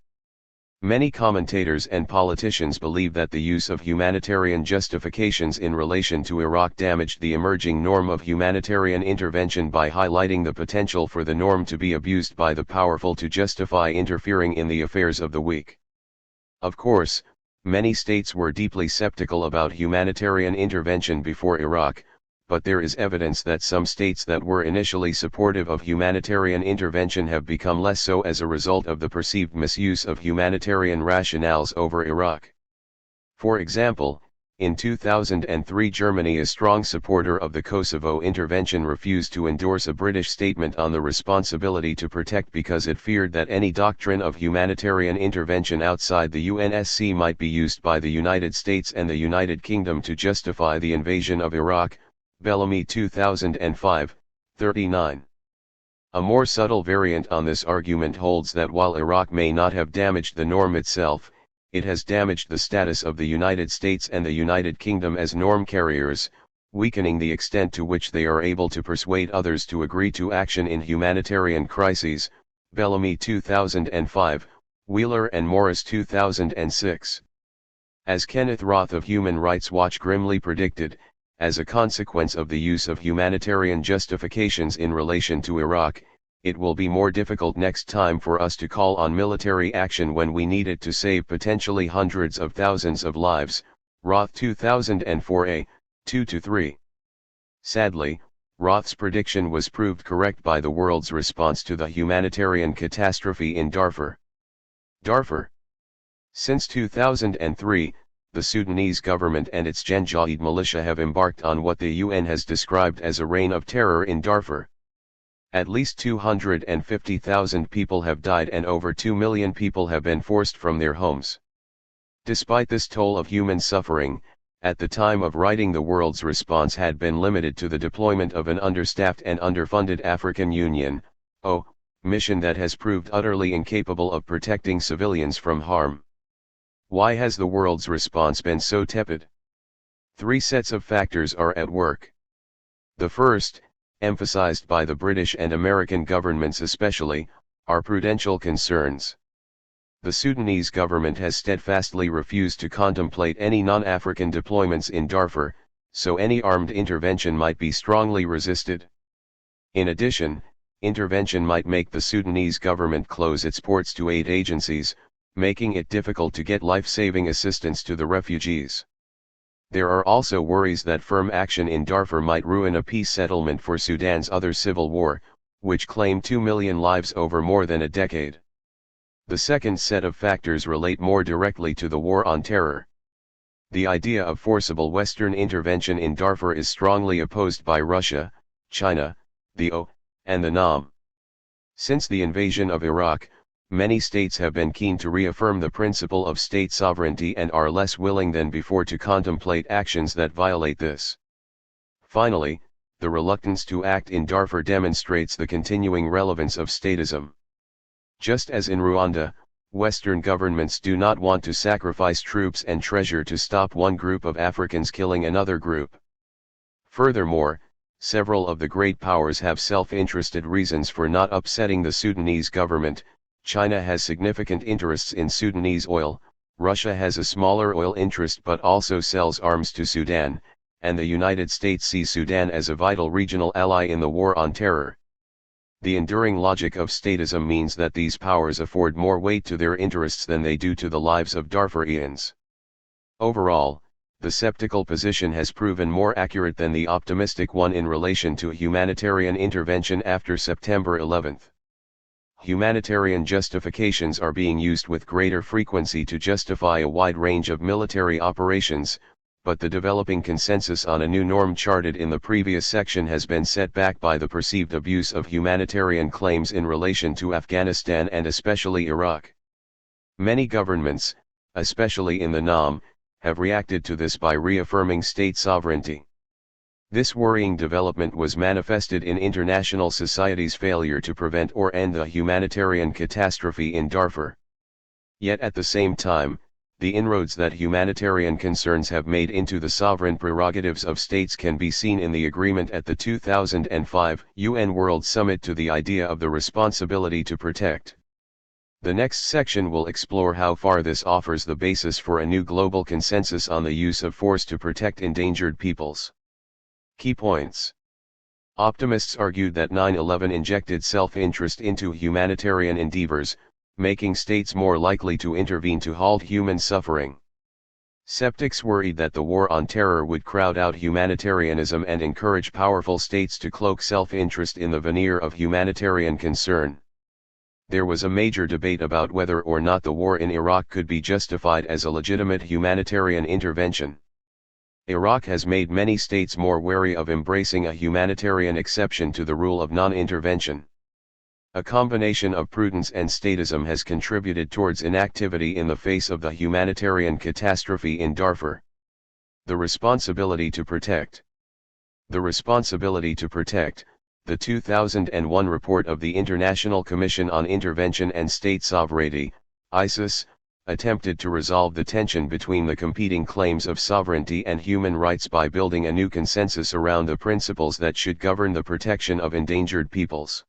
Many commentators and politicians believe that the use of humanitarian justifications in relation to Iraq damaged the emerging norm of humanitarian intervention by highlighting the potential for the norm to be abused by the powerful to justify interfering in the affairs of the weak. Of course, many states were deeply skeptical about humanitarian intervention before Iraq, but there is evidence that some states that were initially supportive of humanitarian intervention have become less so as a result of the perceived misuse of humanitarian rationales over Iraq. For example, In 2003, Germany, a strong supporter of the Kosovo intervention, refused to endorse a British statement on the responsibility to protect because it feared that any doctrine of humanitarian intervention outside the UNSC might be used by the United States and the United Kingdom to justify the invasion of Iraq. Bellamy 2005, 39. A more subtle variant on this argument holds that while Iraq may not have damaged the norm itself, it has damaged the status of the United States and the United Kingdom as norm carriers, weakening the extent to which they are able to persuade others to agree to action in humanitarian crises. Bellamy 2005, Wheeler and Morris 2006. As Kenneth Roth of Human Rights Watch grimly predicted, as a consequence of the use of humanitarian justifications in relation to Iraq, it will be more difficult next time for us to call on military action when we need it to save potentially hundreds of thousands of lives. Roth 2004a, 2-3. Sadly, Roth's prediction was proved correct by the world's response to the humanitarian catastrophe in Darfur. Since 2003, the Sudanese government and its Janjaweed militia have embarked on what the UN has described as a reign of terror in Darfur. At least 250,000 people have died and over 2 million people have been forced from their homes. Despite this toll of human suffering, at the time of writing, the world's response had been limited to the deployment of an understaffed and underfunded African Union mission that has proved utterly incapable of protecting civilians from harm. Why has the world's response been so tepid? Three sets of factors are at work. The first, emphasized by the British and American governments especially, are prudential concerns. The Sudanese government has steadfastly refused to contemplate any non-African deployments in Darfur, so any armed intervention might be strongly resisted. In addition, intervention might make the Sudanese government close its ports to aid agencies, making it difficult to get life-saving assistance to the refugees. There are also worries that firm action in Darfur might ruin a peace settlement for Sudan's other civil war, which claimed 2 million lives over more than a decade. The second set of factors relate more directly to the war on terror. The idea of forcible Western intervention in Darfur is strongly opposed by Russia, China, the O, and the NAM. Since the invasion of Iraq, many states have been keen to reaffirm the principle of state sovereignty and are less willing than before to contemplate actions that violate this. Finally, the reluctance to act in Darfur demonstrates the continuing relevance of statism. Just as in Rwanda, Western governments do not want to sacrifice troops and treasure to stop one group of Africans killing another group. Furthermore, several of the great powers have self-interested reasons for not upsetting the Sudanese government. China has significant interests in Sudanese oil, Russia has a smaller oil interest but also sells arms to Sudan, and the United States sees Sudan as a vital regional ally in the war on terror. The enduring logic of statism means that these powers afford more weight to their interests than they do to the lives of Darfurians. Overall, the skeptical position has proven more accurate than the optimistic one in relation to humanitarian intervention after September 11. Humanitarian justifications are being used with greater frequency to justify a wide range of military operations, but the developing consensus on a new norm charted in the previous section has been set back by the perceived abuse of humanitarian claims in relation to Afghanistan and especially Iraq. Many governments, especially in the NAM, have reacted to this by reaffirming state sovereignty. This worrying development was manifested in international society's failure to prevent or end the humanitarian catastrophe in Darfur. Yet at the same time, the inroads that humanitarian concerns have made into the sovereign prerogatives of states can be seen in the agreement at the 2005 UN World Summit to the idea of the responsibility to protect. The next section will explore how far this offers the basis for a new global consensus on the use of force to protect endangered peoples. Key points. Optimists argued that 9/11 injected self-interest into humanitarian endeavors, making states more likely to intervene to halt human suffering. Skeptics worried that the war on terror would crowd out humanitarianism and encourage powerful states to cloak self-interest in the veneer of humanitarian concern. There was a major debate about whether or not the war in Iraq could be justified as a legitimate humanitarian intervention. Iraq has made many states more wary of embracing a humanitarian exception to the rule of non-intervention. A combination of prudence and statism has contributed towards inactivity in the face of the humanitarian catastrophe in Darfur. The responsibility to protect. The responsibility to protect, the 2001 report of the International Commission on Intervention and State Sovereignty, ISIS, attempted to resolve the tension between the competing claims of sovereignty and human rights by building a new consensus around the principles that should govern the protection of endangered peoples.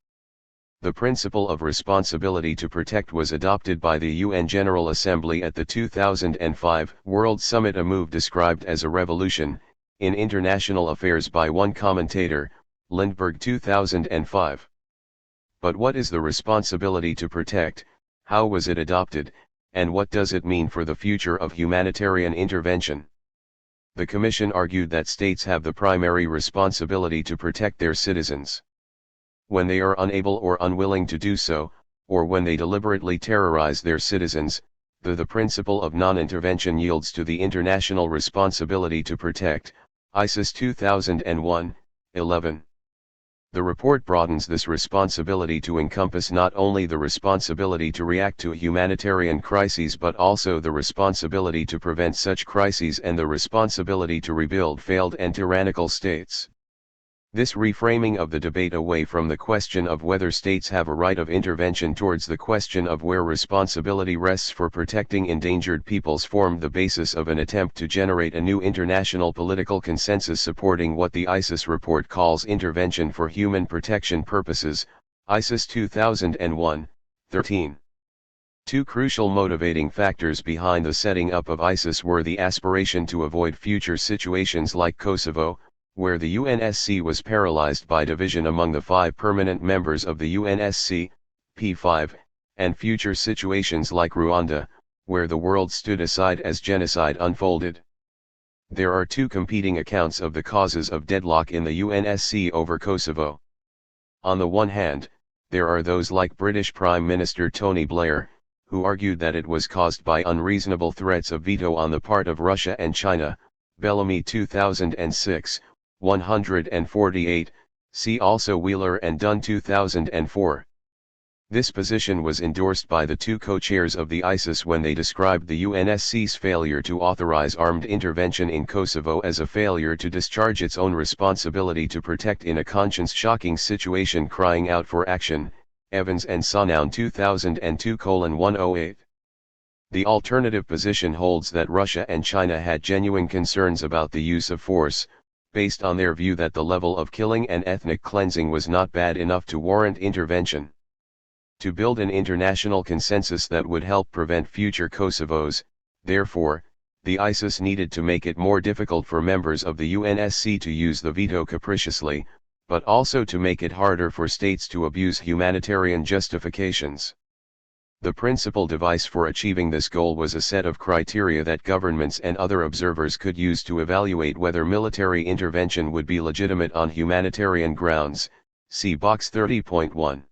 The principle of responsibility to protect was adopted by the UN General Assembly at the 2005 World Summit, a move described as a revolution in international affairs by one commentator, Lindbergh 2005. But what is the responsibility to protect, how was it adopted, and what does it mean for the future of humanitarian intervention? The Commission argued that states have the primary responsibility to protect their citizens. When they are unable or unwilling to do so, or when they deliberately terrorize their citizens, the principle of non-intervention yields to the international responsibility to protect, ISIS 2001, 11. The report broadens this responsibility to encompass not only the responsibility to react to humanitarian crises but also the responsibility to prevent such crises and the responsibility to rebuild failed and tyrannical states. This reframing of the debate away from the question of whether states have a right of intervention towards the question of where responsibility rests for protecting endangered peoples formed the basis of an attempt to generate a new international political consensus supporting what the ISIS report calls intervention for human protection purposes, ISIS 2001, 13. Two crucial motivating factors behind the setting up of ISIS were the aspiration to avoid future situations like Kosovo, where the UNSC was paralyzed by division among the 5 permanent members of the UNSC, P5, and future situations like Rwanda, where the world stood aside as genocide unfolded. There are 2 competing accounts of the causes of deadlock in the UNSC over Kosovo. On the one hand, there are those like British Prime Minister Tony Blair, who argued that it was caused by unreasonable threats of veto on the part of Russia and China, Bellamy 2006, 148, see also Wheeler and Dunn 2004. This position was endorsed by the 2 co-chairs of the ISIS when they described the UNSC's failure to authorize armed intervention in Kosovo as a failure to discharge its own responsibility to protect in a conscience-shocking situation, crying out for action, Evans and Sonown 2002:108. The alternative position holds that Russia and China had genuine concerns about the use of force, based on their view that the level of killing and ethnic cleansing was not bad enough to warrant intervention. To build an international consensus that would help prevent future Kosovos, therefore, the ISIS needed to make it more difficult for members of the UNSC to use the veto capriciously, but also to make it harder for states to abuse humanitarian justifications. The principal device for achieving this goal was a set of criteria that governments and other observers could use to evaluate whether military intervention would be legitimate on humanitarian grounds, see Box 30.1.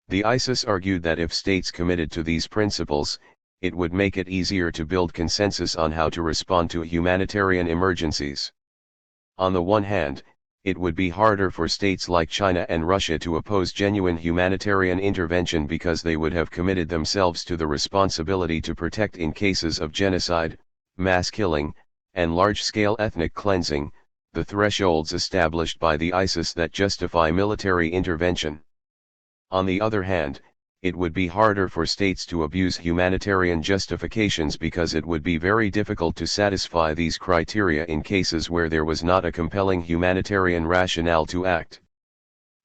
The ISIS argued that if states committed to these principles, it would make it easier to build consensus on how to respond to humanitarian emergencies. On the one hand, it would be harder for states like China and Russia to oppose genuine humanitarian intervention because they would have committed themselves to the responsibility to protect in cases of genocide, mass killing, and large-scale ethnic cleansing, the thresholds established by the ISIS that justify military intervention. On the other hand, it would be harder for states to abuse humanitarian justifications because it would be very difficult to satisfy these criteria in cases where there was not a compelling humanitarian rationale to act.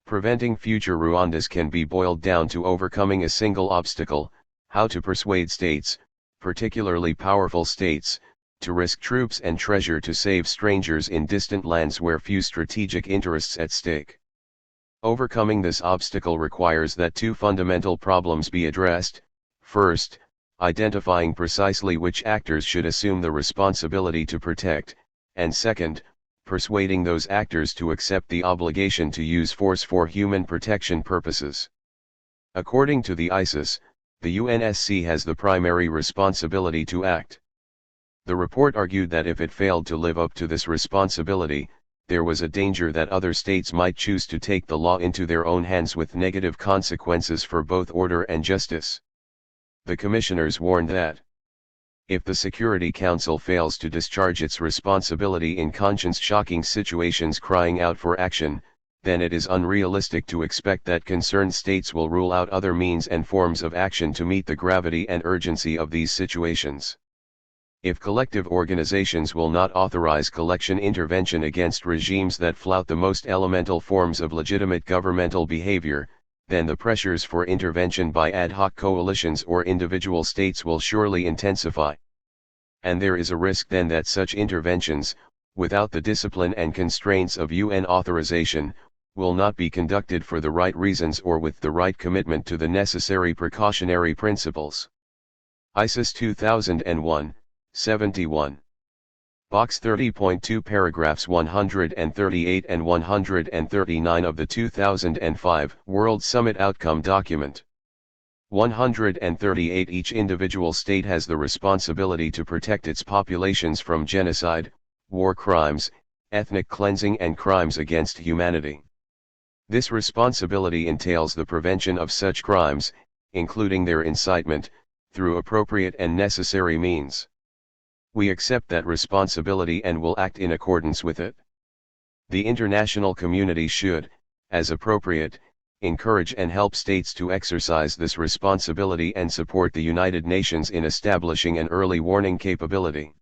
Preventing future Rwandas can be boiled down to overcoming a single obstacle: how to persuade states, particularly powerful states, to risk troops and treasure to save strangers in distant lands where few strategic interests at stake. Overcoming this obstacle requires that 2 fundamental problems be addressed: first, identifying precisely which actors should assume the responsibility to protect, and second, persuading those actors to accept the obligation to use force for human protection purposes. According to the ISIS, the UNSC has the primary responsibility to act. The report argued that if it failed to live up to this responsibility, there was a danger that other states might choose to take the law into their own hands with negative consequences for both order and justice. The commissioners warned that if the Security Council fails to discharge its responsibility in conscience-shocking situations crying out for action, then it is unrealistic to expect that concerned states will rule out other means and forms of action to meet the gravity and urgency of these situations. If collective organizations will not authorize collection intervention against regimes that flout the most elemental forms of legitimate governmental behavior, then the pressures for intervention by ad hoc coalitions or individual states will surely intensify. And there is a risk then that such interventions, without the discipline and constraints of UN authorization, will not be conducted for the right reasons or with the right commitment to the necessary precautionary principles. ISIS 2001, 71. Box 30.2 paragraphs 138 and 139 of the 2005 World Summit Outcome Document. 138 Each individual state has the responsibility to protect its populations from genocide, war crimes, ethnic cleansing and crimes against humanity. This responsibility entails the prevention of such crimes, including their incitement, through appropriate and necessary means. We accept that responsibility and will act in accordance with it. The international community should, as appropriate, encourage and help states to exercise this responsibility and support the United Nations in establishing an early warning capability.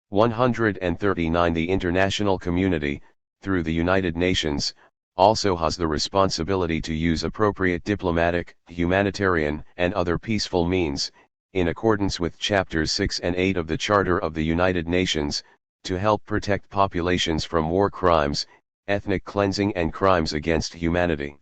139 The international community, through the United Nations, also has the responsibility to use appropriate diplomatic, humanitarian, and other peaceful means, in accordance with Chapters 6 and 8 of the Charter of the United Nations, to help protect populations from war crimes, ethnic cleansing and crimes against humanity.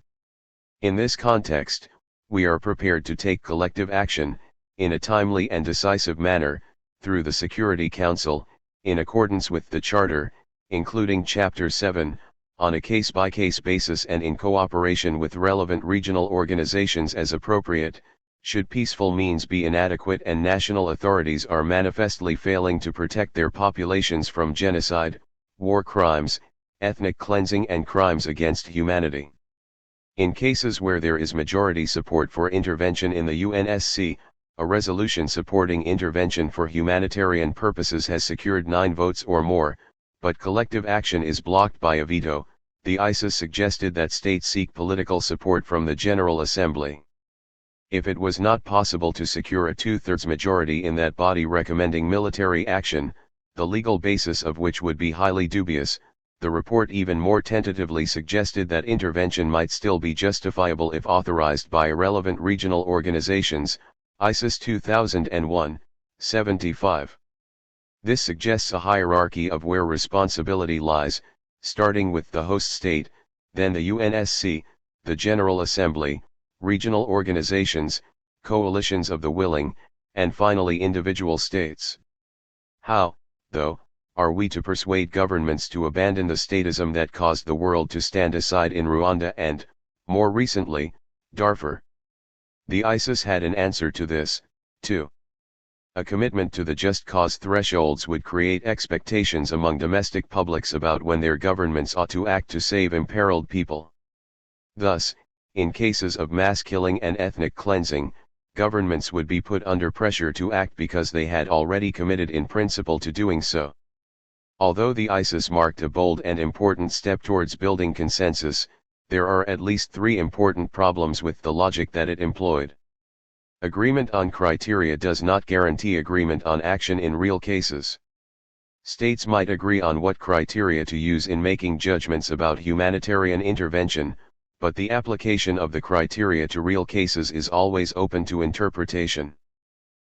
In this context, we are prepared to take collective action, in a timely and decisive manner, through the Security Council, in accordance with the Charter, including Chapter 7, on a case-by-case basis and in cooperation with relevant regional organizations as appropriate, should peaceful means be inadequate and national authorities are manifestly failing to protect their populations from genocide, war crimes, ethnic cleansing and crimes against humanity. In cases where there is majority support for intervention in the UNSC, a resolution supporting intervention for humanitarian purposes has secured 9 votes or more, but collective action is blocked by a veto. The ISIS suggested that states seek political support from the General Assembly. If it was not possible to secure a 2/3 majority in that body recommending military action, the legal basis of which would be highly dubious, the report even more tentatively suggested that intervention might still be justifiable if authorized by relevant regional organizations. ISIS 2001, 75. This suggests a hierarchy of where responsibility lies, starting with the host state, then the UNSC, the General Assembly, regional organizations, coalitions of the willing, and finally individual states. How, though, are we to persuade governments to abandon the statism that caused the world to stand aside in Rwanda and, more recently, Darfur? The ISIS had an answer to this, too. A commitment to the just cause thresholds would create expectations among domestic publics about when their governments ought to act to save imperiled people. Thus, in cases of mass killing and ethnic cleansing, governments would be put under pressure to act because they had already committed in principle to doing so. Although the ISIS marked a bold and important step towards building consensus, there are at least 3 important problems with the logic that it employed. Agreement on criteria does not guarantee agreement on action in real cases. States might agree on what criteria to use in making judgments about humanitarian intervention, but the application of the criteria to real cases is always open to interpretation.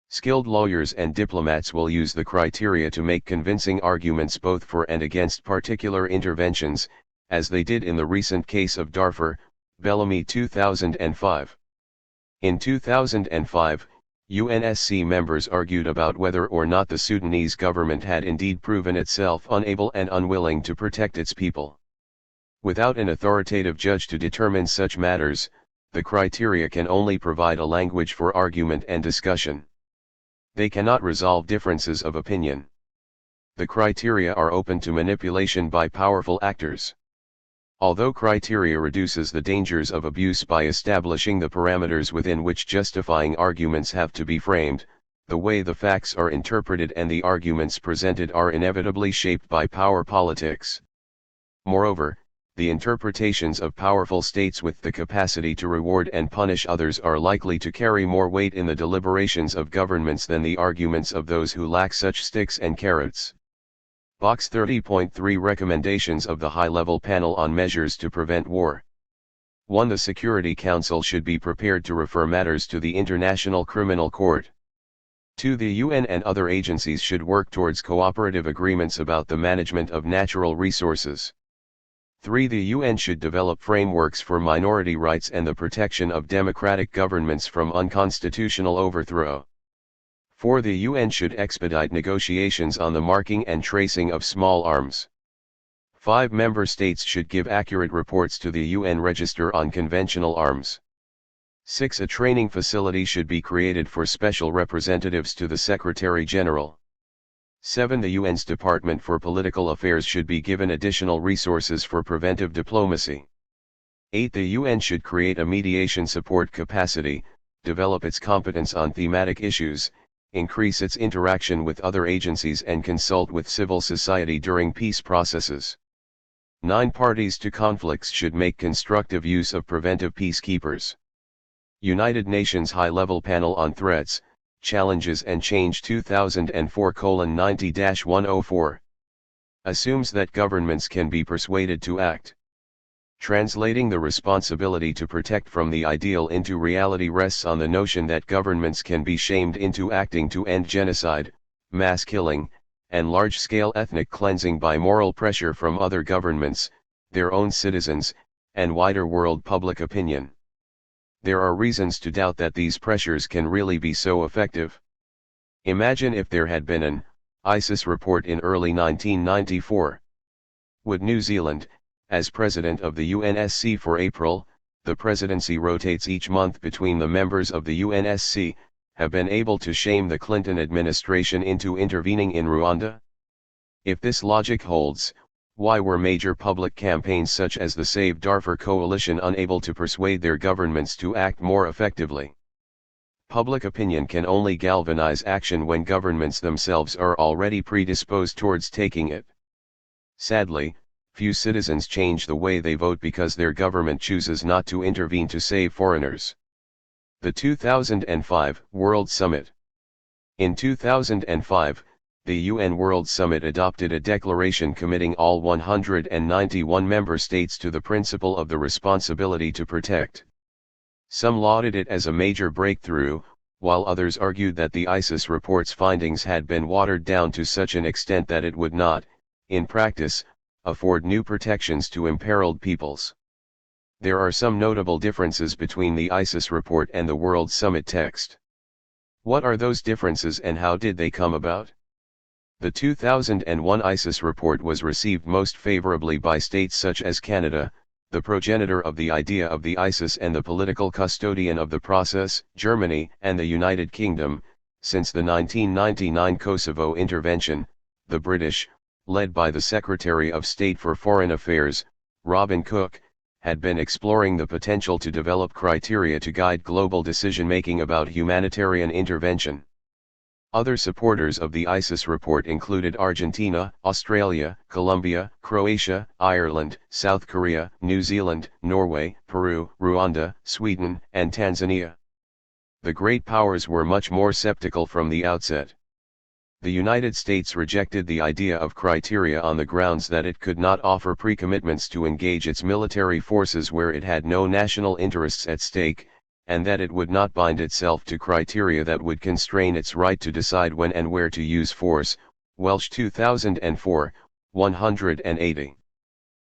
Skilled lawyers and diplomats will use the criteria to make convincing arguments both for and against particular interventions, as they did in the recent case of Darfur, Bellamy 2005. In 2005, UNSC members argued about whether or not the Sudanese government had indeed proven itself unable and unwilling to protect its people. Without an authoritative judge to determine such matters, the criteria can only provide a language for argument and discussion. They cannot resolve differences of opinion. The criteria are open to manipulation by powerful actors. Although criteria reduces the dangers of abuse by establishing the parameters within which justifying arguments have to be framed, the way the facts are interpreted and the arguments presented are inevitably shaped by power politics. Moreover, the interpretations of powerful states with the capacity to reward and punish others are likely to carry more weight in the deliberations of governments than the arguments of those who lack such sticks and carrots. Box 30.3 Recommendations of the High-Level Panel on Measures to Prevent War. 1. The Security Council should be prepared to refer matters to the International Criminal Court. 2. The UN and other agencies should work towards cooperative agreements about the management of natural resources. 3. The UN should develop frameworks for minority rights and the protection of democratic governments from unconstitutional overthrow. 4. The UN should expedite negotiations on the marking and tracing of small arms. 5. Member states should give accurate reports to the UN Register on Conventional Arms. 6. A training facility should be created for special representatives to the Secretary General. 7. The UN's Department for Political Affairs should be given additional resources for preventive diplomacy. 8. The UN should create a mediation support capacity, develop its competence on thematic issues, increase its interaction with other agencies and consult with civil society during peace processes. 9. Parties to conflicts should make constructive use of preventive peacekeepers. United Nations High-Level Panel on Threats, Challenges and Change 2004:90-104 assumes that governments can be persuaded to act. Translating the responsibility to protect from the ideal into reality rests on the notion that governments can be shamed into acting to end genocide, mass killing, and large-scale ethnic cleansing by moral pressure from other governments, their own citizens, and wider world public opinion. There are reasons to doubt that these pressures can really be so effective. Imagine if there had been an ISIS report in early 1994. Would New Zealand, as president of the UNSC for April, the presidency rotates each month between the members of the UNSC, have been able to shame the Clinton administration into intervening in Rwanda? If this logic holds, why were major public campaigns such as the Save Darfur Coalition unable to persuade their governments to act more effectively? Public opinion can only galvanize action when governments themselves are already predisposed towards taking it. Sadly, few citizens change the way they vote because their government chooses not to intervene to save foreigners. The 2005 World Summit. In 2005, the UN World Summit adopted a declaration committing all 191 member states to the principle of the responsibility to protect. Some lauded it as a major breakthrough, while others argued that the ISIS report's findings had been watered down to such an extent that it would not, in practice, afford new protections to imperiled peoples. There are some notable differences between the ISIS report and the World Summit text. What are those differences and how did they come about? The 2001 ISIS report was received most favorably by states such as Canada, the progenitor of the idea of the ISIS and the political custodian of the process, Germany, and the United Kingdom. Since the 1999 Kosovo intervention, the British, led by the Secretary of State for Foreign Affairs, Robin Cook, had been exploring the potential to develop criteria to guide global decision-making about humanitarian intervention. Other supporters of the ISIS report included Argentina, Australia, Colombia, Croatia, Ireland, South Korea, New Zealand, Norway, Peru, Rwanda, Sweden, and Tanzania. The great powers were much more skeptical from the outset. The United States rejected the idea of criteria on the grounds that it could not offer pre-commitments to engage its military forces where it had no national interests at stake, and that it would not bind itself to criteria that would constrain its right to decide when and where to use force. Welsh 2004, 180.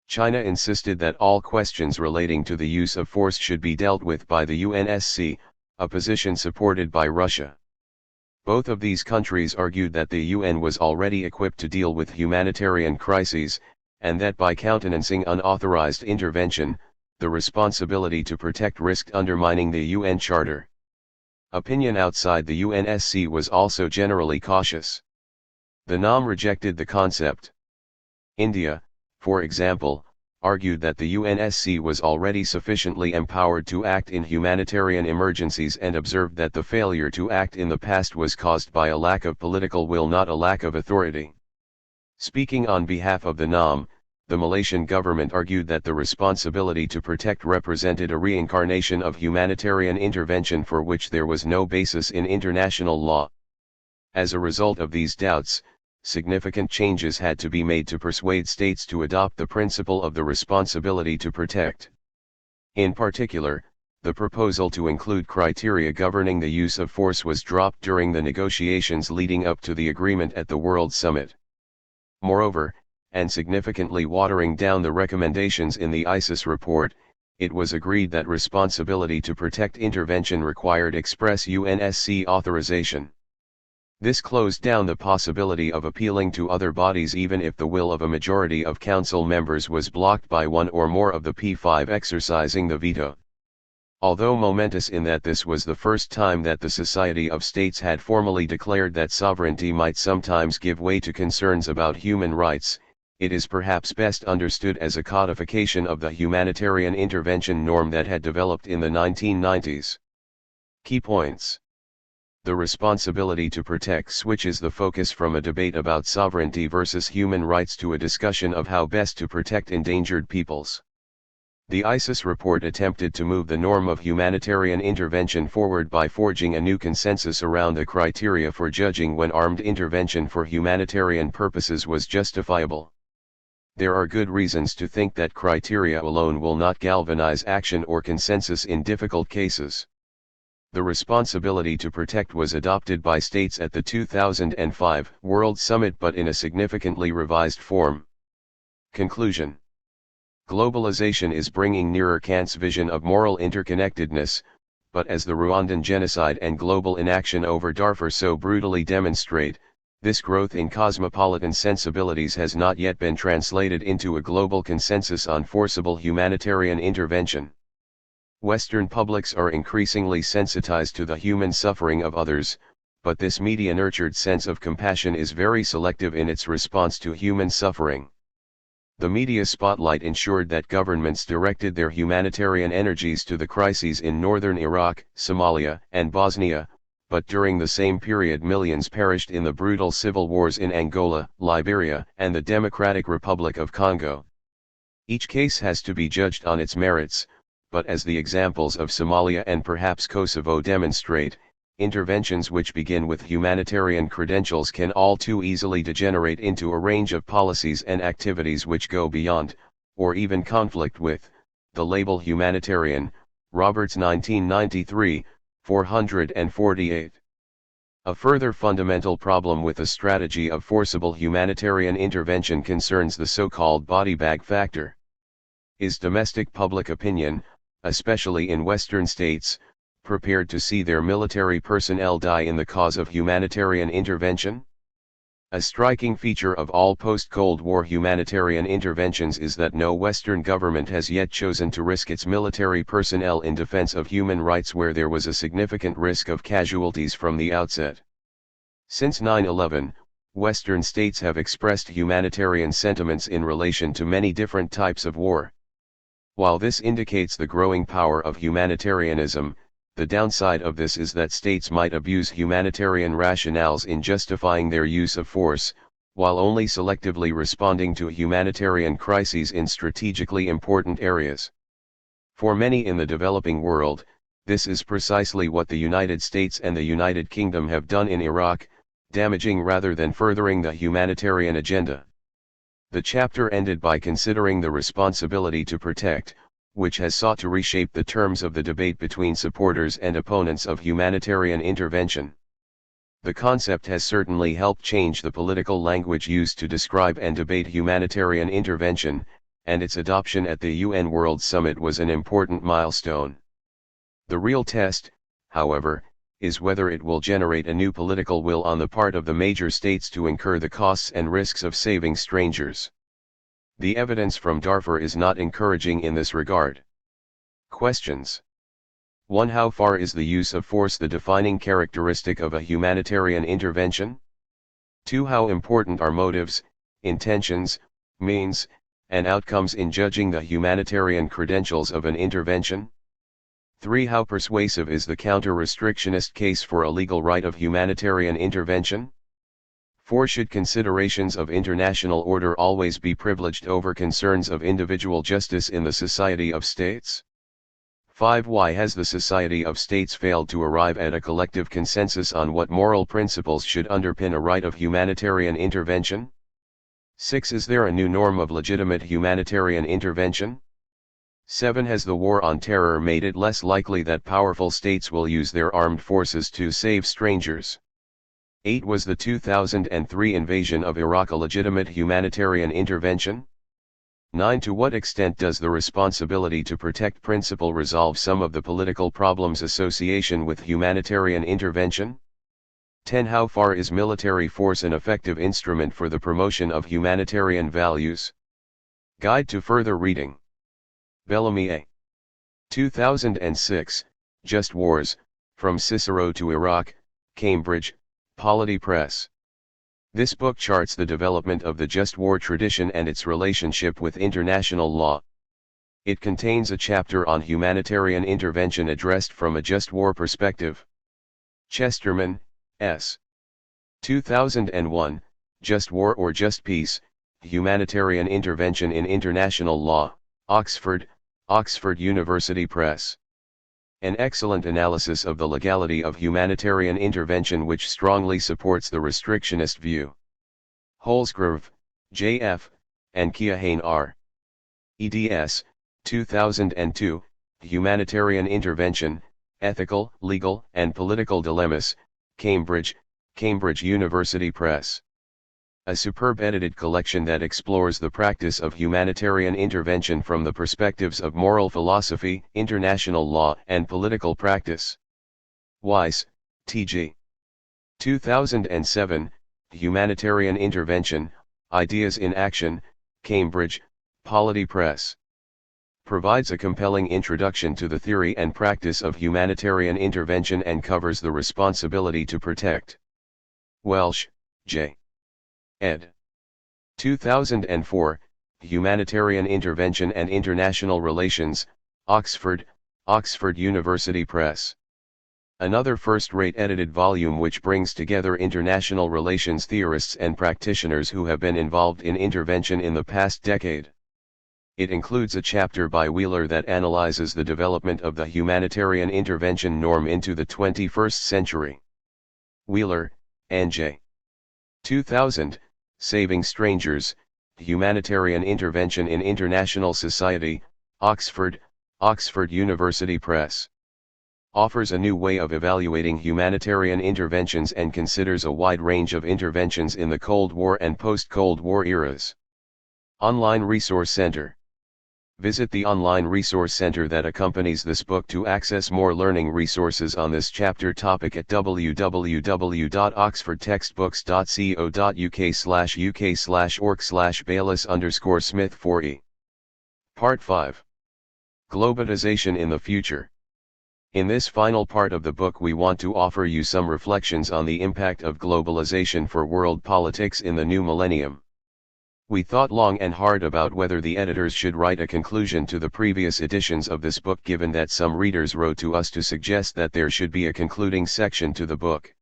China insisted that all questions relating to the use of force should be dealt with by the UNSC, a position supported by Russia. Both of these countries argued that the UN was already equipped to deal with humanitarian crises, and that by countenancing unauthorized intervention, the responsibility to protect risked undermining the UN Charter. Opinion outside the UNSC was also generally cautious. The NAM rejected the concept. India, for example, argued that the UNSC was already sufficiently empowered to act in humanitarian emergencies and observed that the failure to act in the past was caused by a lack of political will, not a lack of authority. Speaking on behalf of the NAM, the Malaysian government argued that the responsibility to protect represented a reincarnation of humanitarian intervention for which there was no basis in international law. As a result of these doubts, significant changes had to be made to persuade states to adopt the principle of the responsibility to protect. In particular, the proposal to include criteria governing the use of force was dropped during the negotiations leading up to the agreement at the World Summit. Moreover, and significantly watering down the recommendations in the ISIS report, it was agreed that responsibility to protect intervention required express UNSC authorization. This closed down the possibility of appealing to other bodies even if the will of a majority of council members was blocked by one or more of the P5 exercising the veto. Although momentous in that this was the first time that the Society of States had formally declared that sovereignty might sometimes give way to concerns about human rights, it is perhaps best understood as a codification of the humanitarian intervention norm that had developed in the 1990s. Key points. The responsibility to protect switches the focus from a debate about sovereignty versus human rights to a discussion of how best to protect endangered peoples. The ISIS report attempted to move the norm of humanitarian intervention forward by forging a new consensus around the criteria for judging when armed intervention for humanitarian purposes was justifiable. There are good reasons to think that criteria alone will not galvanize action or consensus in difficult cases. The responsibility to protect was adopted by states at the 2005 World Summit but in a significantly revised form. Conclusion. Globalization is bringing nearer Kant's vision of moral interconnectedness, but as the Rwandan genocide and global inaction over Darfur so brutally demonstrate, this growth in cosmopolitan sensibilities has not yet been translated into a global consensus on forcible humanitarian intervention. Western publics are increasingly sensitized to the human suffering of others, but this media-nurtured sense of compassion is very selective in its response to human suffering. The media spotlight ensured that governments directed their humanitarian energies to the crises in northern Iraq, Somalia, and Bosnia, but during the same period millions perished in the brutal civil wars in Angola, Liberia, and the Democratic Republic of Congo. Each case has to be judged on its merits, but as the examples of Somalia and perhaps Kosovo demonstrate, interventions which begin with humanitarian credentials can all too easily degenerate into a range of policies and activities which go beyond, or even conflict with, the label humanitarian. Roberts 1993, 448. A further fundamental problem with the strategy of forcible humanitarian intervention concerns the so-called body bag factor. Is domestic public opinion, especially in Western states, prepared to see their military personnel die in the cause of humanitarian intervention? A striking feature of all post-Cold War humanitarian interventions is that no Western government has yet chosen to risk its military personnel in defense of human rights where there was a significant risk of casualties from the outset. Since 9/11, Western states have expressed humanitarian sentiments in relation to many different types of war. While this indicates the growing power of humanitarianism, the downside of this is that states might abuse humanitarian rationales in justifying their use of force, while only selectively responding to humanitarian crises in strategically important areas. For many in the developing world, this is precisely what the United States and the United Kingdom have done in Iraq, damaging rather than furthering the humanitarian agenda. The chapter ended by considering the responsibility to protect, which has sought to reshape the terms of the debate between supporters and opponents of humanitarian intervention. The concept has certainly helped change the political language used to describe and debate humanitarian intervention, and its adoption at the UN World Summit was an important milestone. The real test, however, is whether it will generate a new political will on the part of the major states to incur the costs and risks of saving strangers. The evidence from Darfur is not encouraging in this regard. Questions. 1. How far is the use of force the defining characteristic of a humanitarian intervention? 2. How important are motives, intentions, means, and outcomes in judging the humanitarian credentials of an intervention? 3. How persuasive is the counter-restrictionist case for a legal right of humanitarian intervention? 4. Should considerations of international order always be privileged over concerns of individual justice in the Society of States? 5. Why has the Society of States failed to arrive at a collective consensus on what moral principles should underpin a right of humanitarian intervention? 6. Is there a new norm of legitimate humanitarian intervention? 7. Has the war on terror made it less likely that powerful states will use their armed forces to save strangers? 8. Was the 2003 invasion of Iraq a legitimate humanitarian intervention? 9. To what extent does the responsibility to protect principle resolve some of the political problems association with humanitarian intervention? 10. How far is military force an effective instrument for the promotion of humanitarian values? Guide to further reading. Bellamy A. 2006, Just Wars, From Cicero to Iraq, Cambridge, Polity Press. This book charts the development of the just war tradition and its relationship with international law. It contains a chapter on humanitarian intervention addressed from a just war perspective. Chesterman, S. 2001, Just War or Just Peace, Humanitarian Intervention in International Law, Oxford, Oxford University Press. An excellent analysis of the legality of humanitarian intervention which strongly supports the restrictionist view. Holsgrove, J.F., and Keohane R. eds. 2002, Humanitarian Intervention, Ethical, Legal, and Political Dilemmas, Cambridge, Cambridge University Press. A superb edited collection that explores the practice of humanitarian intervention from the perspectives of moral philosophy, international law, and political practice. Weiss, T.G. 2007, Humanitarian Intervention, Ideas in Action, Cambridge, Polity Press. Provides a compelling introduction to the theory and practice of humanitarian intervention and covers the responsibility to protect. Welsh, J. ed. 2004, Humanitarian Intervention and International Relations, Oxford, Oxford University Press. Another first-rate edited volume which brings together international relations theorists and practitioners who have been involved in intervention in the past decade. It includes a chapter by Wheeler that analyzes the development of the humanitarian intervention norm into the 21st century. Wheeler, N.J. 2000, Saving Strangers, Humanitarian Intervention in International Society, Oxford, Oxford University Press. Offers a new way of evaluating humanitarian interventions and considers a wide range of interventions in the Cold War and post-Cold War eras. Online Resource Center. Visit the online resource center that accompanies this book to access more learning resources on this chapter topic at www.oxfordtextbooks.co.uk/UK/org/Baylis_Smith4E. Part 5. Globalization in the Future. In this final part of the book we want to offer you some reflections on the impact of globalization for world politics in the new millennium. We thought long and hard about whether the editors should write a conclusion to the previous editions of this book, given that some readers wrote to us to suggest that there should be a concluding section to the book.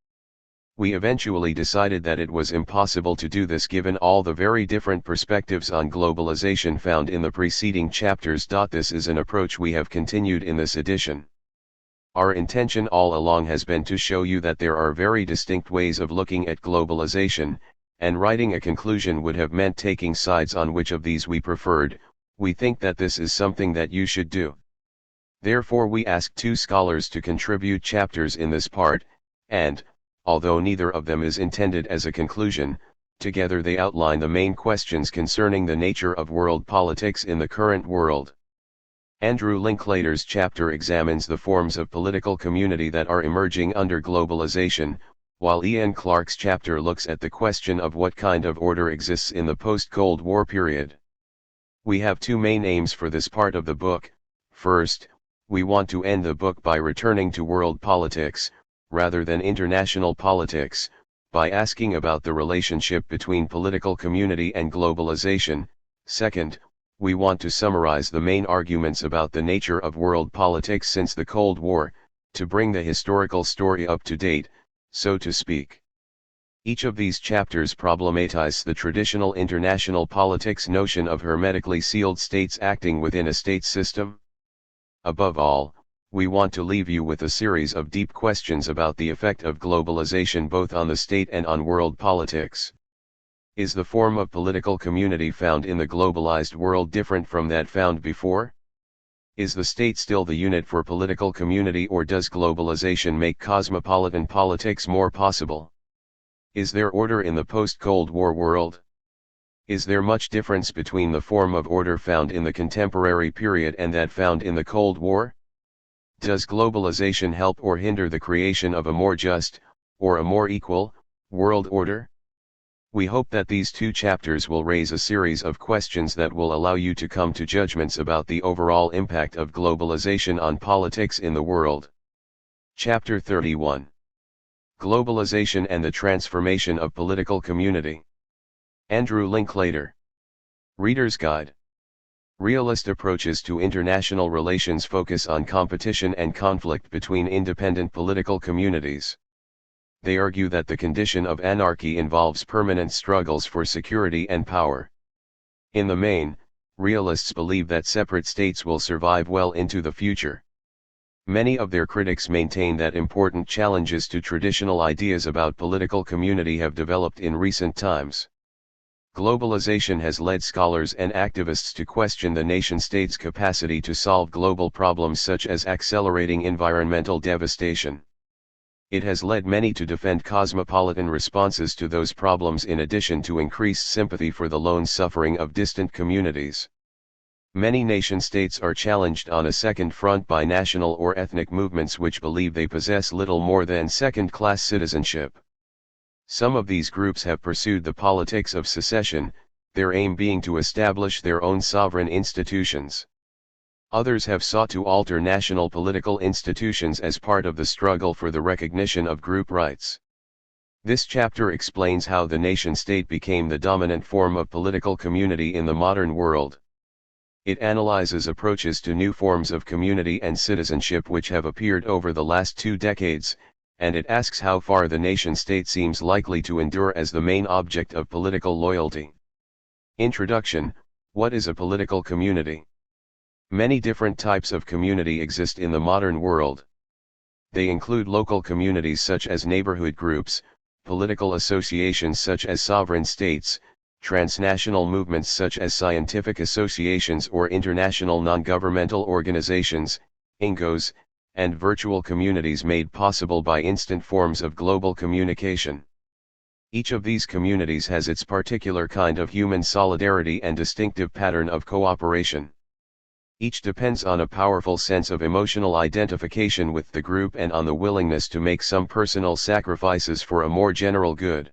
We eventually decided that it was impossible to do this given all the very different perspectives on globalization found in the preceding chapters. This is an approach we have continued in this edition. Our intention all along has been to show you that there are very distinct ways of looking at globalization, and writing a conclusion would have meant taking sides on which of these we preferred. We think that this is something that you should do. Therefore we asked two scholars to contribute chapters in this part, and, although neither of them is intended as a conclusion, together they outline the main questions concerning the nature of world politics in the current world. Andrew Linklater's chapter examines the forms of political community that are emerging under globalization, while Ian Clarke's chapter looks at the question of what kind of order exists in the post-Cold War period. We have two main aims for this part of the book. First, we want to end the book by returning to world politics, rather than international politics, by asking about the relationship between political community and globalization. Second, we want to summarize the main arguments about the nature of world politics since the Cold War, to bring the historical story up to date, so to speak. Each of these chapters problematize the traditional international politics notion of hermetically sealed states acting within a state system. Above all, we want to leave you with a series of deep questions about the effect of globalization both on the state and on world politics. Is the form of political community found in the globalized world different from that found before? Is the state still the unit for political community, or does globalization make cosmopolitan politics more possible? Is there order in the post-Cold War world? Is there much difference between the form of order found in the contemporary period and that found in the Cold War? Does globalization help or hinder the creation of a more just, or a more equal, world order? We hope that these two chapters will raise a series of questions that will allow you to come to judgments about the overall impact of globalization on politics in the world. Chapter 31. Globalization and the Transformation of Political Community. Andrew Linklater. Reader's Guide. Realist approaches to international relations focus on competition and conflict between independent political communities. They argue that the condition of anarchy involves permanent struggles for security and power. In the main, realists believe that separate states will survive well into the future. Many of their critics maintain that important challenges to traditional ideas about political community have developed in recent times. Globalization has led scholars and activists to question the nation-state's capacity to solve global problems such as accelerating environmental devastation. It has led many to defend cosmopolitan responses to those problems in addition to increased sympathy for the lone suffering of distant communities. Many nation-states are challenged on a second front by national or ethnic movements which believe they possess little more than second-class citizenship. Some of these groups have pursued the politics of secession, their aim being to establish their own sovereign institutions. Others have sought to alter national political institutions as part of the struggle for the recognition of group rights. This chapter explains how the nation-state became the dominant form of political community in the modern world. It analyzes approaches to new forms of community and citizenship which have appeared over the last 2 decades, and it asks how far the nation-state seems likely to endure as the main object of political loyalty. Introduction: What is a political community? Many different types of community exist in the modern world. They include local communities such as neighborhood groups, political associations such as sovereign states, transnational movements such as scientific associations or international non-governmental organizations, INGOs, and virtual communities made possible by instant forms of global communication. Each of these communities has its particular kind of human solidarity and distinctive pattern of cooperation. Each depends on a powerful sense of emotional identification with the group and on the willingness to make some personal sacrifices for a more general good.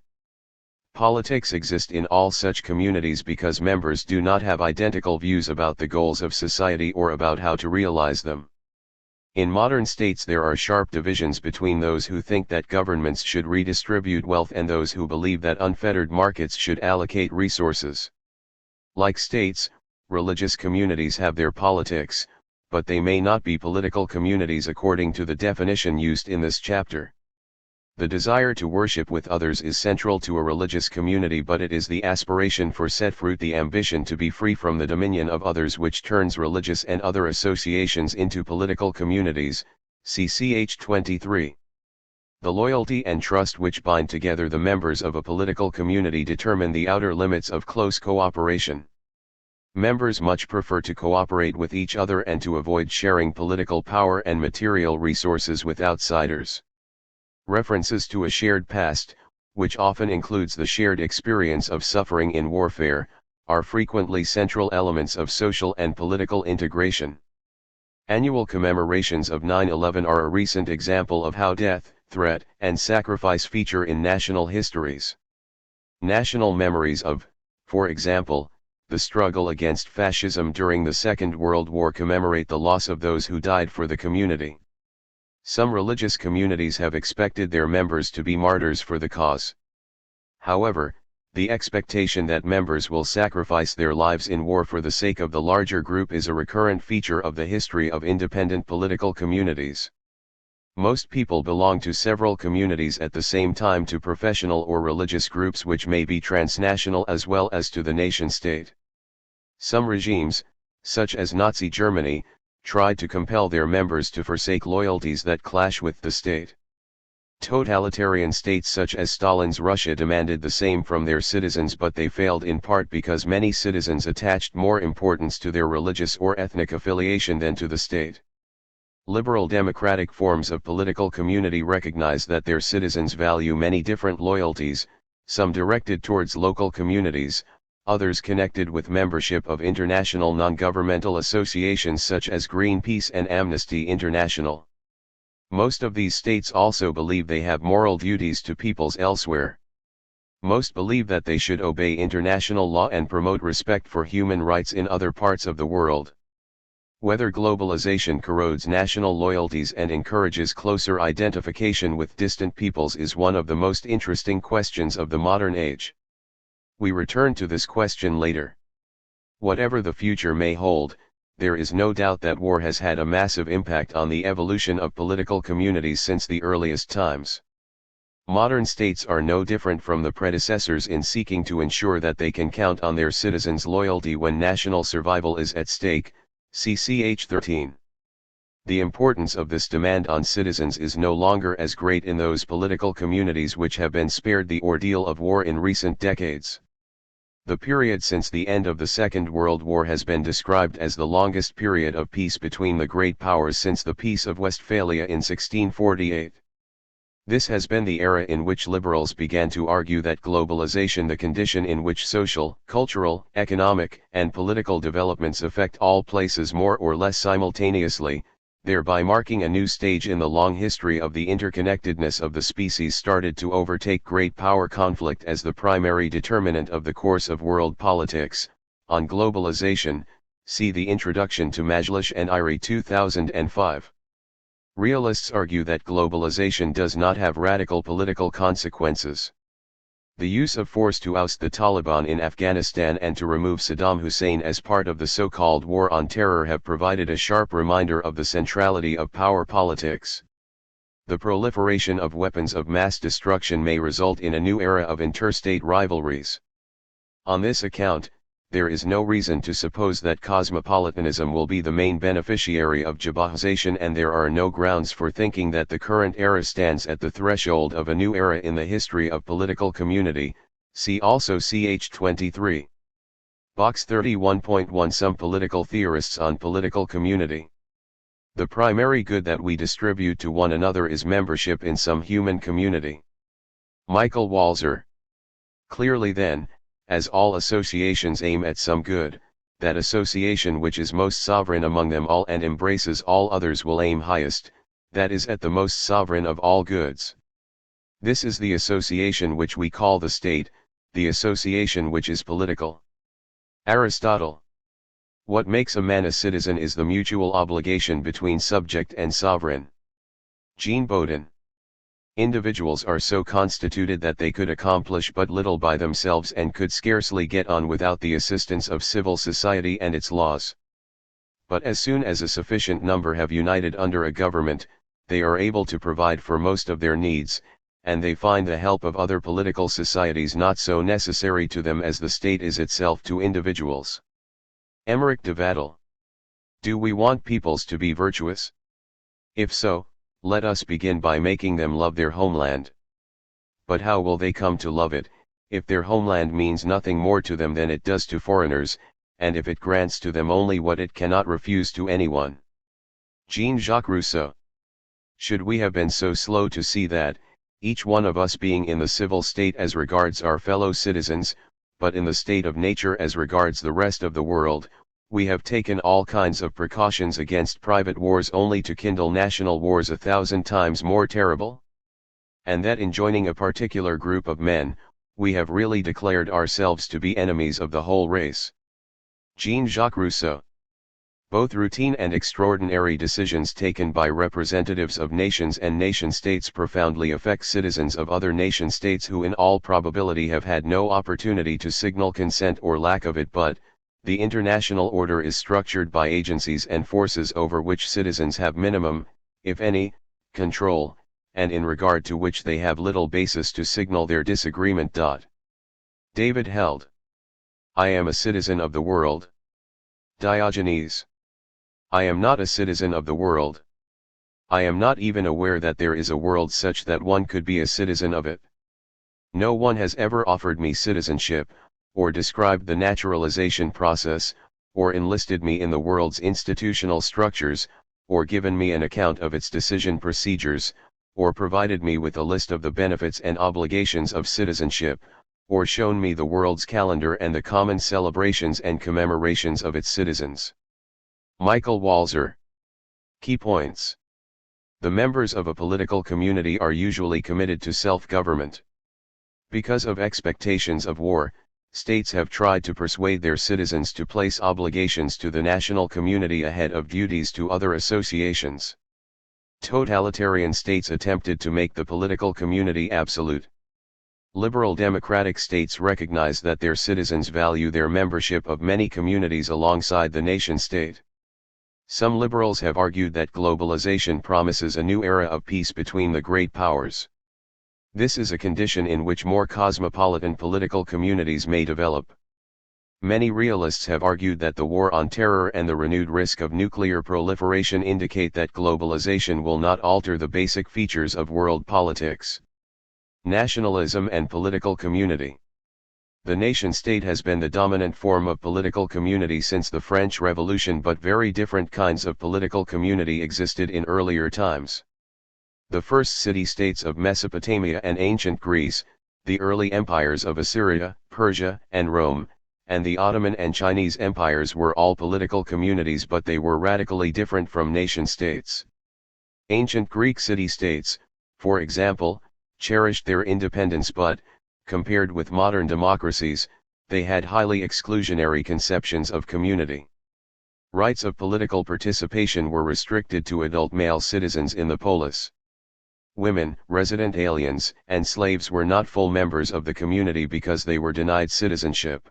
Politics exist in all such communities because members do not have identical views about the goals of society or about how to realize them. In modern states there are sharp divisions between those who think that governments should redistribute wealth and those who believe that unfettered markets should allocate resources. Like states, religious communities have their politics, but they may not be political communities according to the definition used in this chapter. The desire to worship with others is central to a religious community, but it is the aspiration for set fruit, the ambition to be free from the dominion of others, which turns religious and other associations into political communities. See ch. 23. The loyalty and trust which bind together the members of a political community determine the outer limits of close cooperation. Members much prefer to cooperate with each other and to avoid sharing political power and material resources with outsiders. References to a shared past, which often includes the shared experience of suffering in warfare, are frequently central elements of social and political integration. Annual commemorations of 9/11 are a recent example of how death, threat, and sacrifice feature in national histories. National memories of, for example, the struggle against fascism during the Second World War commemorate the loss of those who died for the community. Some religious communities have expected their members to be martyrs for the cause. However, the expectation that members will sacrifice their lives in war for the sake of the larger group is a recurrent feature of the history of independent political communities. Most people belong to several communities at the same time, to professional or religious groups which may be transnational as well as to the nation-state. Some regimes, such as Nazi Germany, tried to compel their members to forsake loyalties that clash with the state. Totalitarian states such as Stalin's Russia demanded the same from their citizens, but they failed in part because many citizens attached more importance to their religious or ethnic affiliation than to the state. Liberal democratic forms of political community recognize that their citizens value many different loyalties, some directed towards local communities, others connected with membership of international non-governmental associations such as Greenpeace and Amnesty International. Most of these states also believe they have moral duties to peoples elsewhere. Most believe that they should obey international law and promote respect for human rights in other parts of the world. Whether globalization corrodes national loyalties and encourages closer identification with distant peoples is one of the most interesting questions of the modern age. We return to this question later. Whatever the future may hold, there is no doubt that war has had a massive impact on the evolution of political communities since the earliest times. Modern states are no different from the predecessors in seeking to ensure that they can count on their citizens' loyalty when national survival is at stake. See ch. 13. The importance of this demand on citizens is no longer as great in those political communities which have been spared the ordeal of war in recent decades. The period since the end of the Second World War has been described as the longest period of peace between the great powers since the Peace of Westphalia in 1648. This has been the era in which liberals began to argue that globalization, the condition in which social, cultural, economic, and political developments affect all places more or less simultaneously, thereby marking a new stage in the long history of the interconnectedness of the species, started to overtake great power conflict as the primary determinant of the course of world politics. On globalization, see the introduction to Majlish and Iri 2005. Realists argue that globalization does not have radical political consequences. The use of force to oust the Taliban in Afghanistan and to remove Saddam Hussein as part of the so-called war on terror have provided a sharp reminder of the centrality of power politics. The proliferation of weapons of mass destruction may result in a new era of interstate rivalries. On this account, there is no reason to suppose that cosmopolitanism will be the main beneficiary of globalization, and there are no grounds for thinking that the current era stands at the threshold of a new era in the history of political community. See also ch. 23. Box 31.1. Some political theorists on political community. The primary good that we distribute to one another is membership in some human community. Michael Walzer. Clearly then, as all associations aim at some good, that association which is most sovereign among them all and embraces all others will aim highest, that is at the most sovereign of all goods. This is the association which we call the state, the association which is political. Aristotle. What makes a man a citizen is the mutual obligation between subject and sovereign. Jean Bodin. Individuals are so constituted that they could accomplish but little by themselves and could scarcely get on without the assistance of civil society and its laws. But as soon as a sufficient number have united under a government, they are able to provide for most of their needs, and they find the help of other political societies not so necessary to them as the state is itself to individuals. Emmerich de Vattel. Do we want peoples to be virtuous? If so, let us begin by making them love their homeland. But how will they come to love it, if their homeland means nothing more to them than it does to foreigners, and if it grants to them only what it cannot refuse to anyone? Jean-Jacques Rousseau. Should we have been so slow to see that, each one of us being in the civil state as regards our fellow citizens, but in the state of nature as regards the rest of the world, we have taken all kinds of precautions against private wars only to kindle national wars 1,000 times more terrible? And that in joining a particular group of men, we have really declared ourselves to be enemies of the whole race. Jean-Jacques Rousseau. Both routine and extraordinary decisions taken by representatives of nations and nation-states profoundly affect citizens of other nation-states who in all probability have had no opportunity to signal consent or lack of it, but the international order is structured by agencies and forces over which citizens have minimum, if any, control, and in regard to which they have little basis to signal their disagreement. David held. I am a citizen of the world. Diogenes. I am not a citizen of the world. I am not even aware that there is a world such that one could be a citizen of it. No one has ever offered me citizenship, or described the naturalization process, or enlisted me in the world's institutional structures, or given me an account of its decision procedures, or provided me with a list of the benefits and obligations of citizenship, or shown me the world's calendar and the common celebrations and commemorations of its citizens. Michael Walzer. Key points. The members of a political community are usually committed to self-government. Because of expectations of war, states have tried to persuade their citizens to place obligations to the national community ahead of duties to other associations. Totalitarian states attempted to make the political community absolute. Liberal democratic states recognize that their citizens value their membership of many communities alongside the nation-state. Some liberals have argued that globalization promises a new era of peace between the great powers. This is a condition in which more cosmopolitan political communities may develop. Many realists have argued that the war on terror and the renewed risk of nuclear proliferation indicate that globalization will not alter the basic features of world politics. Nationalism and political community. The nation-state has been the dominant form of political community since the French Revolution, but very different kinds of political community existed in earlier times. The first city-states of Mesopotamia and ancient Greece, the early empires of Assyria, Persia, and Rome, and the Ottoman and Chinese empires were all political communities, but they were radically different from nation-states. Ancient Greek city-states, for example, cherished their independence, but, compared with modern democracies, they had highly exclusionary conceptions of community. Rights of political participation were restricted to adult male citizens in the polis. Women, resident aliens, and slaves were not full members of the community because they were denied citizenship.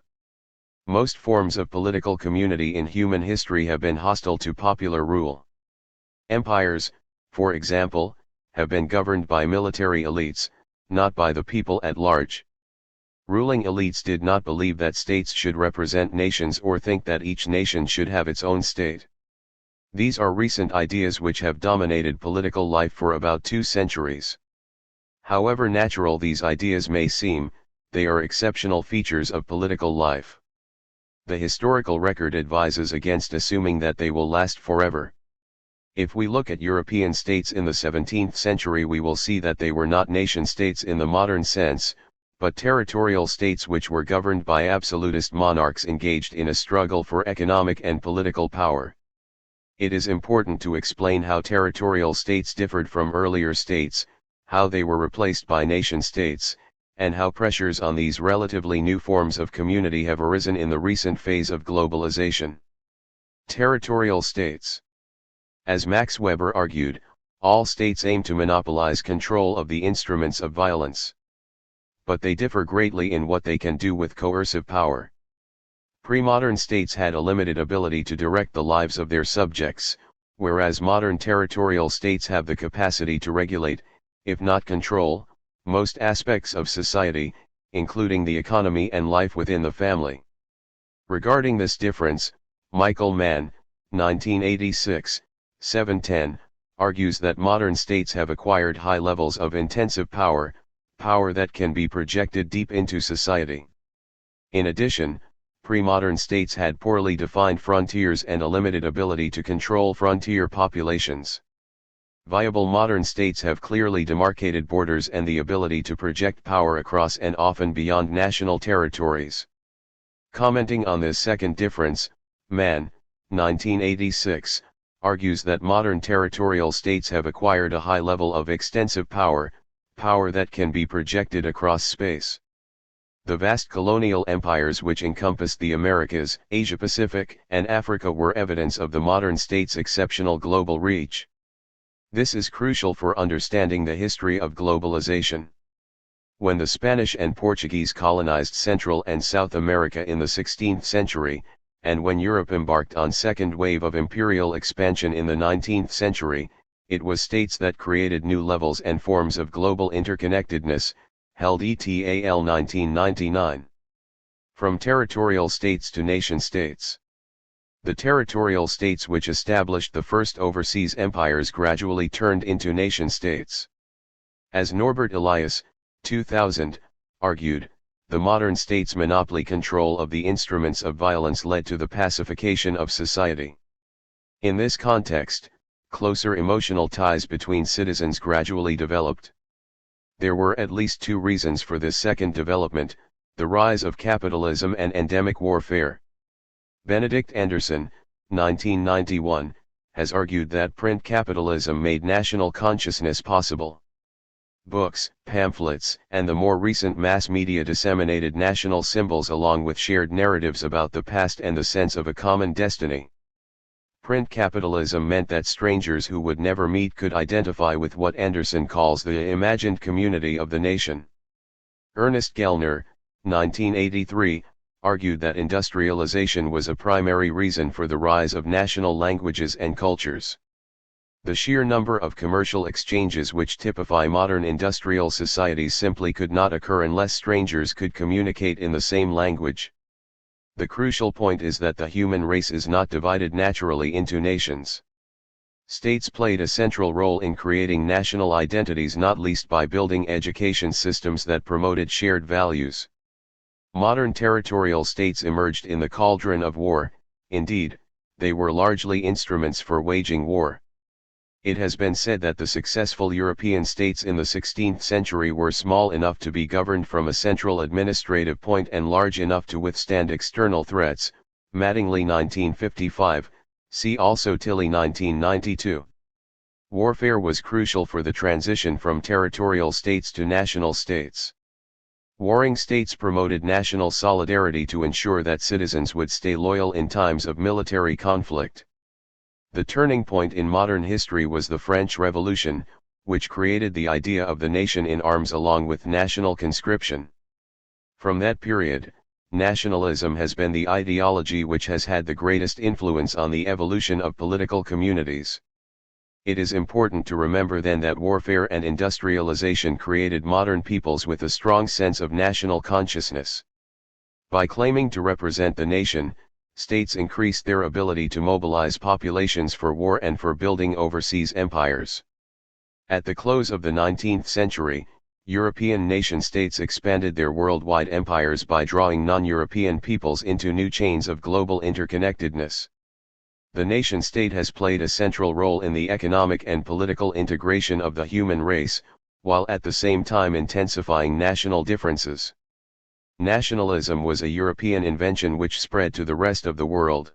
Most forms of political community in human history have been hostile to popular rule. Empires, for example, have been governed by military elites, not by the people at large. Ruling elites did not believe that states should represent nations or think that each nation should have its own state. These are recent ideas which have dominated political life for about 2 centuries. However natural these ideas may seem, they are exceptional features of political life. The historical record advises against assuming that they will last forever. If we look at European states in the 17th century, we will see that they were not nation-states in the modern sense, but territorial states which were governed by absolutist monarchs engaged in a struggle for economic and political power. It is important to explain how territorial states differed from earlier states, how they were replaced by nation-states, and how pressures on these relatively new forms of community have arisen in the recent phase of globalization. Territorial states. As Max Weber argued, all states aim to monopolize control of the instruments of violence. But they differ greatly in what they can do with coercive power. Pre-modern states had a limited ability to direct the lives of their subjects, whereas modern territorial states have the capacity to regulate, if not control, most aspects of society, including the economy and life within the family. Regarding this difference, Michael Mann, 1986, 710, argues that modern states have acquired high levels of intensive power, power that can be projected deep into society. In addition, pre-modern states had poorly defined frontiers and a limited ability to control frontier populations. Viable modern states have clearly demarcated borders and the ability to project power across and often beyond national territories. Commenting on this second difference, Mann, 1986, argues that modern territorial states have acquired a high level of extensive power, power that can be projected across space. The vast colonial empires which encompassed the Americas, Asia-Pacific, and Africa were evidence of the modern state's exceptional global reach. This is crucial for understanding the history of globalization. When the Spanish and Portuguese colonized Central and South America in the 16th century, and when Europe embarked on second wave of imperial expansion in the 19th century, it was states that created new levels and forms of global interconnectedness, held ETAL 1999. From territorial states to nation-states. The territorial states which established the first overseas empires gradually turned into nation-states. As Norbert Elias, 2000, argued, the modern state's monopoly control of the instruments of violence led to the pacification of society. In this context, closer emotional ties between citizens gradually developed. There were at least two reasons for this second development: the rise of capitalism and endemic warfare. Benedict Anderson, 1991, has argued that print capitalism made national consciousness possible. Books, pamphlets, and the more recent mass media disseminated national symbols along with shared narratives about the past and the sense of a common destiny. Print capitalism meant that strangers who would never meet could identify with what Anderson calls the imagined community of the nation. Ernest Gellner, 1983, argued that industrialization was a primary reason for the rise of national languages and cultures. The sheer number of commercial exchanges which typify modern industrial societies simply could not occur unless strangers could communicate in the same language. The crucial point is that the human race is not divided naturally into nations. States played a central role in creating national identities, not least by building education systems that promoted shared values. Modern territorial states emerged in the cauldron of war. Indeed, they were largely instruments for waging war. It has been said that the successful European states in the 16th century were small enough to be governed from a central administrative point and large enough to withstand external threats. Mattingly 1955, see also Tilley 1992. Warfare was crucial for the transition from territorial states to national states. Warring states promoted national solidarity to ensure that citizens would stay loyal in times of military conflict. The turning point in modern history was the French Revolution, which created the idea of the nation in arms along with national conscription. From that period, nationalism has been the ideology which has had the greatest influence on the evolution of political communities. It is important to remember then that warfare and industrialization created modern peoples with a strong sense of national consciousness. By claiming to represent the nation, states increased their ability to mobilize populations for war and for building overseas empires. At the close of the 19th century, European nation-states expanded their worldwide empires by drawing non-European peoples into new chains of global interconnectedness. The nation-state has played a central role in the economic and political integration of the human race, while at the same time intensifying national differences. Nationalism was a European invention which spread to the rest of the world.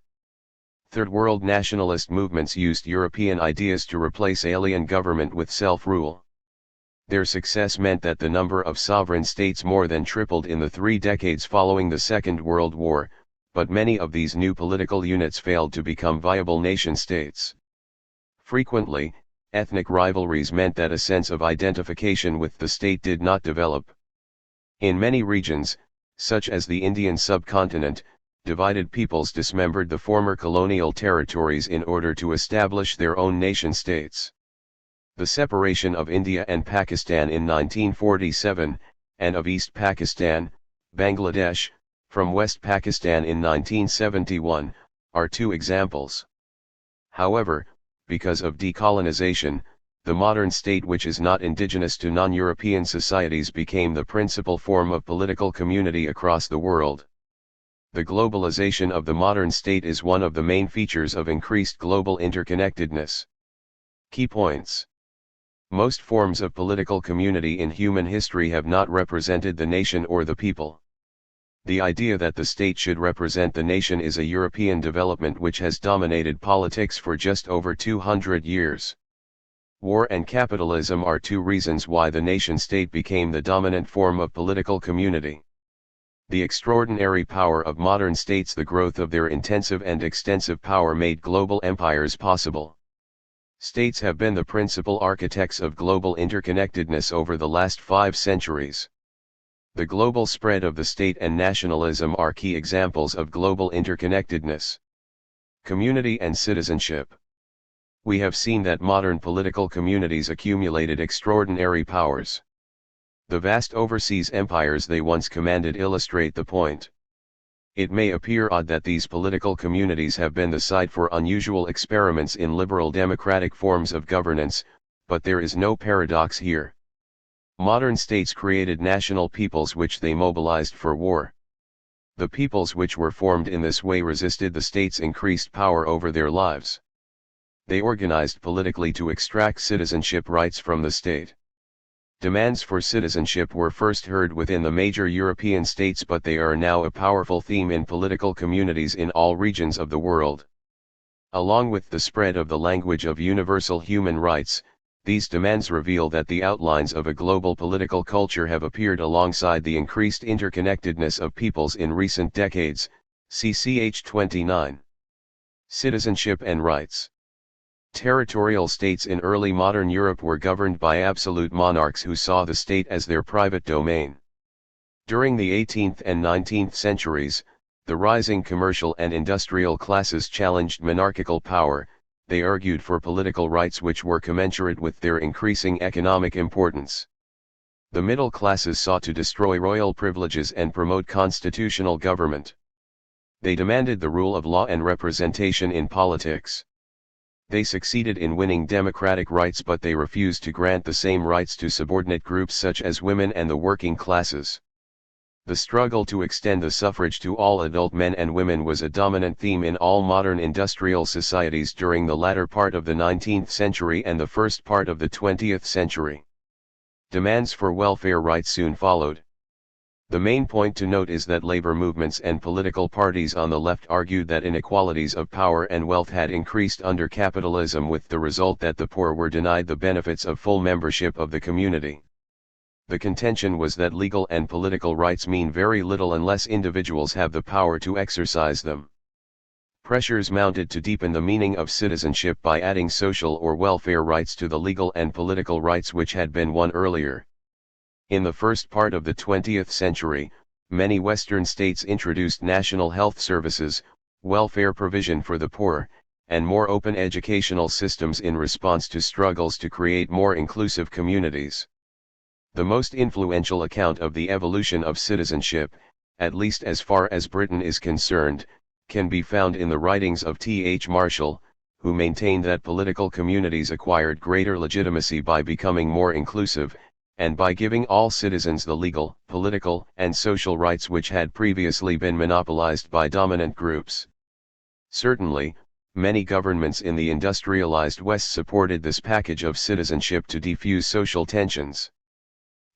Third World nationalist movements used European ideas to replace alien government with self-rule. Their success meant that the number of sovereign states more than tripled in the 3 decades following the Second World War, but many of these new political units failed to become viable nation-states. Frequently, ethnic rivalries meant that a sense of identification with the state did not develop. In many regions, such as the Indian subcontinent, divided peoples dismembered the former colonial territories in order to establish their own nation-states. The separation of India and Pakistan in 1947, and of East Pakistan, Bangladesh, from West Pakistan in 1971, are 2 examples. However, because of decolonization, the modern state which is not indigenous to non-European societies became the principal form of political community across the world. The globalization of the modern state is one of the main features of increased global interconnectedness. Key points. Most forms of political community in human history have not represented the nation or the people. The idea that the state should represent the nation is a European development which has dominated politics for just over 200 years. War and capitalism are 2 reasons why the nation-state became the dominant form of political community. The extraordinary power of modern states, the growth of their intensive and extensive power made global empires possible. States have been the principal architects of global interconnectedness over the last 5 centuries. The global spread of the state and nationalism are key examples of global interconnectedness. Community and citizenship. We have seen that modern political communities accumulated extraordinary powers. The vast overseas empires they once commanded illustrate the point. It may appear odd that these political communities have been the site for unusual experiments in liberal democratic forms of governance, but there is no paradox here. Modern states created national peoples which they mobilized for war. The peoples which were formed in this way resisted the state's increased power over their lives. They organized politically to extract citizenship rights from the state. Demands for citizenship were first heard within the major European states, but they are now a powerful theme in political communities in all regions of the world. Along with the spread of the language of universal human rights, these demands reveal that the outlines of a global political culture have appeared alongside the increased interconnectedness of peoples in recent decades. See ch. 29. Citizenship and rights. Territorial states in early modern Europe were governed by absolute monarchs who saw the state as their private domain. During the 18th and 19th centuries, the rising commercial and industrial classes challenged monarchical power. They argued for political rights which were commensurate with their increasing economic importance. The middle classes sought to destroy royal privileges and promote constitutional government. They demanded the rule of law and representation in politics. They succeeded in winning democratic rights, but they refused to grant the same rights to subordinate groups such as women and the working classes. The struggle to extend the suffrage to all adult men and women was a dominant theme in all modern industrial societies during the latter part of the 19th century and the first part of the 20th century. Demands for welfare rights soon followed. The main point to note is that labor movements and political parties on the left argued that inequalities of power and wealth had increased under capitalism, with the result that the poor were denied the benefits of full membership of the community. The contention was that legal and political rights mean very little unless individuals have the power to exercise them. Pressures mounted to deepen the meaning of citizenship by adding social or welfare rights to the legal and political rights which had been won earlier. In the first part of the 20th century, many Western states introduced national health services, welfare provision for the poor, and more open educational systems in response to struggles to create more inclusive communities. The most influential account of the evolution of citizenship, at least as far as Britain is concerned, can be found in the writings of T.H. Marshall, who maintained that political communities acquired greater legitimacy by becoming more inclusive, and by giving all citizens the legal, political, and social rights which had previously been monopolized by dominant groups. Certainly, many governments in the industrialized West supported this package of citizenship to defuse social tensions.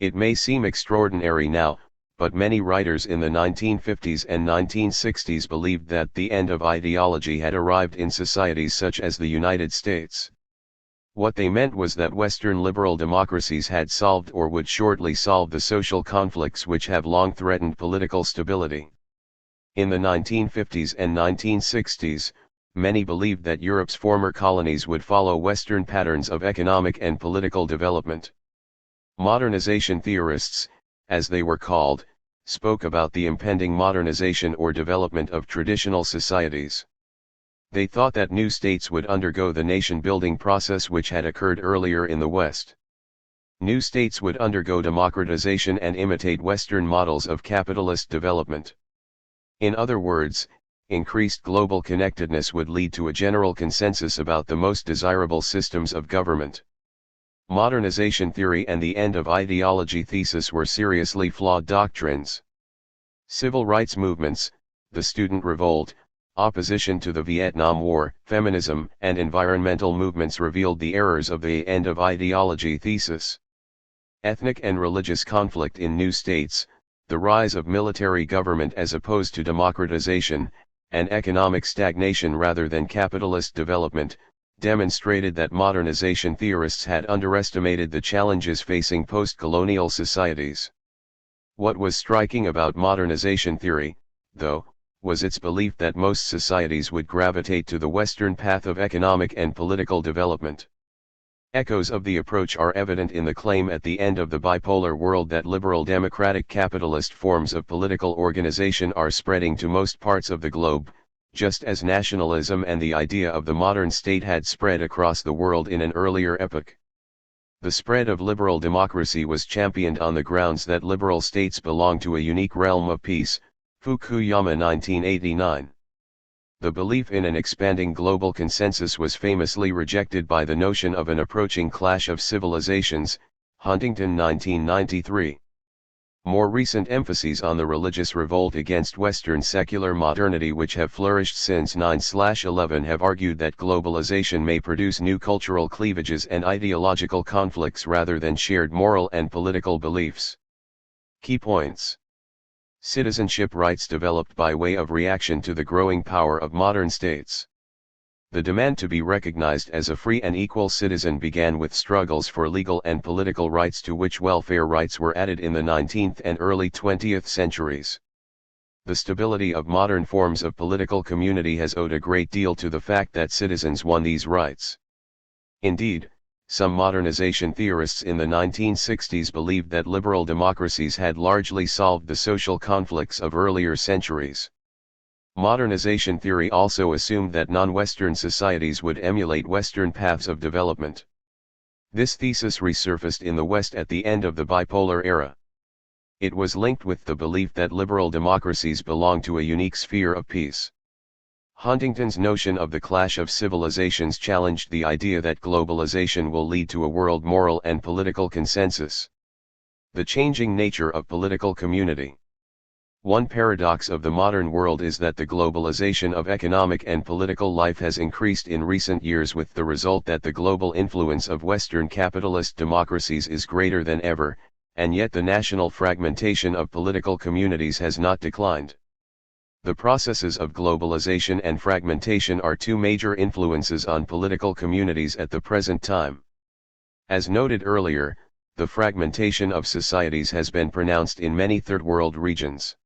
It may seem extraordinary now, but many writers in the 1950s and 1960s believed that the end of ideology had arrived in societies such as the United States. What they meant was that Western liberal democracies had solved or would shortly solve the social conflicts which have long threatened political stability. In the 1950s and 1960s, many believed that Europe's former colonies would follow Western patterns of economic and political development. Modernization theorists, as they were called, spoke about the impending modernization or development of traditional societies. They thought that new states would undergo the nation-building process which had occurred earlier in the West. New states would undergo democratization and imitate Western models of capitalist development. In other words, increased global connectedness would lead to a general consensus about the most desirable systems of government. Modernization theory and the end of ideology thesis were seriously flawed doctrines. Civil rights movements, the student revolt, opposition to the Vietnam War, feminism, and environmental movements revealed the errors of the end of ideology thesis. Ethnic and religious conflict in new states, the rise of military government as opposed to democratization, and economic stagnation rather than capitalist development, demonstrated that modernization theorists had underestimated the challenges facing post-colonial societies. What was striking about modernization theory, though, was its belief that most societies would gravitate to the Western path of economic and political development. Echoes of the approach are evident in the claim at the end of the bipolar world that liberal democratic capitalist forms of political organization are spreading to most parts of the globe, just as nationalism and the idea of the modern state had spread across the world in an earlier epoch. The spread of liberal democracy was championed on the grounds that liberal states belong to a unique realm of peace, Fukuyama 1989. The belief in an expanding global consensus was famously rejected by the notion of an approaching clash of civilizations, Huntington 1993. More recent emphases on the religious revolt against Western secular modernity which have flourished since 9/11 have argued that globalization may produce new cultural cleavages and ideological conflicts rather than shared moral and political beliefs. Key points. Citizenship rights developed by way of reaction to the growing power of modern states. The demand to be recognized as a free and equal citizen began with struggles for legal and political rights to which welfare rights were added in the 19th and early 20th centuries. The stability of modern forms of political community has owed a great deal to the fact that citizens won these rights. Indeed, some modernization theorists in the 1960s believed that liberal democracies had largely solved the social conflicts of earlier centuries. Modernization theory also assumed that non-Western societies would emulate Western paths of development. This thesis resurfaced in the West at the end of the bipolar era. It was linked with the belief that liberal democracies belong to a unique sphere of peace. Huntington's notion of the clash of civilizations challenged the idea that globalization will lead to a world moral and political consensus. The changing nature of political community. One paradox of the modern world is that the globalization of economic and political life has increased in recent years, with the result that the global influence of Western capitalist democracies is greater than ever, and yet the national fragmentation of political communities has not declined. The processes of globalization and fragmentation are two major influences on political communities at the present time. As noted earlier, the fragmentation of societies has been pronounced in many third world regions.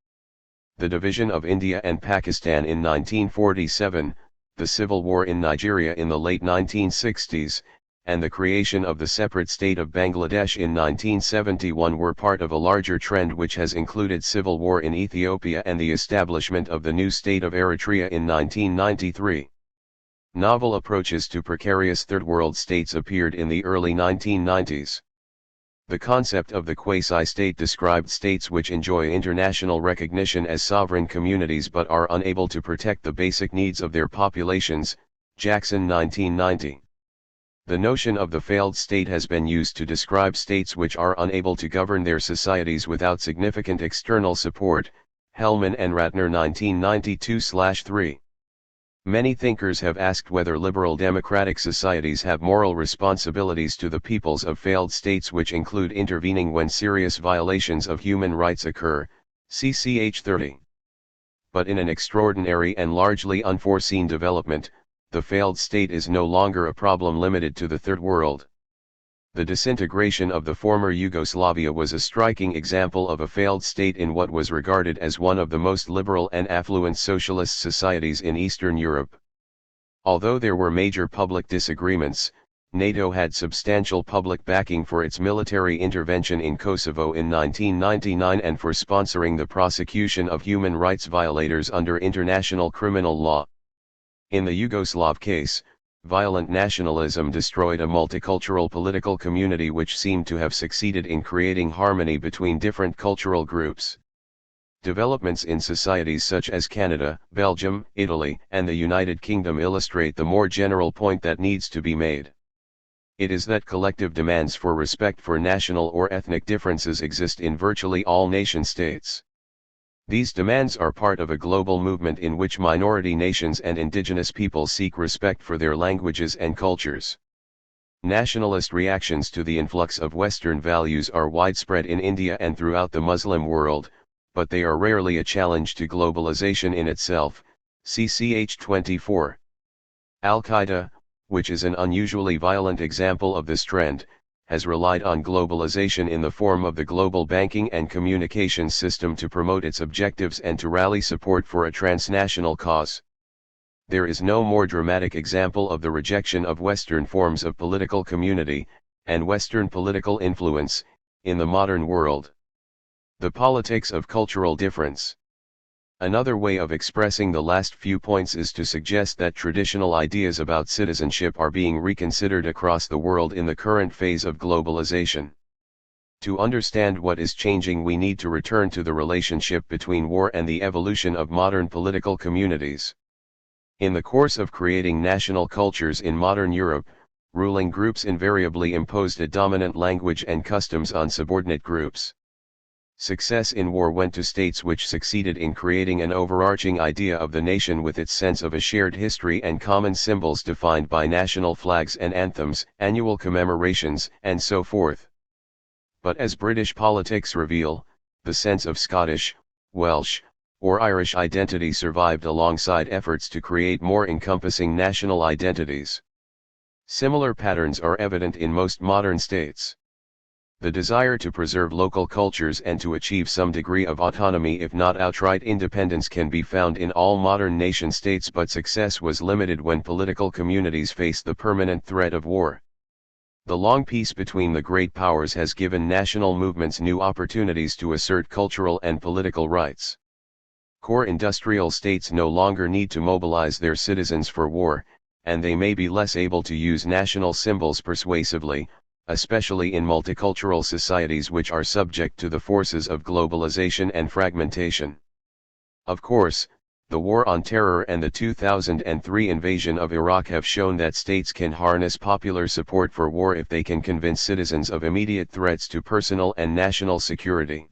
The division of India and Pakistan in 1947, the civil war in Nigeria in the late 1960s, and the creation of the separate state of Bangladesh in 1971 were part of a larger trend which has included civil war in Ethiopia and the establishment of the new state of Eritrea in 1993. Novel approaches to precarious third world states appeared in the early 1990s. The concept of the quasi-state described states which enjoy international recognition as sovereign communities but are unable to protect the basic needs of their populations, Jackson 1990. The notion of the failed state has been used to describe states which are unable to govern their societies without significant external support, Hellman and Ratner 1992/3. Many thinkers have asked whether liberal democratic societies have moral responsibilities to the peoples of failed states, which include intervening when serious violations of human rights occur, CCH 30. But in an extraordinary and largely unforeseen development, the failed state is no longer a problem limited to the Third World. The disintegration of the former Yugoslavia was a striking example of a failed state in what was regarded as one of the most liberal and affluent socialist societies in Eastern Europe. Although there were major public disagreements, NATO had substantial public backing for its military intervention in Kosovo in 1999 and for sponsoring the prosecution of human rights violators under international criminal law. In the Yugoslav case, violent nationalism destroyed a multicultural political community which seemed to have succeeded in creating harmony between different cultural groups. Developments in societies such as Canada, Belgium, Italy, and the United Kingdom illustrate the more general point that needs to be made. It is that collective demands for respect for national or ethnic differences exist in virtually all nation-states. These demands are part of a global movement in which minority nations and indigenous peoples seek respect for their languages and cultures. Nationalist reactions to the influx of Western values are widespread in India and throughout the Muslim world, but they are rarely a challenge to globalization in itself, CCH 24. Al-Qaeda, which is an unusually violent example of this trend, has relied on globalization in the form of the global banking and communications system to promote its objectives and to rally support for a transnational cause. There is no more dramatic example of the rejection of Western forms of political community, and Western political influence, in the modern world. The politics of cultural difference. Another way of expressing the last few points is to suggest that traditional ideas about citizenship are being reconsidered across the world in the current phase of globalization. To understand what is changing, we need to return to the relationship between war and the evolution of modern political communities. In the course of creating national cultures in modern Europe, ruling groups invariably imposed a dominant language and customs on subordinate groups. Success in war went to states which succeeded in creating an overarching idea of the nation with its sense of a shared history and common symbols defined by national flags and anthems, annual commemorations, and so forth. But as British politics reveal, the sense of Scottish, Welsh, or Irish identity survived alongside efforts to create more encompassing national identities. Similar patterns are evident in most modern states. The desire to preserve local cultures and to achieve some degree of autonomy, if not outright independence, can be found in all modern nation-states, but success was limited when political communities faced the permanent threat of war. The long peace between the great powers has given national movements new opportunities to assert cultural and political rights. Core industrial states no longer need to mobilize their citizens for war, and they may be less able to use national symbols persuasively, especially in multicultural societies which are subject to the forces of globalization and fragmentation. Of course, the War on Terror and the 2003 invasion of Iraq have shown that states can harness popular support for war if they can convince citizens of immediate threats to personal and national security.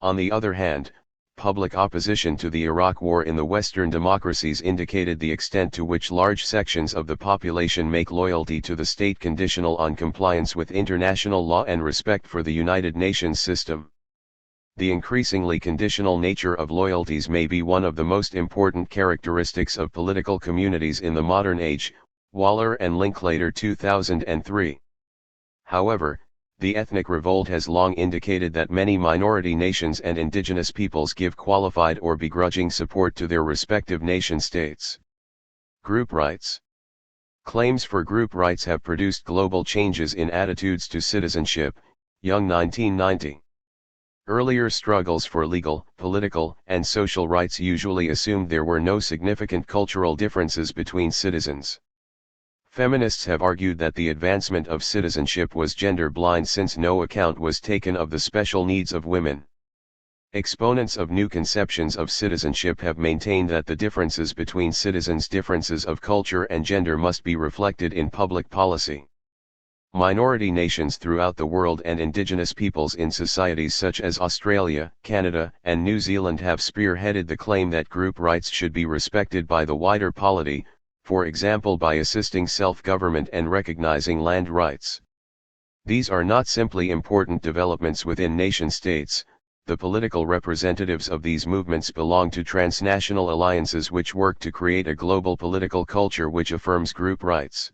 On the other hand, public opposition to the Iraq War in the Western democracies indicated the extent to which large sections of the population make loyalty to the state conditional on compliance with international law and respect for the United Nations system. The increasingly conditional nature of loyalties may be one of the most important characteristics of political communities in the modern age, Waller and Linklater 2003. However, the ethnic revolt has long indicated that many minority nations and indigenous peoples give qualified or begrudging support to their respective nation-states. Group rights. Claims for group rights have produced global changes in attitudes to citizenship, Young 1990. Earlier struggles for legal, political, and social rights usually assumed there were no significant cultural differences between citizens. Feminists have argued that the advancement of citizenship was gender-blind since no account was taken of the special needs of women. Exponents of new conceptions of citizenship have maintained that the differences between citizens' differences of culture and gender must be reflected in public policy. Minority nations throughout the world and indigenous peoples in societies such as Australia, Canada, and New Zealand have spearheaded the claim that group rights should be respected by the wider polity, for example by assisting self-government and recognizing land rights. These are not simply important developments within nation-states. The political representatives of these movements belong to transnational alliances which work to create a global political culture which affirms group rights.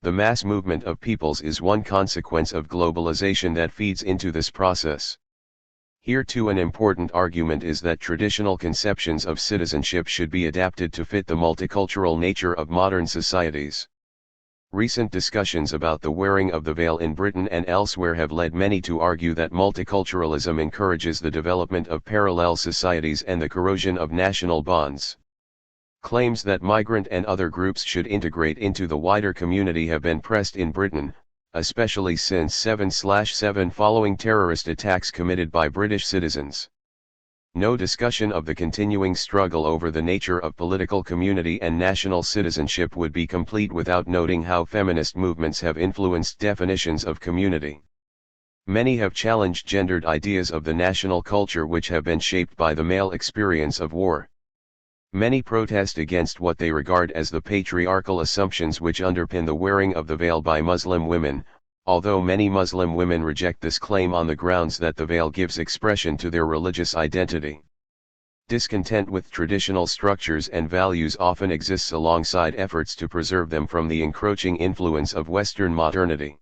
The mass movement of peoples is one consequence of globalization that feeds into this process. Here too an important argument is that traditional conceptions of citizenship should be adapted to fit the multicultural nature of modern societies. Recent discussions about the wearing of the veil in Britain and elsewhere have led many to argue that multiculturalism encourages the development of parallel societies and the corrosion of national bonds. Claims that migrant and other groups should integrate into the wider community have been pressed in Britain, especially since 7/7 following terrorist attacks committed by British citizens. No discussion of the continuing struggle over the nature of political community and national citizenship would be complete without noting how feminist movements have influenced definitions of community. Many have challenged gendered ideas of the national culture which have been shaped by the male experience of war. Many protest against what they regard as the patriarchal assumptions which underpin the wearing of the veil by Muslim women, although many Muslim women reject this claim on the grounds that the veil gives expression to their religious identity. Discontent with traditional structures and values often exists alongside efforts to preserve them from the encroaching influence of Western modernity.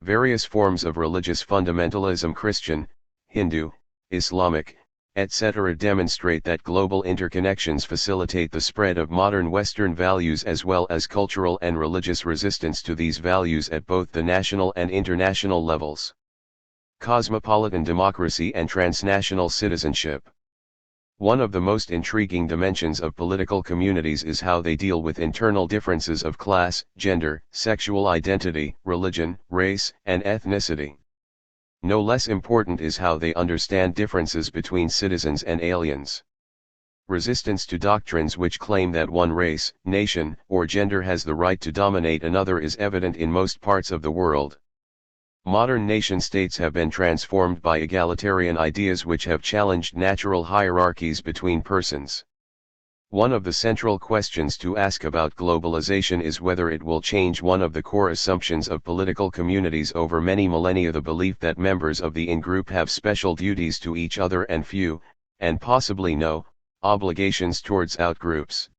Various forms of religious fundamentalism, Christian, Hindu, Islamic, etc., demonstrate that global interconnections facilitate the spread of modern Western values as well as cultural and religious resistance to these values at both the national and international levels. Cosmopolitan democracy and transnational citizenship. One of the most intriguing dimensions of political communities is how they deal with internal differences of class, gender, sexual identity, religion, race, and ethnicity. No less important is how they understand differences between citizens and aliens. Resistance to doctrines which claim that one race, nation, or gender has the right to dominate another is evident in most parts of the world. Modern nation-states have been transformed by egalitarian ideas which have challenged natural hierarchies between persons. One of the central questions to ask about globalization is whether it will change one of the core assumptions of political communities over many millennia: the belief that members of the in-group have special duties to each other and few, and possibly no, obligations towards out-groups.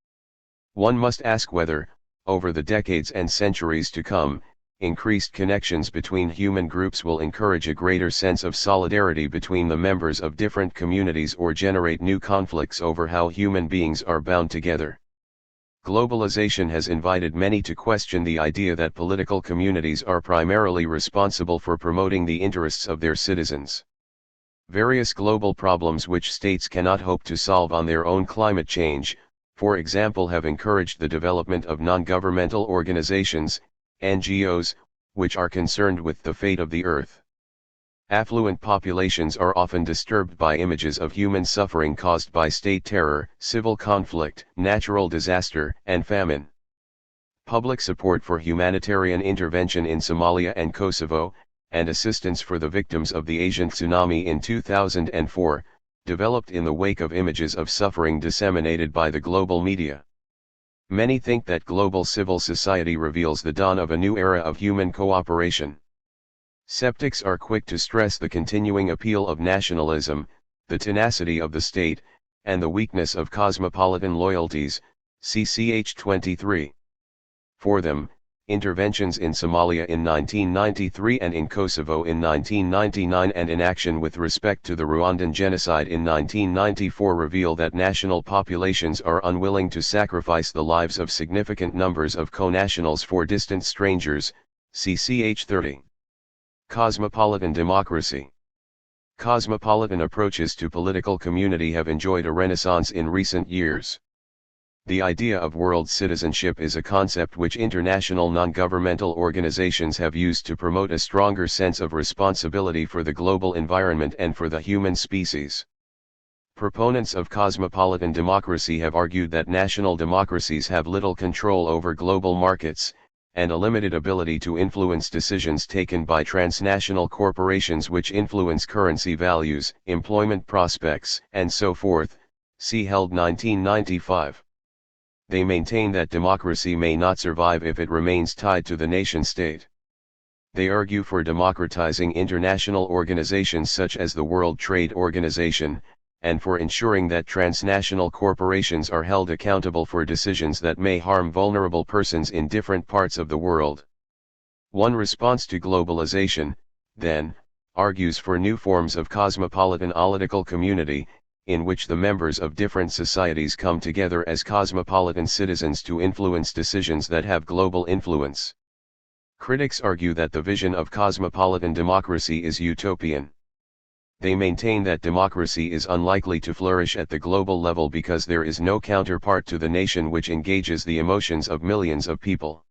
One must ask whether, over the decades and centuries to come, increased connections between human groups will encourage a greater sense of solidarity between the members of different communities or generate new conflicts over how human beings are bound together. Globalization has invited many to question the idea that political communities are primarily responsible for promoting the interests of their citizens. Various global problems which states cannot hope to solve on their own, climate change, for example, have encouraged the development of non-governmental organizations, NGOs, which are concerned with the fate of the earth. Affluent populations are often disturbed by images of human suffering caused by state terror, civil conflict, natural disaster, and famine. Public support for humanitarian intervention in Somalia and Kosovo, and assistance for the victims of the Asian tsunami in 2004, developed in the wake of images of suffering disseminated by the global media. Many think that global civil society reveals the dawn of a new era of human cooperation. Skeptics are quick to stress the continuing appeal of nationalism, the tenacity of the state, and the weakness of cosmopolitan loyalties, CCH 23. For them, interventions in Somalia in 1993 and in Kosovo in 1999 and inaction with respect to the Rwandan genocide in 1994 reveal that national populations are unwilling to sacrifice the lives of significant numbers of co-nationals for distant strangers, CCH 30. Cosmopolitan democracy. Cosmopolitan approaches to political community have enjoyed a renaissance in recent years. The idea of world citizenship is a concept which international non-governmental organizations have used to promote a stronger sense of responsibility for the global environment and for the human species. Proponents of cosmopolitan democracy have argued that national democracies have little control over global markets, and a limited ability to influence decisions taken by transnational corporations which influence currency values, employment prospects, and so forth, see Held 1995. They maintain that democracy may not survive if it remains tied to the nation-state. They argue for democratizing international organizations such as the World Trade Organization, and for ensuring that transnational corporations are held accountable for decisions that may harm vulnerable persons in different parts of the world. One response to globalization, then, argues for new forms of cosmopolitan political community, in which the members of different societies come together as cosmopolitan citizens to influence decisions that have global influence. Critics argue that the vision of cosmopolitan democracy is utopian. They maintain that democracy is unlikely to flourish at the global level because there is no counterpart to the nation which engages the emotions of millions of people.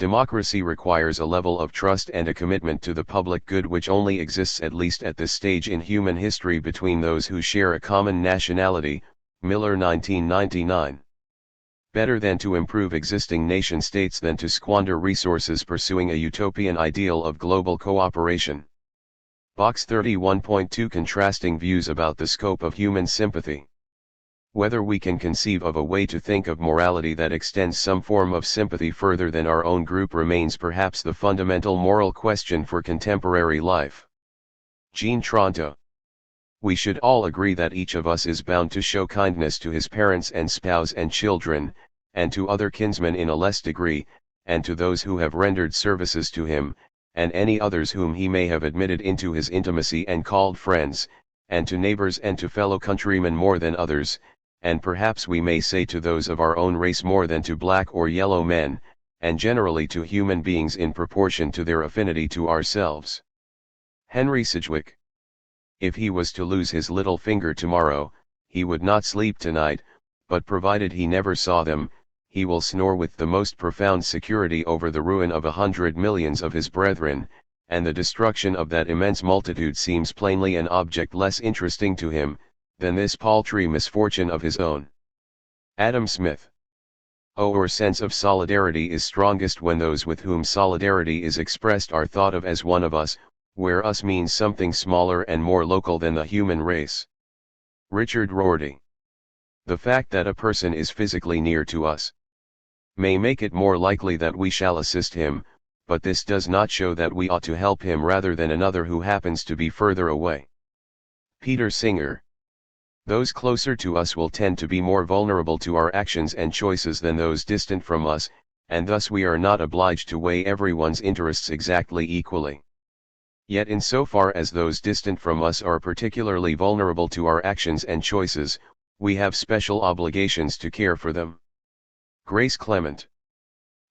Democracy requires a level of trust and a commitment to the public good which only exists, at least at this stage in human history, between those who share a common nationality, Miller 1999. Better than to improve existing nation-states than to squander resources pursuing a utopian ideal of global cooperation. Box 31.2 Contrasting views about the scope of human sympathy. Whether we can conceive of a way to think of morality that extends some form of sympathy further than our own group remains perhaps the fundamental moral question for contemporary life. Jean Tronto. We should all agree that each of us is bound to show kindness to his parents and spouse and children, and to other kinsmen in a less degree, and to those who have rendered services to him, and any others whom he may have admitted into his intimacy and called friends, and to neighbors and to fellow countrymen more than others, and perhaps we may say to those of our own race more than to black or yellow men, and generally to human beings in proportion to their affinity to ourselves. Henry Sidgwick. If he was to lose his little finger tomorrow, he would not sleep tonight, but provided he never saw them, he will snore with the most profound security over the ruin of 100 millions of his brethren, and the destruction of that immense multitude seems plainly an object less interesting to him, than this paltry misfortune of his own. Adam Smith. Our sense of solidarity is strongest when those with whom solidarity is expressed are thought of as one of us, where us means something smaller and more local than the human race. Richard Rorty. The fact that a person is physically near to us may make it more likely that we shall assist him, but this does not show that we ought to help him rather than another who happens to be further away. Peter Singer. Those closer to us will tend to be more vulnerable to our actions and choices than those distant from us, and thus we are not obliged to weigh everyone's interests exactly equally. Yet in so far as those distant from us are particularly vulnerable to our actions and choices, we have special obligations to care for them. Grace Clement.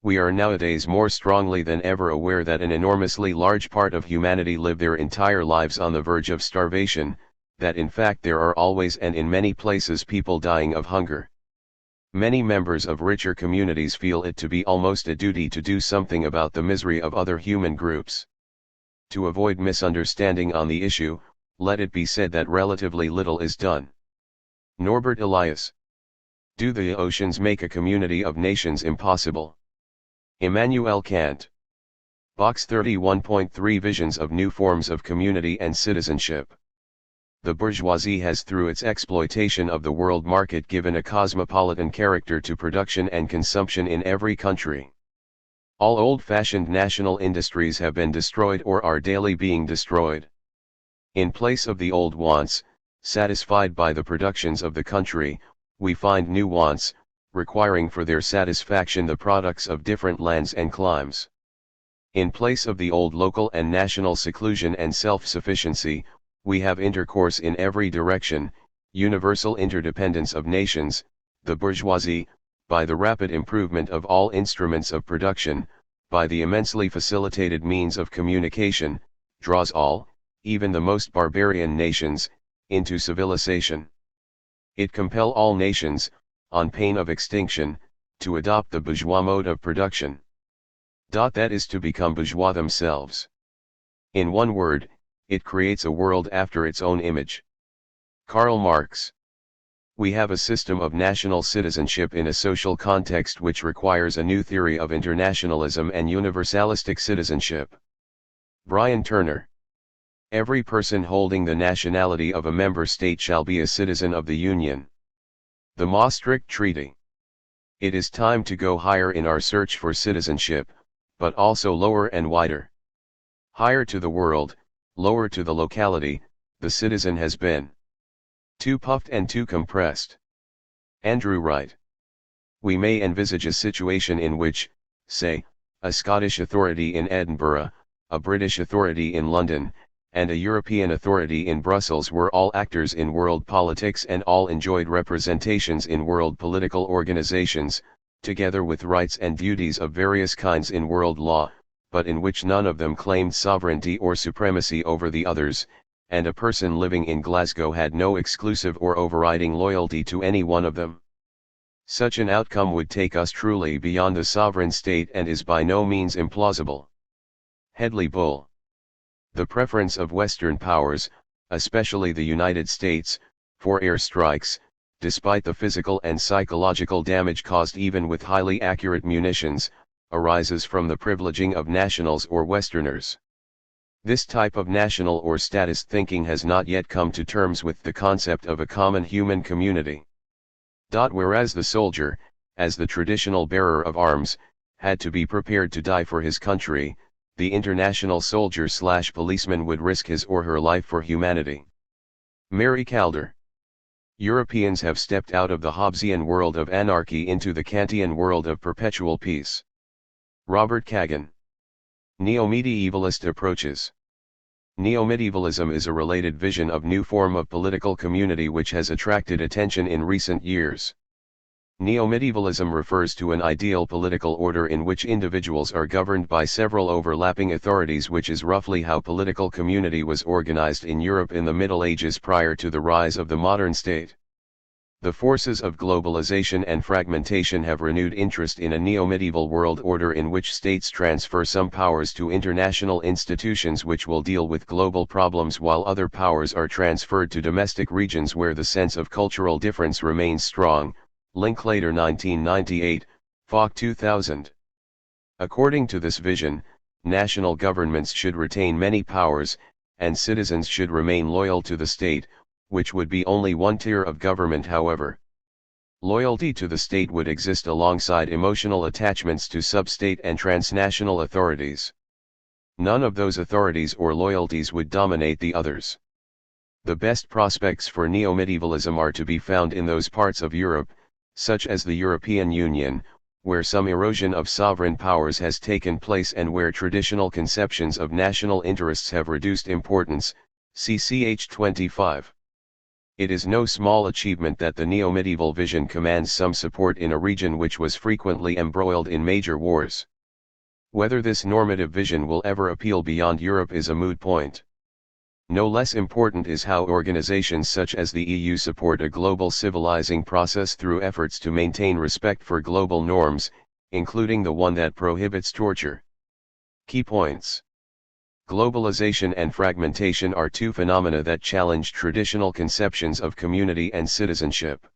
We are nowadays more strongly than ever aware that an enormously large part of humanity live their entire lives on the verge of starvation, that in fact there are always and in many places people dying of hunger. Many members of richer communities feel it to be almost a duty to do something about the misery of other human groups. To avoid misunderstanding on the issue, let it be said that relatively little is done. Norbert Elias. Do the oceans make a community of nations impossible? Immanuel Kant. Box 31.3 Visions of New Forms of Community and Citizenship. The bourgeoisie has through its exploitation of the world market given a cosmopolitan character to production and consumption in every country. All old-fashioned national industries have been destroyed or are daily being destroyed. In place of the old wants, satisfied by the productions of the country, we find new wants, requiring for their satisfaction the products of different lands and climes. In place of the old local and national seclusion and self-sufficiency, we have intercourse in every direction, universal interdependence of nations. The bourgeoisie, by the rapid improvement of all instruments of production, by the immensely facilitated means of communication, draws all, even the most barbarian nations, into civilization. It compels all nations, on pain of extinction, to adopt the bourgeois mode of production. That is to become bourgeois themselves. In one word, it creates a world after its own image. Karl Marx. We have a system of national citizenship in a social context which requires a new theory of internationalism and universalistic citizenship. Brian Turner. Every person holding the nationality of a member state shall be a citizen of the Union. The Maastricht Treaty. It is time to go higher in our search for citizenship, but also lower and wider. Higher to the world, lower to the locality, the citizen has been too puffed and too compressed. Andrew Wright. We may envisage a situation in which, say, a Scottish authority in Edinburgh, a British authority in London, and a European authority in Brussels were all actors in world politics and all enjoyed representations in world political organizations, together with rights and duties of various kinds in world law, but in which none of them claimed sovereignty or supremacy over the others, and a person living in Glasgow had no exclusive or overriding loyalty to any one of them. Such an outcome would take us truly beyond the sovereign state and is by no means implausible. Hedley Bull. The preference of Western powers, especially the United States, for air strikes, despite the physical and psychological damage caused even with highly accurate munitions, arises from the privileging of nationals or Westerners. This type of national or statist thinking has not yet come to terms with the concept of a common human community. Whereas the soldier, as the traditional bearer of arms, had to be prepared to die for his country, the international soldier/policeman would risk his or her life for humanity. Mary Calder. Europeans have stepped out of the Hobbesian world of anarchy into the Kantian world of perpetual peace. Robert Kagan. Neo-medievalist approaches. Neo-medievalism is a related vision of new form of political community which has attracted attention in recent years. Neo-medievalism refers to an ideal political order in which individuals are governed by several overlapping authorities, which is roughly how political community was organized in Europe in the Middle Ages prior to the rise of the modern state. The forces of globalization and fragmentation have renewed interest in a neo-medieval world order in which states transfer some powers to international institutions which will deal with global problems while other powers are transferred to domestic regions where the sense of cultural difference remains strong. Linklater 1998, Falk 2000. According to this vision, national governments should retain many powers, and citizens should remain loyal to the state, which would be only one tier of government. However, loyalty to the state would exist alongside emotional attachments to sub-state and transnational authorities. None of those authorities or loyalties would dominate the others. The best prospects for neo-medievalism are to be found in those parts of Europe, such as the European Union, where some erosion of sovereign powers has taken place and where traditional conceptions of national interests have reduced importance. CCH 25. It is no small achievement that the neo-medieval vision commands some support in a region which was frequently embroiled in major wars. Whether this normative vision will ever appeal beyond Europe is a moot point. No less important is how organizations such as the EU support a global civilizing process through efforts to maintain respect for global norms, including the one that prohibits torture. Key points. Globalization and fragmentation are two phenomena that challenge traditional conceptions of community and citizenship.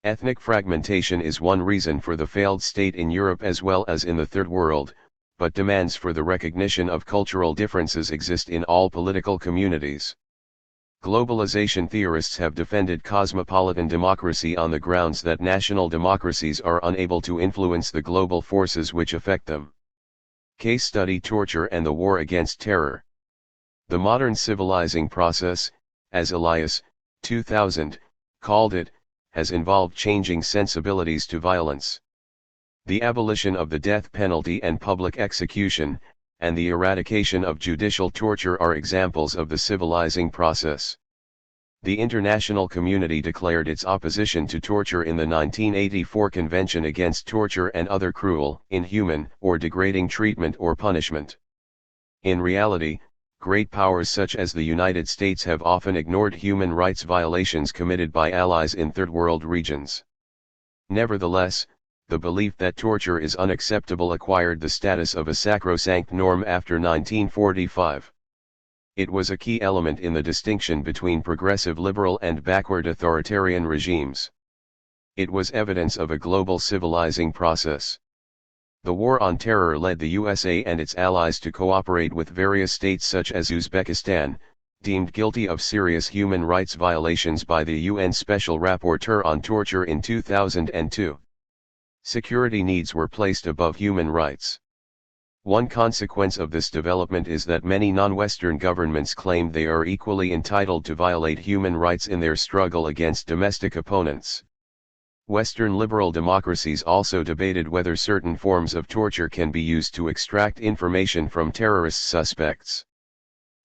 Ethnic fragmentation is one reason for the failed state in Europe as well as in the Third World, but demands for the recognition of cultural differences exist in all political communities. Globalization theorists have defended cosmopolitan democracy on the grounds that national democracies are unable to influence the global forces which affect them. Case study: torture and the war against terror. The modern civilizing process, as Elias, 2000, called it, has involved changing sensibilities to violence. The abolition of the death penalty and public execution, and the eradication of judicial torture are examples of the civilizing process. The international community declared its opposition to torture in the 1984 Convention Against Torture and Other Cruel, Inhuman, or Degrading Treatment or Punishment. In reality, great powers such as the United States have often ignored human rights violations committed by allies in third world regions. Nevertheless, the belief that torture is unacceptable acquired the status of a sacrosanct norm after 1945. It was a key element in the distinction between progressive liberal and backward authoritarian regimes. It was evidence of a global civilizing process. The war on terror led the USA and its allies to cooperate with various states such as Uzbekistan, deemed guilty of serious human rights violations by the UN Special Rapporteur on Torture in 2002. Security needs were placed above human rights. One consequence of this development is that many non-Western governments claim they are equally entitled to violate human rights in their struggle against domestic opponents. Western liberal democracies also debated whether certain forms of torture can be used to extract information from terrorist suspects.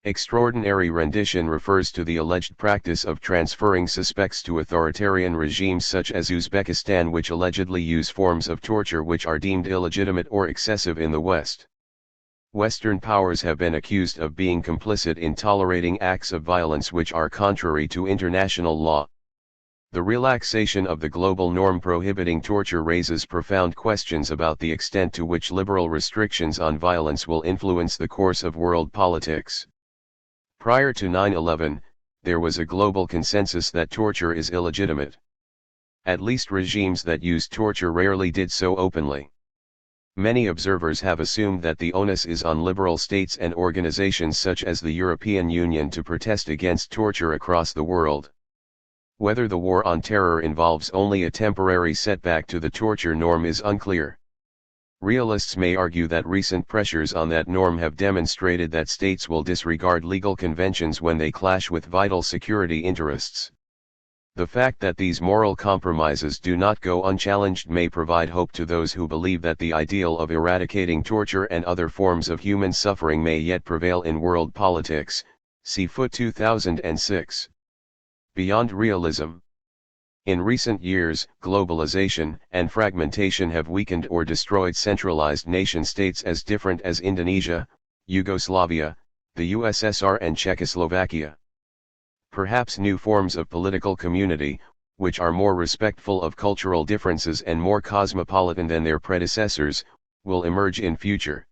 Extraordinary rendition refers to the alleged practice of transferring suspects to authoritarian regimes such as Uzbekistan, which allegedly use forms of torture which are deemed illegitimate or excessive in the West. Western powers have been accused of being complicit in tolerating acts of violence which are contrary to international law. The relaxation of the global norm prohibiting torture raises profound questions about the extent to which liberal restrictions on violence will influence the course of world politics. Prior to 9/11, there was a global consensus that torture is illegitimate. At least regimes that used torture rarely did so openly. Many observers have assumed that the onus is on liberal states and organizations such as the European Union to protest against torture across the world. Whether the war on terror involves only a temporary setback to the torture norm is unclear. Realists may argue that recent pressures on that norm have demonstrated that states will disregard legal conventions when they clash with vital security interests. The fact that these moral compromises do not go unchallenged may provide hope to those who believe that the ideal of eradicating torture and other forms of human suffering may yet prevail in world politics. See Foot 2006. Beyond realism. In recent years, globalization and fragmentation have weakened or destroyed centralized nation-states as different as Indonesia, Yugoslavia, the USSR and Czechoslovakia. Perhaps new forms of political community, which are more respectful of cultural differences and more cosmopolitan than their predecessors, will emerge in future.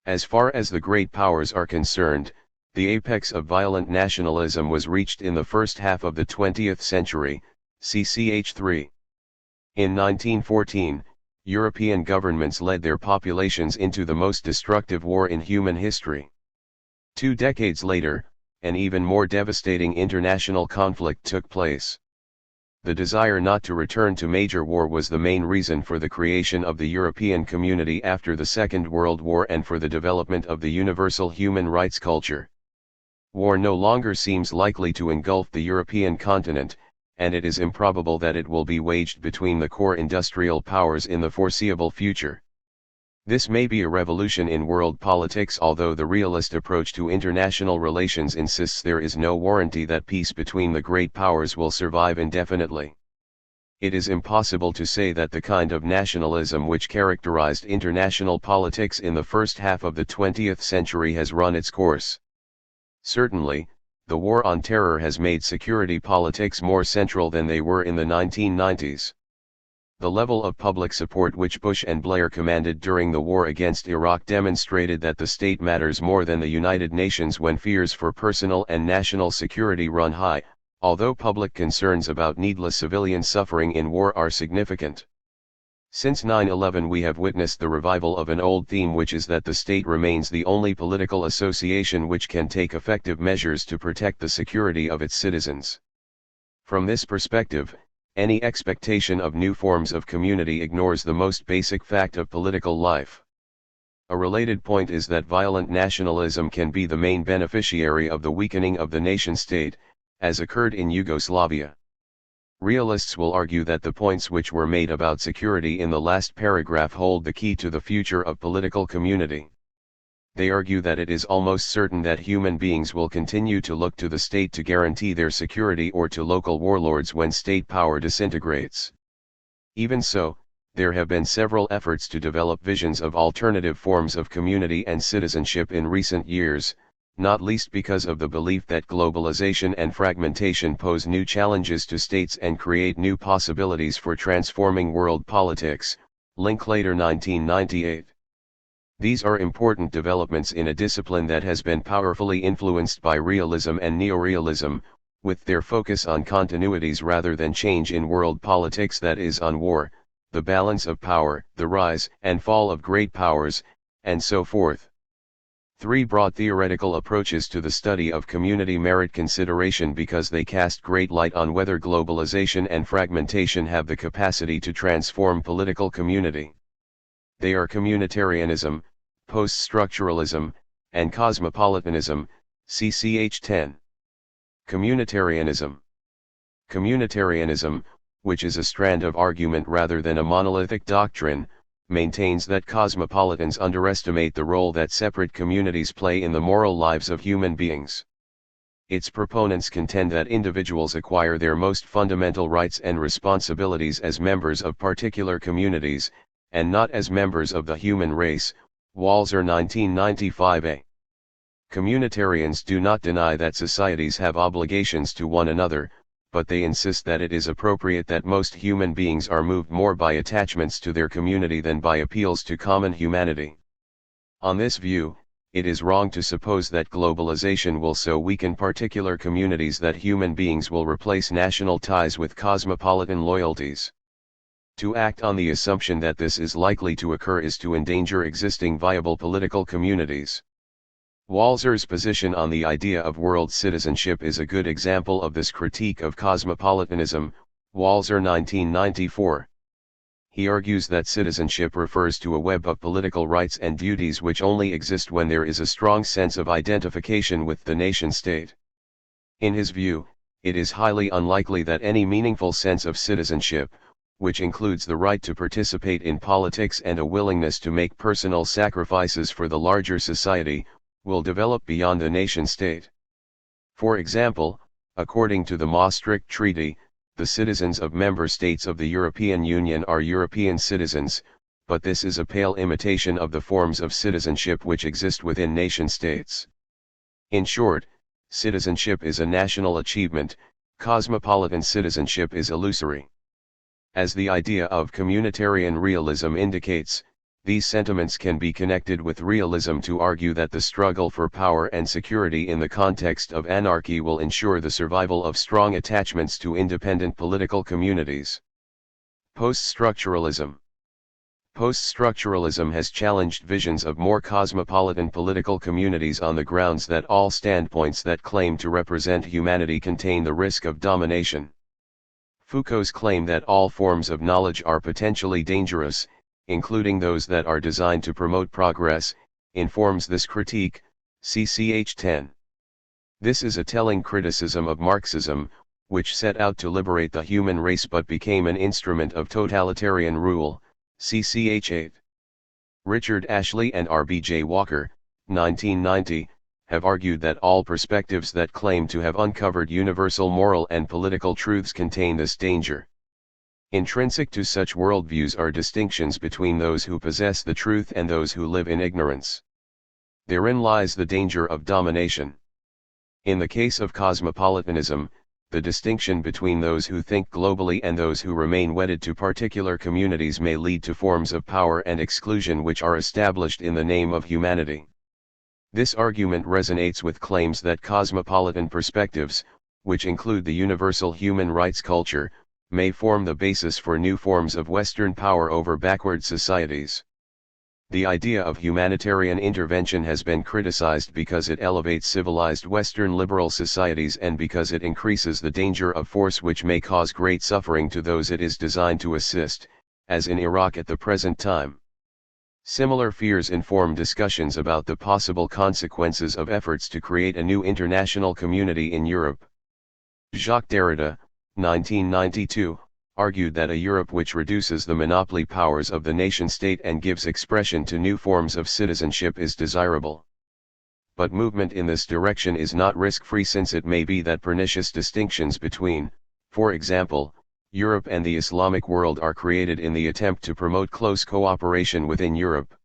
As far as the great powers are concerned, the apex of violent nationalism was reached in the first half of the 20th century, ch. 3. In 1914, European governments led their populations into the most destructive war in human history. 2 decades later, an even more devastating international conflict took place. The desire not to return to major war was the main reason for the creation of the European community after the Second World War and for the development of the universal human rights culture. War no longer seems likely to engulf the European continent, and it is improbable that it will be waged between the core industrial powers in the foreseeable future. This may be a revolution in world politics, although the realist approach to international relations insists there is no warranty that peace between the great powers will survive indefinitely. It is impossible to say that the kind of nationalism which characterized international politics in the first half of the 20th century has run its course. Certainly, the war on terror has made security politics more central than they were in the 1990s. The level of public support which Bush and Blair commanded during the war against Iraq demonstrated that the state matters more than the United Nations when fears for personal and national security run high, although public concerns about needless civilian suffering in war are significant. Since 9/11 we have witnessed the revival of an old theme, which is that the state remains the only political association which can take effective measures to protect the security of its citizens. From this perspective, any expectation of new forms of community ignores the most basic fact of political life. A related point is that violent nationalism can be the main beneficiary of the weakening of the nation-state, as occurred in Yugoslavia. Realists will argue that the points which were made about security in the last paragraph hold the key to the future of political community. They argue that it is almost certain that human beings will continue to look to the state to guarantee their security or to local warlords when state power disintegrates. Even so, there have been several efforts to develop visions of alternative forms of community and citizenship in recent years, not least because of the belief that globalization and fragmentation pose new challenges to states and create new possibilities for transforming world politics. Linklater 1998. These are important developments in a discipline that has been powerfully influenced by realism and neorealism, with their focus on continuities rather than change in world politics, that is, on war, the balance of power, the rise and fall of great powers, and so forth. 3 broad theoretical approaches to the study of community merit consideration because they cast great light on whether globalization and fragmentation have the capacity to transform political community. They are communitarianism, post-structuralism, and cosmopolitanism, ch. 10. Communitarianism. Communitarianism, which is a strand of argument rather than a monolithic doctrine, maintains that cosmopolitans underestimate the role that separate communities play in the moral lives of human beings. Its proponents contend that individuals acquire their most fundamental rights and responsibilities as members of particular communities, and not as members of the human race. Walzer 1995a. Communitarians do not deny that societies have obligations to one another, but they insist that it is appropriate that most human beings are moved more by attachments to their community than by appeals to common humanity. On this view, it is wrong to suppose that globalization will so weaken particular communities that human beings will replace national ties with cosmopolitan loyalties. To act on the assumption that this is likely to occur is to endanger existing viable political communities. Walzer's position on the idea of world citizenship is a good example of this critique of cosmopolitanism. Walzer 1994. He argues that citizenship refers to a web of political rights and duties which only exist when there is a strong sense of identification with the nation-state. In his view, it is highly unlikely that any meaningful sense of citizenship, which includes the right to participate in politics and a willingness to make personal sacrifices for the larger society, will develop beyond the nation-state. For example, according to the Maastricht Treaty, the citizens of member states of the European Union are European citizens, but this is a pale imitation of the forms of citizenship which exist within nation-states. In short, citizenship is a national achievement, cosmopolitan citizenship is illusory. As the idea of communitarian realism indicates, these sentiments can be connected with realism to argue that the struggle for power and security in the context of anarchy will ensure the survival of strong attachments to independent political communities. Post-structuralism. Post-structuralism has challenged visions of more cosmopolitan political communities on the grounds that all standpoints that claim to represent humanity contain the risk of domination. Foucault's claim that all forms of knowledge are potentially dangerous, including those that are designed to promote progress, informs this critique, ch. 10. This is a telling criticism of Marxism, which set out to liberate the human race but became an instrument of totalitarian rule, ch. 8. Richard Ashley and R.B.J. Walker, 1990, have argued that all perspectives that claim to have uncovered universal moral and political truths contain this danger. Intrinsic to such worldviews are distinctions between those who possess the truth and those who live in ignorance. Therein lies the danger of domination. In the case of cosmopolitanism, the distinction between those who think globally and those who remain wedded to particular communities may lead to forms of power and exclusion which are established in the name of humanity. This argument resonates with claims that cosmopolitan perspectives, which include the universal human rights culture, may form the basis for new forms of Western power over backward societies. The idea of humanitarian intervention has been criticized because it elevates civilized Western liberal societies and because it increases the danger of force which may cause great suffering to those it is designed to assist, as in Iraq at the present time. Similar fears inform discussions about the possible consequences of efforts to create a new international community in Europe. Jacques Derrida, 1992, argued that a Europe which reduces the monopoly powers of the nation-state and gives expression to new forms of citizenship is desirable. But movement in this direction is not risk-free, since it may be that pernicious distinctions between, for example, Europe and the Islamic world are created in the attempt to promote close cooperation within Europe.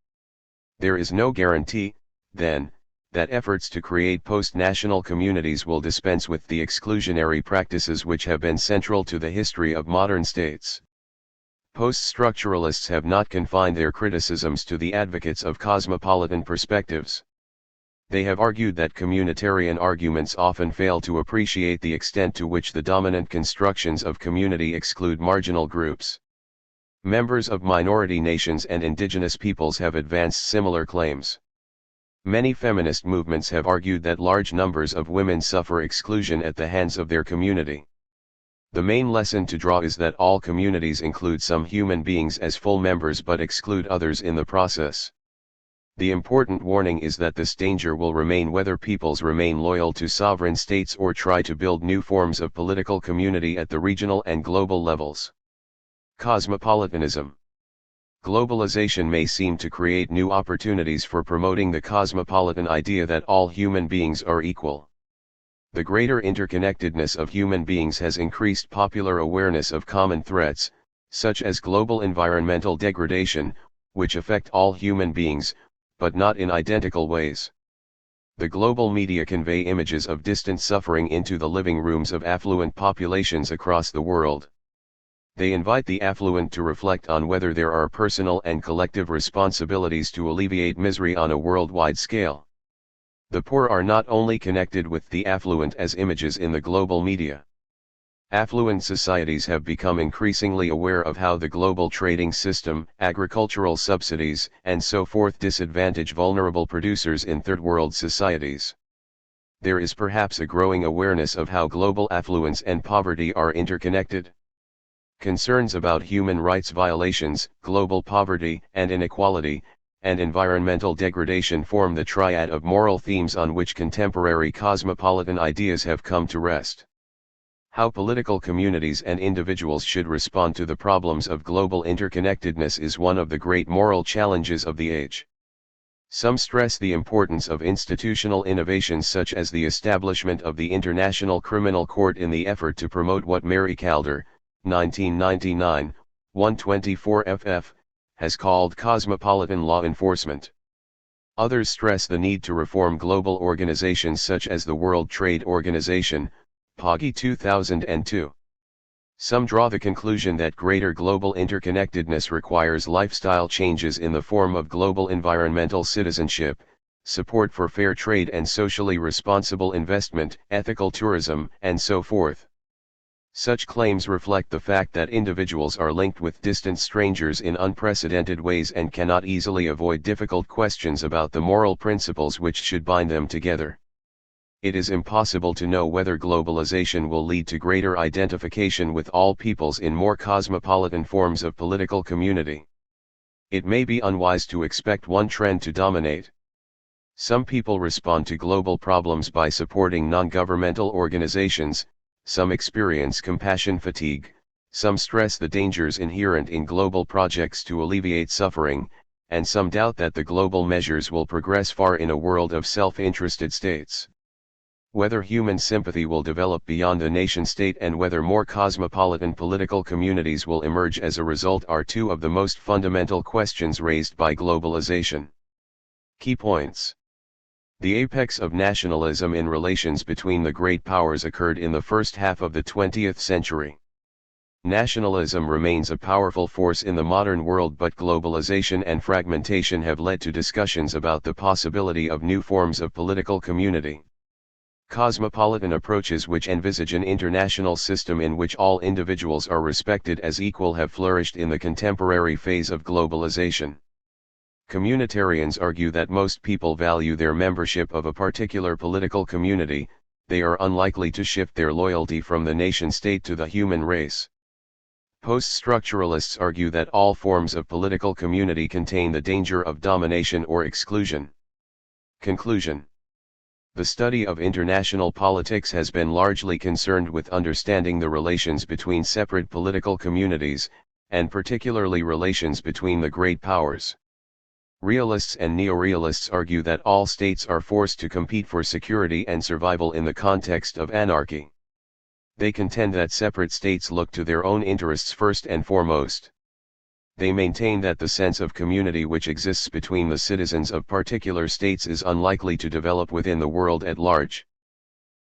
There is no guarantee, then, that efforts to create post-national communities will dispense with the exclusionary practices which have been central to the history of modern states. Post-structuralists have not confined their criticisms to the advocates of cosmopolitan perspectives. They have argued that communitarian arguments often fail to appreciate the extent to which the dominant constructions of community exclude marginal groups. Members of minority nations and indigenous peoples have advanced similar claims. Many feminist movements have argued that large numbers of women suffer exclusion at the hands of their community. The main lesson to draw is that all communities include some human beings as full members but exclude others in the process. The important warning is that this danger will remain whether peoples remain loyal to sovereign states or try to build new forms of political community at the regional and global levels. Cosmopolitanism. Globalization may seem to create new opportunities for promoting the cosmopolitan idea that all human beings are equal. The greater interconnectedness of human beings has increased popular awareness of common threats, such as global environmental degradation, which affect all human beings, but not in identical ways. The global media convey images of distant suffering into the living rooms of affluent populations across the world. They invite the affluent to reflect on whether there are personal and collective responsibilities to alleviate misery on a worldwide scale. The poor are not only connected with the affluent as images in the global media. Affluent societies have become increasingly aware of how the global trading system, agricultural subsidies, and so forth disadvantage vulnerable producers in third-world societies. There is perhaps a growing awareness of how global affluence and poverty are interconnected. Concerns about human rights violations, global poverty and inequality, and environmental degradation form the triad of moral themes on which contemporary cosmopolitan ideas have come to rest. How political communities and individuals should respond to the problems of global interconnectedness is one of the great moral challenges of the age. Some stress the importance of institutional innovations such as the establishment of the International Criminal Court in the effort to promote what Mary Calder, 1999, 124 ff., has called cosmopolitan law enforcement. Others stress the need to reform global organizations such as the World Trade Organization, POGI 2002. Some draw the conclusion that greater global interconnectedness requires lifestyle changes in the form of global environmental citizenship, support for fair trade and socially responsible investment, ethical tourism, and so forth. Such claims reflect the fact that individuals are linked with distant strangers in unprecedented ways and cannot easily avoid difficult questions about the moral principles which should bind them together. It is impossible to know whether globalization will lead to greater identification with all peoples in more cosmopolitan forms of political community. It may be unwise to expect one trend to dominate. Some people respond to global problems by supporting non-governmental organizations, some experience compassion fatigue, some stress the dangers inherent in global projects to alleviate suffering, and some doubt that the global measures will progress far in a world of self-interested states. Whether human sympathy will develop beyond the nation-state and whether more cosmopolitan political communities will emerge as a result are two of the most fundamental questions raised by globalization. Key points. The apex of nationalism in relations between the great powers occurred in the first half of the 20th century. Nationalism remains a powerful force in the modern world, but globalization and fragmentation have led to discussions about the possibility of new forms of political community. Cosmopolitan approaches which envisage an international system in which all individuals are respected as equal have flourished in the contemporary phase of globalization. Communitarians argue that most people value their membership of a particular political community, they are unlikely to shift their loyalty from the nation-state to the human race. Post-structuralists argue that all forms of political community contain the danger of domination or exclusion. Conclusion. The study of international politics has been largely concerned with understanding the relations between separate political communities, and particularly relations between the great powers. Realists and neorealists argue that all states are forced to compete for security and survival in the context of anarchy. They contend that separate states look to their own interests first and foremost. They maintain that the sense of community which exists between the citizens of particular states is unlikely to develop within the world at large.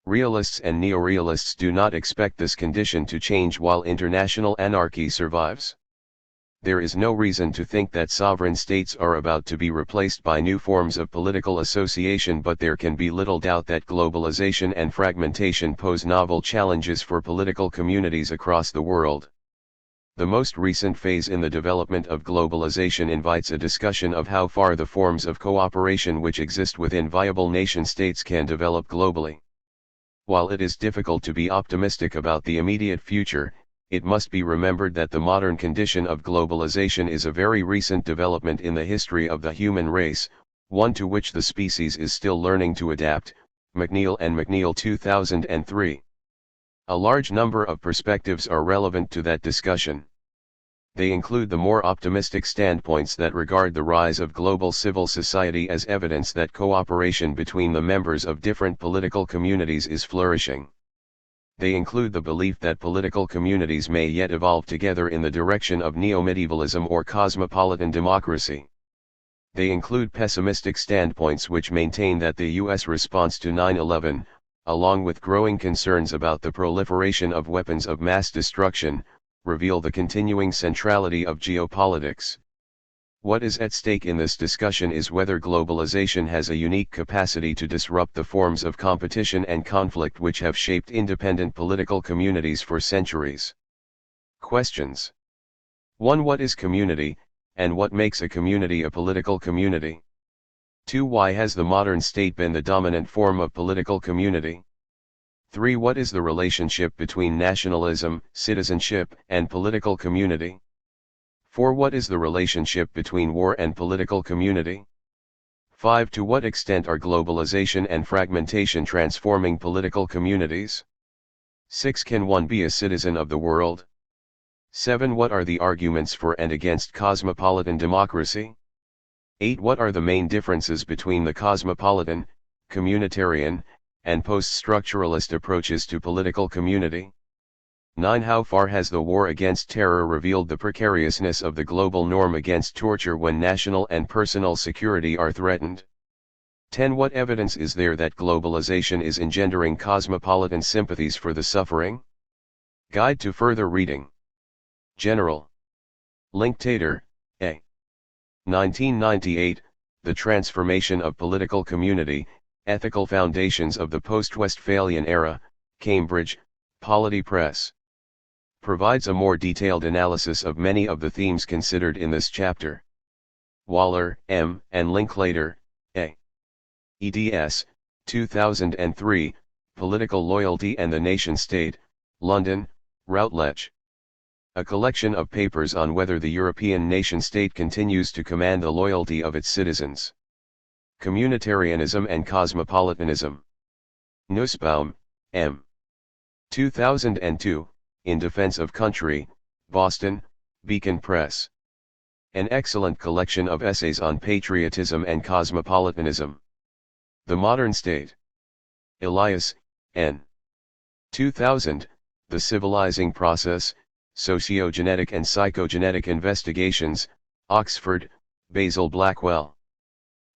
Realists and neorealists do not expect this condition to change while international anarchy survives. There is no reason to think that sovereign states are about to be replaced by new forms of political association, but there can be little doubt that globalization and fragmentation pose novel challenges for political communities across the world. The most recent phase in the development of globalization invites a discussion of how far the forms of cooperation which exist within viable nation-states can develop globally. While it is difficult to be optimistic about the immediate future, it must be remembered that the modern condition of globalization is a very recent development in the history of the human race, one to which the species is still learning to adapt. McNeil and McNeil 2003. A large number of perspectives are relevant to that discussion. They include the more optimistic standpoints that regard the rise of global civil society as evidence that cooperation between the members of different political communities is flourishing. They include the belief that political communities may yet evolve together in the direction of neo-medievalism or cosmopolitan democracy. They include pessimistic standpoints which maintain that the U.S. response to 9/11, along with growing concerns about the proliferation of weapons of mass destruction, reveal the continuing centrality of geopolitics. What is at stake in this discussion is whether globalization has a unique capacity to disrupt the forms of competition and conflict which have shaped independent political communities for centuries. Questions. 1. What is community, and what makes a community a political community? 2. Why has the modern state been the dominant form of political community? 3. What is the relationship between nationalism, citizenship, and political community? 4. What is the relationship between war and political community? 5. To what extent are globalization and fragmentation transforming political communities? 6. Can one be a citizen of the world? 7. What are the arguments for and against cosmopolitan democracy? 8. What are the main differences between the cosmopolitan, communitarian, and post-structuralist approaches to political community? 9. How far has the war against terror revealed the precariousness of the global norm against torture when national and personal security are threatened? 10. What evidence is there that globalization is engendering cosmopolitan sympathies for the suffering? Guide to further reading. General. Linktator, A. 1998, The Transformation of Political Community, Ethical Foundations of the Post-Westphalian Era, Cambridge, Polity Press. Provides a more detailed analysis of many of the themes considered in this chapter. Waller, M., and Linklater, A. eds. 2003, Political Loyalty and the Nation-State, London, Routledge. A collection of papers on whether the European nation-state continues to command the loyalty of its citizens. Communitarianism and Cosmopolitanism. Nussbaum, M. 2002, In Defense of Country, Boston, Beacon Press. An excellent collection of essays on patriotism and cosmopolitanism. The Modern State. Elias, N. 2000, The Civilizing Process, Sociogenetic and Psychogenetic Investigations, Oxford, Basil Blackwell.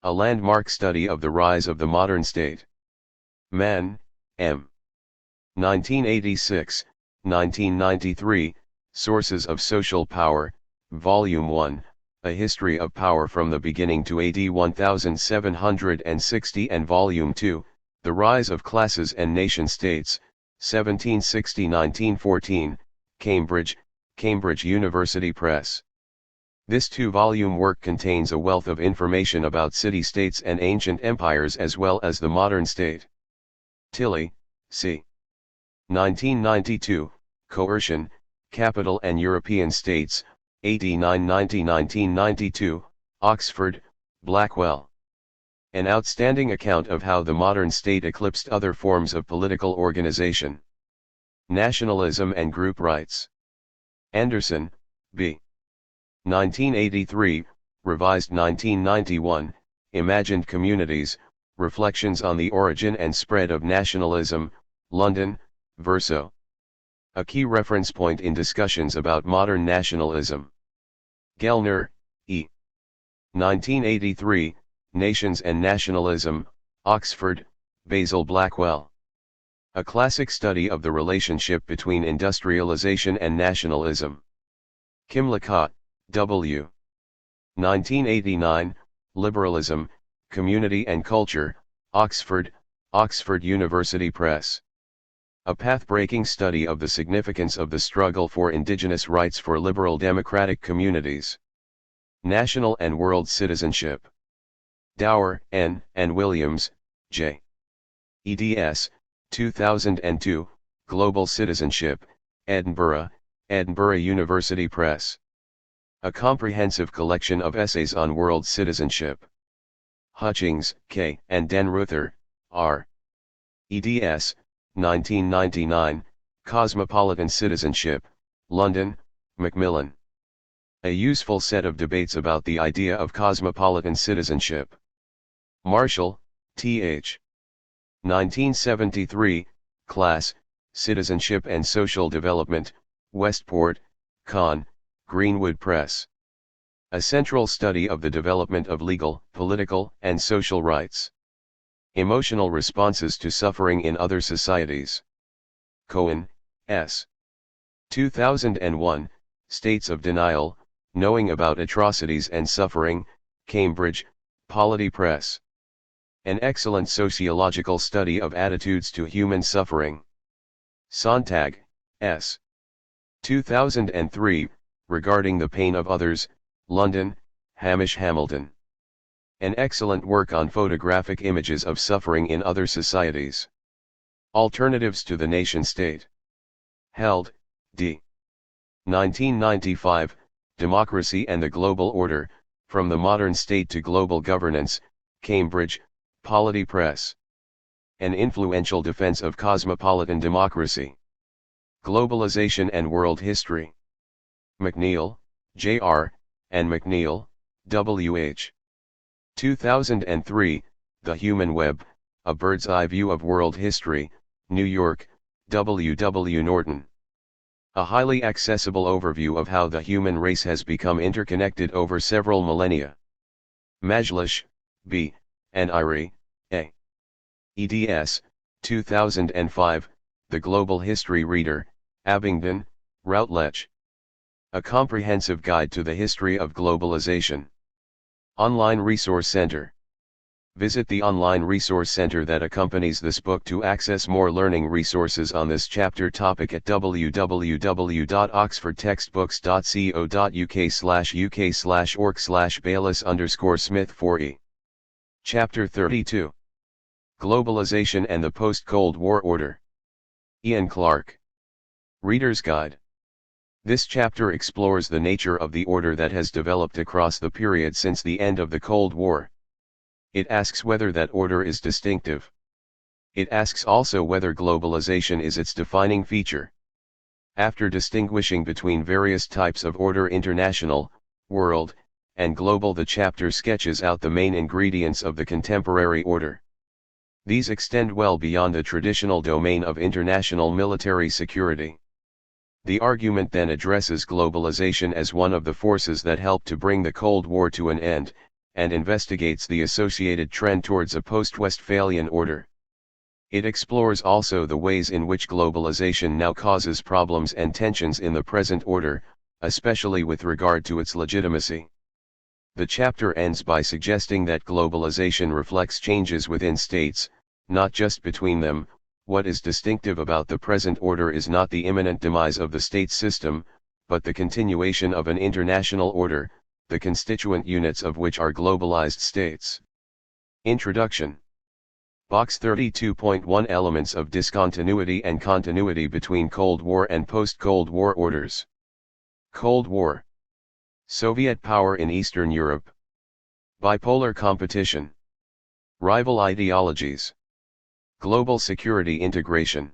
A landmark study of the rise of the modern state. Mann, M. 1986, 1993, Sources of Social Power, Volume 1, A History of Power from the Beginning to AD 1760 and Volume 2, The Rise of Classes and Nation-States, 1760-1914, Cambridge, Cambridge University Press. This two-volume work contains a wealth of information about city-states and ancient empires as well as the modern state. Tilley, C. 1992, Coercion, Capital and European States, AD 990-1992, Oxford, Blackwell. An outstanding account of how the modern state eclipsed other forms of political organization. Nationalism and Group Rights. Anderson, B. 1983, revised 1991, Imagined Communities, Reflections on the Origin and Spread of Nationalism, London, Verso. A key reference point in discussions about modern nationalism. Gellner, E. 1983, Nations and Nationalism, Oxford, Basil Blackwell. A classic study of the relationship between industrialization and nationalism. Kimlicott, W. 1989, Liberalism, Community and Culture, Oxford, Oxford University Press. A path-breaking study of the significance of the struggle for indigenous rights for liberal democratic communities. National and World Citizenship. Dower, N., and Williams, J. eds. 2002, Global Citizenship, Edinburgh, Edinburgh University Press. A comprehensive collection of essays on world citizenship. Hutchings, K., and Denruther, R. eds. 1999, Cosmopolitan Citizenship, London, Macmillan. A useful set of debates about the idea of cosmopolitan citizenship. Marshall, Th. 1973, Class, Citizenship and Social Development, Westport, Con, Greenwood Press. A central study of the development of legal, political, and social rights. Emotional responses to suffering in other societies. Cohen, S. 2001, States of Denial, Knowing About Atrocities and Suffering, Cambridge, Polity Press. An excellent sociological study of attitudes to human suffering. Sontag, S. 2003, Regarding the Pain of Others, London, Hamish Hamilton. An excellent work on photographic images of suffering in other societies. Alternatives to the Nation-State. Held, D. 1995, Democracy and the Global Order, From the Modern State to Global Governance, Cambridge, Polity Press. An influential defense of cosmopolitan democracy. Globalization and World History. McNeil, J.R., and McNeil, W.H. 2003, The Human Web, A Bird's Eye View of World History, New York, W. W. Norton. A highly accessible overview of how the human race has become interconnected over several millennia. Majlish, B., and Irie, A. eds. 2005, The Global History Reader, Abingdon, Routledge. A comprehensive guide to the history of globalization. Online Resource Center. Visit the online resource center that accompanies this book to access more learning resources on this chapter topic at www.oxfordtextbooks.co.uk/uk/org/Baylis_Smith 4e. Chapter 32. Globalization and the Post-Cold War Order. Ian Clark. Reader's Guide. This chapter explores the nature of the order that has developed across the period since the end of the Cold War. It asks whether that order is distinctive. It asks also whether globalization is its defining feature. After distinguishing between various types of order, international, world, and global, the chapter sketches out the main ingredients of the contemporary order. These extend well beyond the traditional domain of international military security. The argument then addresses globalization as one of the forces that helped to bring the Cold War to an end, and investigates the associated trend towards a post-Westphalian order. It explores also the ways in which globalization now causes problems and tensions in the present order, especially with regard to its legitimacy. The chapter ends by suggesting that globalization reflects changes within states, not just between them. What is distinctive about the present order is not the imminent demise of the state system, but the continuation of an international order, the constituent units of which are globalized states. Introduction. Box 32.1 Elements of discontinuity and continuity between Cold War and post-Cold War orders. Cold War. Soviet power in Eastern Europe. Bipolar competition. Rival ideologies. Global security integration.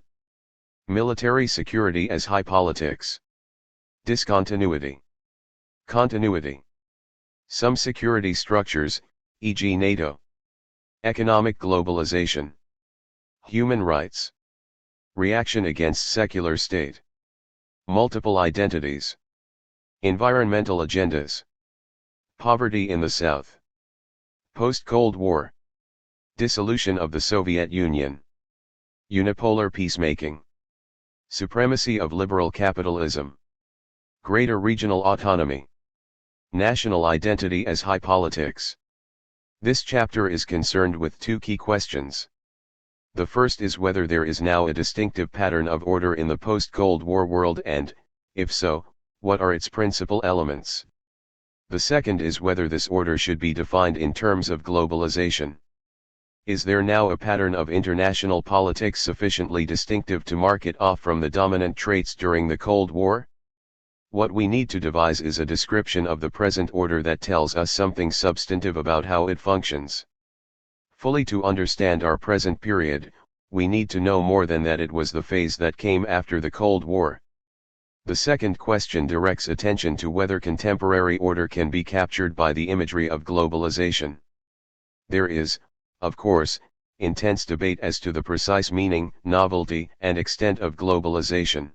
Military security as high politics. Discontinuity. Continuity. Some security structures, e.g. NATO. Economic globalization. Human rights. Reaction against secular state. Multiple identities. Environmental agendas. Poverty in the South. Post-Cold War. Dissolution of the Soviet Union. Unipolar peacemaking. Supremacy of liberal capitalism. Greater regional autonomy. National identity as high politics. This chapter is concerned with two key questions. The first is whether there is now a distinctive pattern of order in the post-Cold War world and, if so, what are its principal elements. The second is whether this order should be defined in terms of globalization. Is there now a pattern of international politics sufficiently distinctive to mark it off from the dominant traits during the Cold War? What we need to devise is a description of the present order that tells us something substantive about how it functions. Fully to understand our present period, we need to know more than that it was the phase that came after the Cold War. The second question directs attention to whether contemporary order can be captured by the imagery of globalization. There is, of course, intense debate as to the precise meaning, novelty, and extent of globalization.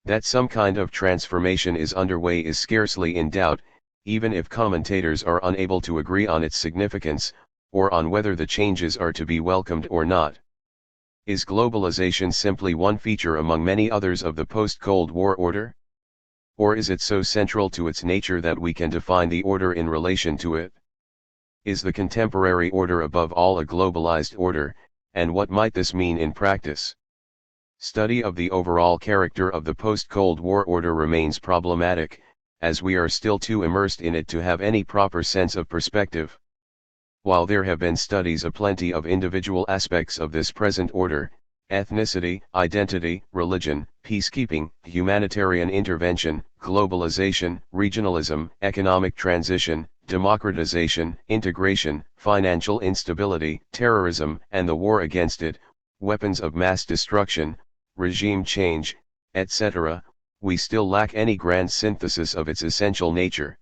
That some kind of transformation is underway is scarcely in doubt, even if commentators are unable to agree on its significance, or on whether the changes are to be welcomed or not. Is globalization simply one feature among many others of the post-Cold War order? Or is it so central to its nature that we can define the order in relation to it? Is the contemporary order above all a globalized order, and what might this mean in practice? Study of the overall character of the post-Cold War order remains problematic, as we are still too immersed in it to have any proper sense of perspective. While there have been studies aplenty of individual aspects of this present order, ethnicity, identity, religion, peacekeeping, humanitarian intervention, globalization, regionalism, economic transition, democratization, integration, financial instability, terrorism and the war against it, weapons of mass destruction, regime change, etc., we still lack any grand synthesis of its essential nature.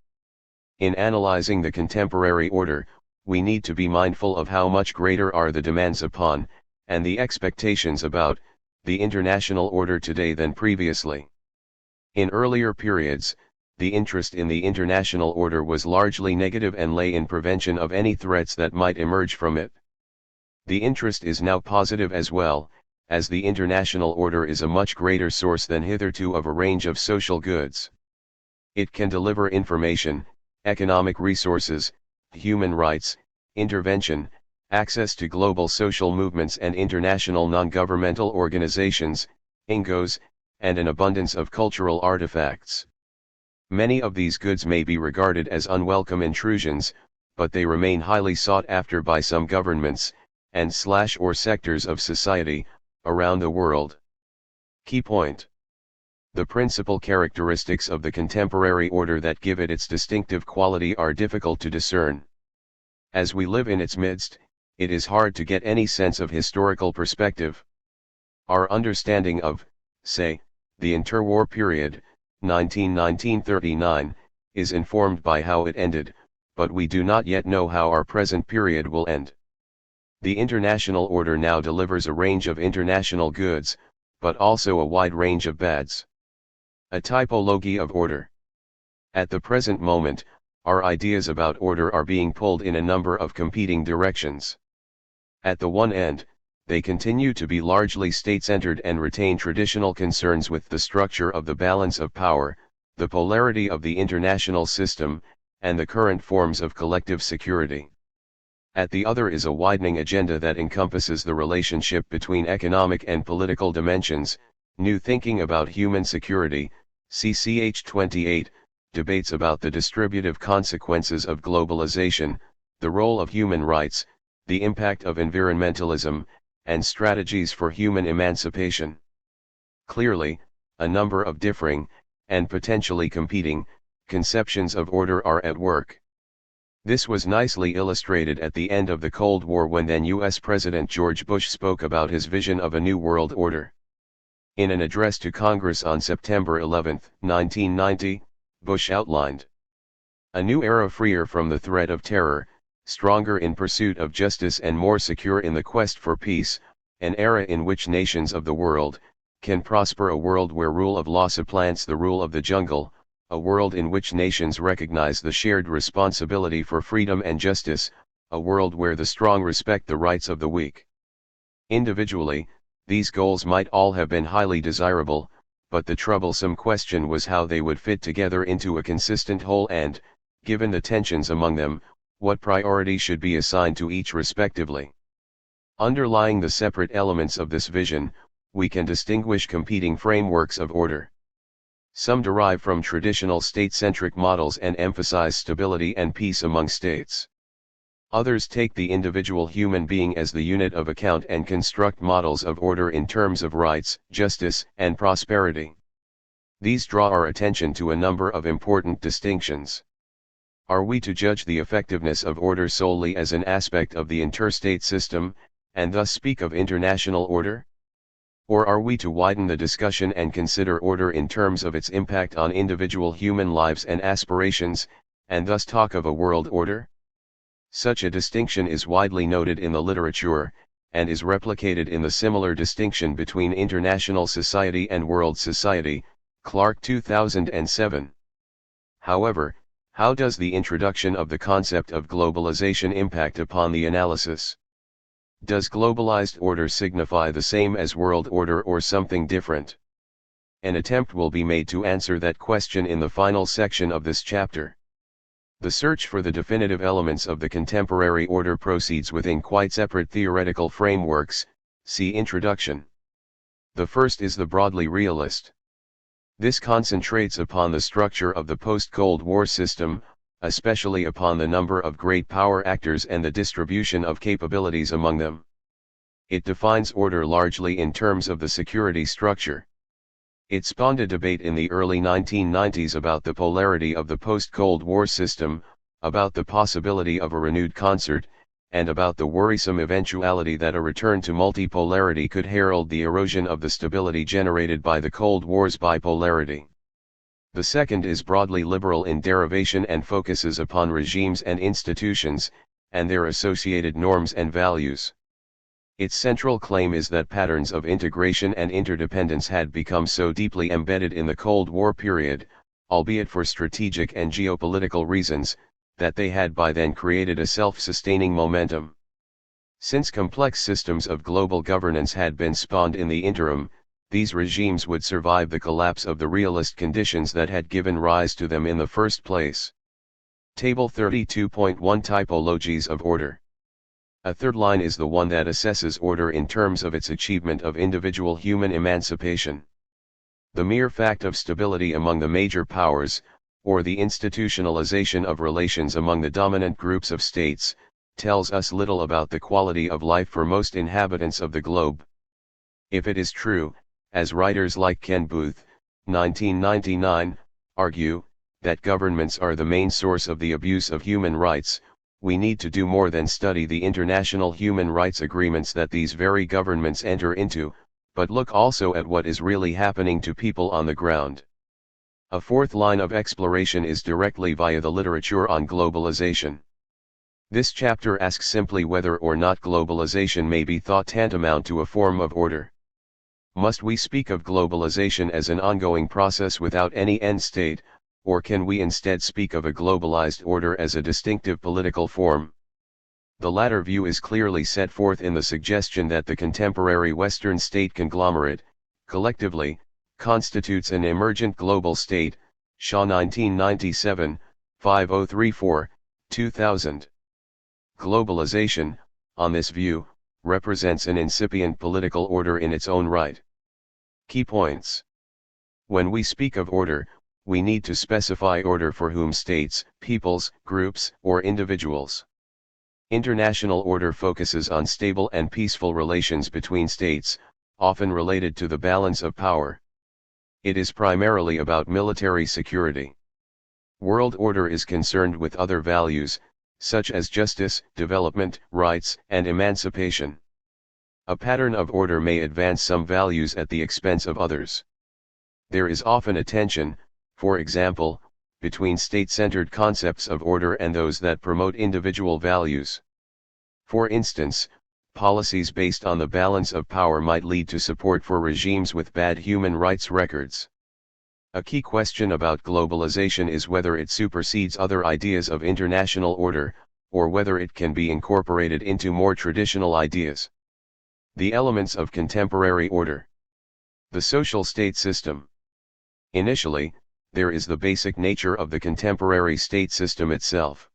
In analyzing the contemporary order, we need to be mindful of how much greater are the demands upon, and the expectations about, the international order today than previously. In earlier periods, the interest in the international order was largely negative and lay in prevention of any threats that might emerge from it. The interest is now positive as well, as the international order is a much greater source than hitherto of a range of social goods. It can deliver information, economic resources, human rights, intervention, access to global social movements and international non-governmental organizations, INGOs, and an abundance of cultural artifacts. Many of these goods may be regarded as unwelcome intrusions, but they remain highly sought after by some governments, and/or sectors of society, around the world. Key point. The principal characteristics of the contemporary order that give it its distinctive quality are difficult to discern. As we live in its midst, it is hard to get any sense of historical perspective. Our understanding of, say, the interwar period, 1919–39, is informed by how it ended, but we do not yet know how our present period will end. The international order now delivers a range of international goods, but also a wide range of bads. A typology of order. At the present moment, our ideas about order are being pulled in a number of competing directions. At the one end, they continue to be largely state-centered and retain traditional concerns with the structure of the balance of power, the polarity of the international system, and the current forms of collective security. At the other is a widening agenda that encompasses the relationship between economic and political dimensions, new thinking about human security, CCH 28, debates about the distributive consequences of globalization, the role of human rights, the impact of environmentalism, and strategies for human emancipation. Clearly, a number of differing, and potentially competing, conceptions of order are at work. This was nicely illustrated at the end of the Cold War when then U.S. President George Bush spoke about his vision of a new world order. In an address to Congress on September 11, 1990, Bush outlined a new era freer from the threat of terror, stronger in pursuit of justice and more secure in the quest for peace, an era in which nations of the world can prosper, a world where rule of law supplants the rule of the jungle, a world in which nations recognize the shared responsibility for freedom and justice, a world where the strong respect the rights of the weak. Individually, these goals might all have been highly desirable, but the troublesome question was how they would fit together into a consistent whole and, given the tensions among them, what priority should be assigned to each respectively. Underlying the separate elements of this vision, we can distinguish competing frameworks of order. Some derive from traditional state-centric models and emphasize stability and peace among states. Others take the individual human being as the unit of account and construct models of order in terms of rights, justice, and prosperity. These draw our attention to a number of important distinctions. Are we to judge the effectiveness of order solely as an aspect of the interstate system, and thus speak of international order? Or are we to widen the discussion and consider order in terms of its impact on individual human lives and aspirations, and thus talk of a world order? Such a distinction is widely noted in the literature, and is replicated in the similar distinction between international society and world society, Clark 2007. However, how does the introduction of the concept of globalization impact upon the analysis? Does globalized order signify the same as world order or something different? An attempt will be made to answer that question in the final section of this chapter. The search for the definitive elements of the contemporary order proceeds within quite separate theoretical frameworks, see Introduction. The first is the broadly realist. This concentrates upon the structure of the post-Cold War system, especially upon the number of great power actors and the distribution of capabilities among them. It defines order largely in terms of the security structure. It spawned a debate in the early 1990s about the polarity of the post-Cold War system, about the possibility of a renewed concert, and about the worrisome eventuality that a return to multipolarity could herald the erosion of the stability generated by the Cold War's bipolarity. The second is broadly liberal in derivation and focuses upon regimes and institutions, and their associated norms and values. Its central claim is that patterns of integration and interdependence had become so deeply embedded in the Cold War period, albeit for strategic and geopolitical reasons, that they had by then created a self-sustaining momentum. Since complex systems of global governance had been spawned in the interim, these regimes would survive the collapse of the realist conditions that had given rise to them in the first place. Table 32.1 Typologies of Order. A third line is the one that assesses order in terms of its achievement of individual human emancipation. The mere fact of stability among the major powers, or the institutionalization of relations among the dominant groups of states, tells us little about the quality of life for most inhabitants of the globe. If it is true, as writers like Ken Booth, 1999, argue, that governments are the main source of the abuse of human rights, we need to do more than study the international human rights agreements that these very governments enter into, but look also at what is really happening to people on the ground. A fourth line of exploration is directly via the literature on globalization. This chapter asks simply whether or not globalization may be thought tantamount to a form of order. Must we speak of globalization as an ongoing process without any end state, or can we instead speak of a globalized order as a distinctive political form? The latter view is clearly set forth in the suggestion that the contemporary Western state conglomerate, collectively, constitutes an emergent global state, Shaw 1997, 5034, 2000. Globalization, on this view, represents an incipient political order in its own right. Key points. When we speak of order, we need to specify order for whom: states, peoples, groups, or individuals. International order focuses on stable and peaceful relations between states, often related to the balance of power. It is primarily about military security. World order is concerned with other values, such as justice, development, rights, and emancipation. A pattern of order may advance some values at the expense of others. There is often a tension, for example, between state-centered concepts of order and those that promote individual values. For instance, policies based on the balance of power might lead to support for regimes with bad human rights records. A key question about globalization is whether it supersedes other ideas of international order, or whether it can be incorporated into more traditional ideas. The elements of contemporary order. The social state system. Initially, there is the basic nature of the contemporary state system itself.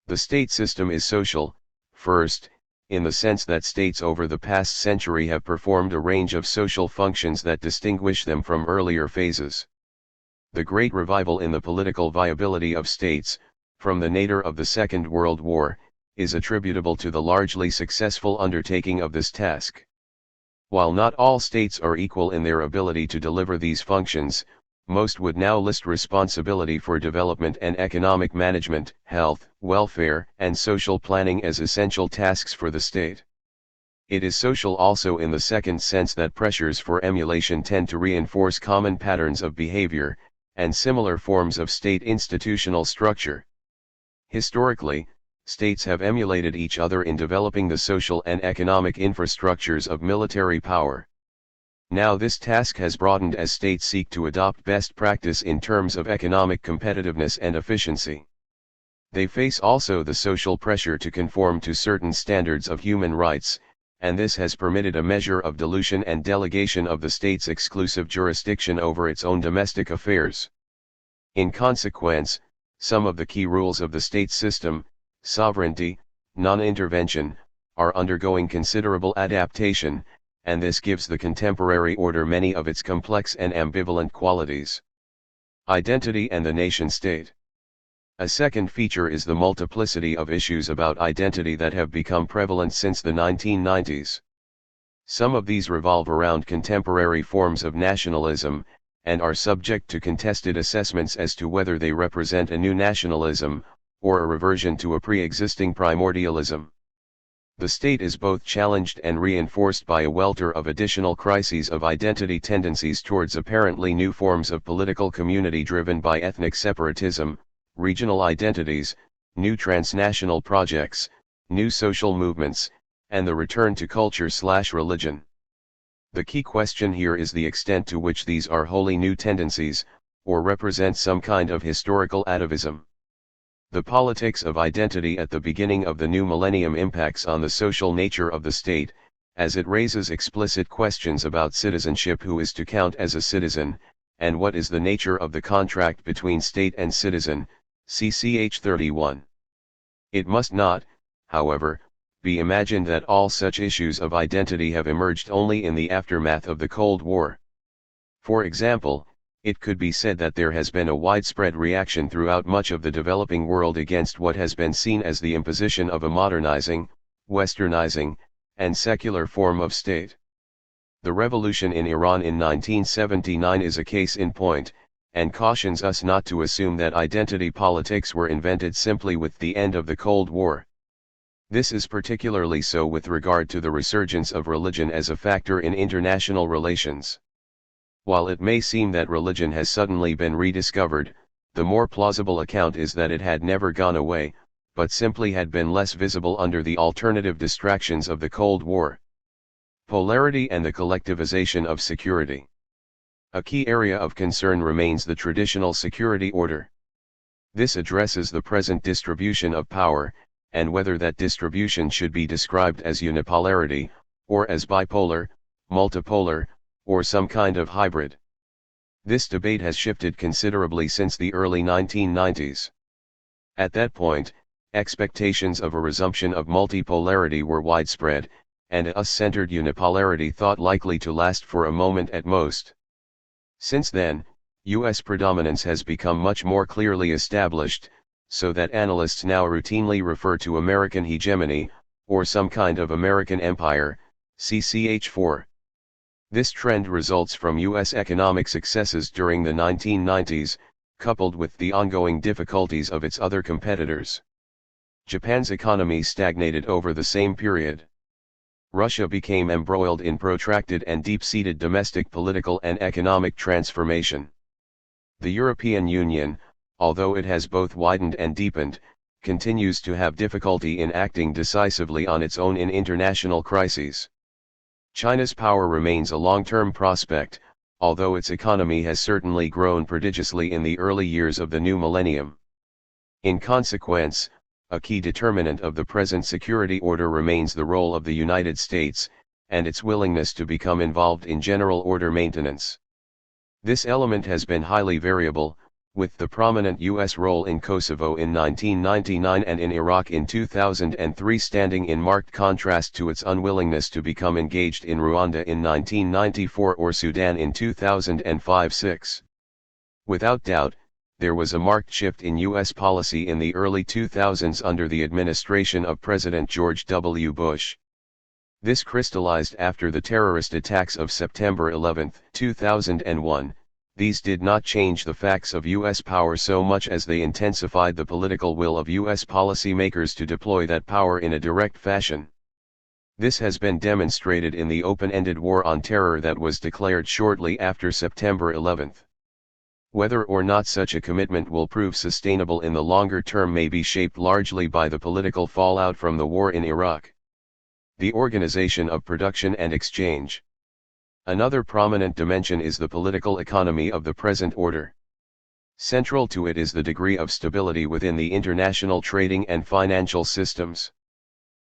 The state system is social, first, in the sense that states over the past century have performed a range of social functions that distinguish them from earlier phases. The great revival in the political viability of states, from the nadir of the Second World War, is attributable to the largely successful undertaking of this task. While not all states are equal in their ability to deliver these functions, most would now list responsibility for development and economic management, health, welfare, and social planning as essential tasks for the state. It is social also in the second sense that pressures for emulation tend to reinforce common patterns of behavior, and similar forms of state institutional structure. Historically, states have emulated each other in developing the social and economic infrastructures of military power. Now this task has broadened as states seek to adopt best practice in terms of economic competitiveness and efficiency. They face also the social pressure to conform to certain standards of human rights, and this has permitted a measure of dilution and delegation of the state's exclusive jurisdiction over its own domestic affairs. In consequence, some of the key rules of the state system, sovereignty, non-intervention, are undergoing considerable adaptation, and this gives the contemporary order many of its complex and ambivalent qualities. Identity and the nation-state. A second feature is the multiplicity of issues about identity that have become prevalent since the 1990s. Some of these revolve around contemporary forms of nationalism, and are subject to contested assessments as to whether they represent a new nationalism, or a reversion to a pre-existing primordialism. The state is both challenged and reinforced by a welter of additional crises of identity, tendencies towards apparently new forms of political community driven by ethnic separatism, regional identities, new transnational projects, new social movements, and the return to culture/religion. The key question here is the extent to which these are wholly new tendencies, or represent some kind of historical atavism. The politics of identity at the beginning of the new millennium impacts on the social nature of the state, as it raises explicit questions about citizenship: who is to count as a citizen, and what is the nature of the contract between state and citizen, ch. 31. It must not, however, be imagined that all such issues of identity have emerged only in the aftermath of the Cold War. For example, it could be said that there has been a widespread reaction throughout much of the developing world against what has been seen as the imposition of a modernizing, westernizing, and secular form of state. The revolution in Iran in 1979 is a case in point, and cautions us not to assume that identity politics were invented simply with the end of the Cold War. This is particularly so with regard to the resurgence of religion as a factor in international relations. While it may seem that religion has suddenly been rediscovered, the more plausible account is that it had never gone away, but simply had been less visible under the alternative distractions of the Cold War. Polarity and the collectivization of security. A key area of concern remains the traditional security order. This addresses the present distribution of power, and whether that distribution should be described as unipolarity, or as bipolar, multipolar, or some kind of hybrid. This debate has shifted considerably since the early 1990s. At that point, expectations of a resumption of multipolarity were widespread, and a US-centered unipolarity thought likely to last for a moment at most. Since then, US predominance has become much more clearly established, so that analysts now routinely refer to American hegemony, or some kind of American empire, CCH4. This trend results from US economic successes during the 1990s, coupled with the ongoing difficulties of its other competitors. Japan's economy stagnated over the same period. Russia became embroiled in protracted and deep-seated domestic political and economic transformation. The European Union, although it has both widened and deepened, continues to have difficulty in acting decisively on its own in international crises. China's power remains a long-term prospect, although its economy has certainly grown prodigiously in the early years of the new millennium. In consequence, a key determinant of the present security order remains the role of the United States, and its willingness to become involved in general order maintenance. This element has been highly variable, with the prominent U.S. role in Kosovo in 1999 and in Iraq in 2003 standing in marked contrast to its unwillingness to become engaged in Rwanda in 1994 or Sudan in 2005-06. Without doubt, there was a marked shift in U.S. policy in the early 2000s under the administration of President George W. Bush. This crystallized after the terrorist attacks of September 11, 2001. These did not change the facts of U.S. power so much as they intensified the political will of U.S. policymakers to deploy that power in a direct fashion. This has been demonstrated in the open-ended war on terror that was declared shortly after September 11. Whether or not such a commitment will prove sustainable in the longer term may be shaped largely by the political fallout from the war in Iraq. The organization of production and exchange. Another prominent dimension is the political economy of the present order. Central to it is the degree of stability within the international trading and financial systems.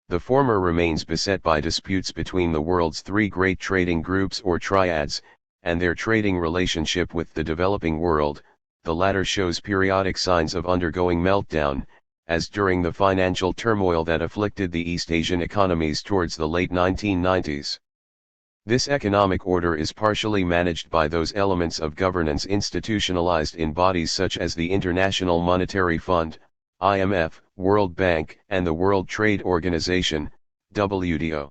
The former remains beset by disputes between the world's three great trading groups or triads, and their trading relationship with the developing world. The latter shows periodic signs of undergoing meltdown, as during the financial turmoil that afflicted the East Asian economies towards the late 1990s. This economic order is partially managed by those elements of governance institutionalized in bodies such as the International Monetary Fund, IMF, World Bank, and the World Trade Organization, WTO.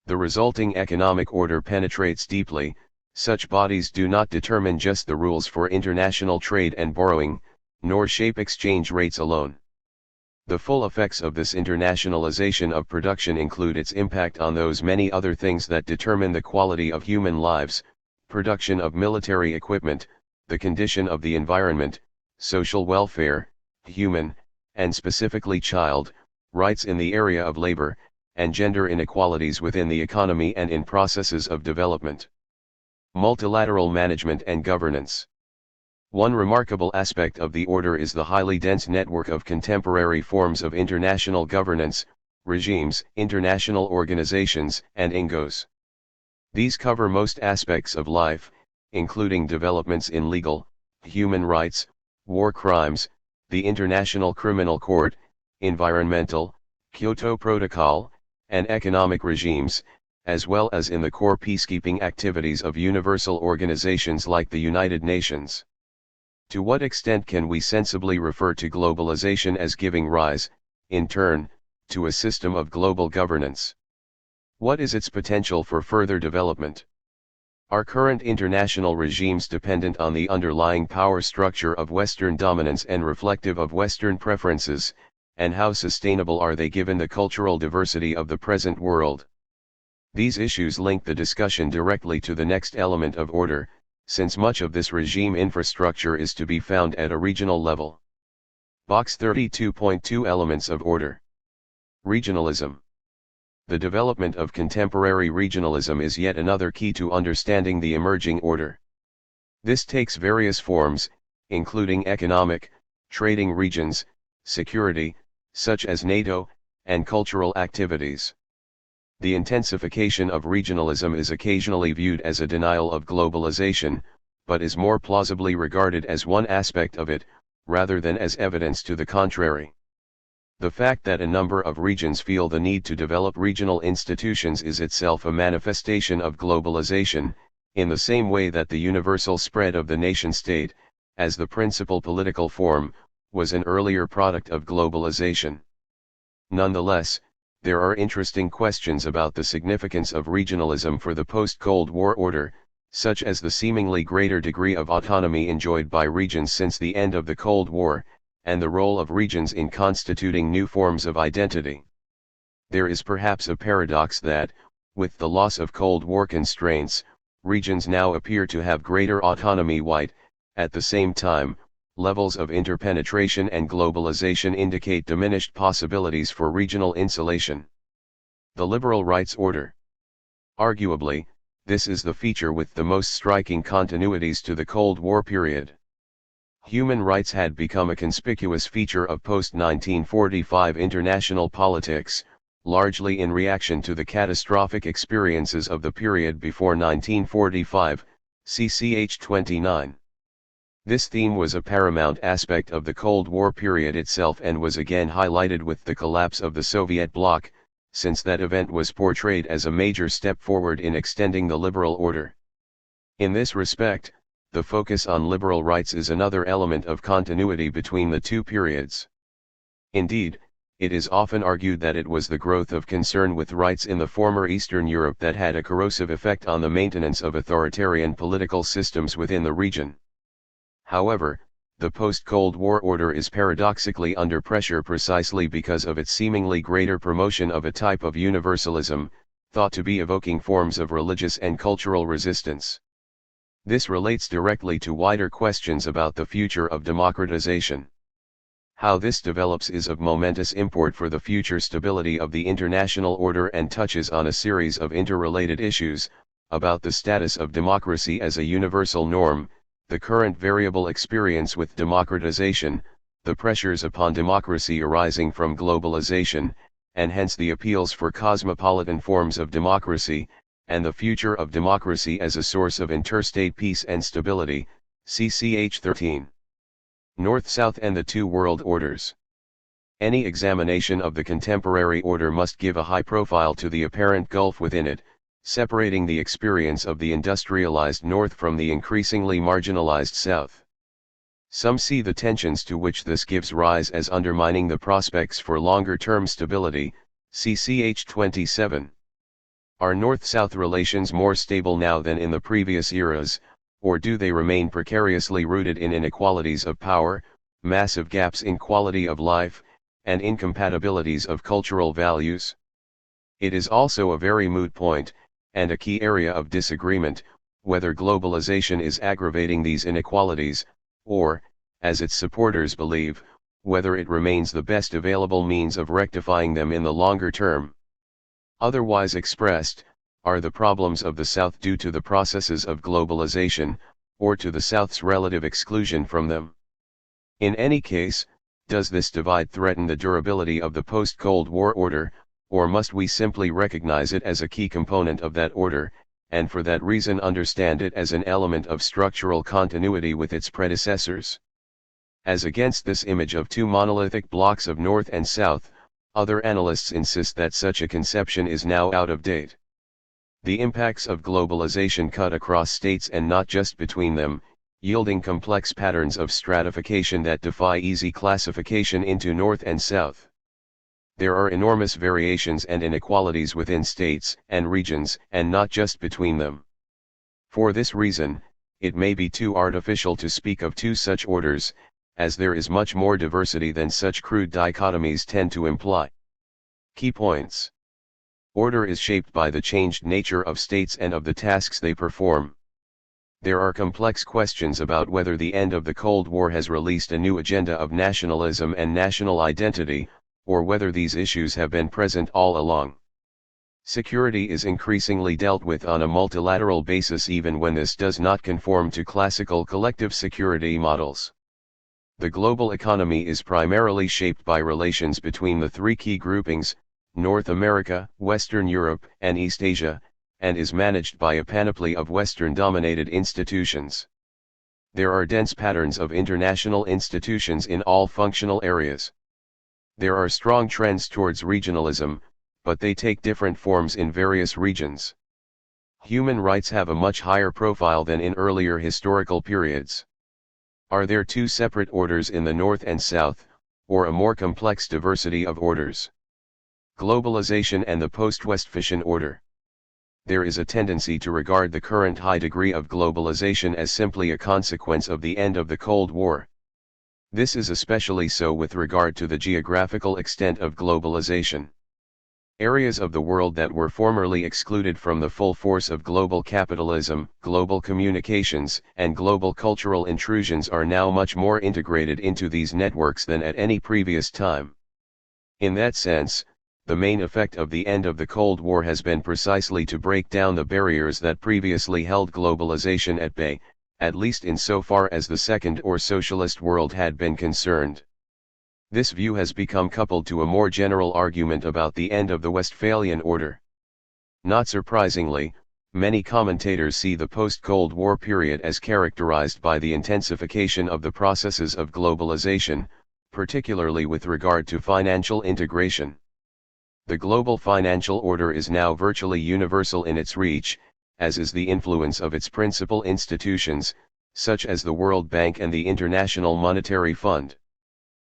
The resulting economic order penetrates deeply. Such bodies do not determine just the rules for international trade and borrowing, nor shape exchange rates alone. The full effects of this internationalization of production include its impact on those many other things that determine the quality of human lives: production of military equipment, the condition of the environment, social welfare, human, and specifically child, rights in the area of labor, and gender inequalities within the economy and in processes of development. Multilateral management and governance. One remarkable aspect of the order is the highly dense network of contemporary forms of international governance, regimes, international organizations, and ingos. These cover most aspects of life, including developments in legal, human rights, war crimes, the International Criminal Court, environmental, Kyoto Protocol, and economic regimes, as well as in the core peacekeeping activities of universal organizations like the United Nations. To what extent can we sensibly refer to globalization as giving rise, in turn, to a system of global governance? What is its potential for further development? Are current international regimes dependent on the underlying power structure of Western dominance and reflective of Western preferences, and how sustainable are they given the cultural diversity of the present world? These issues link the discussion directly to the next element of order, since much of this regime infrastructure is to be found at a regional level. Box 32.2 Elements of order. Regionalism. The development of contemporary regionalism is yet another key to understanding the emerging order. This takes various forms, including economic, trading regions, security, such as NATO, and cultural activities. The intensification of regionalism is occasionally viewed as a denial of globalization, but is more plausibly regarded as one aspect of it, rather than as evidence to the contrary. The fact that a number of regions feel the need to develop regional institutions is itself a manifestation of globalization, in the same way that the universal spread of the nation-state, as the principal political form, was an earlier product of globalization. Nonetheless, there are interesting questions about the significance of regionalism for the post-Cold War order, such as the seemingly greater degree of autonomy enjoyed by regions since the end of the Cold War, and the role of regions in constituting new forms of identity. There is perhaps a paradox that, with the loss of Cold War constraints, regions now appear to have greater autonomy while, at the same time, levels of interpenetration and globalization indicate diminished possibilities for regional insulation. The liberal rights order. Arguably, this is the feature with the most striking continuities to the Cold War period. Human rights had become a conspicuous feature of post-1945 international politics, largely in reaction to the catastrophic experiences of the period before 1945, ch. 29. This theme was a paramount aspect of the Cold War period itself and was again highlighted with the collapse of the Soviet bloc, since that event was portrayed as a major step forward in extending the liberal order. In this respect, the focus on liberal rights is another element of continuity between the two periods. Indeed, it is often argued that it was the growth of concern with rights in the former Eastern Europe that had a corrosive effect on the maintenance of authoritarian political systems within the region. However, the post-Cold War order is paradoxically under pressure precisely because of its seemingly greater promotion of a type of universalism, thought to be evoking forms of religious and cultural resistance. This relates directly to wider questions about the future of democratization. How this develops is of momentous import for the future stability of the international order and touches on a series of interrelated issues, about the status of democracy as a universal norm, the current variable experience with democratization, the pressures upon democracy arising from globalization, and hence the appeals for cosmopolitan forms of democracy, and the future of democracy as a source of interstate peace and stability, ch. 13. North-South and the Two World Orders. Any examination of the contemporary order must give a high profile to the apparent gulf within it, separating the experience of the industrialized North from the increasingly marginalized South. Some see the tensions to which this gives rise as undermining the prospects for longer-term stability, ch. 27. Are North-South relations more stable now than in the previous eras, or do they remain precariously rooted in inequalities of power, massive gaps in quality of life, and incompatibilities of cultural values. It is also a very moot point, and a key area of disagreement, whether globalization is aggravating these inequalities, or, as its supporters believe, whether it remains the best available means of rectifying them in the longer term. Otherwise expressed, are the problems of the South due to the processes of globalization, or to the South's relative exclusion from them? In any case, does this divide threaten the durability of the post-Cold War order, or must we simply recognize it as a key component of that order, and for that reason understand it as an element of structural continuity with its predecessors? As against this image of two monolithic blocks of North and South, other analysts insist that such a conception is now out of date. The impacts of globalization cut across states and not just between them, yielding complex patterns of stratification that defy easy classification into North and South. There are enormous variations and inequalities within states and regions, and not just between them. For this reason, it may be too artificial to speak of two such orders, as there is much more diversity than such crude dichotomies tend to imply. Key points. Order is shaped by the changed nature of states and of the tasks they perform. There are complex questions about whether the end of the Cold War has released a new agenda of nationalism and national identity, or whether these issues have been present all along. Security is increasingly dealt with on a multilateral basis even when this does not conform to classical collective security models. The global economy is primarily shaped by relations between the three key groupings, North America, Western Europe, and East Asia, and is managed by a panoply of Western-dominated institutions. There are dense patterns of international institutions in all functional areas. There are strong trends towards regionalism, but they take different forms in various regions. Human rights have a much higher profile than in earlier historical periods. Are there two separate orders in the North and South, or a more complex diversity of orders? Globalization and the post-Westphalian order. There is a tendency to regard the current high degree of globalization as simply a consequence of the end of the Cold War. This is especially so with regard to the geographical extent of globalization. Areas of the world that were formerly excluded from the full force of global capitalism, global communications, and global cultural intrusions are now much more integrated into these networks than at any previous time. In that sense, the main effect of the end of the Cold War has been precisely to break down the barriers that previously held globalization at bay, at least insofar as the second or socialist world had been concerned. This view has become coupled to a more general argument about the end of the Westphalian order. Not surprisingly, many commentators see the post-Cold War period as characterized by the intensification of the processes of globalization, particularly with regard to financial integration. The global financial order is now virtually universal in its reach, as is the influence of its principal institutions, such as the World Bank and the International Monetary Fund.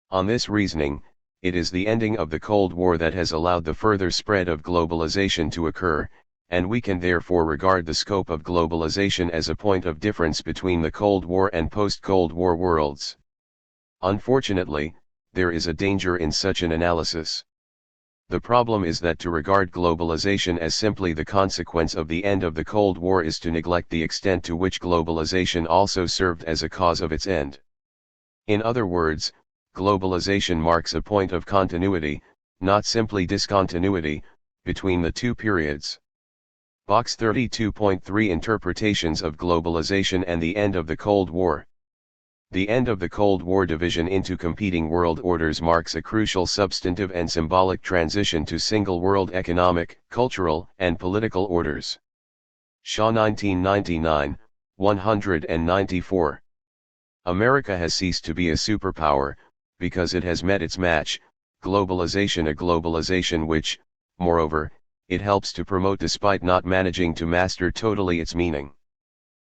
On this reasoning, it is the ending of the Cold War that has allowed the further spread of globalization to occur, and we can therefore regard the scope of globalization as a point of difference between the Cold War and post-Cold War worlds. Unfortunately, there is a danger in such an analysis. The problem is that to regard globalization as simply the consequence of the end of the Cold War is to neglect the extent to which globalization also served as a cause of its end. In other words, globalization marks a point of continuity, not simply discontinuity, between the two periods. Box 32.3 Interpretations of Globalization and the End of the Cold War. The end of the Cold War division into competing world orders marks a crucial substantive and symbolic transition to single world economic, cultural, and political orders. Shaw 1999, 194. America has ceased to be a superpower, because it has met its match, globalization, a globalization which, moreover, it helps to promote despite not managing to master totally its meaning.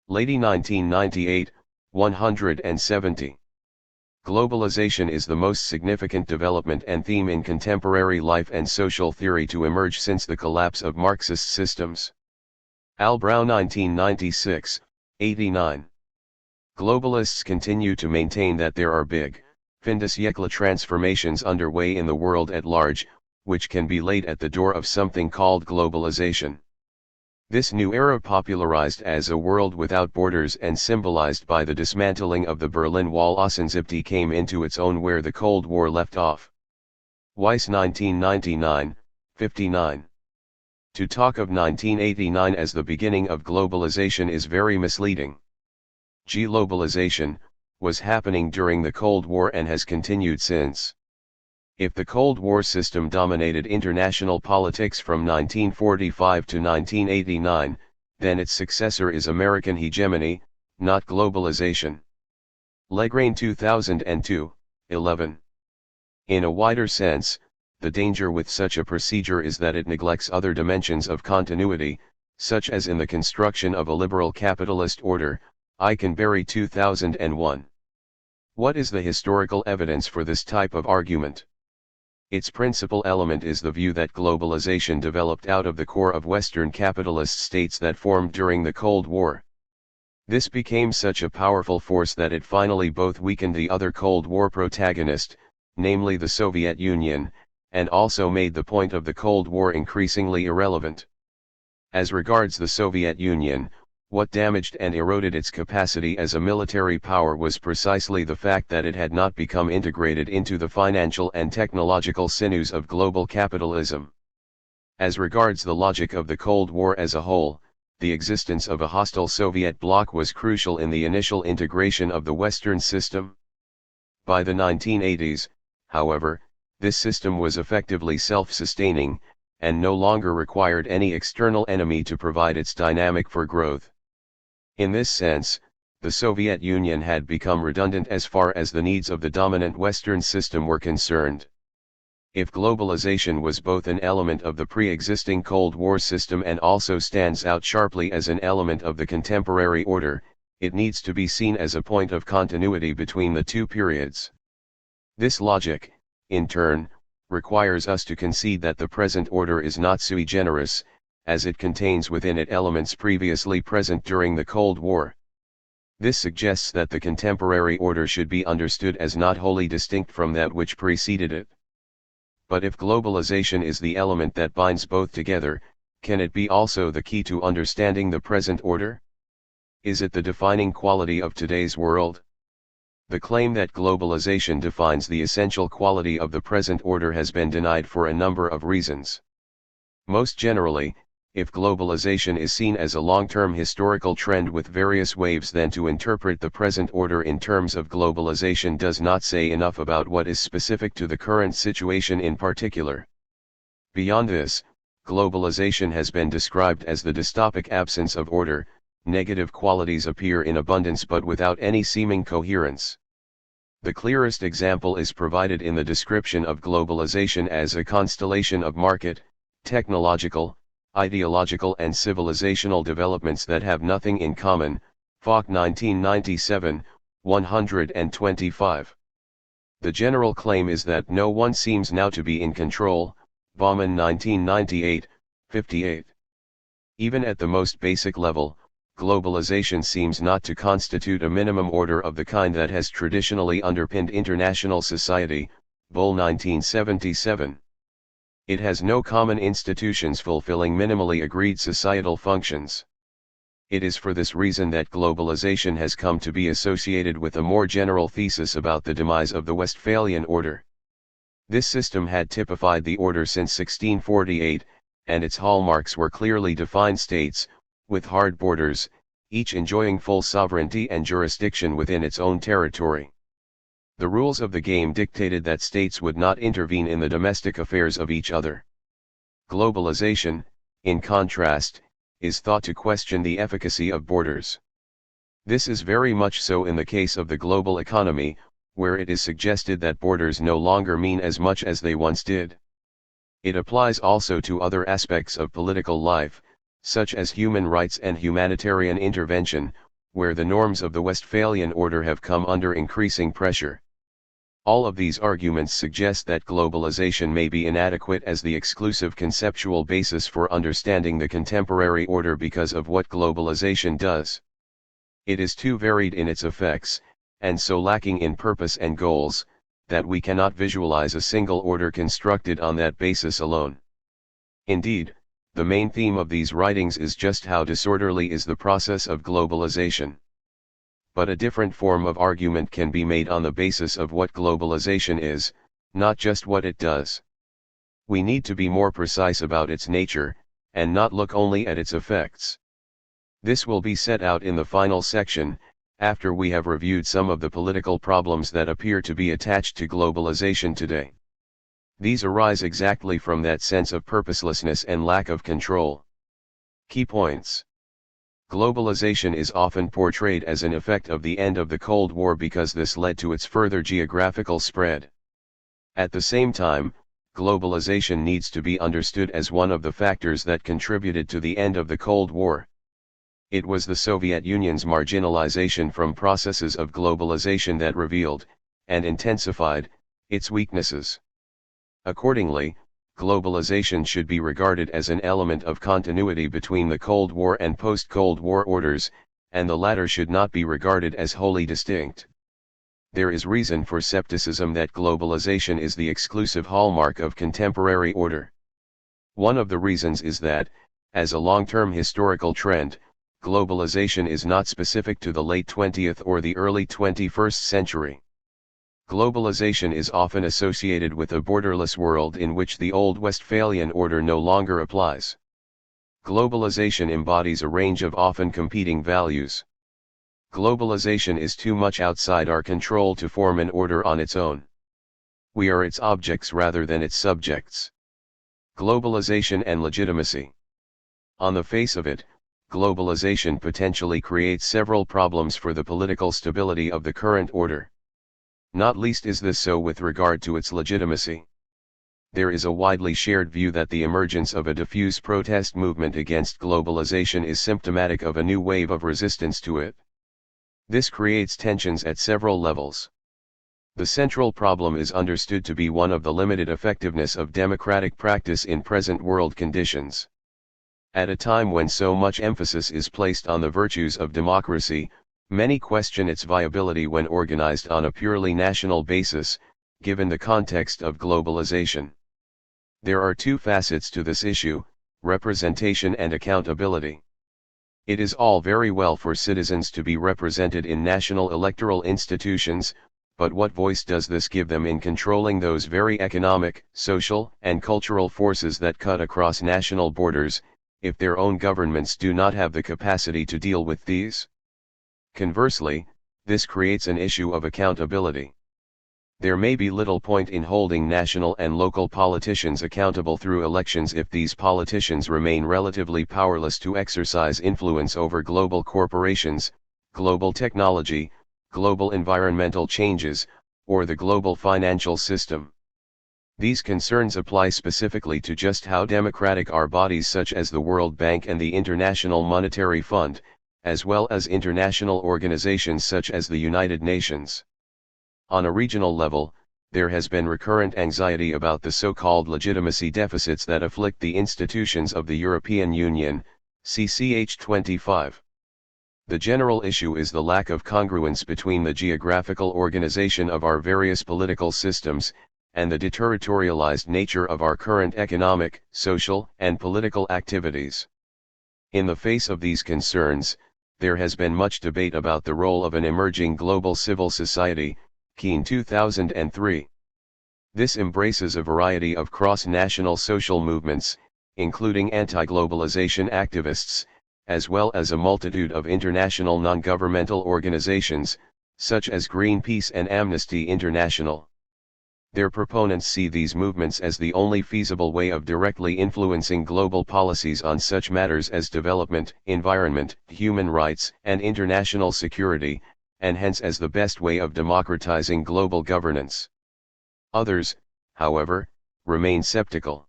Lady 1998, 170. Globalization is the most significant development and theme in contemporary life and social theory to emerge since the collapse of Marxist systems. Al Brown 1996, 89. Globalists continue to maintain that there are big, Fin de siècle transformations underway in the world at large, which can be laid at the door of something called globalization. This new era, popularized as a world without borders and symbolized by the dismantling of the Berlin Wall, came into its own where the Cold War left off. Weiss 1999, 59. To talk of 1989 as the beginning of globalization is very misleading. Globalization was happening during the Cold War and has continued since. If the Cold War system dominated international politics from 1945 to 1989, then its successor is American hegemony, not globalization. Legrain 2002, 11. In a wider sense, the danger with such a procedure is that it neglects other dimensions of continuity, such as in the construction of a liberal capitalist order, Eikenberry 2001. What is the historical evidence for this type of argument? Its principal element is the view that globalization developed out of the core of Western capitalist states that formed during the Cold War. This became such a powerful force that it finally both weakened the other Cold War protagonist, namely the Soviet Union, and also made the point of the Cold War increasingly irrelevant. As regards the Soviet Union, what damaged and eroded its capacity as a military power was precisely the fact that it had not become integrated into the financial and technological sinews of global capitalism. As regards the logic of the Cold War as a whole, the existence of a hostile Soviet bloc was crucial in the initial integration of the Western system. By the 1980s, however, this system was effectively self-sustaining, and no longer required any external enemy to provide its dynamic for growth. In this sense, the Soviet Union had become redundant as far as the needs of the dominant Western system were concerned. If globalization was both an element of the pre-existing Cold War system and also stands out sharply as an element of the contemporary order, it needs to be seen as a point of continuity between the two periods. This logic, in turn, requires us to concede that the present order is not sui generis, as it contains within it elements previously present during the Cold War. This suggests that the contemporary order should be understood as not wholly distinct from that which preceded it. But if globalization is the element that binds both together, can it be also the key to understanding the present order? Is it the defining quality of today's world? The claim that globalization defines the essential quality of the present order has been denied for a number of reasons. Most generally, if globalization is seen as a long-term historical trend with various waves, then to interpret the present order in terms of globalization does not say enough about what is specific to the current situation in particular. Beyond this, globalization has been described as the dystopic absence of order. Negative qualities appear in abundance but without any seeming coherence. The clearest example is provided in the description of globalization as a constellation of market, technological, ideological and civilizational developments that have nothing in common, Falk 1997, 125. The general claim is that no one seems now to be in control, Bauman 1998, 58. Even at the most basic level, globalization seems not to constitute a minimum order of the kind that has traditionally underpinned international society, Bull 1977. It has no common institutions fulfilling minimally agreed societal functions. It is for this reason that globalization has come to be associated with a more general thesis about the demise of the Westphalian order. This system had typified the order since 1648, and its hallmarks were clearly defined states, with hard borders, each enjoying full sovereignty and jurisdiction within its own territory. The rules of the game dictated that states would not intervene in the domestic affairs of each other. Globalization, in contrast, is thought to question the efficacy of borders. This is very much so in the case of the global economy, where it is suggested that borders no longer mean as much as they once did. It applies also to other aspects of political life, such as human rights and humanitarian intervention, where the norms of the Westphalian order have come under increasing pressure. All of these arguments suggest that globalization may be inadequate as the exclusive conceptual basis for understanding the contemporary order because of what globalization does. It is too varied in its effects, and so lacking in purpose and goals, that we cannot visualize a single order constructed on that basis alone. Indeed, the main theme of these writings is just how disorderly is the process of globalization. But a different form of argument can be made on the basis of what globalization is, not just what it does. We need to be more precise about its nature, and not look only at its effects. This will be set out in the final section, after we have reviewed some of the political problems that appear to be attached to globalization today. These arise exactly from that sense of purposelessness and lack of control. Key points. Globalization is often portrayed as an effect of the end of the Cold War because this led to its further geographical spread. At the same time, globalization needs to be understood as one of the factors that contributed to the end of the Cold War. It was the Soviet Union's marginalization from processes of globalization that revealed, and intensified, its weaknesses. Accordingly, globalization should be regarded as an element of continuity between the Cold War and post-Cold War orders, and the latter should not be regarded as wholly distinct. There is reason for skepticism that globalization is the exclusive hallmark of contemporary order. One of the reasons is that, as a long-term historical trend, globalization is not specific to the late 20th or the early 21st century. Globalization is often associated with a borderless world in which the old Westphalian order no longer applies. Globalization embodies a range of often competing values. Globalization is too much outside our control to form an order on its own. We are its objects rather than its subjects. Globalization and legitimacy. On the face of it, globalization potentially creates several problems for the political stability of the current order. Not least is this so with regard to its legitimacy. There is a widely shared view that the emergence of a diffuse protest movement against globalization is symptomatic of a new wave of resistance to it. This creates tensions at several levels. The central problem is understood to be one of the limited effectiveness of democratic practice in present world conditions. At a time when so much emphasis is placed on the virtues of democracy, many question its viability when organized on a purely national basis, given the context of globalization. There are two facets to this issue: representation and accountability. It is all very well for citizens to be represented in national electoral institutions, but what voice does this give them in controlling those very economic, social, and cultural forces that cut across national borders, if their own governments do not have the capacity to deal with these? Conversely, this creates an issue of accountability. There may be little point in holding national and local politicians accountable through elections if these politicians remain relatively powerless to exercise influence over global corporations, global technology, global environmental changes, or the global financial system. These concerns apply specifically to just how democratic are bodies such as the World Bank and the International Monetary Fund, as well as international organizations such as the United Nations. On a regional level, there has been recurrent anxiety about the so-called legitimacy deficits that afflict the institutions of the European Union, CCH 25. The general issue is the lack of congruence between the geographical organization of our various political systems, and the deterritorialized nature of our current economic, social, and political activities. In the face of these concerns, there has been much debate about the role of an emerging global civil society, Keane 2003. This embraces a variety of cross-national social movements, including anti-globalization activists, as well as a multitude of international non-governmental organizations, such as Greenpeace and Amnesty International. Their proponents see these movements as the only feasible way of directly influencing global policies on such matters as development, environment, human rights, and international security, and hence as the best way of democratizing global governance. Others, however, remain skeptical.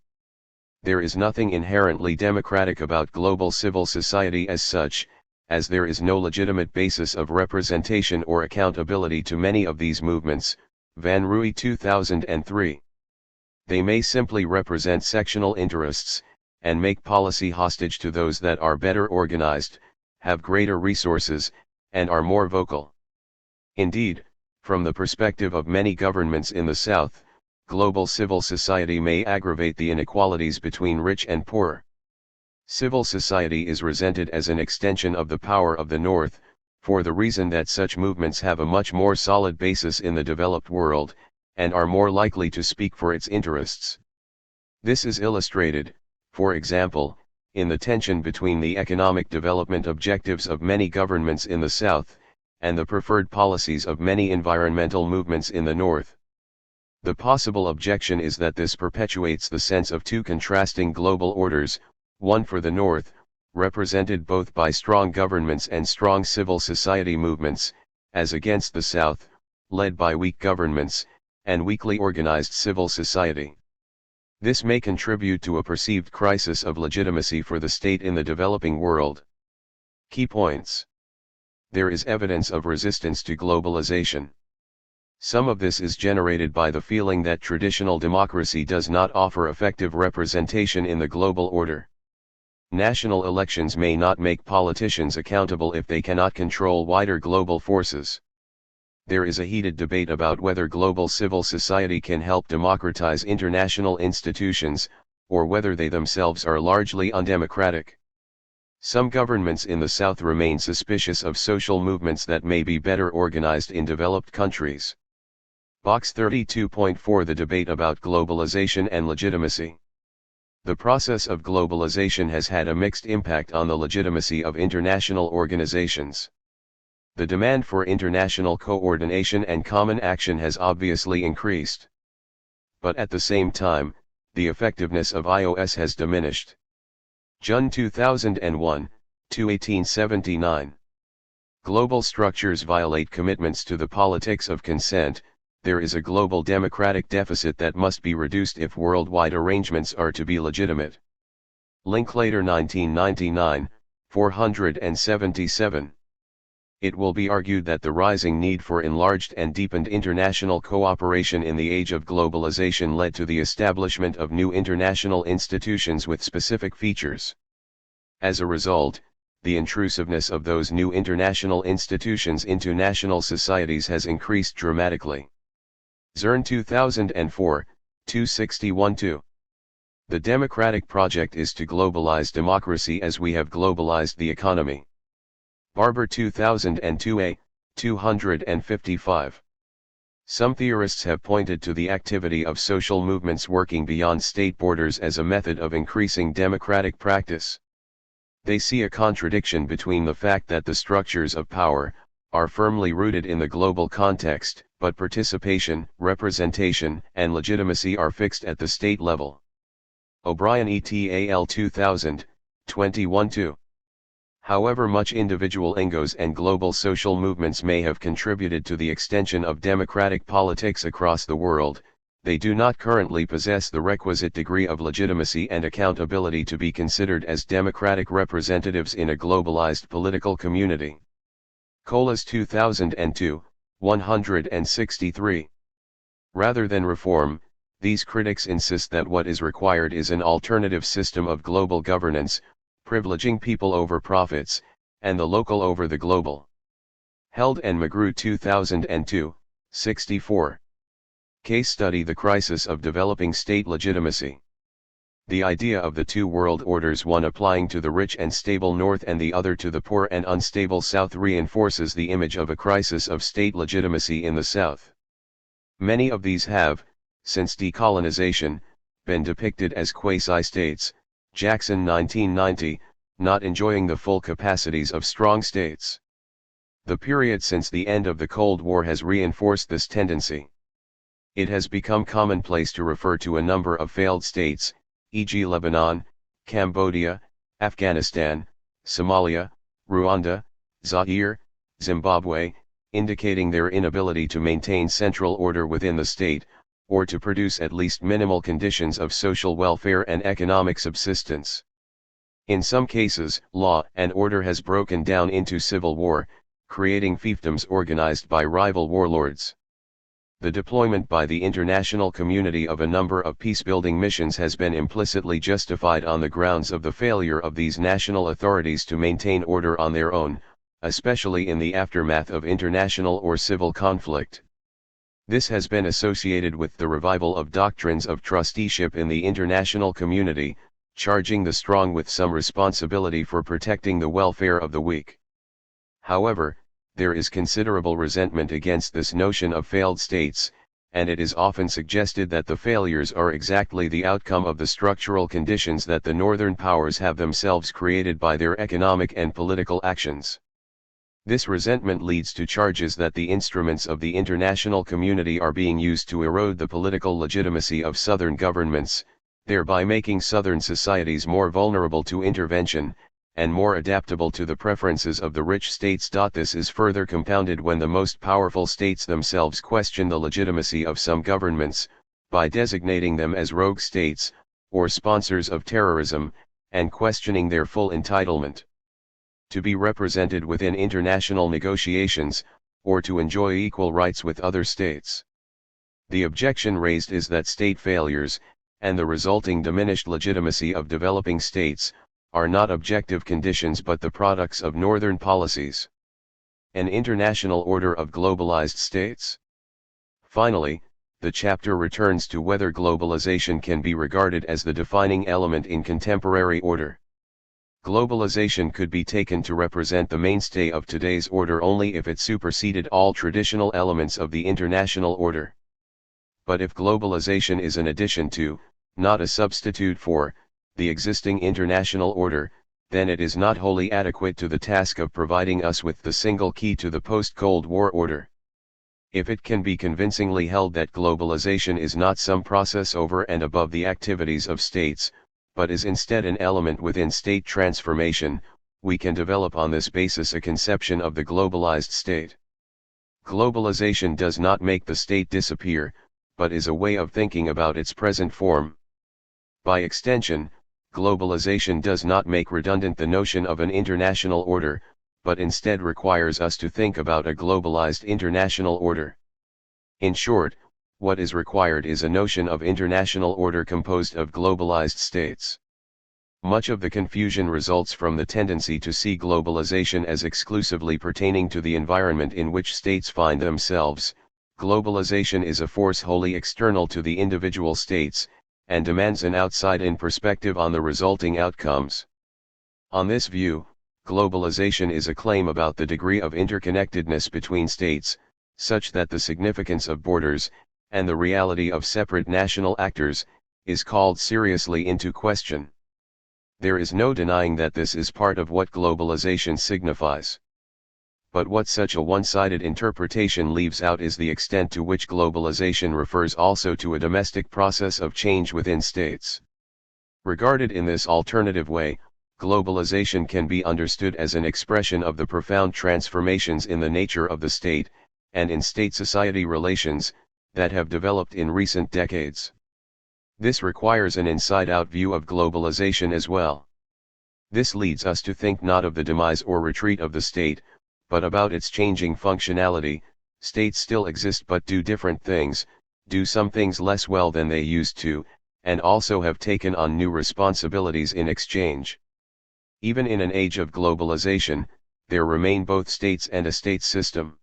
There is nothing inherently democratic about global civil society as such, as there is no legitimate basis of representation or accountability to many of these movements. Van Ruy 2003. They may simply represent sectional interests, and make policy hostage to those that are better organized, have greater resources, and are more vocal. Indeed, From the perspective of many governments in the South, global civil society may aggravate the inequalities between rich and poor. Civil society is resented as an extension of the power of the North, for the reason that such movements have a much more solid basis in the developed world, and are more likely to speak for its interests. This is illustrated, for example, in the tension between the economic development objectives of many governments in the South, and the preferred policies of many environmental movements in the North. The possible objection is that this perpetuates the sense of two contrasting global orders, one for the North, represented both by strong governments and strong civil society movements, as against the South, led by weak governments, and weakly organized civil society. This may contribute to a perceived crisis of legitimacy for the state in the developing world. Key points. There is evidence of resistance to globalization. Some of this is generated by the feeling that traditional democracy does not offer effective representation in the global order. National elections may not make politicians accountable if they cannot control wider global forces. There is a heated debate about whether global civil society can help democratize international institutions, or whether they themselves are largely undemocratic. Some governments in the South remain suspicious of social movements that may be better organized in developed countries. Box 32.4 The debate about globalization and legitimacy. The process of globalization has had a mixed impact on the legitimacy of international organizations. The demand for international coordination and common action has obviously increased. But at the same time, the effectiveness of IOS has diminished. Jun 2001, 1879. Global structures violate commitments to the politics of consent. There is a global democratic deficit that must be reduced if worldwide arrangements are to be legitimate. Linklater 1999, 477. It will be argued that the rising need for enlarged and deepened international cooperation in the age of globalization led to the establishment of new international institutions with specific features. As a result, the intrusiveness of those new international institutions into national societies has increased dramatically. Zern 2004, 261-2. The democratic project is to globalize democracy as we have globalized the economy. Barber 2002a, 255. Some theorists have pointed to the activity of social movements working beyond state borders as a method of increasing democratic practice. They see a contradiction between the fact that the structures of power are firmly rooted in the global context, but participation, representation, and legitimacy are fixed at the state level. O'Brien et al. 2000, 21-2. However much individual NGOs and global social movements may have contributed to the extension of democratic politics across the world, they do not currently possess the requisite degree of legitimacy and accountability to be considered as democratic representatives in a globalized political community. Colas 2002, 163. Rather than reform, these critics insist that what is required is an alternative system of global governance, privileging people over profits, and the local over the global. Held and McGrew 2002, 64. Case study: The crisis of developing state legitimacy. The idea of the two world orders, one applying to the rich and stable North and the other to the poor and unstable South, reinforces the image of a crisis of state legitimacy in the South. Many of these have, since decolonization, been depicted as quasi-states, Jackson 1990, not enjoying the full capacities of strong states. The period since the end of the Cold War has reinforced this tendency. It has become commonplace to refer to a number of failed states, e.g. Lebanon, Cambodia, Afghanistan, Somalia, Rwanda, Zaire, Zimbabwe, indicating their inability to maintain central order within the state, or to produce at least minimal conditions of social welfare and economic subsistence. In some cases, law and order has broken down into civil war, creating fiefdoms organized by rival warlords. The deployment by the international community of a number of peacebuilding missions has been implicitly justified on the grounds of the failure of these national authorities to maintain order on their own, especially in the aftermath of international or civil conflict. This has been associated with the revival of doctrines of trusteeship in the international community, charging the strong with some responsibility for protecting the welfare of the weak. However, there is considerable resentment against this notion of failed states, and it is often suggested that the failures are exactly the outcome of the structural conditions that the northern powers have themselves created by their economic and political actions. This resentment leads to charges that the instruments of the international community are being used to erode the political legitimacy of Southern governments, thereby making Southern societies more vulnerable to intervention, and more adaptable to the preferences of the rich states. This is further compounded when the most powerful states themselves question the legitimacy of some governments, by designating them as rogue states, or sponsors of terrorism, and questioning their full entitlement to be represented within international negotiations, or to enjoy equal rights with other states. The objection raised is that state failures, and the resulting diminished legitimacy of developing states, are not objective conditions but the products of northern policies. An international order of globalized states. Finally, the chapter returns to whether globalization can be regarded as the defining element in contemporary order. Globalization could be taken to represent the mainstay of today's order only if it superseded all traditional elements of the international order. But if globalization is an addition to, not a substitute for, the existing international order, then it is not wholly adequate to the task of providing us with the single key to the post-Cold War order. If it can be convincingly held that globalization is not some process over and above the activities of states, but is instead an element within state transformation, we can develop on this basis a conception of the globalized state. Globalization does not make the state disappear, but is a way of thinking about its present form. By extension, globalization does not make redundant the notion of an international order, but instead requires us to think about a globalized international order. In short, what is required is a notion of international order composed of globalized states. Much of the confusion results from the tendency to see globalization as exclusively pertaining to the environment in which states find themselves. Globalization is a force wholly external to the individual states, and demands an outside-in perspective on the resulting outcomes. On this view, globalization is a claim about the degree of interconnectedness between states, such that the significance of borders, and the reality of separate national actors, is called seriously into question. There is no denying that this is part of what globalization signifies. But what such a one-sided interpretation leaves out is the extent to which globalization refers also to a domestic process of change within states. Regarded in this alternative way, globalization can be understood as an expression of the profound transformations in the nature of the state, and in state-society relations, that have developed in recent decades. This requires an inside-out view of globalization as well. This leads us to think not of the demise or retreat of the state, but about its changing functionality. States still exist but do different things, do some things less well than they used to, and also have taken on new responsibilities in exchange. Even in an age of globalization, there remain both states and a state system.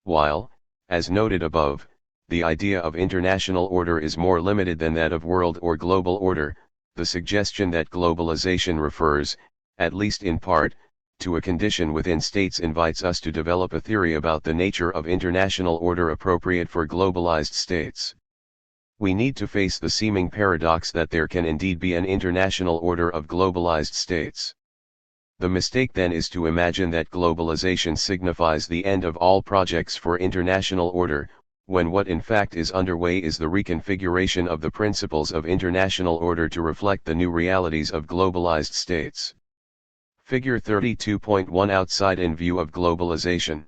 While, as noted above, the idea of international order is more limited than that of world or global order, the suggestion that globalization refers, at least in part, to a condition within states invites us to develop a theory about the nature of international order appropriate for globalized states. We need to face the seeming paradox that there can indeed be an international order of globalized states. The mistake then is to imagine that globalization signifies the end of all projects for international order, when what in fact is underway is the reconfiguration of the principles of international order to reflect the new realities of globalized states. Figure 32.1 Outside-in view of globalization.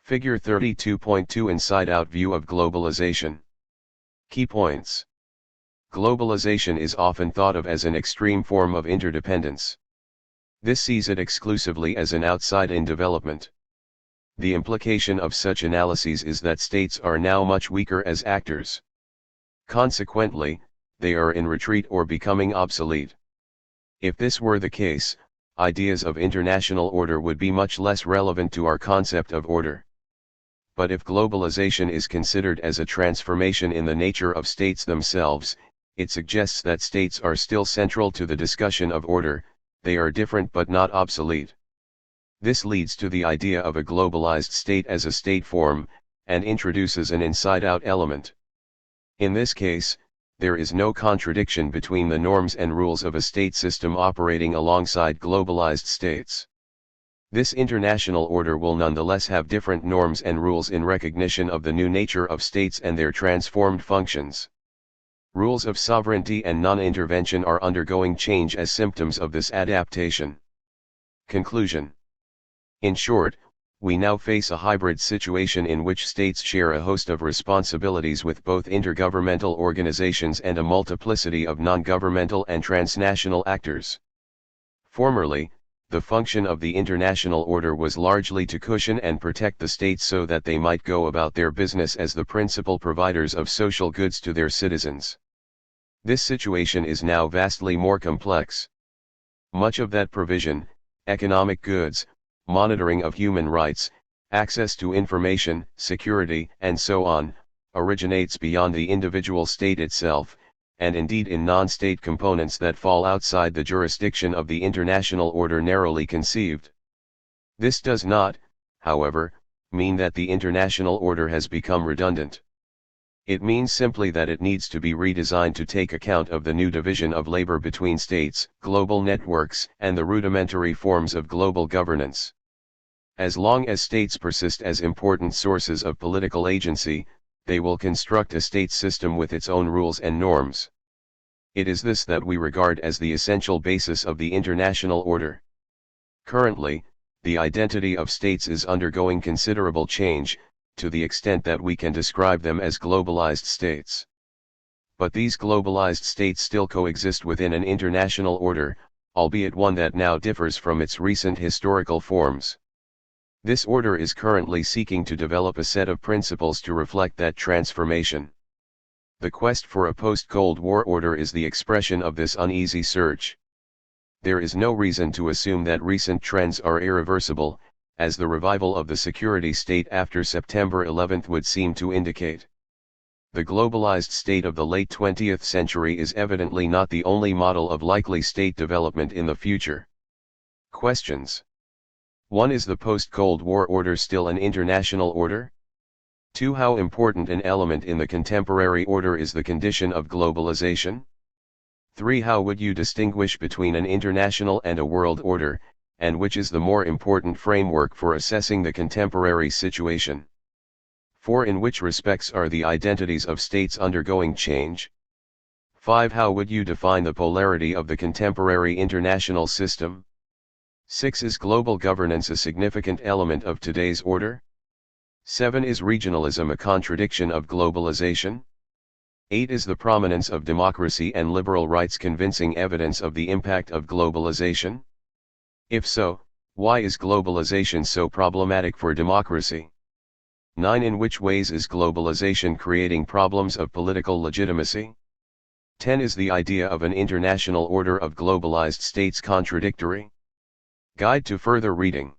Figure 32.2 Inside-out view of globalization. Key points. Globalization is often thought of as an extreme form of interdependence. This sees it exclusively as an outside-in development. The implication of such analyses is that states are now much weaker as actors. Consequently, they are in retreat or becoming obsolete. If this were the case, ideas of international order would be much less relevant to our concept of order. But if globalization is considered as a transformation in the nature of states themselves, it suggests that states are still central to the discussion of order, they are different but not obsolete. This leads to the idea of a globalized state as a state form, and introduces an inside-out element. In this case, there is no contradiction between the norms and rules of a state system operating alongside globalized states. This international order will nonetheless have different norms and rules in recognition of the new nature of states and their transformed functions. Rules of sovereignty and non-intervention are undergoing change as symptoms of this adaptation. Conclusion. In short, we now face a hybrid situation in which states share a host of responsibilities with both intergovernmental organizations and a multiplicity of non-governmental and transnational actors. Formerly, the function of the international order was largely to cushion and protect the states so that they might go about their business as the principal providers of social goods to their citizens. This situation is now vastly more complex. Much of that provision, economic goods, monitoring of human rights, access to information, security, and so on, originates beyond the individual state itself, and indeed in non-state components that fall outside the jurisdiction of the international order narrowly conceived. This does not, however, mean that the international order has become redundant. It means simply that it needs to be redesigned to take account of the new division of labor between states, global networks, and the rudimentary forms of global governance. As long as states persist as important sources of political agency, they will construct a state system with its own rules and norms. It is this that we regard as the essential basis of the international order. Currently, the identity of states is undergoing considerable change, to the extent that we can describe them as globalized states. But these globalized states still coexist within an international order, albeit one that now differs from its recent historical forms. This order is currently seeking to develop a set of principles to reflect that transformation. The quest for a post-Cold War order is the expression of this uneasy search. There is no reason to assume that recent trends are irreversible, as the revival of the security state after September 11 would seem to indicate. The globalized state of the late 20th century is evidently not the only model of likely state development in the future. Questions. 1. Is the post-Cold War order still an international order? 2. How important an element in the contemporary order is the condition of globalization? 3. How would you distinguish between an international and a world order, and which is the more important framework for assessing the contemporary situation? 4. In which respects are the identities of states undergoing change? 5. How would you define the polarity of the contemporary international system? 6. Is global governance a significant element of today's order? 7. Is regionalism a contradiction of globalization? 8. Is the prominence of democracy and liberal rights convincing evidence of the impact of globalization? If so, why is globalization so problematic for democracy? 9. In which ways is globalization creating problems of political legitimacy? 10. Is the idea of an international order of globalized states contradictory? Guide to further reading.